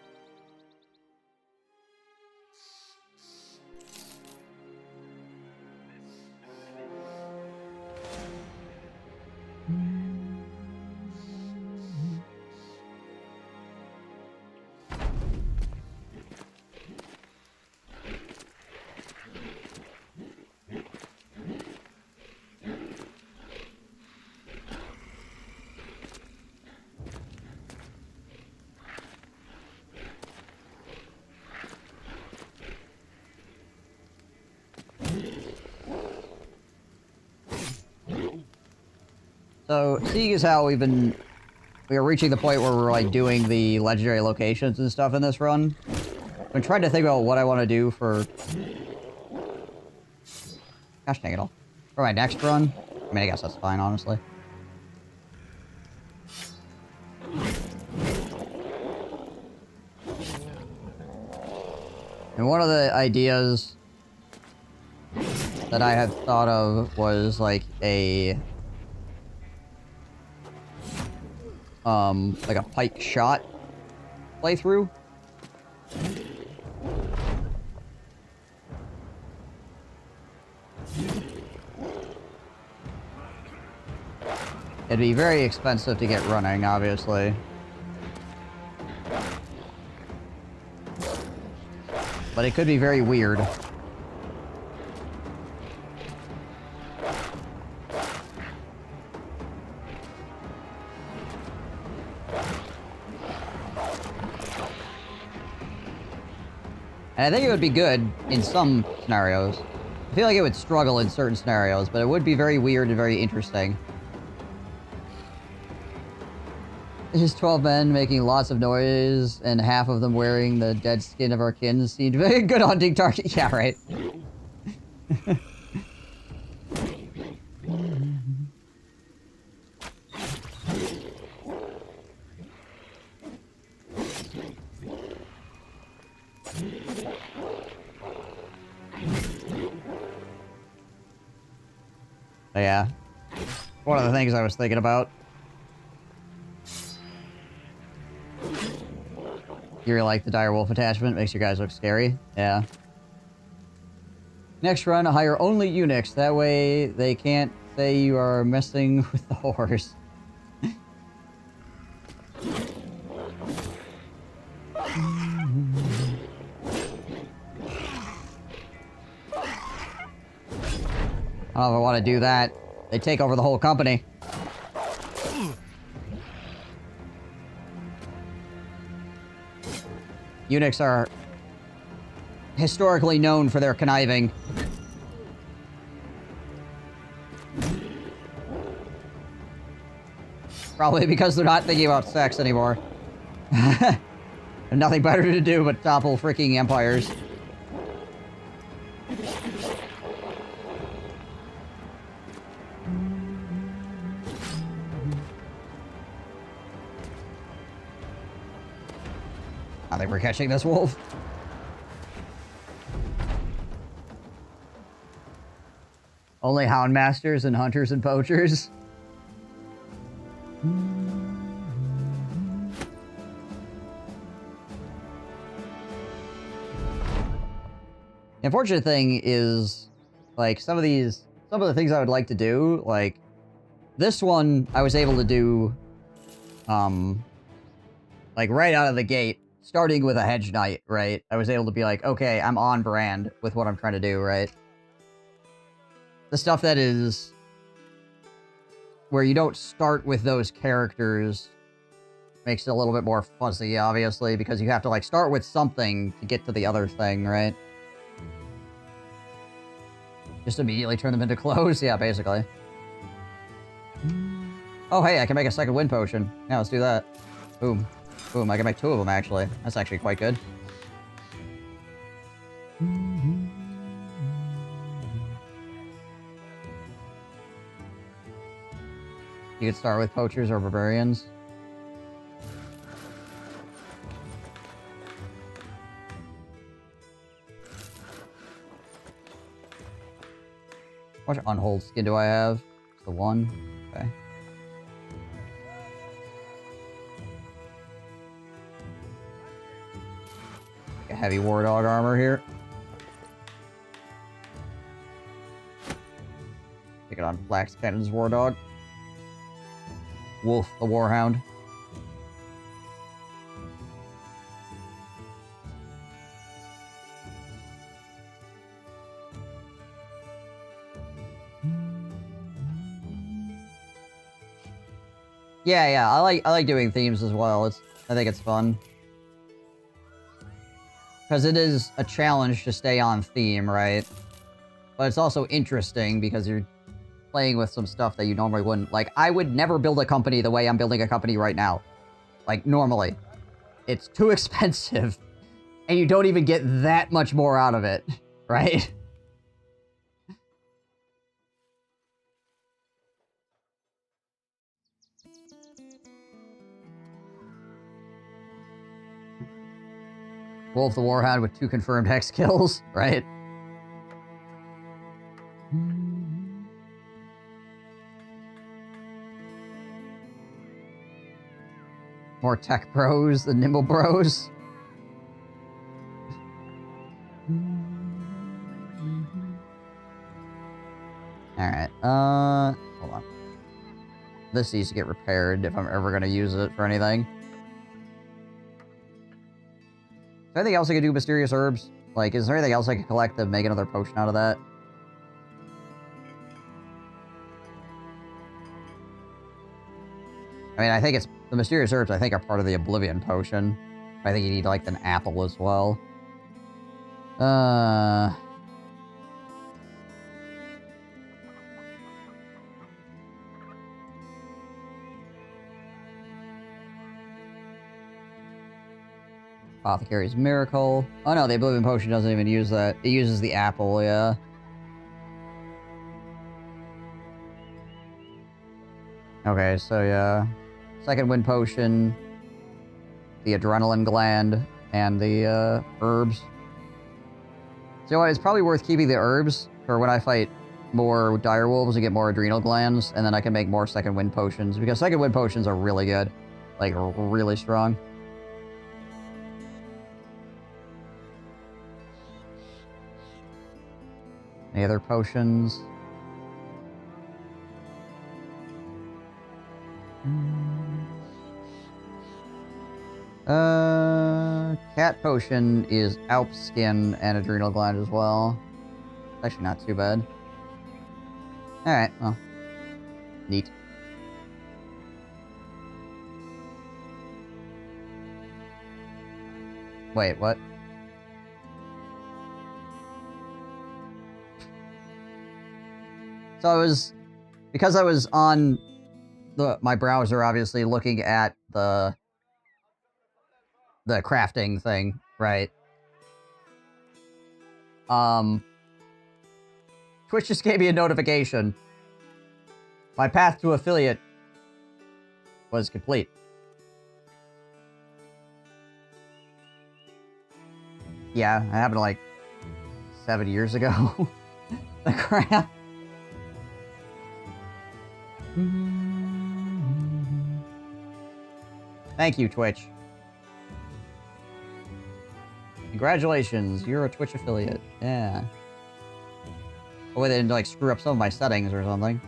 So, seeing as how we are reaching the point where we're, like, doing the legendary locations and stuff in this run, I'm trying to think about what I want to do for... Gosh dang it all. For my next run. I mean, I guess that's fine, honestly. And one of the ideas that I had thought of was, like, like a pike shot playthrough. It'd be very expensive to get running, obviously. But it could be very weird. And I think it would be good in some scenarios. I feel like it would struggle in certain scenarios, but it would be very weird and very interesting. His 12 men making lots of noise, and half of them wearing the dead skin of our kin seemed very good hunting target. Yeah, right. Yeah. One of the things I was thinking about. You really like the direwolf attachment? Makes your guys look scary. Yeah. Next run, hire only eunuchs. That way they can't say you are messing with the horse. I don't know if I want to do that. They take over the whole company. Eunuchs are historically known for their conniving. Probably because they're not thinking about sex anymore. Nothing better to do but topple freaking empires. I think we're catching this wolf. Only hound masters and hunters and poachers. The unfortunate thing is, like, some of the things I would like to do, like, this one I was able to do, like, right out of the gate, starting with a hedge knight, right? I was able to be like, okay, I'm on brand with what I'm trying to do, right? The stuff that is where you don't start with those characters makes it a little bit more fuzzy, obviously, because you have to, like, start with something to get to the other thing, right? Just immediately turn them into clothes? Yeah, basically. Oh, hey, I can make a second wind potion. Yeah, let's do that. Boom. Boom, I can make 2 of them, actually. That's actually quite good. You could start with poachers or barbarians. How much unhold skin do I have? Just the 1? Okay. A heavy war dog armor here. Take it on Flax Cannon's war dog. Wolf the Warhound. Yeah, I like doing themes as well. I think it's fun. Because it is a challenge to stay on theme, right? But it's also interesting because you're playing with some stuff that you normally wouldn't. Like, I would never build a company the way I'm building a company right now. Like, normally. It's too expensive. And you don't even get that much more out of it, right? Wolf the Warhound with 2 confirmed hex kills, right? More tech bros than nimble bros. Alright, hold on. This needs to get repaired if I'm ever gonna use it for anything. Is there anything else I could do mysterious herbs? Like, is there anything else I could collect to make another potion out of that? I mean, I think it's... The mysterious herbs, I think, are part of the Oblivion potion. I think you need, like, an apple as well. Apothecary's Miracle. Oh no, the Oblivion Potion doesn't even use that. It uses the apple, yeah. Okay, so yeah. Second Wind Potion, the Adrenaline Gland, and the herbs. So it's probably worth keeping the herbs for when I fight more direwolves and get more adrenal glands, and then I can make more Second Wind Potions, because Second Wind Potions are really good. Like, really strong. Any other potions? Cat potion is Alp skin and adrenal gland as well. Actually not too bad. Alright, well. Neat. Wait, what? So because I was on my browser, obviously, looking at the crafting thing, right? Twitch just gave me a notification. My path to affiliate was complete. Yeah, it happened like 7 years ago. The crap. Thank you, Twitch. Congratulations, you're a Twitch affiliate. Yeah. Oh, wait, they didn't like screw up some of my settings or something.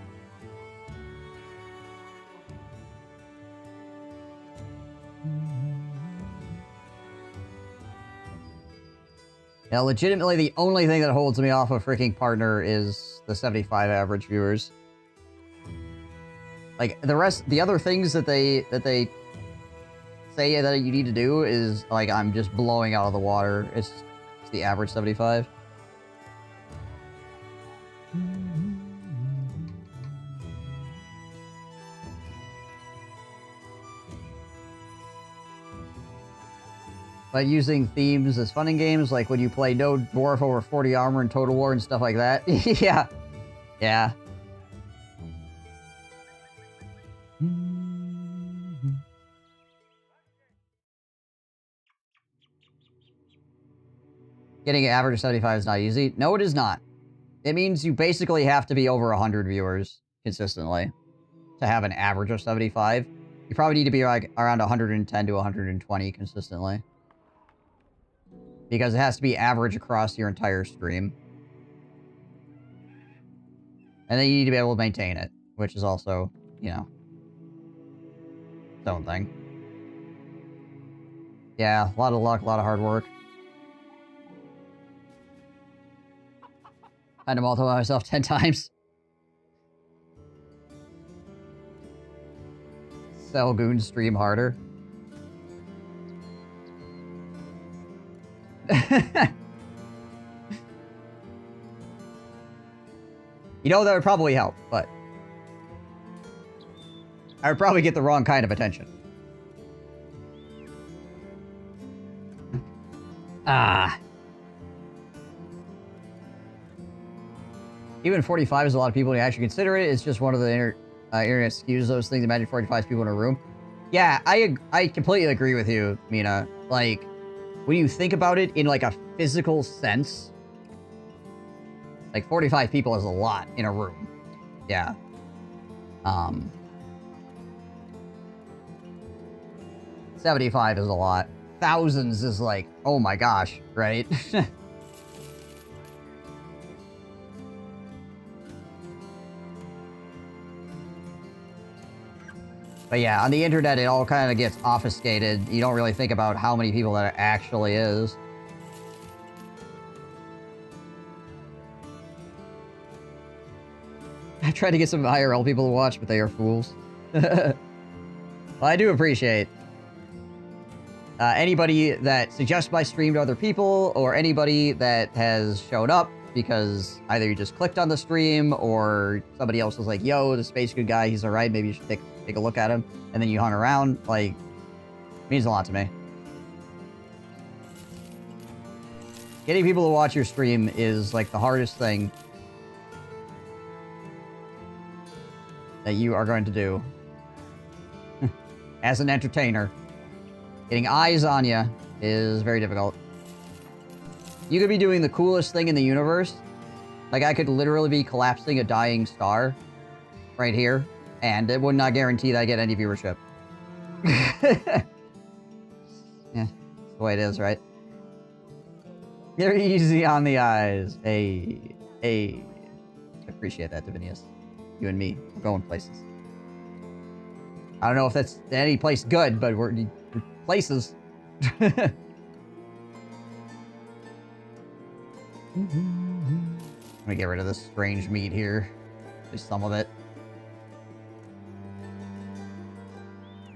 Yeah, legitimately the only thing that holds me off a freaking partner is the 75 average viewers. Like, the other things that they say that you need to do is, like, I'm just blowing out of the water. It's the average 75. But using themes as fun in games, like when you play no dwarf over 40 armor in Total War and stuff like that. Yeah. Yeah. Getting an average of 75 is not easy. No, it is not. It means you basically have to be over 100 viewers consistently to have an average of 75. You probably need to be like around 110 to 120 consistently. Because it has to be average across your entire stream. And then you need to be able to maintain it, which is also, you know, its own thing. Yeah, a lot of luck, a lot of hard work. I had to multiply myself 10 times. Spacegoon stream harder. You know, that would probably help, but I would probably get the wrong kind of attention. Ah. Even 45 is a lot of people to actually consider it. It's just one of the internet skews those things. Imagine 45 people in a room. Yeah, I completely agree with you, Mina. Like, when you think about it in, like, a physical sense, like, 45 people is a lot in a room. Yeah. 75 is a lot. Thousands is like, oh my gosh, right? But yeah, on the internet, it all kind of gets obfuscated. You don't really think about how many people that it actually is. I tried to get some IRL people to watch, but they are fools. Well, I do appreciate anybody that suggests my stream to other people, or anybody that has shown up because either you just clicked on the stream, or somebody else was like, yo, the Spacegoon guy, he's alright, maybe you should take a look at him, and then you hung around. Like, means a lot to me. Getting people to watch your stream is, like, the hardest thing that you are going to do. As an entertainer. Getting eyes on you is very difficult. You could be doing the coolest thing in the universe. Like, I could literally be collapsing a dying star right here, and it would not guarantee that I get any viewership. Yeah, that's the way it is, right? They're easy on the eyes. Hey. Hey, I appreciate that, Divinius. You and me, we're going places. I don't know if that's any place good, but we're places. Let me get rid of this strange meat here. Just some of it.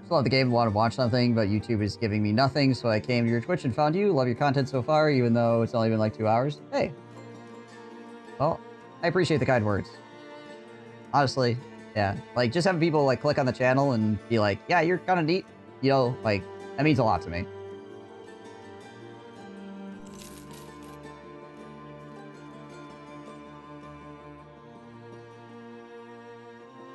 Still love the game and want to watch something, but YouTube is giving me nothing, so I came to your Twitch and found you. Love your content so far, even though it's only been like 2 hours. Hey. Well, I appreciate the kind words. Honestly, yeah. Like, just having people, like, click on the channel and be like, yeah, you're kind of neat. You know, like, that means a lot to me.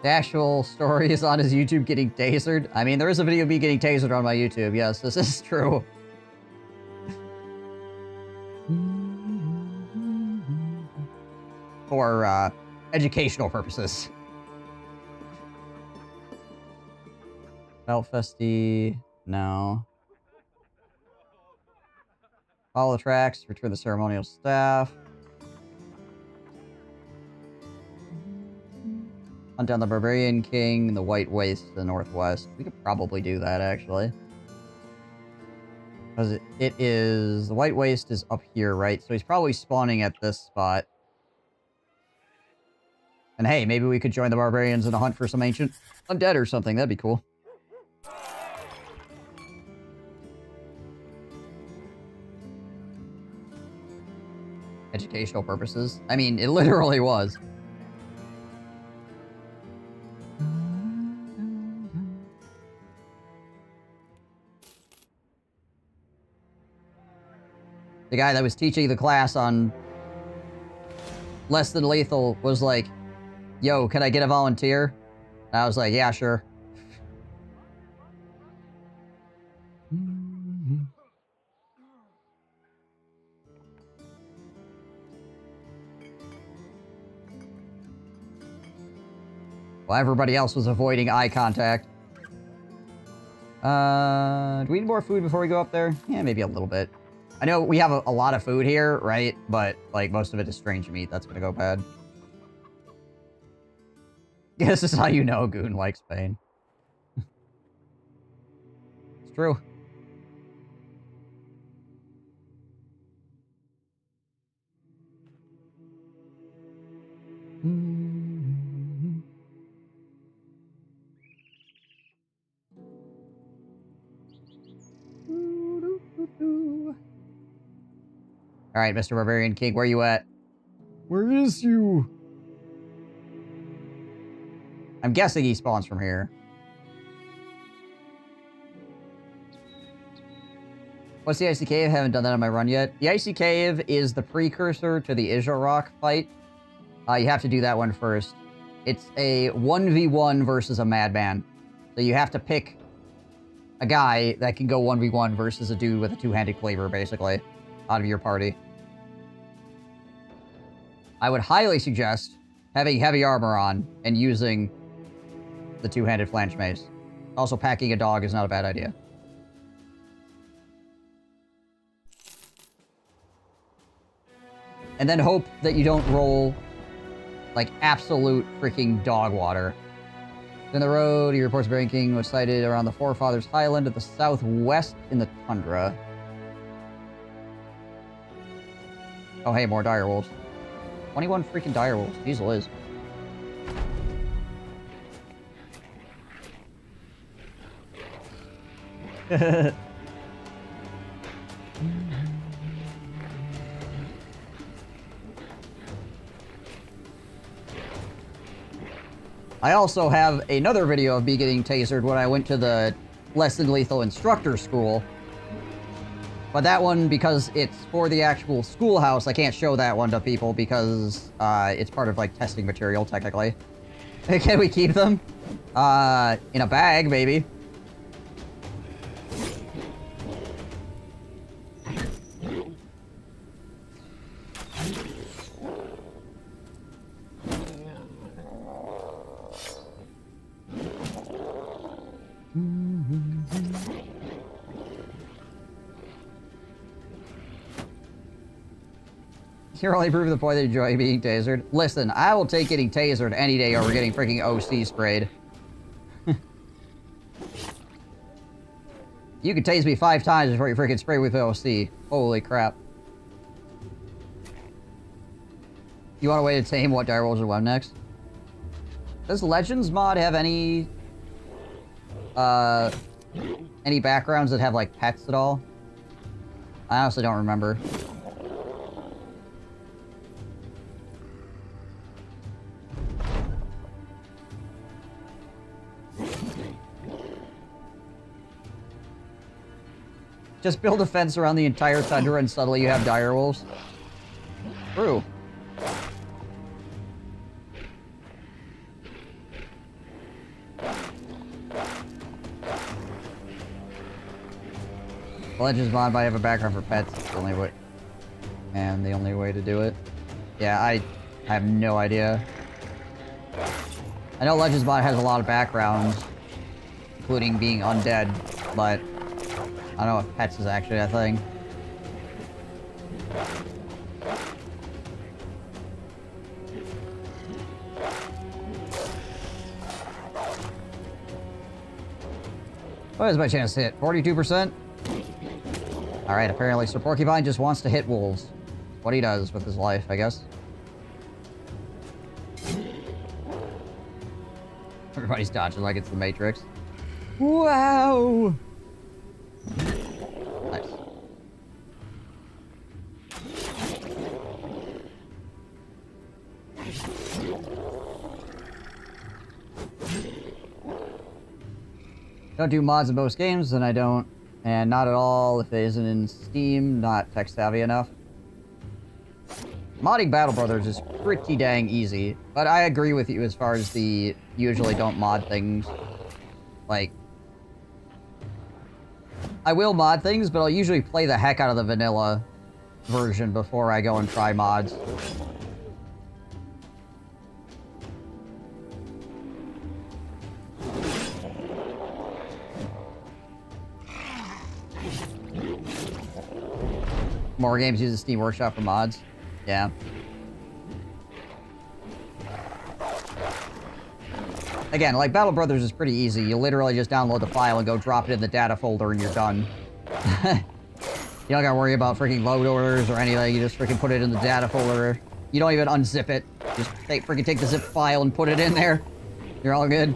The actual story is on his YouTube getting tasered. I mean, there is a video of me getting tasered on my YouTube. Yes, this is true. For, educational purposes. Belfesty, no. Follow the tracks, return the ceremonial staff. Hunt down the Barbarian King in the White Waste to the northwest. We could probably do that, actually. Because it is... The White Waste is up here, right? So he's probably spawning at this spot. And hey, maybe we could join the Barbarians in a hunt for some ancient undead or something. That'd be cool. Educational purposes. I mean, it literally was. The guy that was teaching the class on Less Than Lethal was like, yo, can I get a volunteer? And I was like, yeah, sure. Well, everybody else was avoiding eye contact. Do we need more food before we go up there? Yeah, maybe a little bit. I know we have a lot of food here, right? But, like, most of it is strange meat. That's gonna go bad. Yeah, this is how you know Goon likes pain. It's true. Alright, Mr. Barbarian King, where you at? Where is you? I'm guessing he spawns from here. What's the Icy Cave? I haven't done that on my run yet. The Icy Cave is the precursor to the Isharok fight. You have to do that one first. It's a 1v1 versus a madman. So you have to pick a guy that can go 1v1 versus a dude with a two-handed cleaver, basically, out of your party. I would highly suggest having heavy armor on and using the two-handed flange mace. Also, packing a dog is not a bad idea. And then hope that you don't roll, like, absolute freaking dog water. In the road, he reports Barbarian King was sighted around the Forefathers Highland at the southwest in the tundra. Oh, hey, more direwolves. 21 freaking direwolves. Jeez Liz. I also have another video of me getting tasered when I went to the Less Than Lethal Instructor School. But that one, because it's for the actual schoolhouse, I can't show that one to people because it's part of, like, testing material, technically. Can we keep them? In a bag, maybe. You're only proving the point that you enjoy being tasered. Listen, I will take getting tasered any day over getting freaking OC sprayed. You could tase me 5 times before you freaking spray with OC. Holy crap. You want a way to tame what direwolves will web next? Does Legends mod have any backgrounds that have, like, pets at all? I honestly don't remember. Just build a fence around the entire tundra and suddenly you have direwolves. True. Legends mod might have a background for pets. It's the only way, and the only way to do it. Yeah, I have no idea. I know Legends mod has a lot of backgrounds, including being undead, but I don't know if pets is actually a thing. What is my chance to hit? 42%? Alright, apparently Sir Porcupine just wants to hit wolves. What he does with his life, I guess. Everybody's dodging like it's the Matrix. Wow! Nice. Don't do mods in most games, and I don't. And not at all if it isn't in Steam, not tech savvy enough. Modding Battle Brothers is pretty dang easy, but I agree with you as far as the usually don't mod things. Like, I will mod things, but I'll usually play the heck out of the vanilla version before I go and try mods. More games use the Steam Workshop for mods. Yeah. Again, like, Battle Brothers is pretty easy. You literally just download the file and go drop it in the data folder and you're done. You don't gotta worry about freaking load orders or anything. You just freaking put it in the data folder. You don't even unzip it. Just freaking take the zip file and put it in there. You're all good.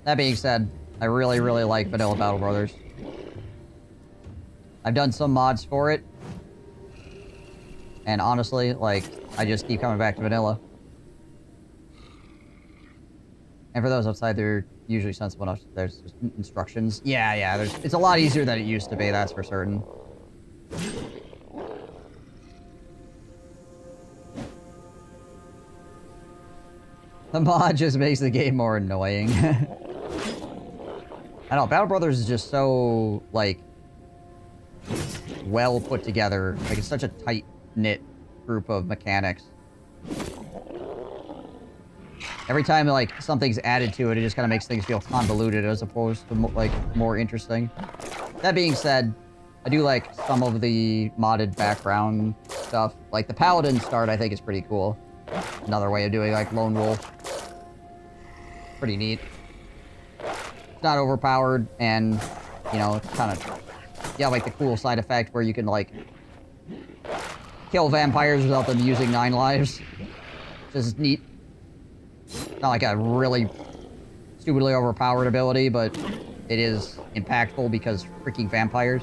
That being said, I really, really like Vanilla Battle Brothers. I've done some mods for it. And honestly, like, I just keep coming back to Vanilla. And for those outside, they're usually sensible enough. There's just instructions. Yeah, it's a lot easier than it used to be, that's for certain. The mod just makes the game more annoying. I don't know, Battle Brothers is just so, like, well put together. Like, it's such a tight-knit group of mechanics. Every time, like, something's added to it, it just kind of makes things feel convoluted as opposed to, like, more interesting. That being said, I do like some of the modded background stuff. Like, the Paladin start, I think, is pretty cool. Another way of doing, like, Lone Wolf. Pretty neat. It's not overpowered, and, you know, it's kind of... Yeah, like the cool side effect where you can, like, kill vampires without them using 9 lives. This is neat. Not like a really stupidly overpowered ability, but it is impactful because freaking vampires.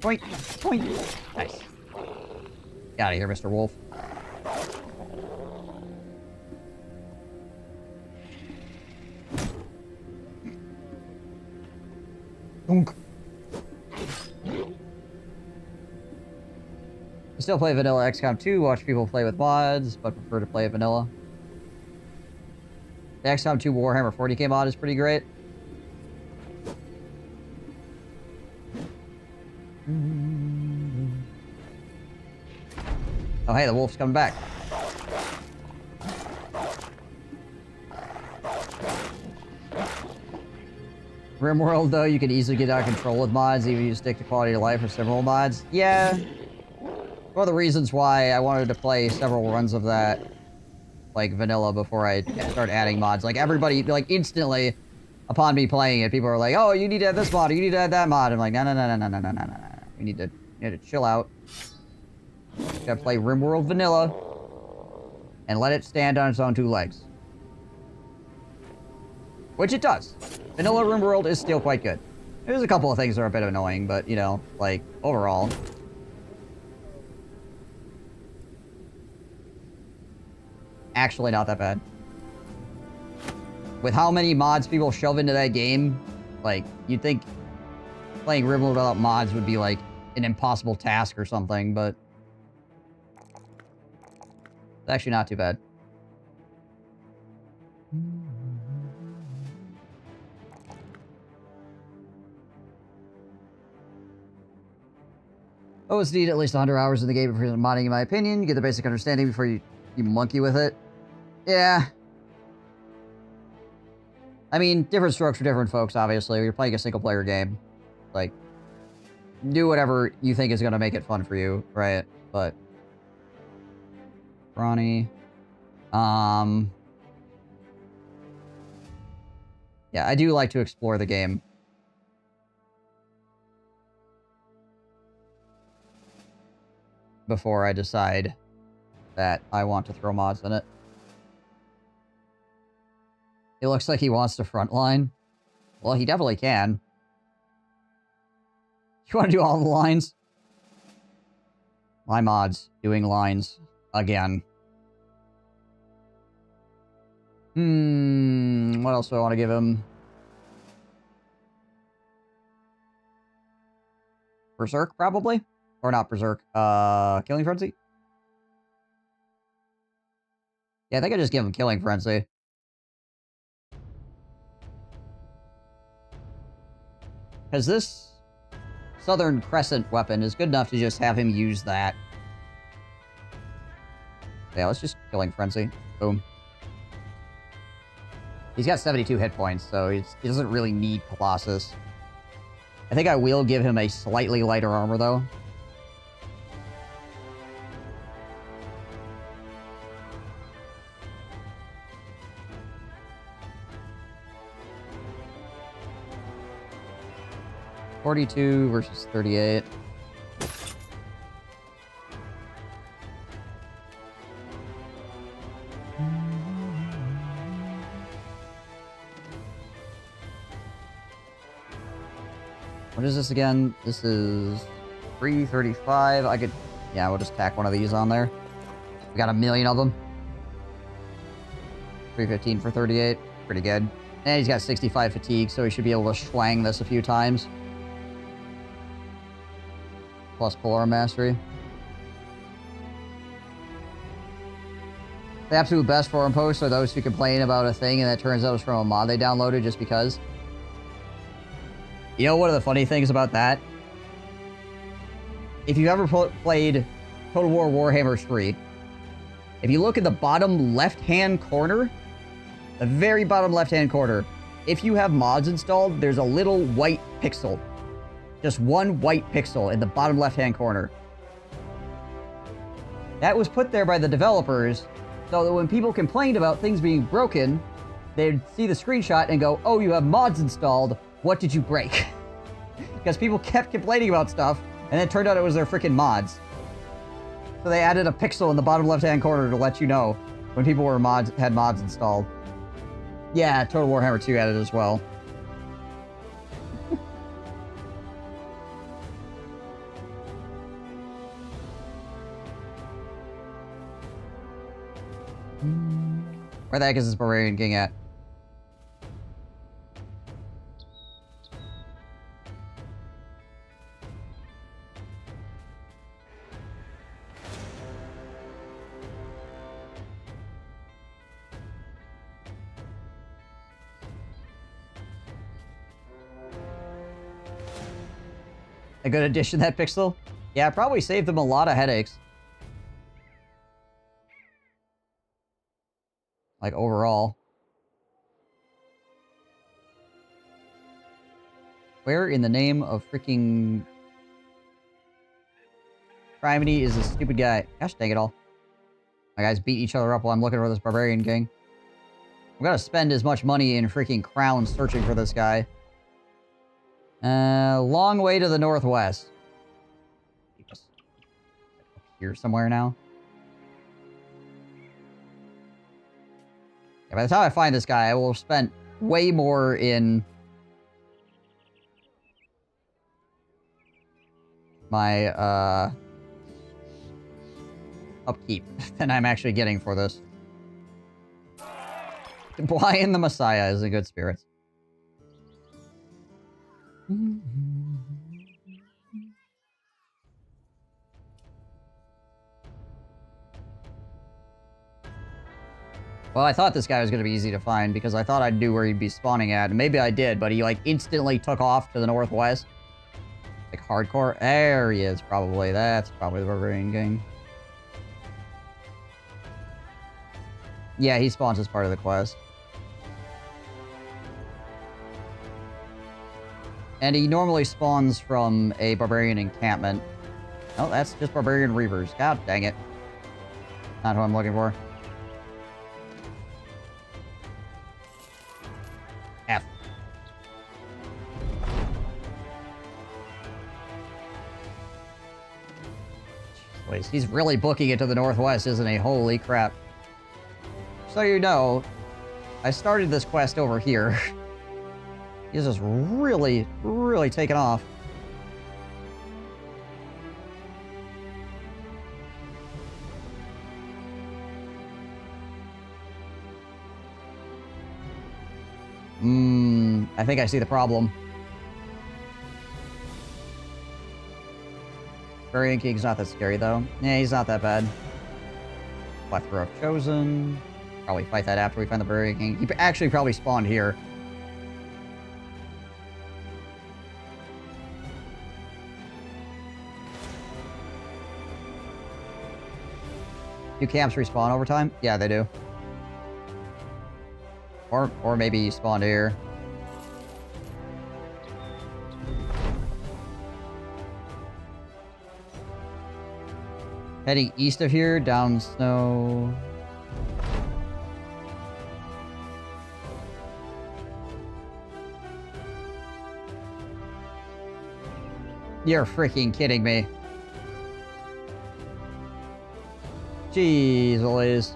Point, point. Nice. Get out of here, Mr. Wolf. Dunk. I still play vanilla XCOM 2, watch people play with mods, but prefer to play vanilla. The XCOM 2 Warhammer 40k mod is pretty great. Oh hey, the wolf's coming back. RimWorld, though, you can easily get out of control with mods, even if you stick to quality of life or several mods. Yeah. One of the reasons why I wanted to play several runs of that, like, vanilla before I start adding mods. Like, everybody, like, instantly, upon me playing it, people are like, oh, you need to add this mod, or you need to add that mod. I'm like, no. We need to chill out. Just gotta play RimWorld vanilla, and let it stand on its own two legs. Which it does. Vanilla RimWorld is still quite good. There's a couple of things that are a bit annoying, but, you know, like, overall. Actually not that bad. With how many mods people shove into that game, like, you'd think playing RimWorld without mods would be, like, an impossible task or something, but it's actually not too bad. Always need at least 100 hours in the game for modding, in my opinion. You get the basic understanding before you monkey with it. Yeah. I mean, different strokes for different folks, obviously. You're playing a single-player game. Like, do whatever you think is going to make it fun for you, right? But Ronnie. Yeah, I do like to explore the game. Before I decide that I want to throw mods in it. It looks like he wants to frontline. Well, he definitely can. You want to do all the lines? My mods doing lines again. What else do I want to give him? Berserk, probably? Or not Berserk. Killing Frenzy? Yeah, I think I just give him Killing Frenzy. Because this Southern Crescent weapon is good enough to just have him use that. Yeah, let's just Killing Frenzy. Boom. He's got 72 hit points, so he doesn't really need Colossus. I think I will give him a slightly lighter armor, though. $42 versus $38. What is this again? This is $335. I could... Yeah, we'll just tack one of these on there. We got a million of them. $315 for 38. Pretty good. And he's got 65 fatigue, so he should be able to swang this a few times. Plus Polar Mastery. The absolute best forum posts are those who complain about a thing and it turns out it's from a mod they downloaded just because. You know one of the funny things about that? If you've ever played Total War Warhammer 3, if you look at the bottom left-hand corner, the very bottom left-hand corner, if you have mods installed, there's a little white pixel. Just one white pixel in the bottom left-hand corner. That was put there by the developers so that when people complained about things being broken, they'd see the screenshot and go, oh, you have mods installed. What did you break? Because people kept complaining about stuff, and it turned out it was their freaking mods. So they added a pixel in the bottom left-hand corner to let you know when people were had mods installed. Yeah, Total Warhammer 2 added as well. Where the heck is this Barbarian King at? A good addition, that pixel. Yeah, probably saved them a lot of headaches. Like, overall. Where in the name of freaking Criminy is this stupid guy? Gosh dang it all. My guys beat each other up while I'm looking for this Barbarian King. I'm gonna spend as much money in freaking crowns searching for this guy. Long way to the northwest. Up here somewhere now. Yeah, by the time I find this guy, I will have spent way more in my, upkeep than I'm actually getting for this. Blind the Messiah is in good spirits. Well, I thought this guy was going to be easy to find because I thought I'd knew where he'd be spawning at. And maybe I did, but he, like, instantly took off to the northwest. Like, hardcore. There he is, probably. That's probably the Barbarian King. Yeah, he spawns as part of the quest. And he normally spawns from a Barbarian encampment. Oh, that's just Barbarian Reavers. God dang it. Not who I'm looking for. F. Jeez, he's really booking it to the northwest, isn't he? Holy crap. So you know, I started this quest over here. He's just really, really taken off. I think I see the problem. Barbarian King's not that scary, though. Yeah, he's not that bad. Plethora of Chosen. Probably fight that after we find the Barbarian King. He actually probably spawned here. Do camps respawn over time? Yeah, they do. Or maybe you spawned here. Heading east of here, down snow. You're freaking kidding me. Jeez Louise.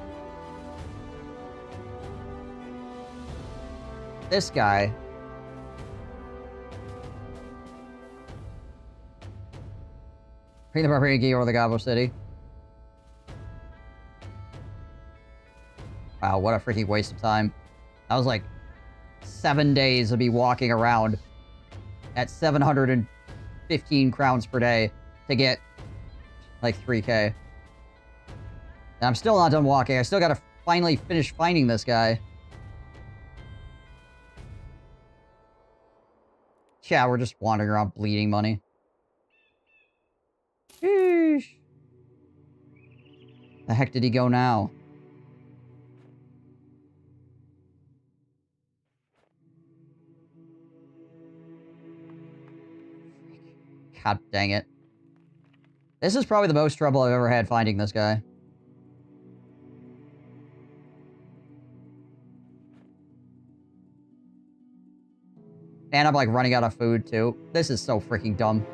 This guy. Bring the Barbarian King over the Gobbo City. Wow, what a freaking waste of time. That was like 7 days of me walking around at 715 crowns per day to get like 3k. And I'm still not done walking. I still gotta finally finish finding this guy. Yeah, we're just wandering around bleeding money. Sheesh. The heck did he go now? God dang it. This is probably the most trouble I've ever had finding this guy. And I'm like running out of food too. This is so freaking dumb.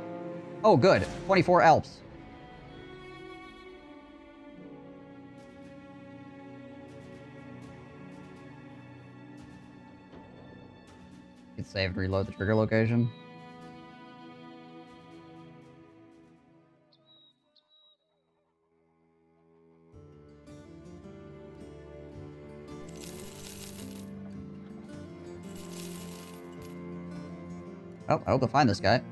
Oh, good. 24 Alps. Hit save and reload the trigger location. Oh, I hope to find this guy.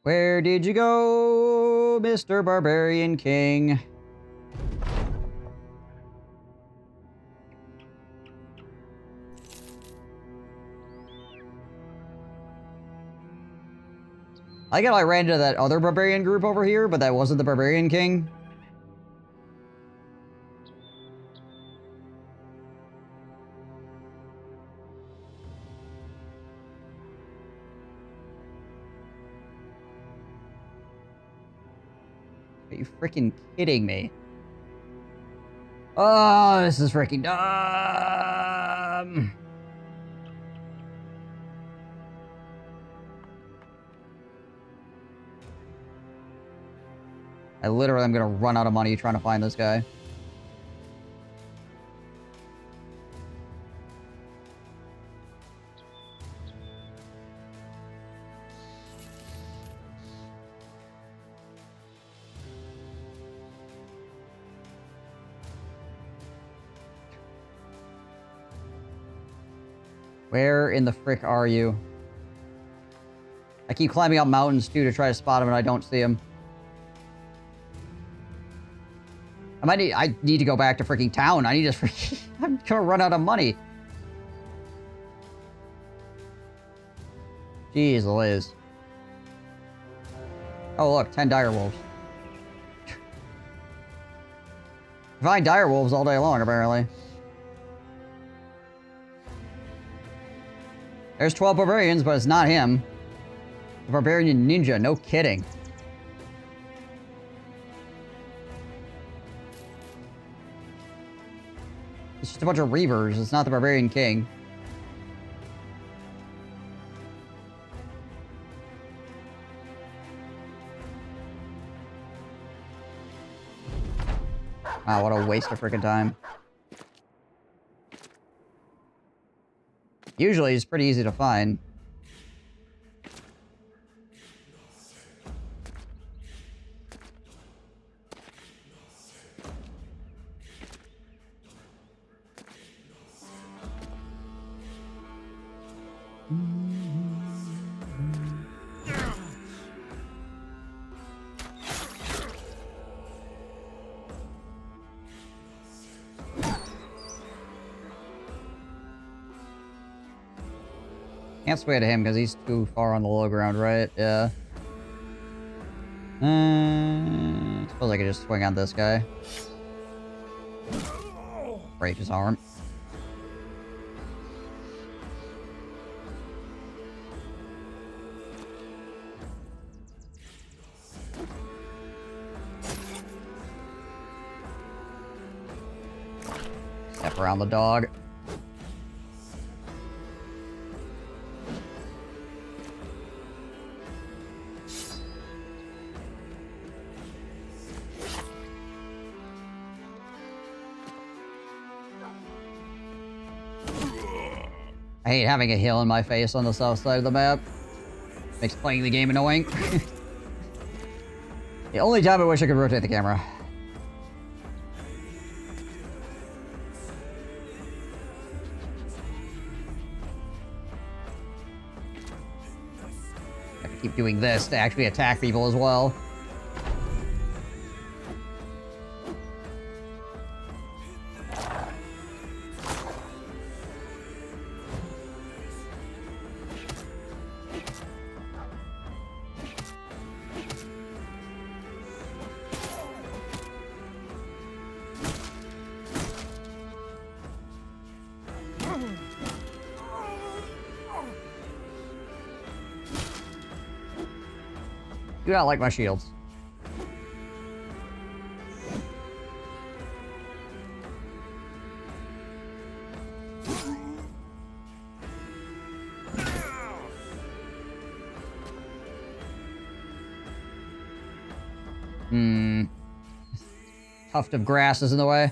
Where did you go, Mr. Barbarian King? I get I ran into that other barbarian group over here, but that wasn't the barbarian king. Are you freaking kidding me? Oh, this is freaking dumb. I literally am gonna run out of money trying to find this guy. Where in the frick are you? I keep climbing up mountains too to try to spot him and I don't see him. I need to go back to freaking town. I need to freaking... I'm gonna run out of money. Jeez Liz. Oh look, 10 dire wolves. Find dire wolves all day long, apparently. There's 12 barbarians, but it's not him. The barbarian ninja, no kidding. It's just a bunch of reavers. It's not the barbarian king. Wow, what a waste of freaking time. Usually, it's pretty easy to find. Can't sway to him because he's too far on the low ground, right? Yeah. Suppose I could just swing on this guy. Break his arm. Step around the dog. I hate having a hill in my face on the south side of the map. Makes playing the game annoying. The only time I wish I could rotate the camera. Have to keep doing this to actually attack people as well. Do not like my shields. Tuft of grass is in the way.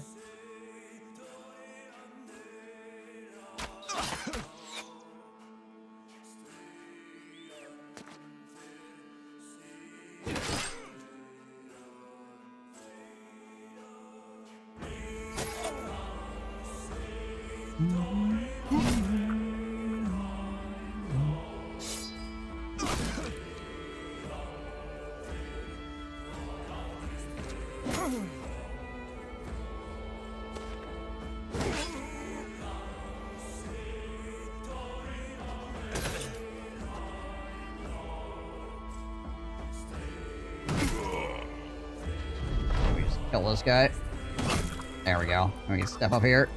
Kill this guy. There we go. We can step up here.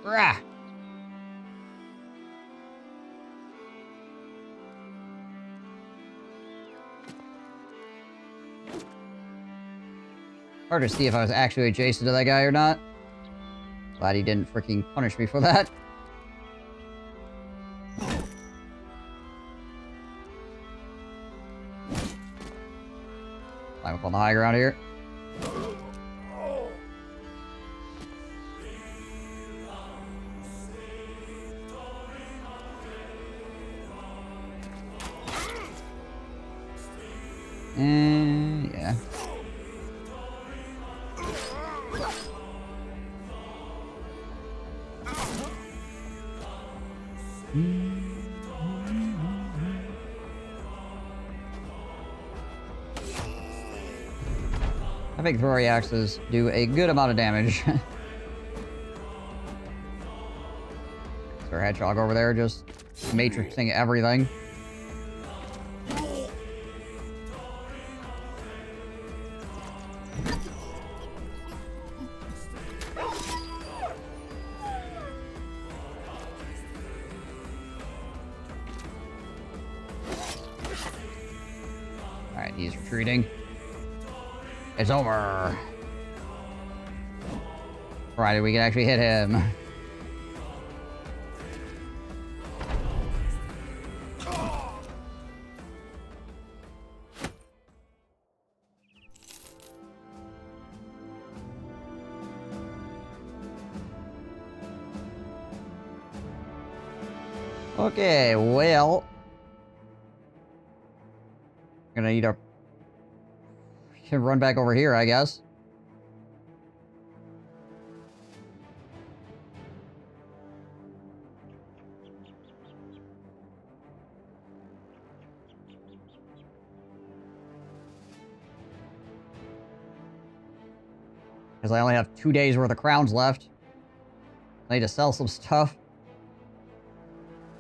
Rah! Hard to see if I was actually adjacent to that guy or not. Glad he didn't freaking punish me for that. Climb up on the high ground here. And yeah. I think throwing axes do a good amount of damage. Is there a hedgehog over there just matrixing everything? Alright, he's retreating. It's over. Provided we can actually hit him. Okay, well. Gonna need a... Can run back over here, I guess. Because I only have 2 days worth of crowns left. I need to sell some stuff.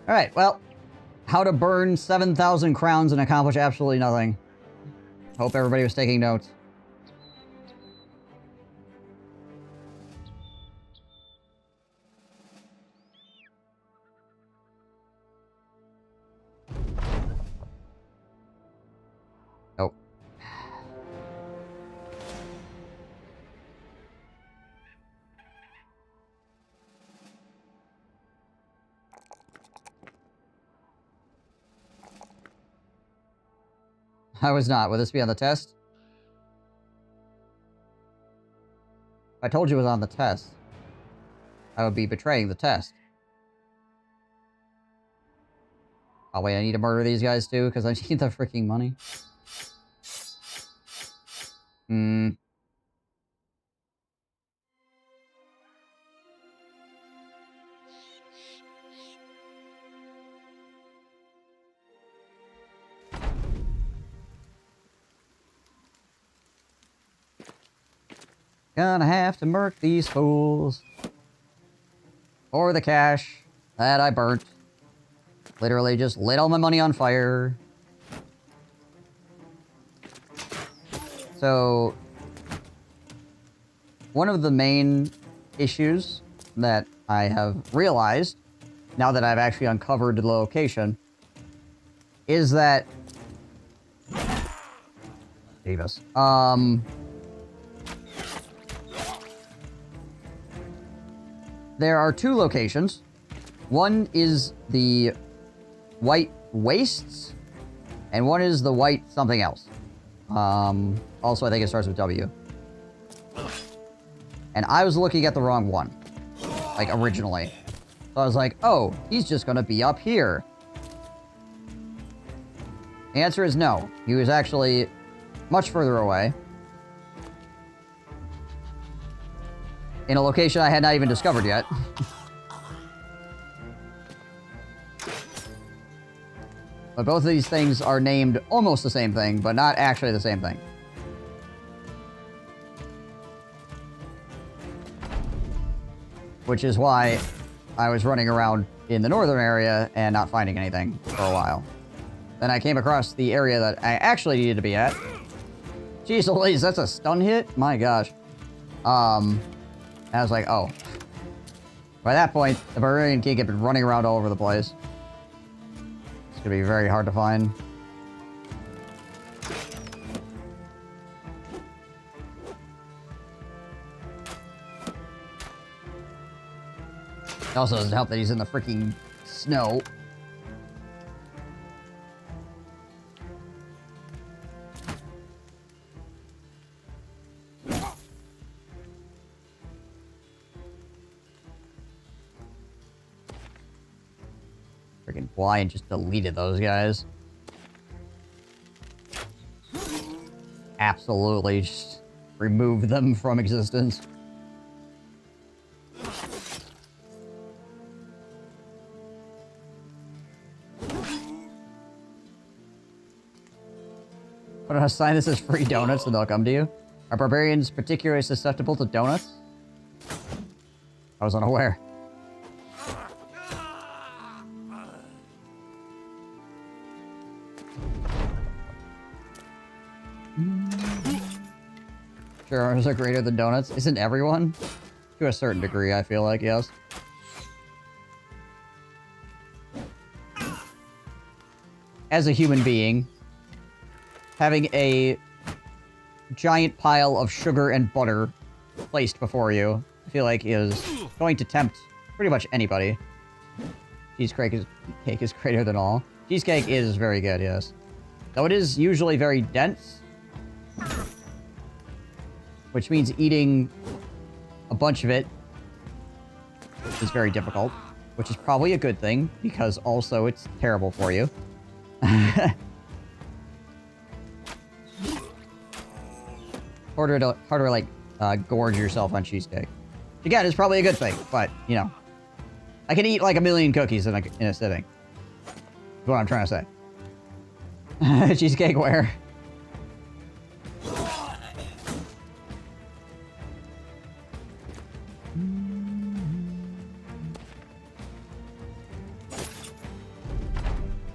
Alright, well. How to burn 7,000 crowns and accomplish absolutely nothing. Hope everybody was taking notes. Nope. I was not. Would this be on the test? If I told you it was on the test, I would be betraying the test. Oh wait, I need to murder these guys too, because I need the freaking money. Gonna have to murk these fools. For the cash that I burnt. Literally just lit all my money on fire. So, one of the main issues that I have realized, now that I've actually uncovered the location, is that... Davis. There are two locations. One is the White Wastes, and one is the White something else. Also, I think it starts with W. And I was looking at the wrong one, like, originally. So I was like, oh, he's just gonna be up here. The answer is no. He was actually much further away. In a location I had not even discovered yet. But both of these things are named almost the same thing, but not actually the same thing. which is why I was running around in the northern area and not finding anything for a while. Then I came across the area that I actually needed to be at. Jeez Louise, that's a stun hit? My gosh. And I was like, oh. By that point, the Barbarian King had been running around all over the place. It's gonna be very hard to find. It also doesn't help that he's in the freaking snow. Freaking blind just deleted those guys. Absolutely just remove them from existence. But I sign this as free donuts and they'll come to you. Are barbarians particularly susceptible to donuts? I was unaware. Sure, arms are greater than donuts. Isn't everyone? To a certain degree, I feel like, yes. As a human being, having a giant pile of sugar and butter placed before you, I feel like is going to tempt pretty much anybody. Cheesecake is greater than all. Cheesecake is very good, yes. Though it is usually very dense, which means eating a bunch of it is very difficult, which is probably a good thing, because also it's terrible for you. Harder to like, gorge yourself on cheesecake. Again, it's probably a good thing, but, you know. I can eat like 1,000,000 cookies in a sitting. That's what I'm trying to say. Cheesecake where?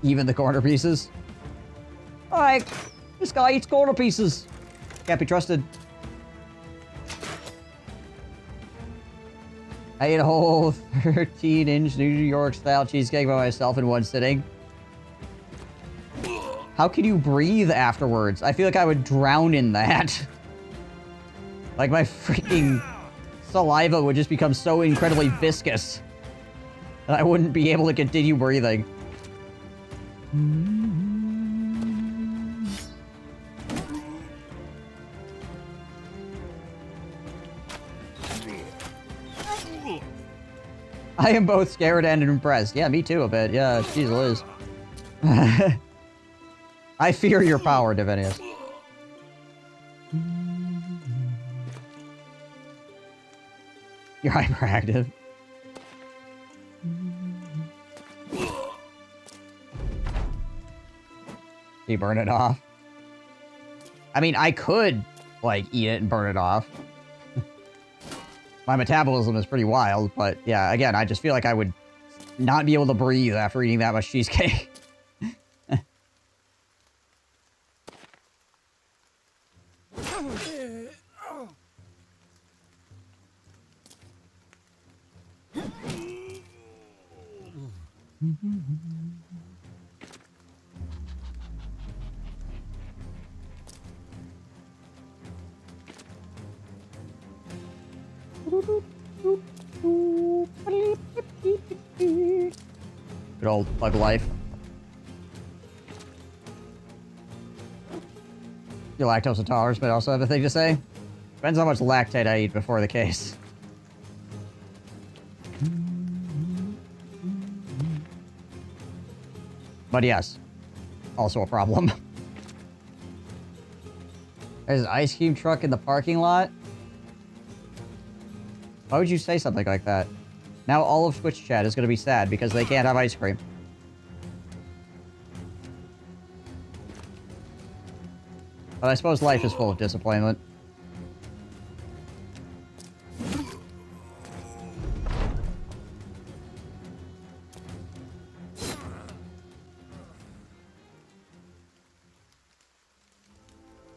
Even the corner pieces? Alright, this guy eats corner pieces. Can't be trusted. I ate a whole 13-inch New York-style cheesecake by myself in one sitting. How can you breathe afterwards? I feel like I would drown in that. Like my freaking saliva would just become so incredibly viscous that I wouldn't be able to continue breathing. I am both scared and impressed. Yeah, me too a bit. Yeah, jeez Liz. I fear your power, Divinius. You're hyperactive. You burn it off. I mean, I could, like, eat it and burn it off. My metabolism is pretty wild, but yeah, again, I just feel like I would not be able to breathe after eating that much cheesecake. Good old bug life. Your lactose intolerance, but also have a thing to say. Depends how much lactate I eat before the case. But yes, also a problem. There's an ice cream truck in the parking lot. Why would you say something like that? Now all of Twitch chat is going to be sad because they can't have ice cream. But I suppose life is full of disappointment.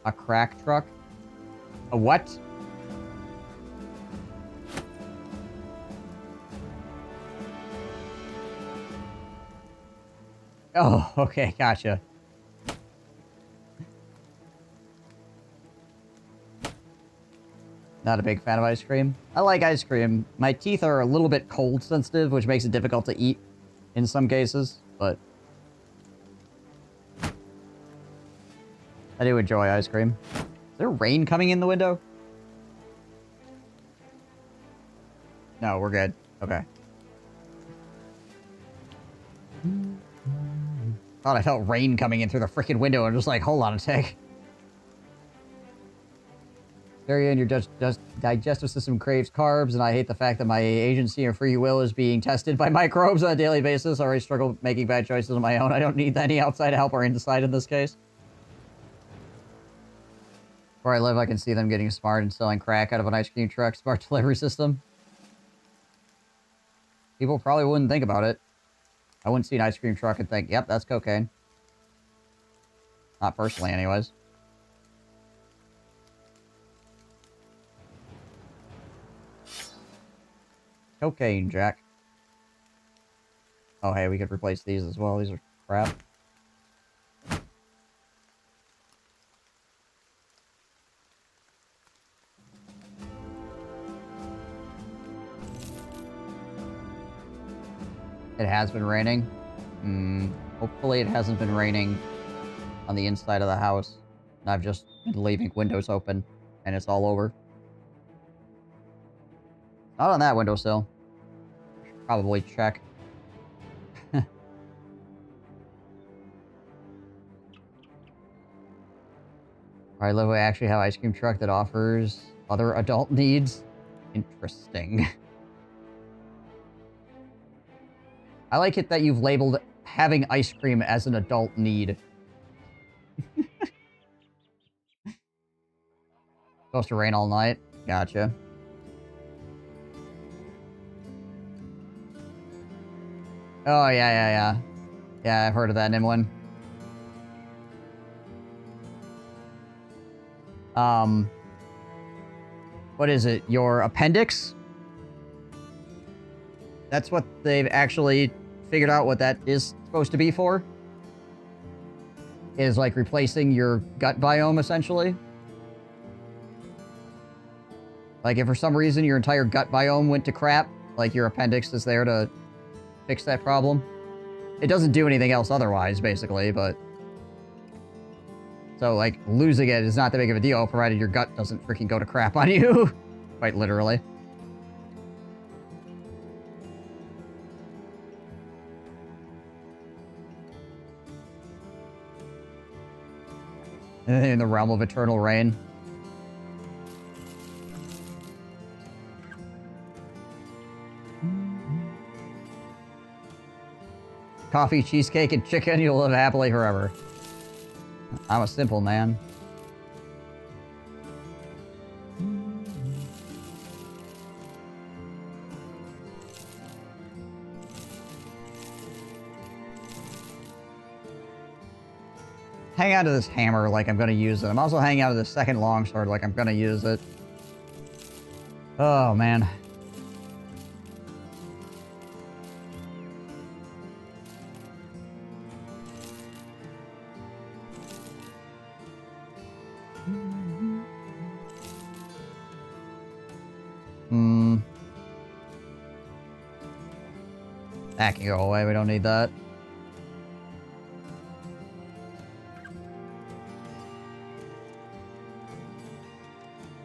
A crack truck? A what? Oh, okay, gotcha. Not a big fan of ice cream. I like ice cream. My teeth are a little bit cold sensitive, which makes it difficult to eat in some cases, but I do enjoy ice cream. Is there rain coming in the window? No, we're good. Okay. Thought I felt rain coming in through the freaking window. I'm just like, hold on a sec. Area in your digestive system craves carbs, and I hate the fact that my agency and free will is being tested by microbes on a daily basis. I already struggle making bad choices on my own. I don't need any outside help or inside in this case. Where I live, I can see them getting smart and selling crack out of an ice cream truck smart delivery system. People probably wouldn't think about it. I wouldn't see an ice cream truck and think, yep, that's cocaine. Not personally, anyways. Cocaine, Jack. Oh, hey, we could replace these as well. These are crap. It has been raining. Hopefully it hasn't been raining on the inside of the house. And I've just been leaving windows open, and it's all over. Not on that windowsill. Should probably check. I live I actually have an ice cream truck that offers other adult needs. Interesting. I like it that you've labeled having ice cream as an adult need. Supposed to rain all night. Gotcha. Oh, yeah. Yeah, I've heard of that, Nimlin. What is it? Your appendix? That's what they've actually figured out what that is supposed to be for? Is like replacing your gut biome, essentially? Like if for some reason your entire gut biome went to crap, like your appendix is there to fix that problem. It doesn't do anything else otherwise, basically, but... So, like, losing it is not that big of a deal, provided your gut doesn't freaking go to crap on you. Quite literally. In the realm of eternal rain. Coffee, cheesecake, and chicken, you'll live happily forever. I'm a simple man. Hang on to this hammer like I'm gonna use it. I'm also hanging out to the second longsword like I'm gonna use it. Oh, man. That can go away. We don't need that.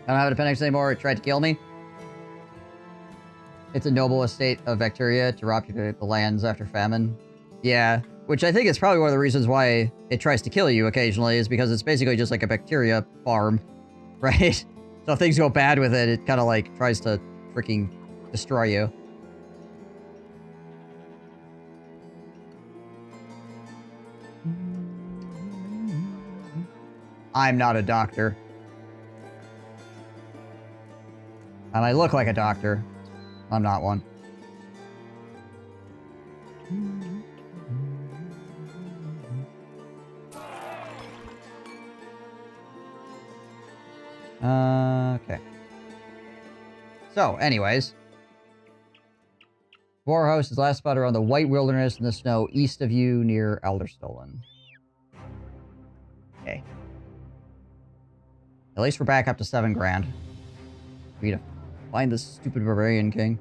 I don't have an appendix anymore. It tried to kill me. It's a noble estate of bacteria to rob you the lands after famine. Yeah, which I think is probably one of the reasons why it tries to kill you occasionally, is because it's basically just like a bacteria farm, right? So if things go bad with it, it kind of like tries to freaking destroy you. I'm not a doctor. I might look like a doctor. I'm not one. Okay. So, anyways. Warhouse is last spotted around the White Wilderness in the snow east of you near Elderstolen. Okay. At least we're back up to 7 grand. We need to find this stupid Barbarian King.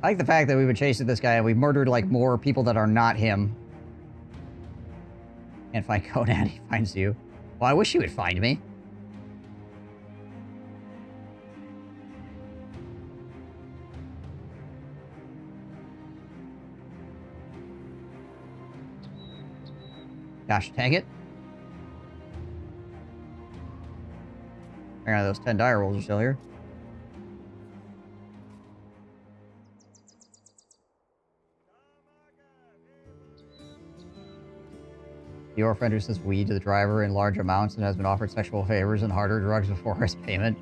I like the fact that we've been chasing this guy and we've murdered, like, more people that are not him. Can't find Conan, he finds you. Well, I wish he would find me. Gosh, dang it. Hang on, those 10 dire rolls are still here. The offender says weed to the driver in large amounts and has been offered sexual favors and harder drugs before his payment.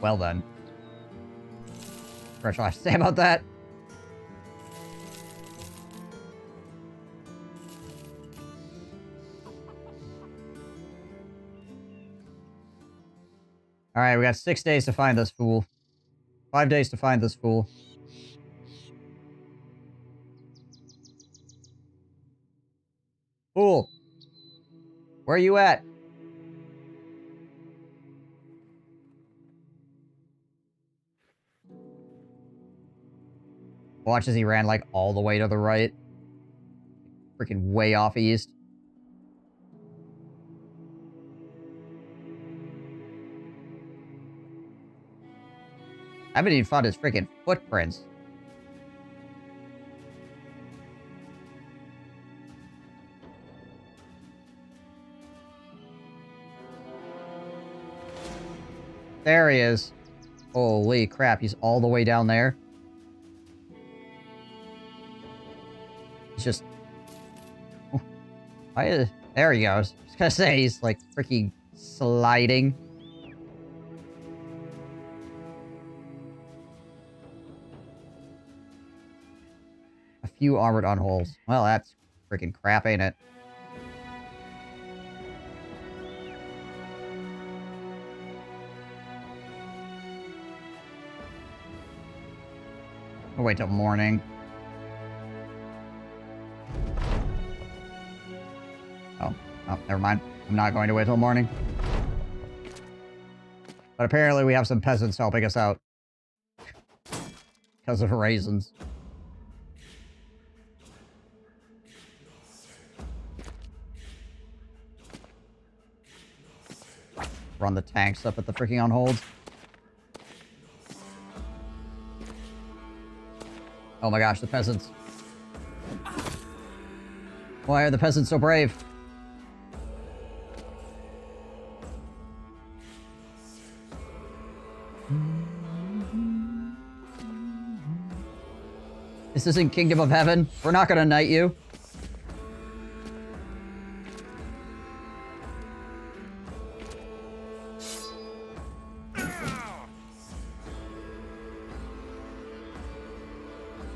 Well then. What I have to say about that? Alright, we got 6 days to find this fool. 5 days to find this fool. Fool! Where are you at? Watch as he ran, like, all the way to the right. Freaking way off east. I haven't even found his freaking footprints. There he is. Holy crap, he's all the way down there. He's just... There he goes. I was gonna say, he's like freaking sliding. A few armored unholes. Well, that's freaking crap, ain't it? I'll wait till morning. Oh, never mind. I'm not going to wait till morning. But apparently we have some peasants helping us out. Because of raisins. Run the tanks up at the freaking unholds. Oh my gosh, the peasants. Why are the peasants so brave? This isn't Kingdom of Heaven. We're not gonna knight you.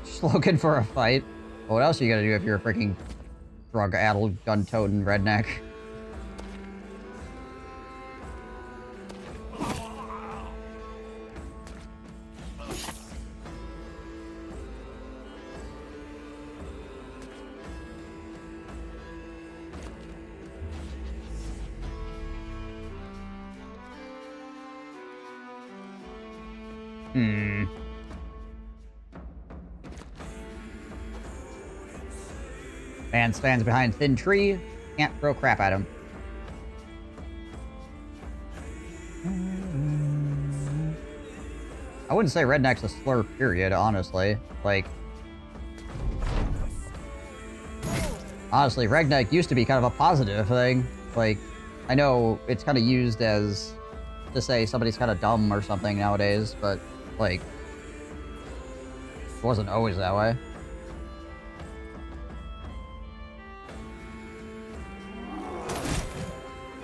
Just looking for a fight. What else are you gonna do if you're a freaking drug-addled, gun-toting redneck? Man stands behind thin tree. Can't throw crap at him. I wouldn't say redneck's a slur, period, honestly. Like... Honestly, redneck used to be kind of a positive thing. Like, I know it's kind of used as... to say somebody's kind of dumb or something nowadays, but, like... It wasn't always that way.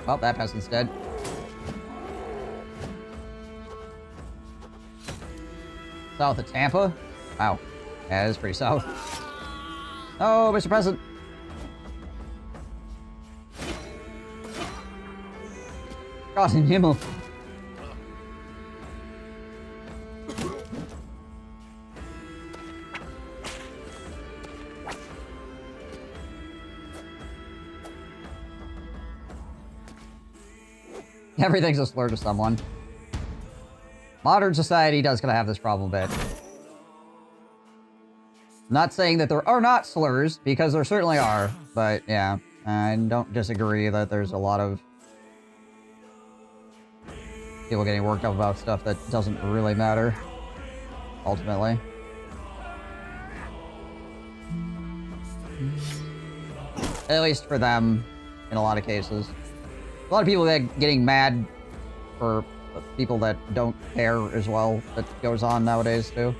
Well, that peasant's dead. South of Tampa? Wow. Yeah, it is pretty south. Oh, Mr. President. God in Himmel. Everything's a slur to someone. Modern society does kind of have this problem a bit. Not saying that there are not slurs, because there certainly are. But yeah, I don't disagree that there's a lot of people getting worked up about stuff that doesn't really matter, ultimately. At least for them, in a lot of cases. A lot of people that getting mad for people that don't care as well. That goes on nowadays, too.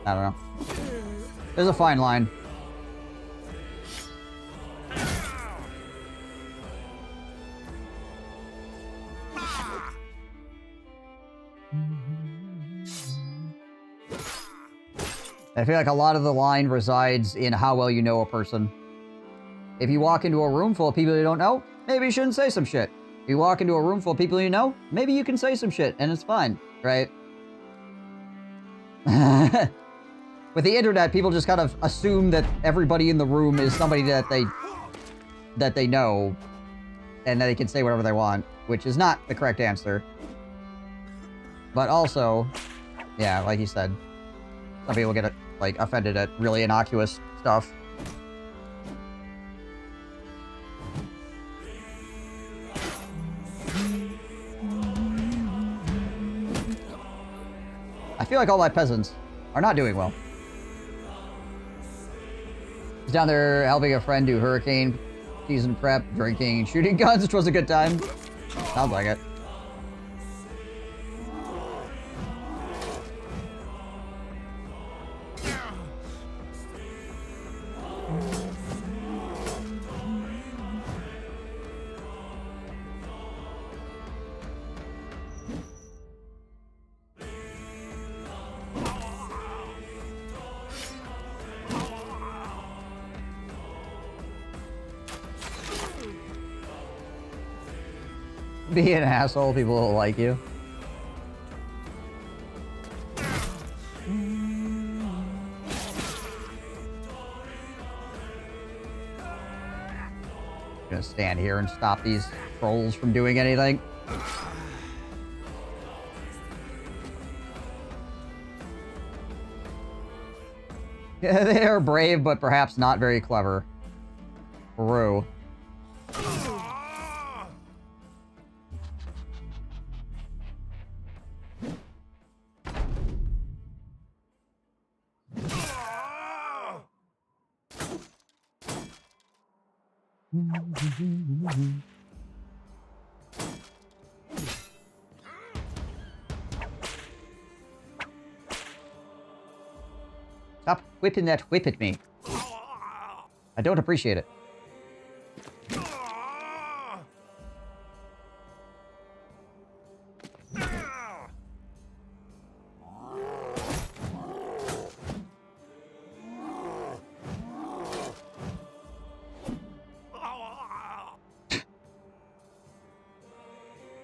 I don't know. There's a fine line. I feel like a lot of the line resides in how well you know a person. If you walk into a room full of people you don't know, maybe you shouldn't say some shit. If you walk into a room full of people you know, maybe you can say some shit, and it's fine, right? With the internet, people just kind of assume that everybody in the room is somebody that they know, and that they can say whatever they want, which is not the correct answer. But also, yeah, like you said, some people get like offended at really innocuous stuff. I feel like all my peasants are not doing well. He's down there helping a friend do hurricane season prep, drinking, and shooting guns, which was a good time. Sounds like it. Be an asshole, people will like you. Gonna stand here and stop these trolls from doing anything. Yeah, they are brave, but perhaps not very clever. True. Stop whipping that whip at me. I don't appreciate it.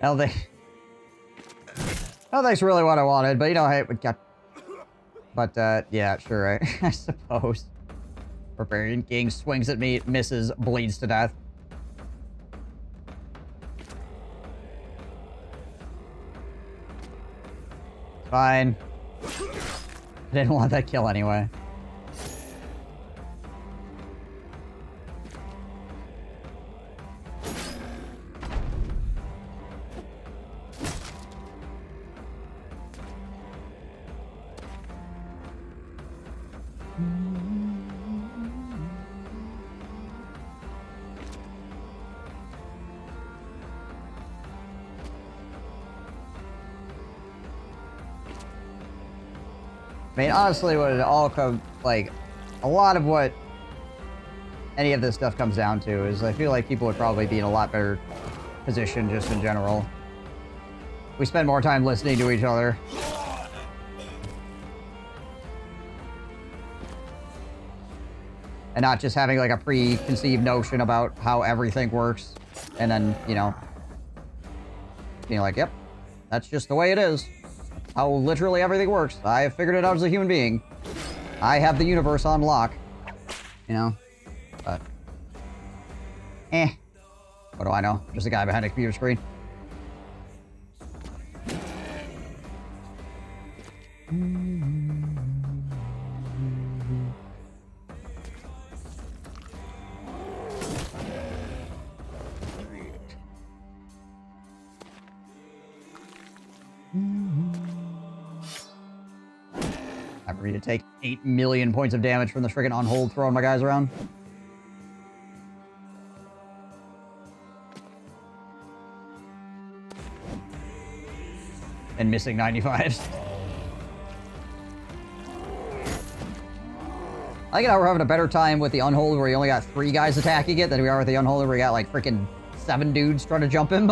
I don't think it's really what I wanted, but you know, hey, we got. But, yeah, sure, I suppose. Barbarian King swings at me, misses, bleeds to death. Fine. I didn't want that kill anyway. I mean, honestly, what it all comes, like, a lot of what any of this stuff comes down to, is I feel like people would probably be in a lot better position just in general. We spend more time listening to each other. And not just having like a preconceived notion about how everything works. And then, you know, being like, yep, that's just the way it is. How literally everything works. I have figured it out as a human being. I have the universe on lock. You know? But... what do I know? Just a guy behind a computer screen. I'm ready to take 8 million points of damage from the friggin' on hold throwing my guys around. And missing 95s. I think we're having a better time with the unhold where you only got 3 guys attacking it than we are with the unhold where we got like freaking 7 dudes trying to jump him.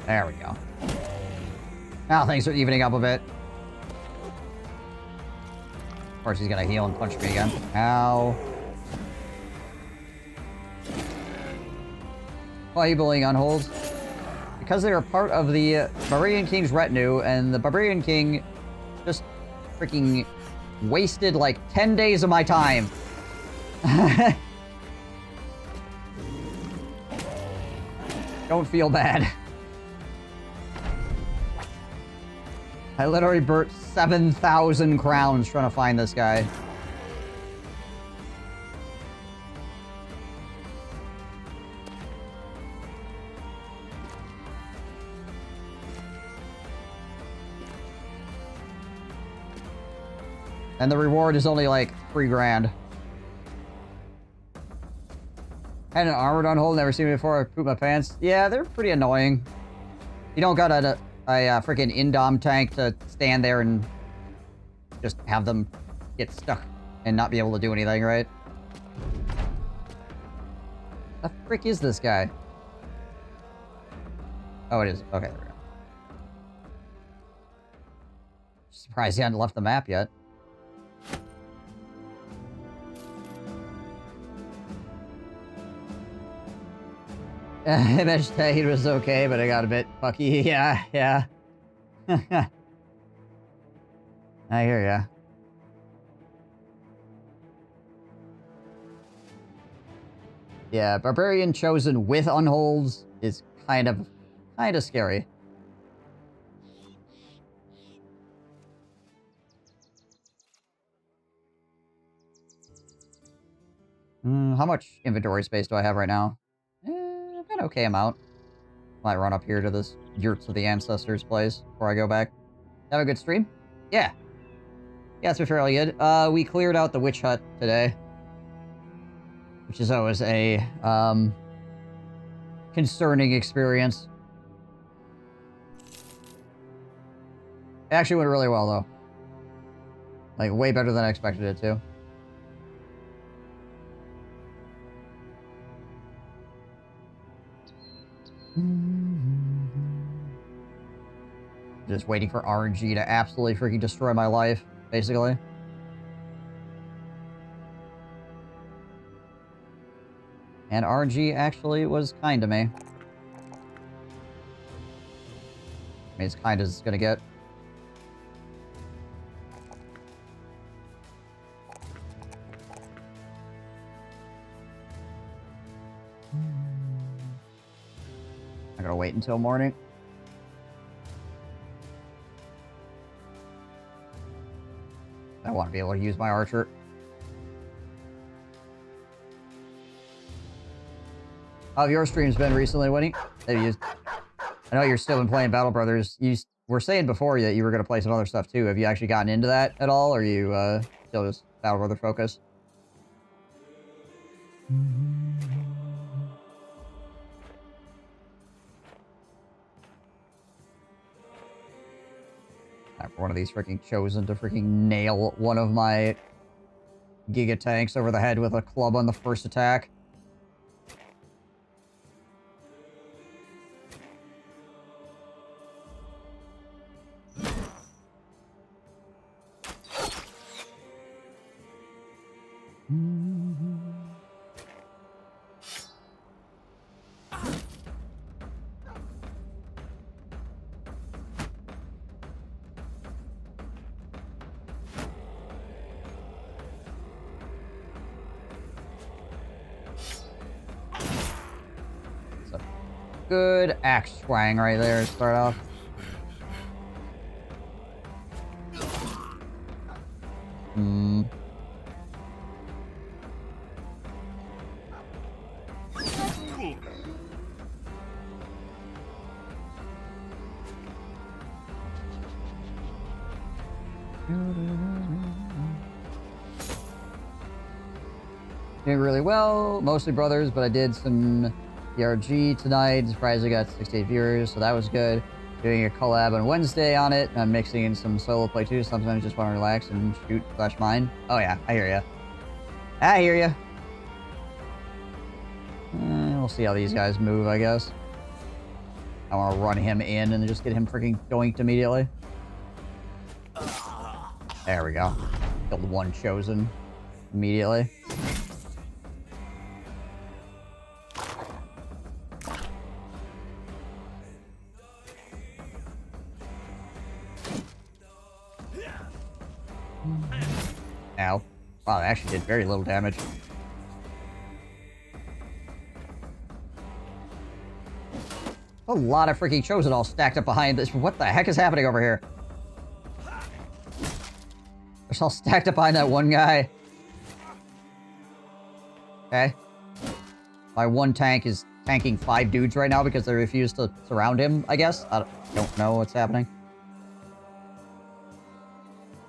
There we go. Now things are evening up a bit. Of course, he's gonna heal and punch me again. Ow. Why are you bullying unholds? Because they were part of the Barbarian King's retinue, and the Barbarian King just freaking wasted like 10 days of my time. Don't feel bad. I literally burnt 7,000 crowns trying to find this guy. And the reward is only like 3 grand. Had an armored unhold, never seen it before. I pooped my pants. Yeah, they're pretty annoying. You don't got a freaking Indom tank to stand there and just have them get stuck and not be able to do anything, right? The frick is this guy? Oh, it is. Okay, there we go. Surprised he hadn't left the map yet. Vegetarian was okay, but I got a bit fucky. Yeah. I hear ya. Yeah, Barbarian chosen with unholds is kind of scary. How much inventory space do I have right now? I've got an okay amount. Might run up here to this Yurts of the Ancestors place before I go back. Have a good stream? Yeah. Yeah, it's been fairly good. We cleared out the witch hut today. Which is always a, concerning experience. It actually went really well, though. Like, way better than I expected it to. Just waiting for RNG to absolutely freaking destroy my life, basically. And RNG actually was kind to me. I mean, it's kind as it's gonna get. I'm gonna wait until morning. I want to be able to use my archer. How have your streams been recently, Winnie? Have you used... I know you're still been playing Battle Brothers. You were saying before that you were going to play some other stuff too. Have you actually gotten into that at all? Or are you still just Battle Brother focused? Time for one of these freaking Chosen to freaking nail one of my Giga Tanks over the head with a club on the first attack. Good axe swang right there to start off. Doing really well, mostly brothers, but I did some PRG tonight. Surprised I got 68 viewers, so that was good. Doing a collab on Wednesday on it. I'm mixing in some solo play too. Sometimes just want to relax and shoot / mine. Oh yeah, I hear ya. I hear ya. We'll see how these guys move, I guess. I want to run him in and just get him freaking doinked immediately. There we go. Killed one Chosen immediately. Ow. Wow, that actually did very little damage. A lot of freaking Chosen all stacked up behind this. What the heck is happening over here? They're all stacked up behind that one guy. Okay. My one tank is tanking 5 dudes right now because they refuse to surround him, I guess. I don't know what's happening.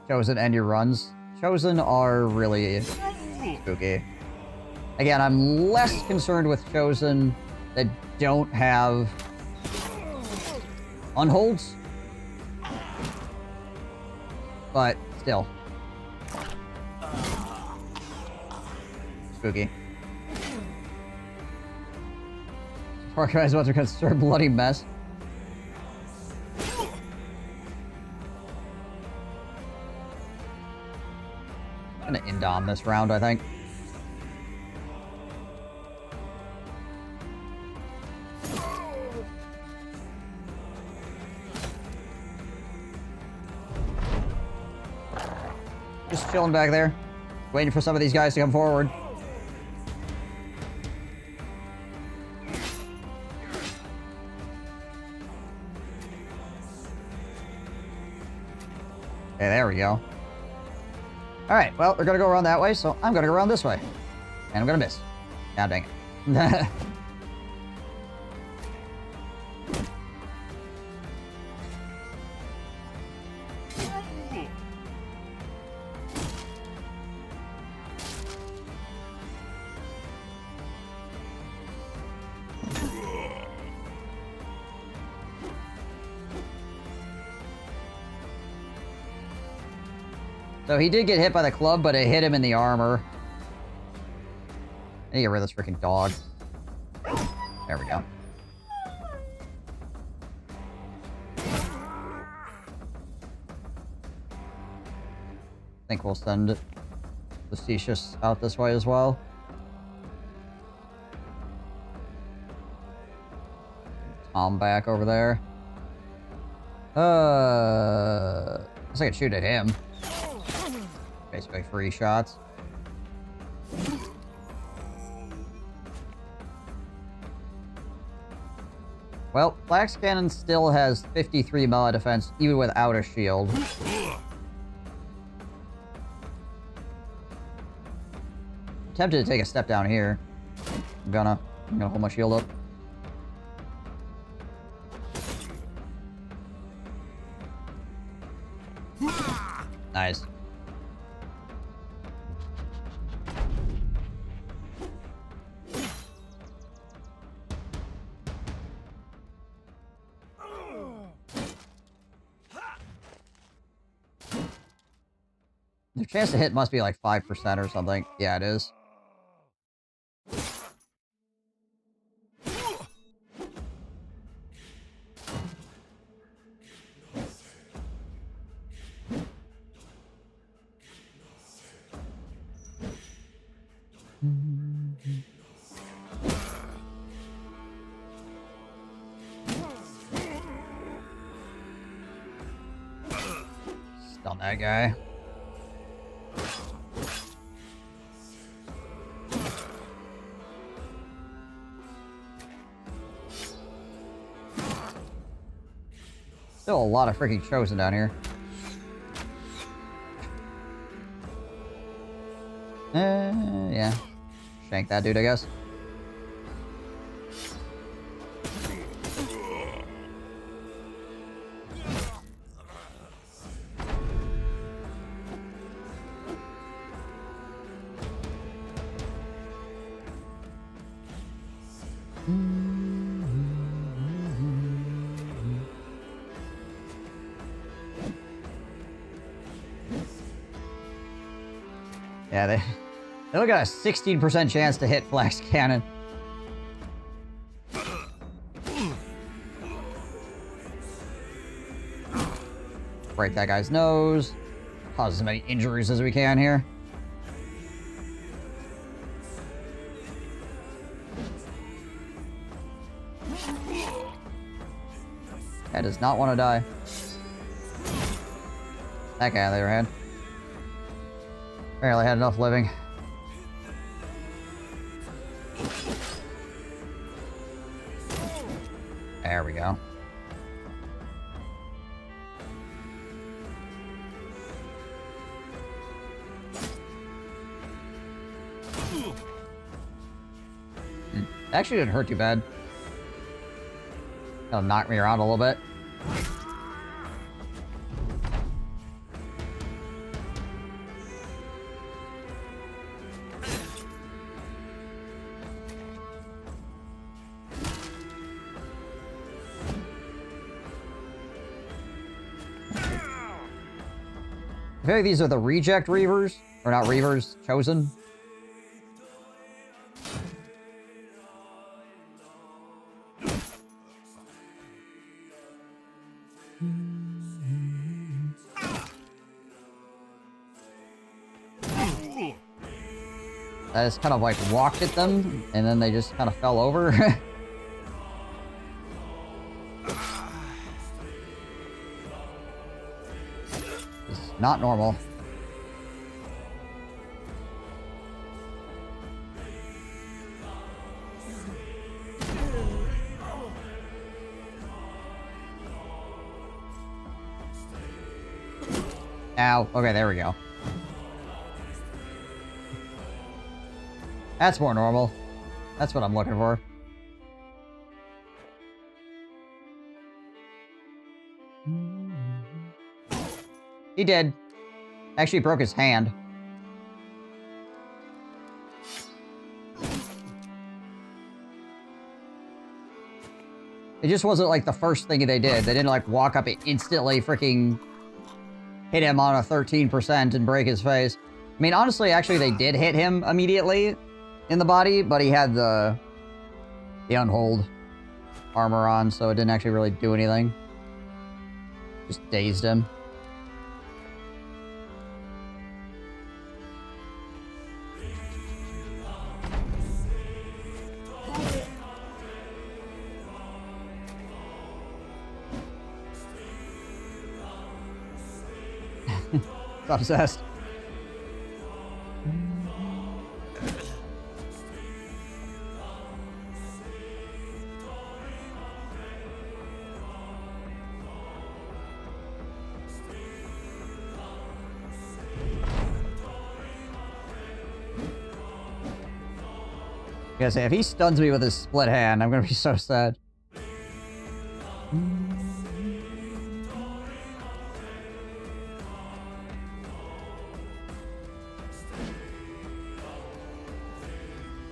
Chosen, end your runs. Chosen are really spooky. Again, I'm less concerned with Chosen that don't have unholds. But still. Spooky. Poor guy's about to concern a bloody mess. I'm gonna indom this round, I think. Just chilling back there. Waiting for some of these guys to come forward. Okay, there we go. Alright, well, they're gonna go around that way, so I'm gonna go around this way. And I'm gonna miss. God dang it. So he did get hit by the club, but it hit him in the armor. I need to get rid of this freaking dog. There we go. I think we'll send Facetious out this way as well. Tom back over there. Guess I could shoot at him. Basically free shots. Well, Flax Cannon still has 53 melee defense, even without a shield. Tempted to take a step down here. I'm gonna hold my shield up. Nice. The chance to hit must be like 5% or something. Yeah, it is. Stun that guy. Still a lot of freaking chosen down here. Yeah. Shank that dude, I guess. Yeah, they look at a 16% chance to hit Flax Cannon. Break that guy's nose. Cause as many injuries as we can here. That does not want to die. That guy on the other hand. Barely had enough living. There we go. Actually didn't hurt too bad. That'll knock me around a little bit. I feel like these are the reject Reavers. Or not Reavers, chosen. I just kind of like walked at them, and then they just kind of fell over. It's not normal. Ow. Okay, there we go. That's more normal. That's what I'm looking for. He did. Actually broke his hand. It just wasn't like the first thing they did. They didn't like walk up and instantly freaking hit him on a 13% and break his face. I mean, honestly, actually, they did hit him immediately in the body, but he had the unhold armor on, so it didn't actually really do anything. Just dazed him. It's obsessed. I gotta say, if he stuns me with his split hand, I'm gonna be so sad.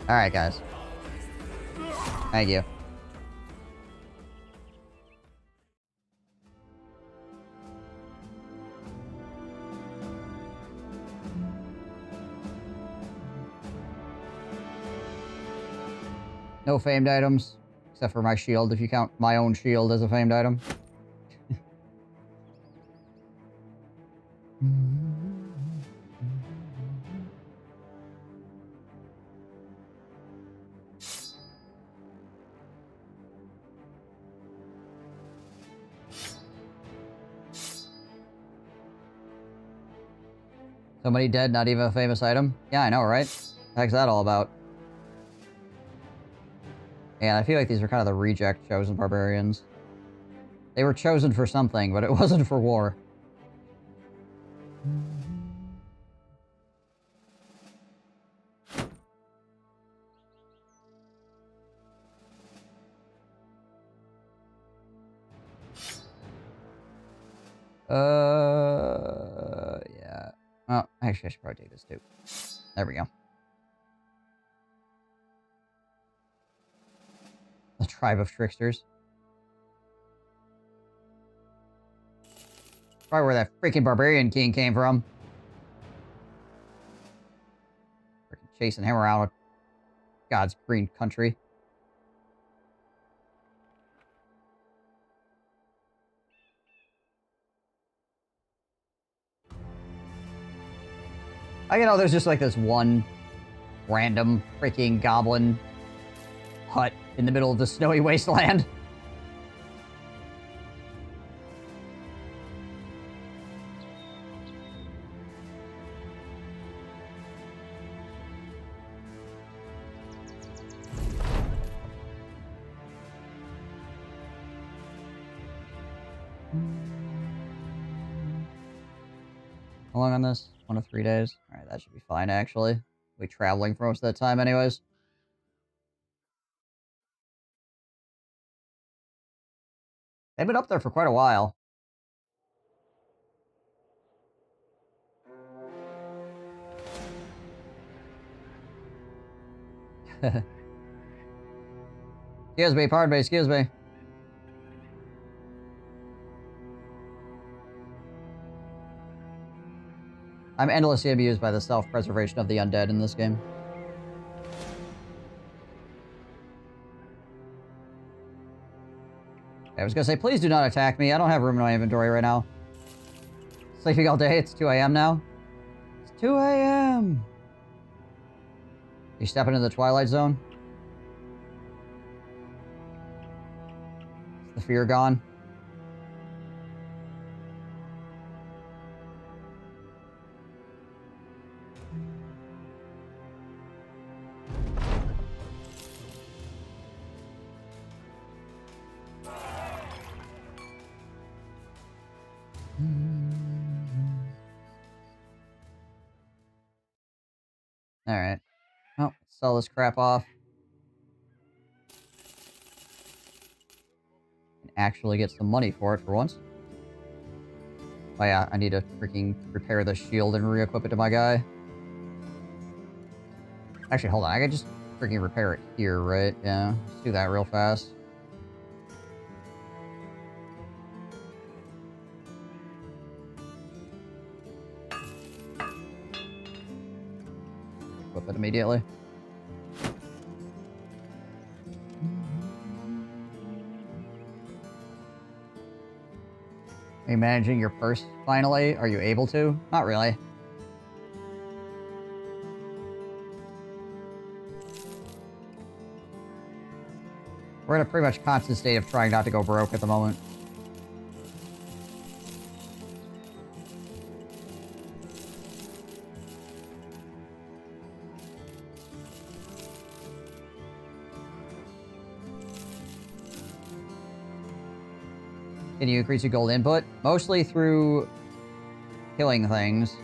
Alright, guys. Thank you. No famed items, except for my shield, if you count my own shield as a famed item. Somebody dead, not even a famous item? Yeah, I know, right? The heck's that all about? And I feel like these are kind of the reject chosen barbarians. They were chosen for something, but it wasn't for war. Yeah. Oh, actually, I should probably take this too. There we go. The tribe of tricksters. Probably where that freaking barbarian king came from. Freaking chasing him around with God's green country. There's just like this one random freaking goblin hut in the middle of the snowy wasteland. How long on this? 1 to 3 days. Alright, that should be fine, actually. We'll be traveling for most of that time anyways. They've been up there for quite a while. Excuse me, pardon me, excuse me. I'm endlessly amused by the self-preservation of the undead in this game. I was gonna say, please do not attack me. I don't have room in my inventory right now. Sleeping all day. It's 2 a.m. now. It's 2 a.m. You stepping into the Twilight Zone? Is the fear gone? Alright. Oh, let's sell this crap off. And actually get some money for it for once. Oh yeah, I need to freaking repair the shield and re-equip it to my guy. Actually, hold on. I could just freaking repair it here, right? Yeah, let's do that real fast. Equip it immediately. Are you managing your purse, finally? Are you able to? Not really. We're in a pretty much constant state of trying not to go broke at the moment. Can you increase your gold input? Mostly through killing things.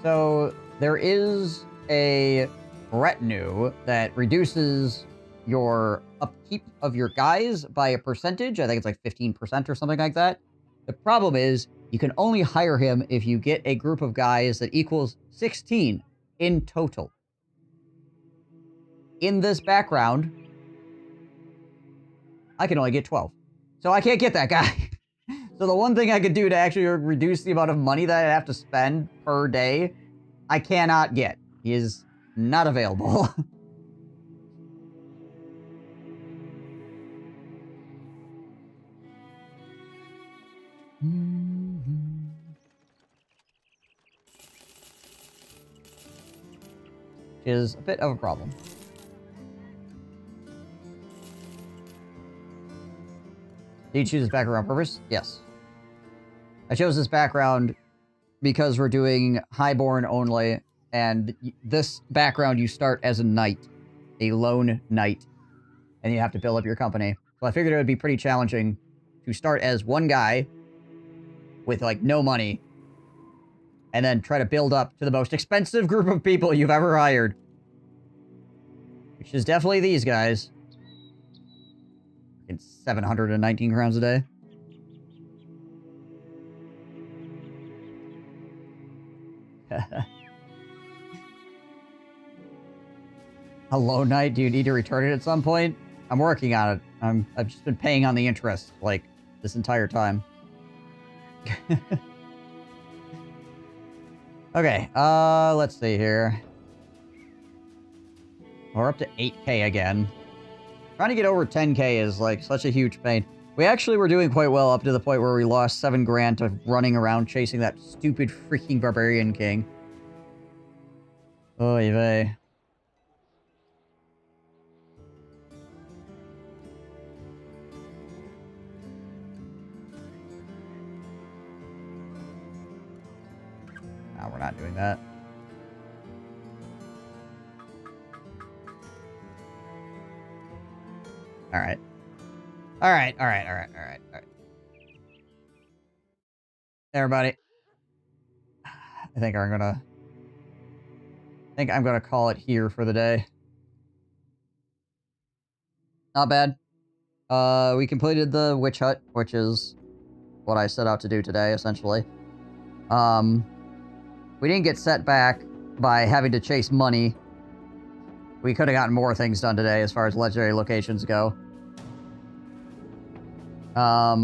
So, there is a retinue that reduces your upkeep of your guys by a percentage. I think it's like 15% or something like that. The problem is, You can only hire him if you get a group of guys that equals 16 in total. In this background, I can only get 12. So I can't get that guy. So the one thing I could do to actually reduce the amount of money that I have to spend per day, I cannot get. He is not available. Is a bit of a problem. Did you choose this background on purpose? Yes. I chose this background because we're doing Highborn only, and this background you start as a knight, a lone knight, and you have to build up your company. So I figured it would be pretty challenging to start as one guy with, like, no money, and then try to build up to the most expensive group of people you've ever hired. Which is definitely these guys. It's 719 crowns a day. A low night? Do you need to return it at some point? I'm working on it. I've just been paying on the interest, like, this entire time. Okay, let's see here. We're up to 8K again. Trying to get over 10K is, like, such a huge pain. We actually were doing quite well up to the point where we lost 7 grand to running around chasing that stupid freaking barbarian king. Oy vey. No, we're not doing that. Alright. Alright. Everybody. I think I'm gonna call it here for the day. Not bad. We completed the witch hut, which is what I set out to do today, essentially. We didn't get set back by having to chase money. We could have gotten more things done today as far as legendary locations go. But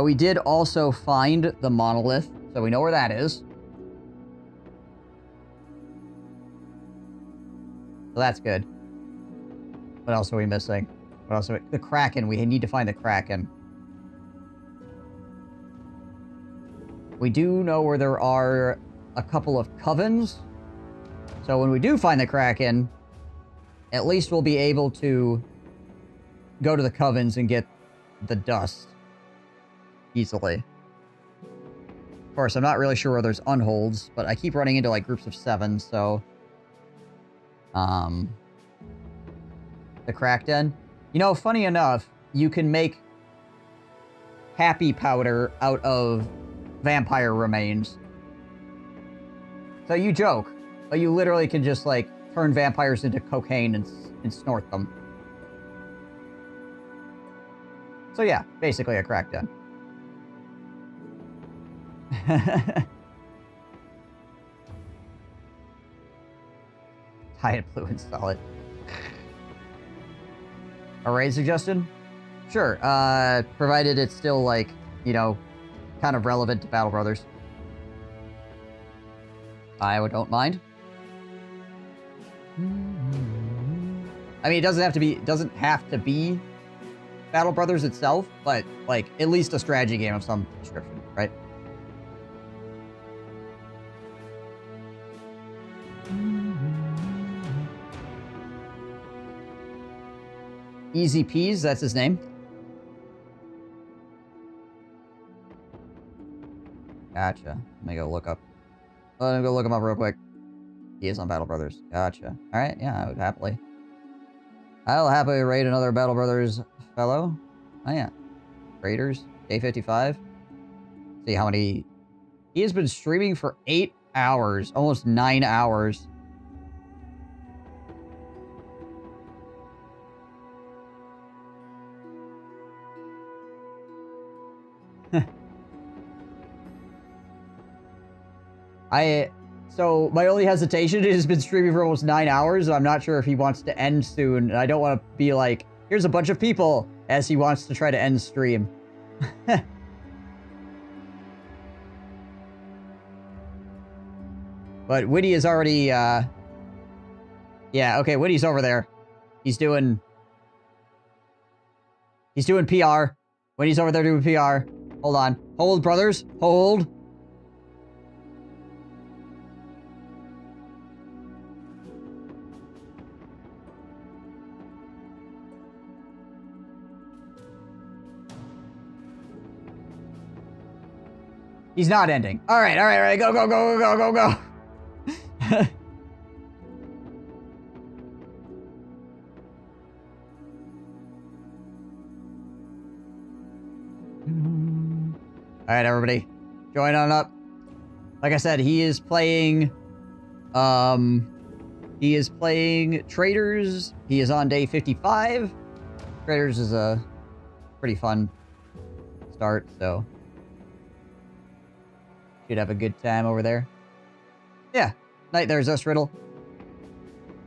we did also find the monolith, so we know where that is. So that's good. What else are we missing? What else are we... The Kraken. We need to find the Kraken. We do know where there are a couple of covens. So when we do find the Kraken, at least we'll be able to go to the covens and get the dust easily. Of course, I'm not really sure where there's unholds, but I keep running into, like, groups of 7, so... The crack den. You know, funny enough, you can make happy powder out of vampire remains. So you joke, but you literally can just, like, turn vampires into cocaine and snort them. So yeah, basically a crack den. Tie it blue and solid. A raid suggestion? Sure, provided it's still, like, you know, kind of relevant to Battle Brothers. I don't mind. I mean, it doesn't have to be Battle Brothers itself, but, like, at least a strategy game of some description, right? Easy Peas, that's his name. Gotcha. Let me go look him up real quick. He is on Battle Brothers. Gotcha. Alright, yeah, I would happily. I'll happily raid another Battle Brothers fellow. Oh yeah. Raiders, day 55. See how many... He has been streaming for 8 hours. Almost 9 hours. So my only hesitation is been streaming for almost 9 hours, and I'm not sure if he wants to end soon, and I don't want to be like, here's a bunch of people, as he wants to try to end stream. But Whitty is already, yeah, okay, Whitty's over there. He's doing PR. Whitty's over there doing PR. Hold on. Hold, brothers. Hold. He's not ending. All right. Go, go, go, go, go, go, go. All right, everybody, join on up. Like I said, he is playing Traders. He is on day 55. Traders is a pretty fun start, so should have a good time over there. Yeah, night there's us, Riddle.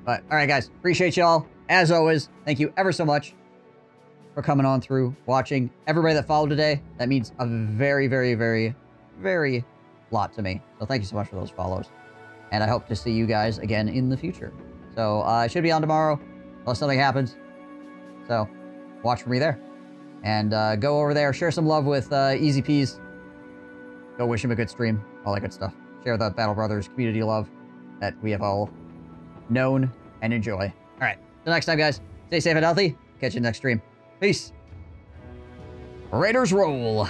But all right, guys, appreciate y'all as always. Thank you ever so much for coming on through, watching. Everybody that followed today, that means a very, very, very, very lot to me. So thank you so much for those follows. And I hope to see you guys again in the future. So I should be on tomorrow, unless something happens. So watch for me there. And go over there, share some love with Easy Peas. Go wish him a good stream, all that good stuff. Share the Battle Brothers community love that we have all known and enjoy. All right, till next time, guys. Stay safe and healthy. Catch you next stream. Peace. Raiders roll.